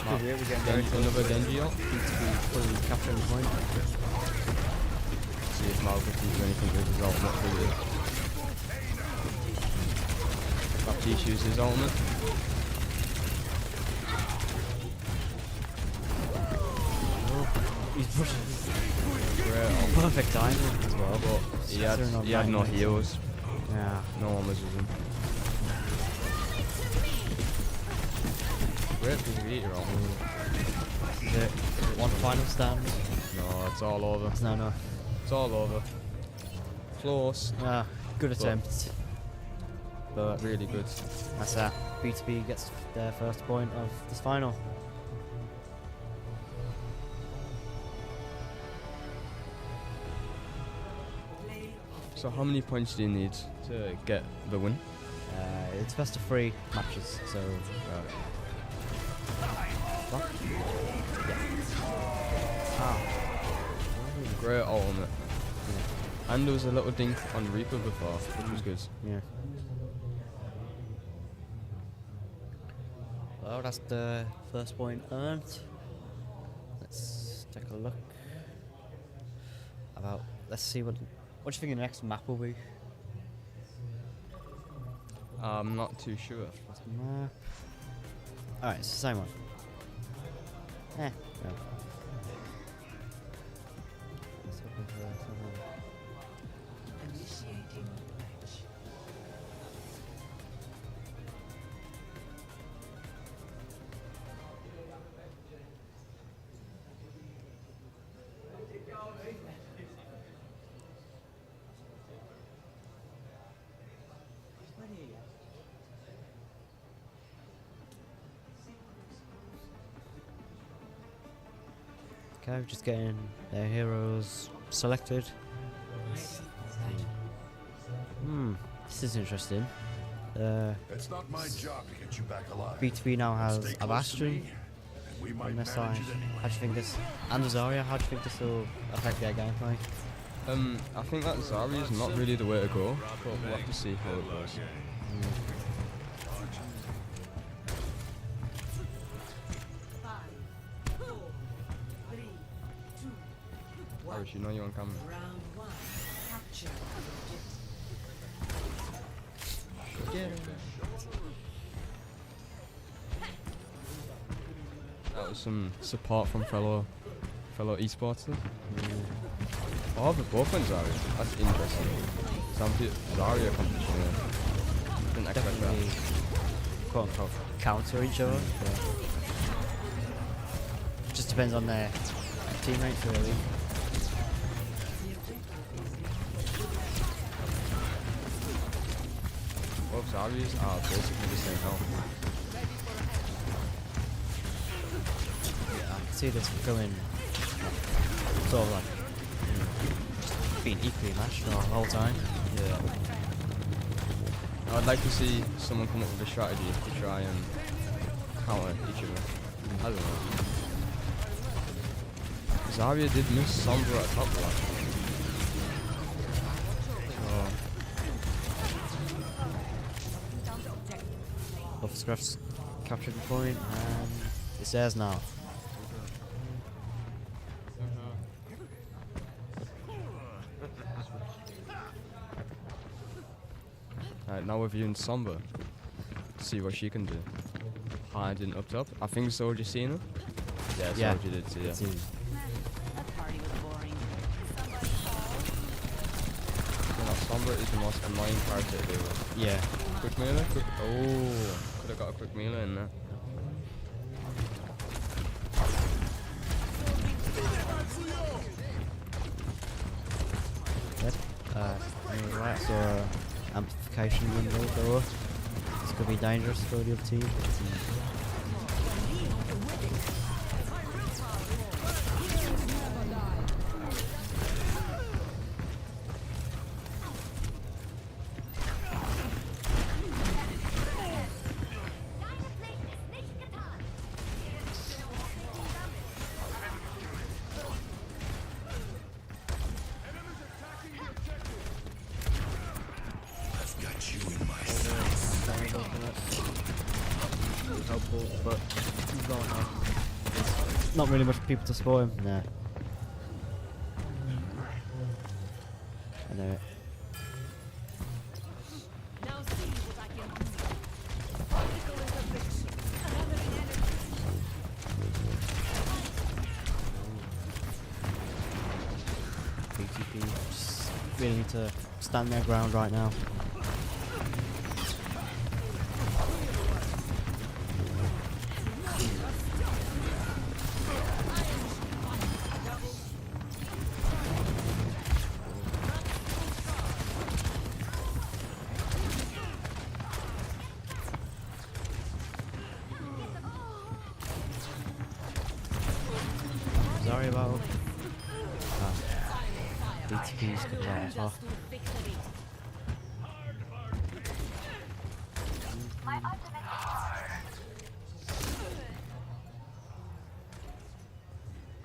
Another Genji ult. Fully capturing the point. See if Mauga can do anything with his ultimate for you. Baptiste uses his ultimate. He's pushing. Great. Perfect timing as well. But he had no heals. Yeah. No one was with him. Great Vegeta ult. Is it one final stand? No, it's all over. No. It's all over. Close. Good attempt. But really good. That's that. B2B gets their first point of this final. So how many points do you need to get the win? It's best of 3 matches, so... What? Yeah. Great ultimate. Yeah. And there was a little dink on Reaper before, which was good. Yeah. Well, that's the first point earned. Let's take a look. Let's see what do you think the next map will be? I'm not too sure. Map. Alright, it's the same one. Yeah. Initiating match. Okay, we're just getting their heroes selected. This is interesting. It's not my job to get you back alive. B2B now has Stay a close to Bastion me, and we might on their manage side. it anyway. How do you think this, and Zarya, how do you think this will affect their gameplay? I think that Zarya is not really the way to go, but we'll have to see how it goes. Irish, you know you're on camera. Round 1. Capture. That was some support from fellow esports. Oh, but both on Zarya. That's interesting. Some Zarya competition. Yeah. Didn't expect that. Definitely, quote unquote, counter each other. Yeah. Just depends on their teammates, really. Both Zaryas are basically the same health. Yeah, I can see this becoming sort of like just being equally matched the whole time. Yeah. I'd like to see someone come up with a strategy to try and counter each other. I don't know. Zarya did miss Sombra at top last. Both Scruffs captured the point, and it's theirs now. Alright, now we're viewing Sombra. See what she can do. hiding up top. I think Soldier seen him. Yeah, Yeah. Soldier did see it. That party was boring. Sombra is the most annoying character to deal with. Yeah. Quick melee? Oh, could have got a quick melee in there. Dead. Right, so amplification window go up. This could be dangerous for the other team. I've got you in my sights. Helpful, but he's going on. There's not really much people to spoil him. Nah. I know it. Now see what I can do. Physical intervention. BTP just really need to stand their ground right now. Sorry about BTP's got that off.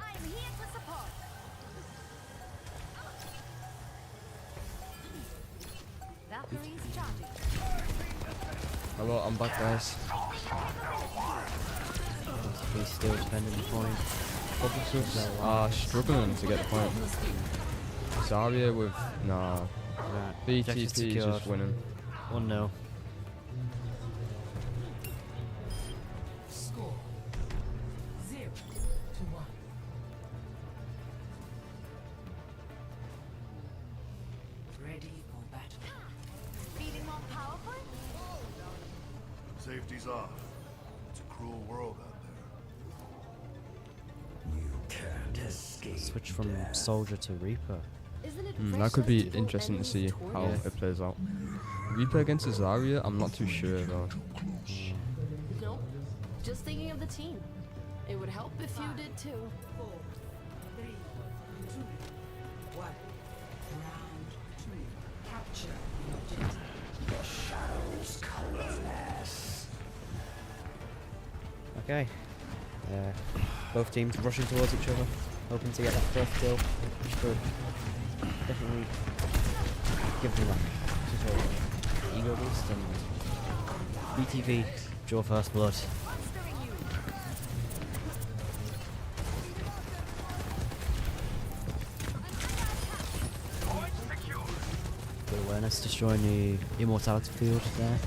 I'm here to support. Valkyrie's charging. Hello, I'm back, guys. BTP's still defending the point. Struggling to get the point. Zarya with nah. Right. BTP Objective is secured. just winning. 1-0. Score 0-1. Ready for battle. Feeling more powerful? Safety's off. It's a cruel world out there. You can't escape. Switch from Soldier to Reaper. Isn't it That could be interesting to see how Yeah. it plays out. Reaper against Zarya, I'm not too sure though. No, just thinking of the team. It would help if you did too. 4, 3, 2, 1. Round 2. Capture the objective. The shadows come last. Okay. Both teams rushing towards each other, hoping to get that first kill, which could definitely give them that sort of ego boost. And BTV draw first blood. Good awareness, destroying the immortality field there.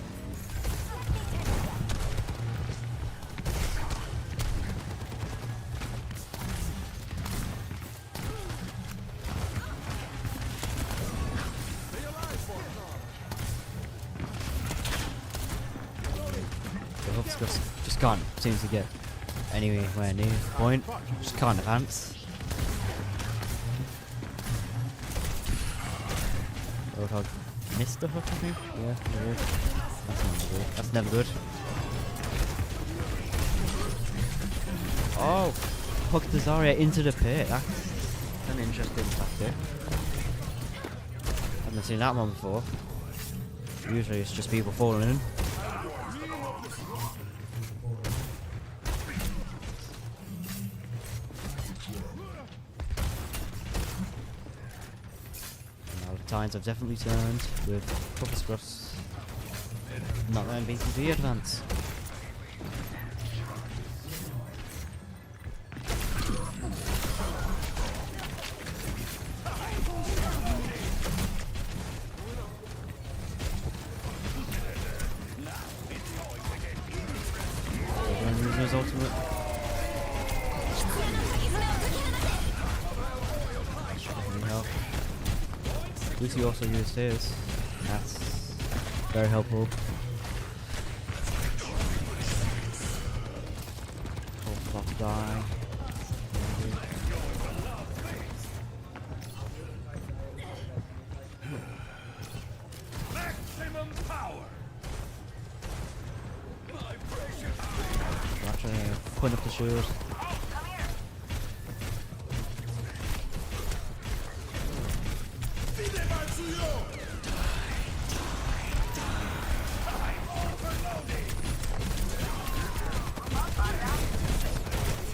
Just can't seem to get anywhere near the point. Just can't advance. Roadhog missed the hook, I think. Yeah, he did. That's never good. That's never good. Oh, hooked the Zarya into the pit. That's an interesting tactic. Haven't seen that one before. Usually it's just people falling in. Times have definitely turned with Puffer Scruffs not letting BTP advance. ultimate. Any help. Lucy also used his. That's very helpful. Cold about to die. Maximum power. Watching putting up the shield.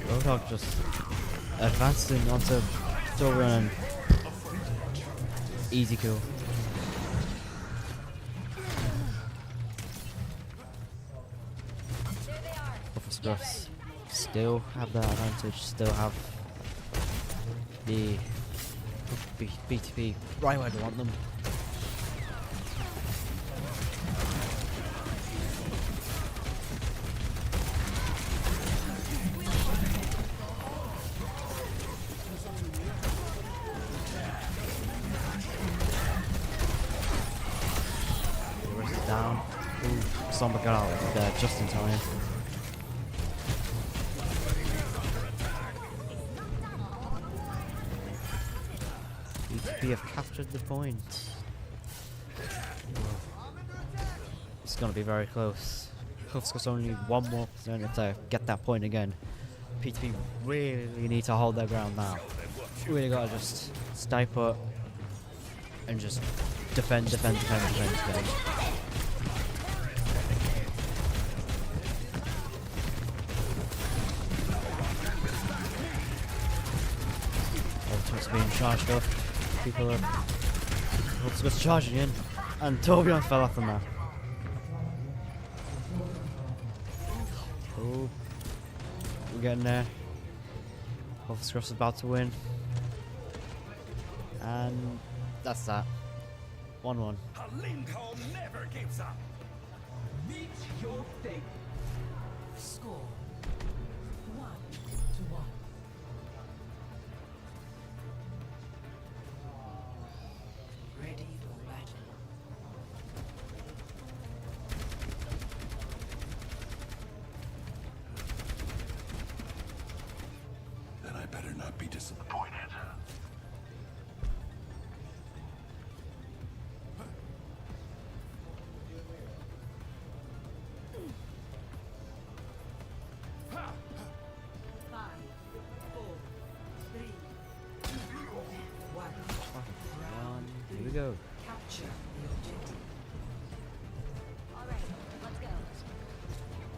Roadhog just advancing onto Torbjorn and easy kill. Scruffs still have that advantage, still have the BTP right where they want them. The rest is down. Ooh, Somber got out there just in time. BTP have captured the point. It's going to be very close. Huff's got only one more turn to get that point again. PTP really need to hold their ground now. Really got to just stay put and just defend. Ultimate's being charged up. People are just charging in, and Torbjorn fell off the map. Oh, we're getting there. Scruff's about to win, and that's that. 1-1. Lincoln never gives up. Meet your fate. Score 1-1. Ready for battle. Then I better not be disappointed. Here we go. Capture the objective. All right, let's go.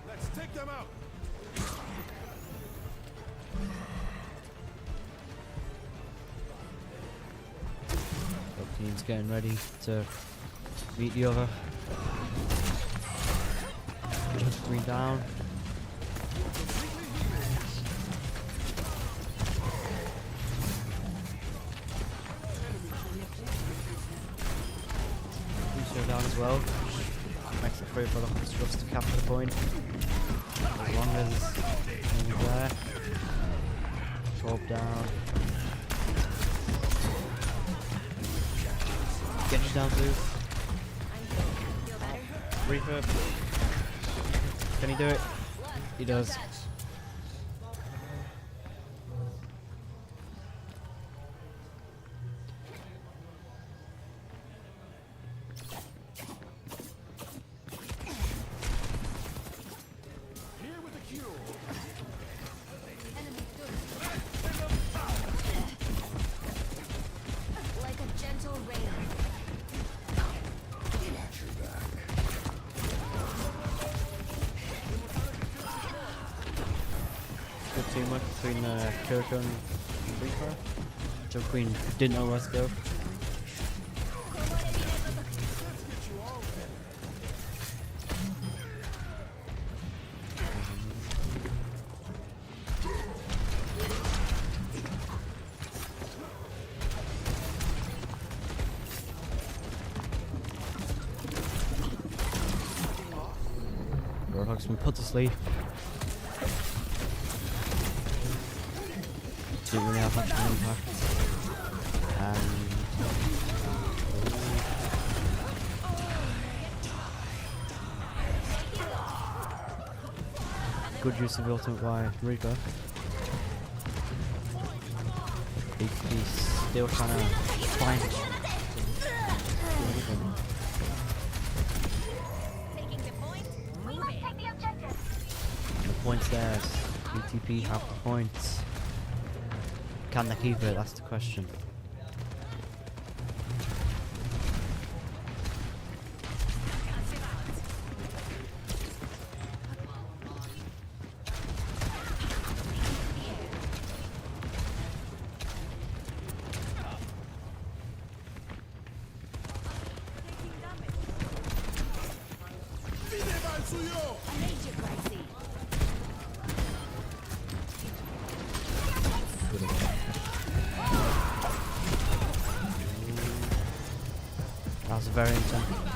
Let's take them out. Both teams getting ready to meet the other. Just 3 down. Down as well. Makes it free for the Huffs to capture the point. As long as he's there. Torb down. Genji down too. Reaper. Can he do it? He does. Like a gentle rain. Good teamwork between Kirko and Reaper. Joe Queen didn't know where to go. Roadhog's been put to sleep. didn't really have much of an impact. Good use of the ultimate by Reaper. BTB still trying to find the points there. BTP have the points. Can they keep it? That's the question.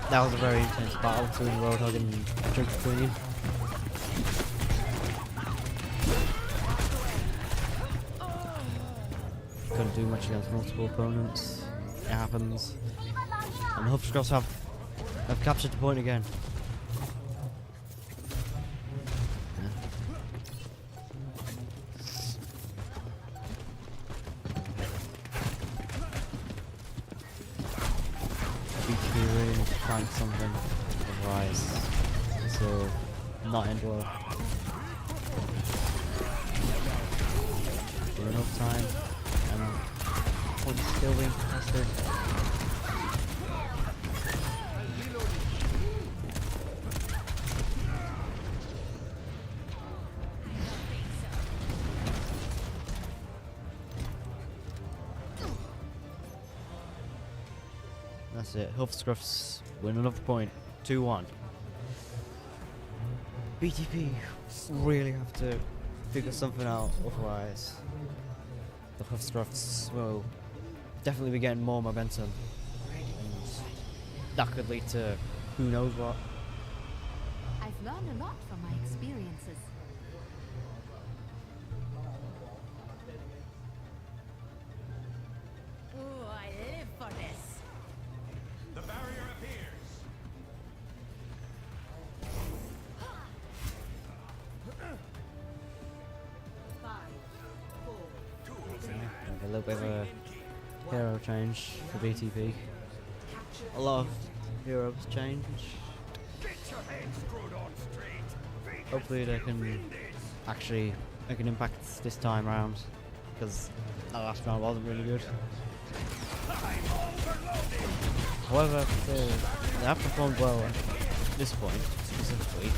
That was a very intense battle between Roadhog and Junk Queen. Couldn't do much against multiple opponents. It happens. And the Hubscross have captured the point again. Find something to rise, so not end well. For enough time, and points still being contested. That's it. Huffscruffs win another point. 2-1. BTP really have to figure something out, otherwise the Huffscruffs will definitely be getting more momentum. And that could lead to who knows what. I've learned a lot from my experiences. Ooh, I live for this. The barrier appears. A little bit of a hero change for BTP. A lot of heroes change. Hopefully they can actually make an impact this time round, because that last round wasn't really good. However, they have performed well at this point, specifically.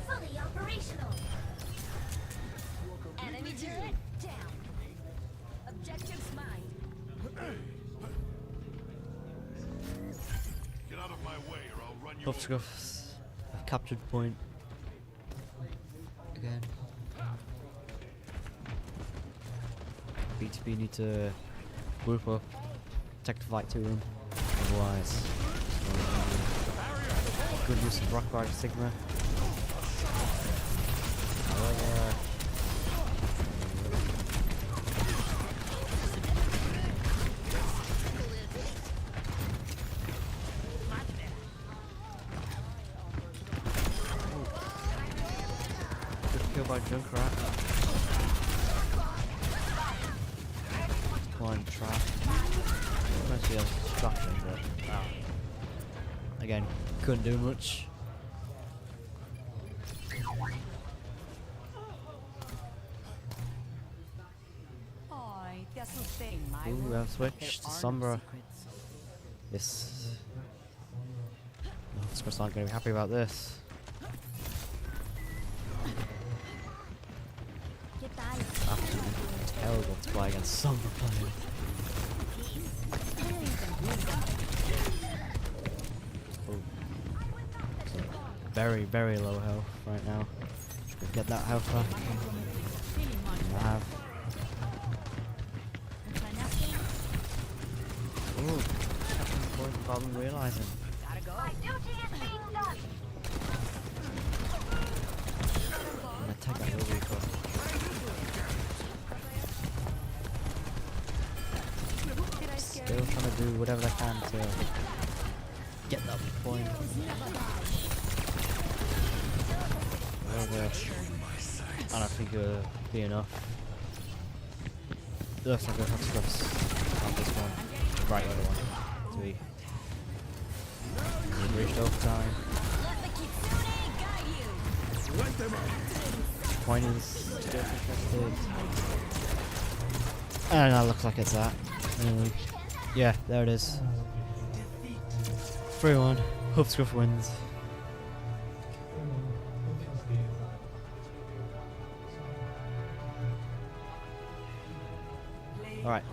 Fully operational. Enemy turret down. Objectives mine. Get out of my way or I'll run you Huffscruffs have captured point again. BTP need to group up, take the fight to them, otherwise good use of Rock Rider Sigma. However, good kill by Junkrat. One trap. Mostly has destruction, but again, couldn't do much. Ooh, we have switched to Sombra. This. Huffscruffs aren't going to be happy about this. Absolutely terrible to play against Sombra players. So very, very low health right now. Get that health back. And I have. Ooh, catching the point without them realising. My duty is being done. I'm gonna take that little recall. Still trying to do whatever they can to get that point. I don't think it will be enough. It looks like we'll have to cross on this one. Right, the other one. To be. We've reached overtime. Point is still contested. And that looks like it's that. Yeah, there it is. 3-1. Hope Scruff wins. Alright,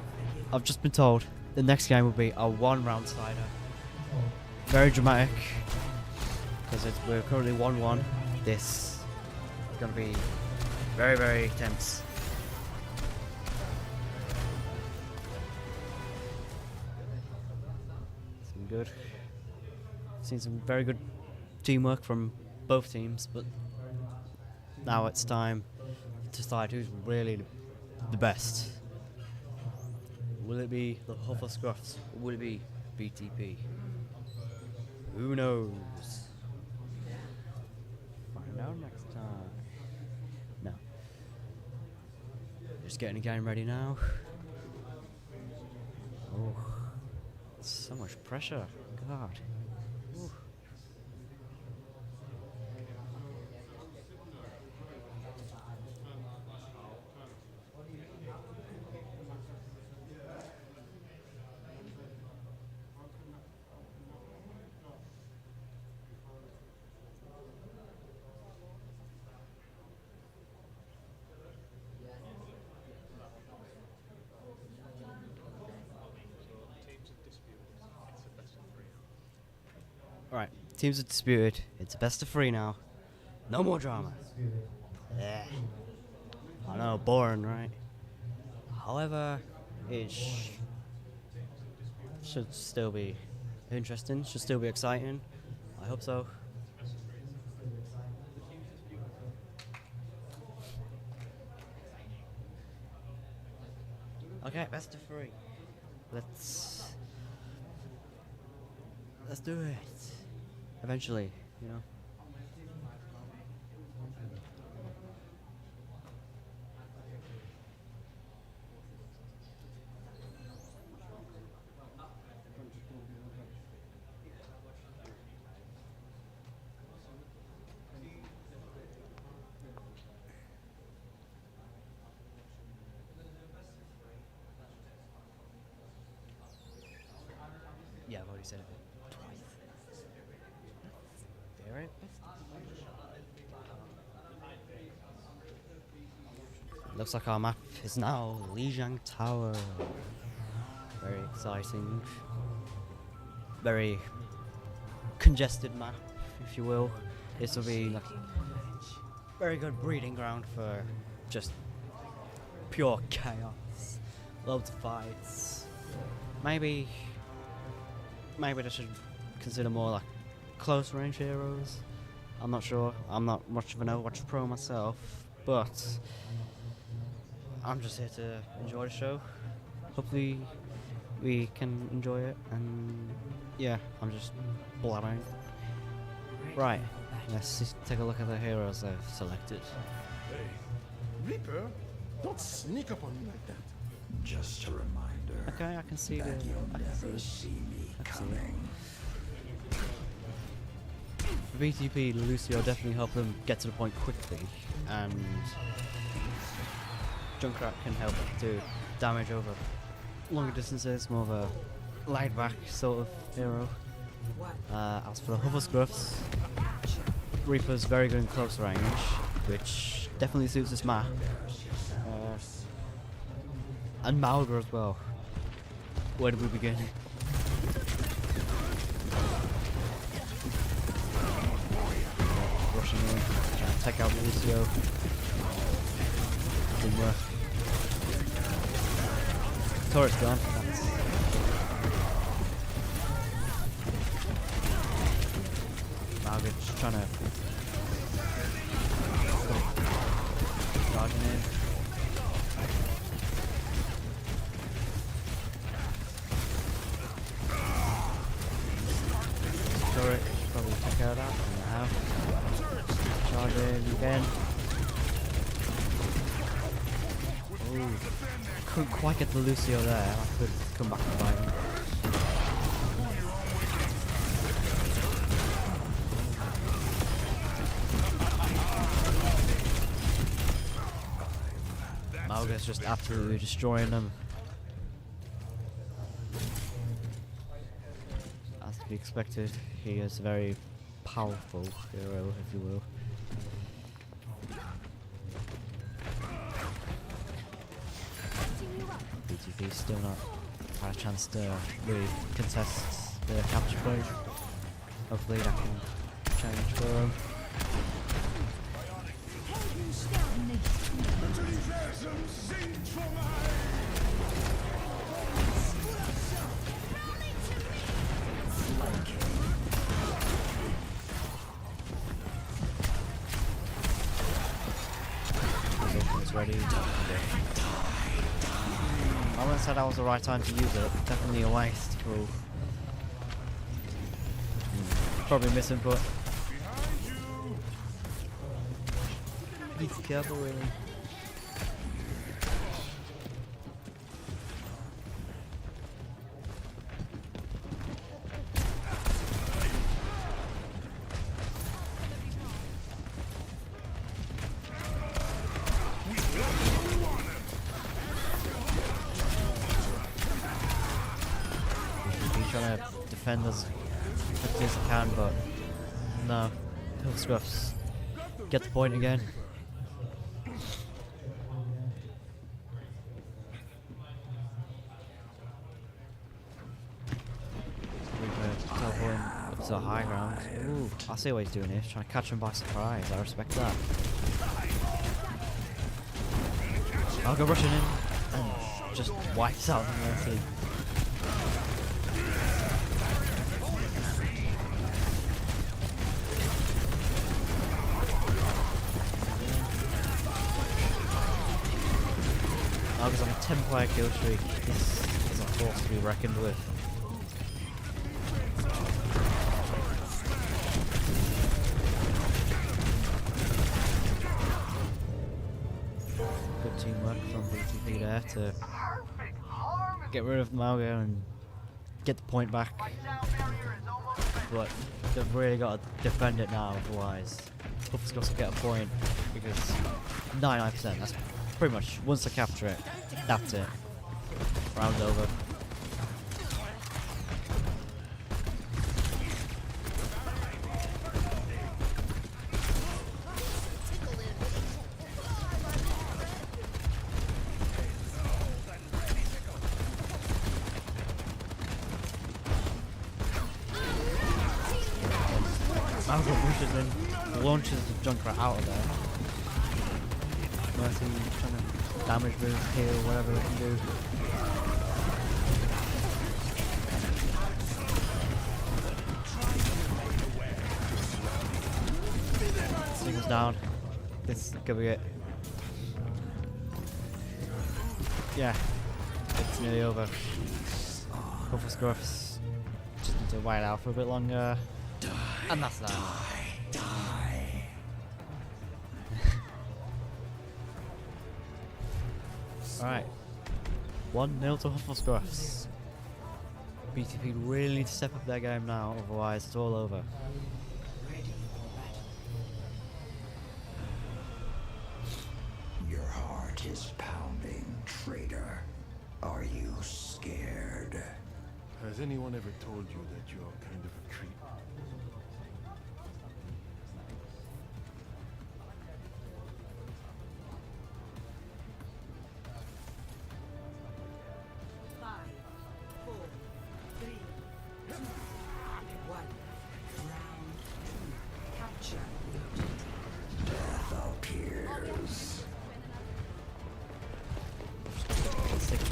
I've just been told the next game will be a 1-round cider. Very dramatic, because we're currently 1-1. This is going to be very, very tense. Some good. Seen some very good teamwork from both teams, but now it's time to decide who's really the best. Will it be the Huffle Scruffs or will it be BTP? Who knows? Find out next time. No. Just getting the game ready now. Oh, so much pressure. God. Ooh. Alright, teams are disputed. It's a best of 3 now. No more drama. Yeah. I know, boring, right? However, it should still be interesting, should still be exciting. I hope so. Okay, best of 3. Let's do it. Eventually, you know. Yeah, I've already said it twice. Very best. Looks like our map is now Lijiang Tower. Very exciting. Very congested map, if you will. This will be like very good breeding ground for just pure chaos. Loads of fights. Maybe they should consider more like close range heroes. I'm not sure. I'm not much of an Overwatch pro myself, but I'm just here to enjoy the show. Hopefully we can enjoy it, and yeah, I'm just blabbering. Right, let's take a look at the heroes I've selected. Hey, Reaper, don't sneak up on me like that. Just a reminder. Okay, I can see that the. you'll I can never see. see me I can see coming. For BTP, Lucio definitely helped them get to the point quickly, and Junkrat can help do damage over longer distances, more of a laid back sort of hero. As for the Huffle Scruffs, Reaper's very good in close range, which definitely suits this map. And Malga as well. Where do we begin? Rushing in, trying to take out Lucio. Didn't work. Turret's gone. just trying to charging in. Turret, probably take care of that. Now. Charge in again. Ooh. Couldn't quite get the Lucio there. I could come back and fight him. Malga's just absolutely destroying them. As to be expected, he is a very powerful hero, if you will. BTP still not had a chance to really contest the capture point. Hopefully that can change for him. Ready. I wouldn't say that was the right time to use it. Definitely a waste. Cool. Probably misinput. Be careful, really. Trying to defend as quickly as I can, but no. Hill Scruffs get the point again. Teleporting up to the high ground. Ooh, I see what he's doing here. He's trying to catch him by surprise. I respect that. I'll go rushing in and just wipes out the Mercy. Because on a 10-player kill streak, this is a force to be reckoned with. Good teamwork from BTP there to get rid of Malgo and get the point back. But they've really got to defend it now, otherwise Buff's got to get a point, because 99%, that's pretty much, once they capture it, that's it. Round over. Malcolm pushes in, launches the Junkrat out of there. Mercy trying to damage move, heal, whatever they can do. Singles down. This could be it. Yeah, it's nearly over. Couple scruffs. Just need to wait out for a bit longer. And that's that. Alright. 1-0 to Hufflescruffs. BTP really need to step up their game now, otherwise it's all over. Your heart is pounding, traitor. Are you scared? Has anyone ever told you that you are kind of a creep?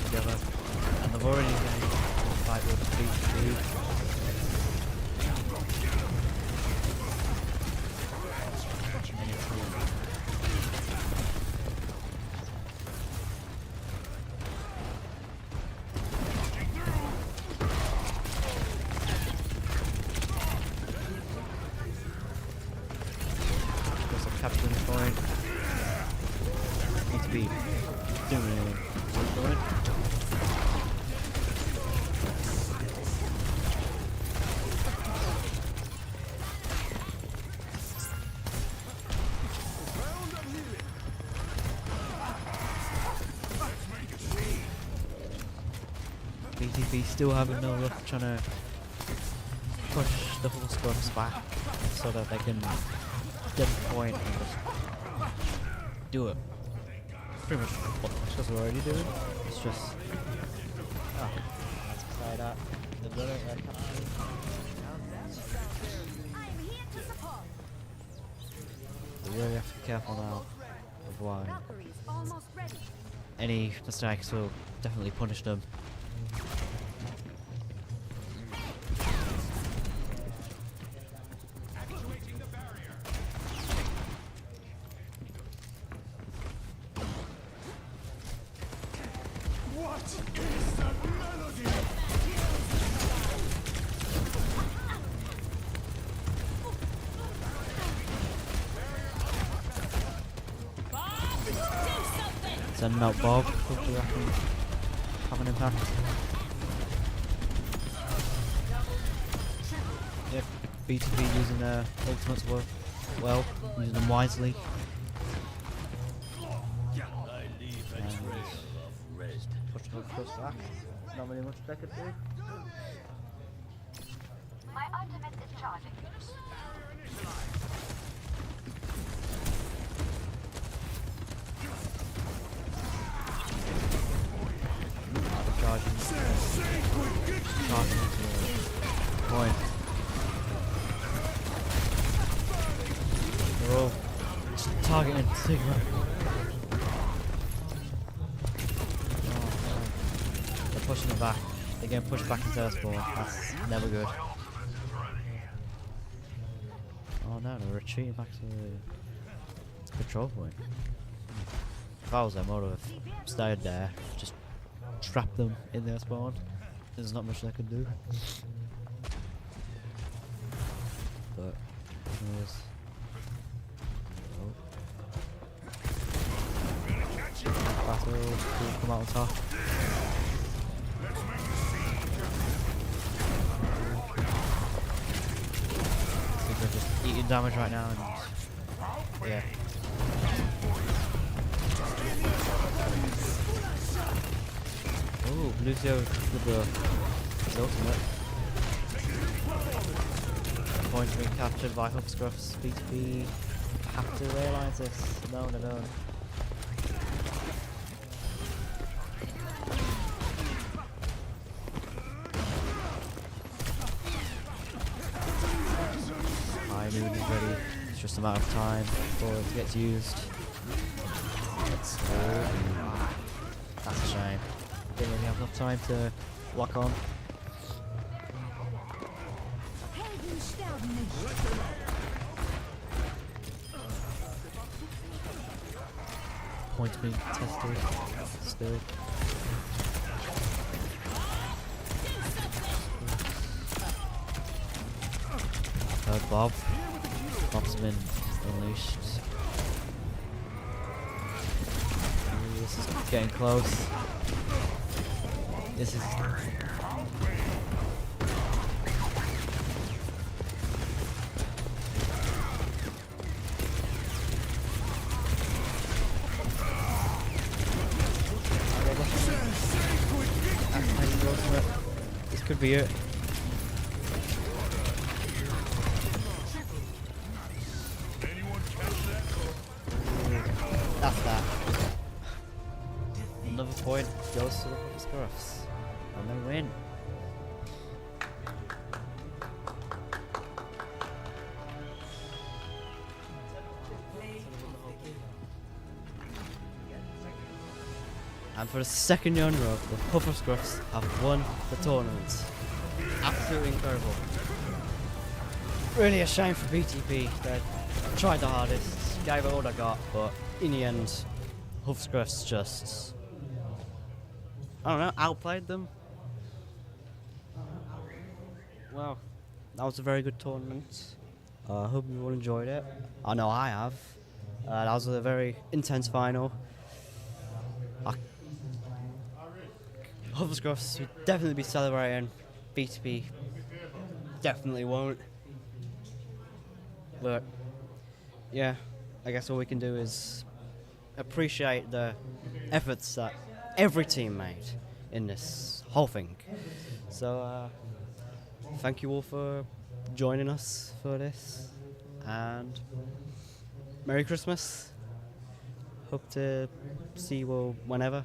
Together, and they've already fight with BTP. capturing the point. Need to be doing it. BTP still having no luck trying to push the whole scrums back so that they can get the point and just do it. Pretty much what the Scrubs are already doing. It's just let's try that. They've done it, they're capturing. We really have to be careful now of why any mistakes will definitely punish them. Sending out Bob, hopefully that can have an impact. Yep, BTP using their ultimates well, using them wisely. Push back. Not really much they could do. My ultimate is charging. Charging into the point. They're all targeting Sigma. They're pushing them back. They're getting pushed back into their spawn. That's never good. Oh no, they're retreating back to the control point. If I was them, I would have stayed there. Just trap them in their spawn. There's not much they can do. But anyways. Battle will come out on top. I think they're just eating damage right now and yeah. Oh, Lucio with his ultimate. Point being captured by Hook Scruffs. BTP have to realise this. No, they don't. High Noon is ready. It's just a matter of time before it gets used. Let's go. That's a shame. Didn't really have enough time to lock on. Points being tested still. Heard Bob. Bob's been unleashed. Ooh, this is getting close. This is this could be it. That's that. Another point goes to the Scruffs. And they win. And for the second year in a row, the Puffer Scruffs have won the tournament. Absolutely incredible. Really a shame for BTP. They tried the hardest, gave it all they got, but in the end, Huff Scruffs just, I don't know, outplayed them. Well, that was a very good tournament. I hope you all enjoyed it. I know I have. That was a very intense final. Hufflecross would definitely be celebrating. B2B definitely won't. But yeah, I guess all we can do is appreciate the efforts that every team made in this whole thing. So thank you all for joining us for this, and Merry Christmas. Hope to see you all whenever.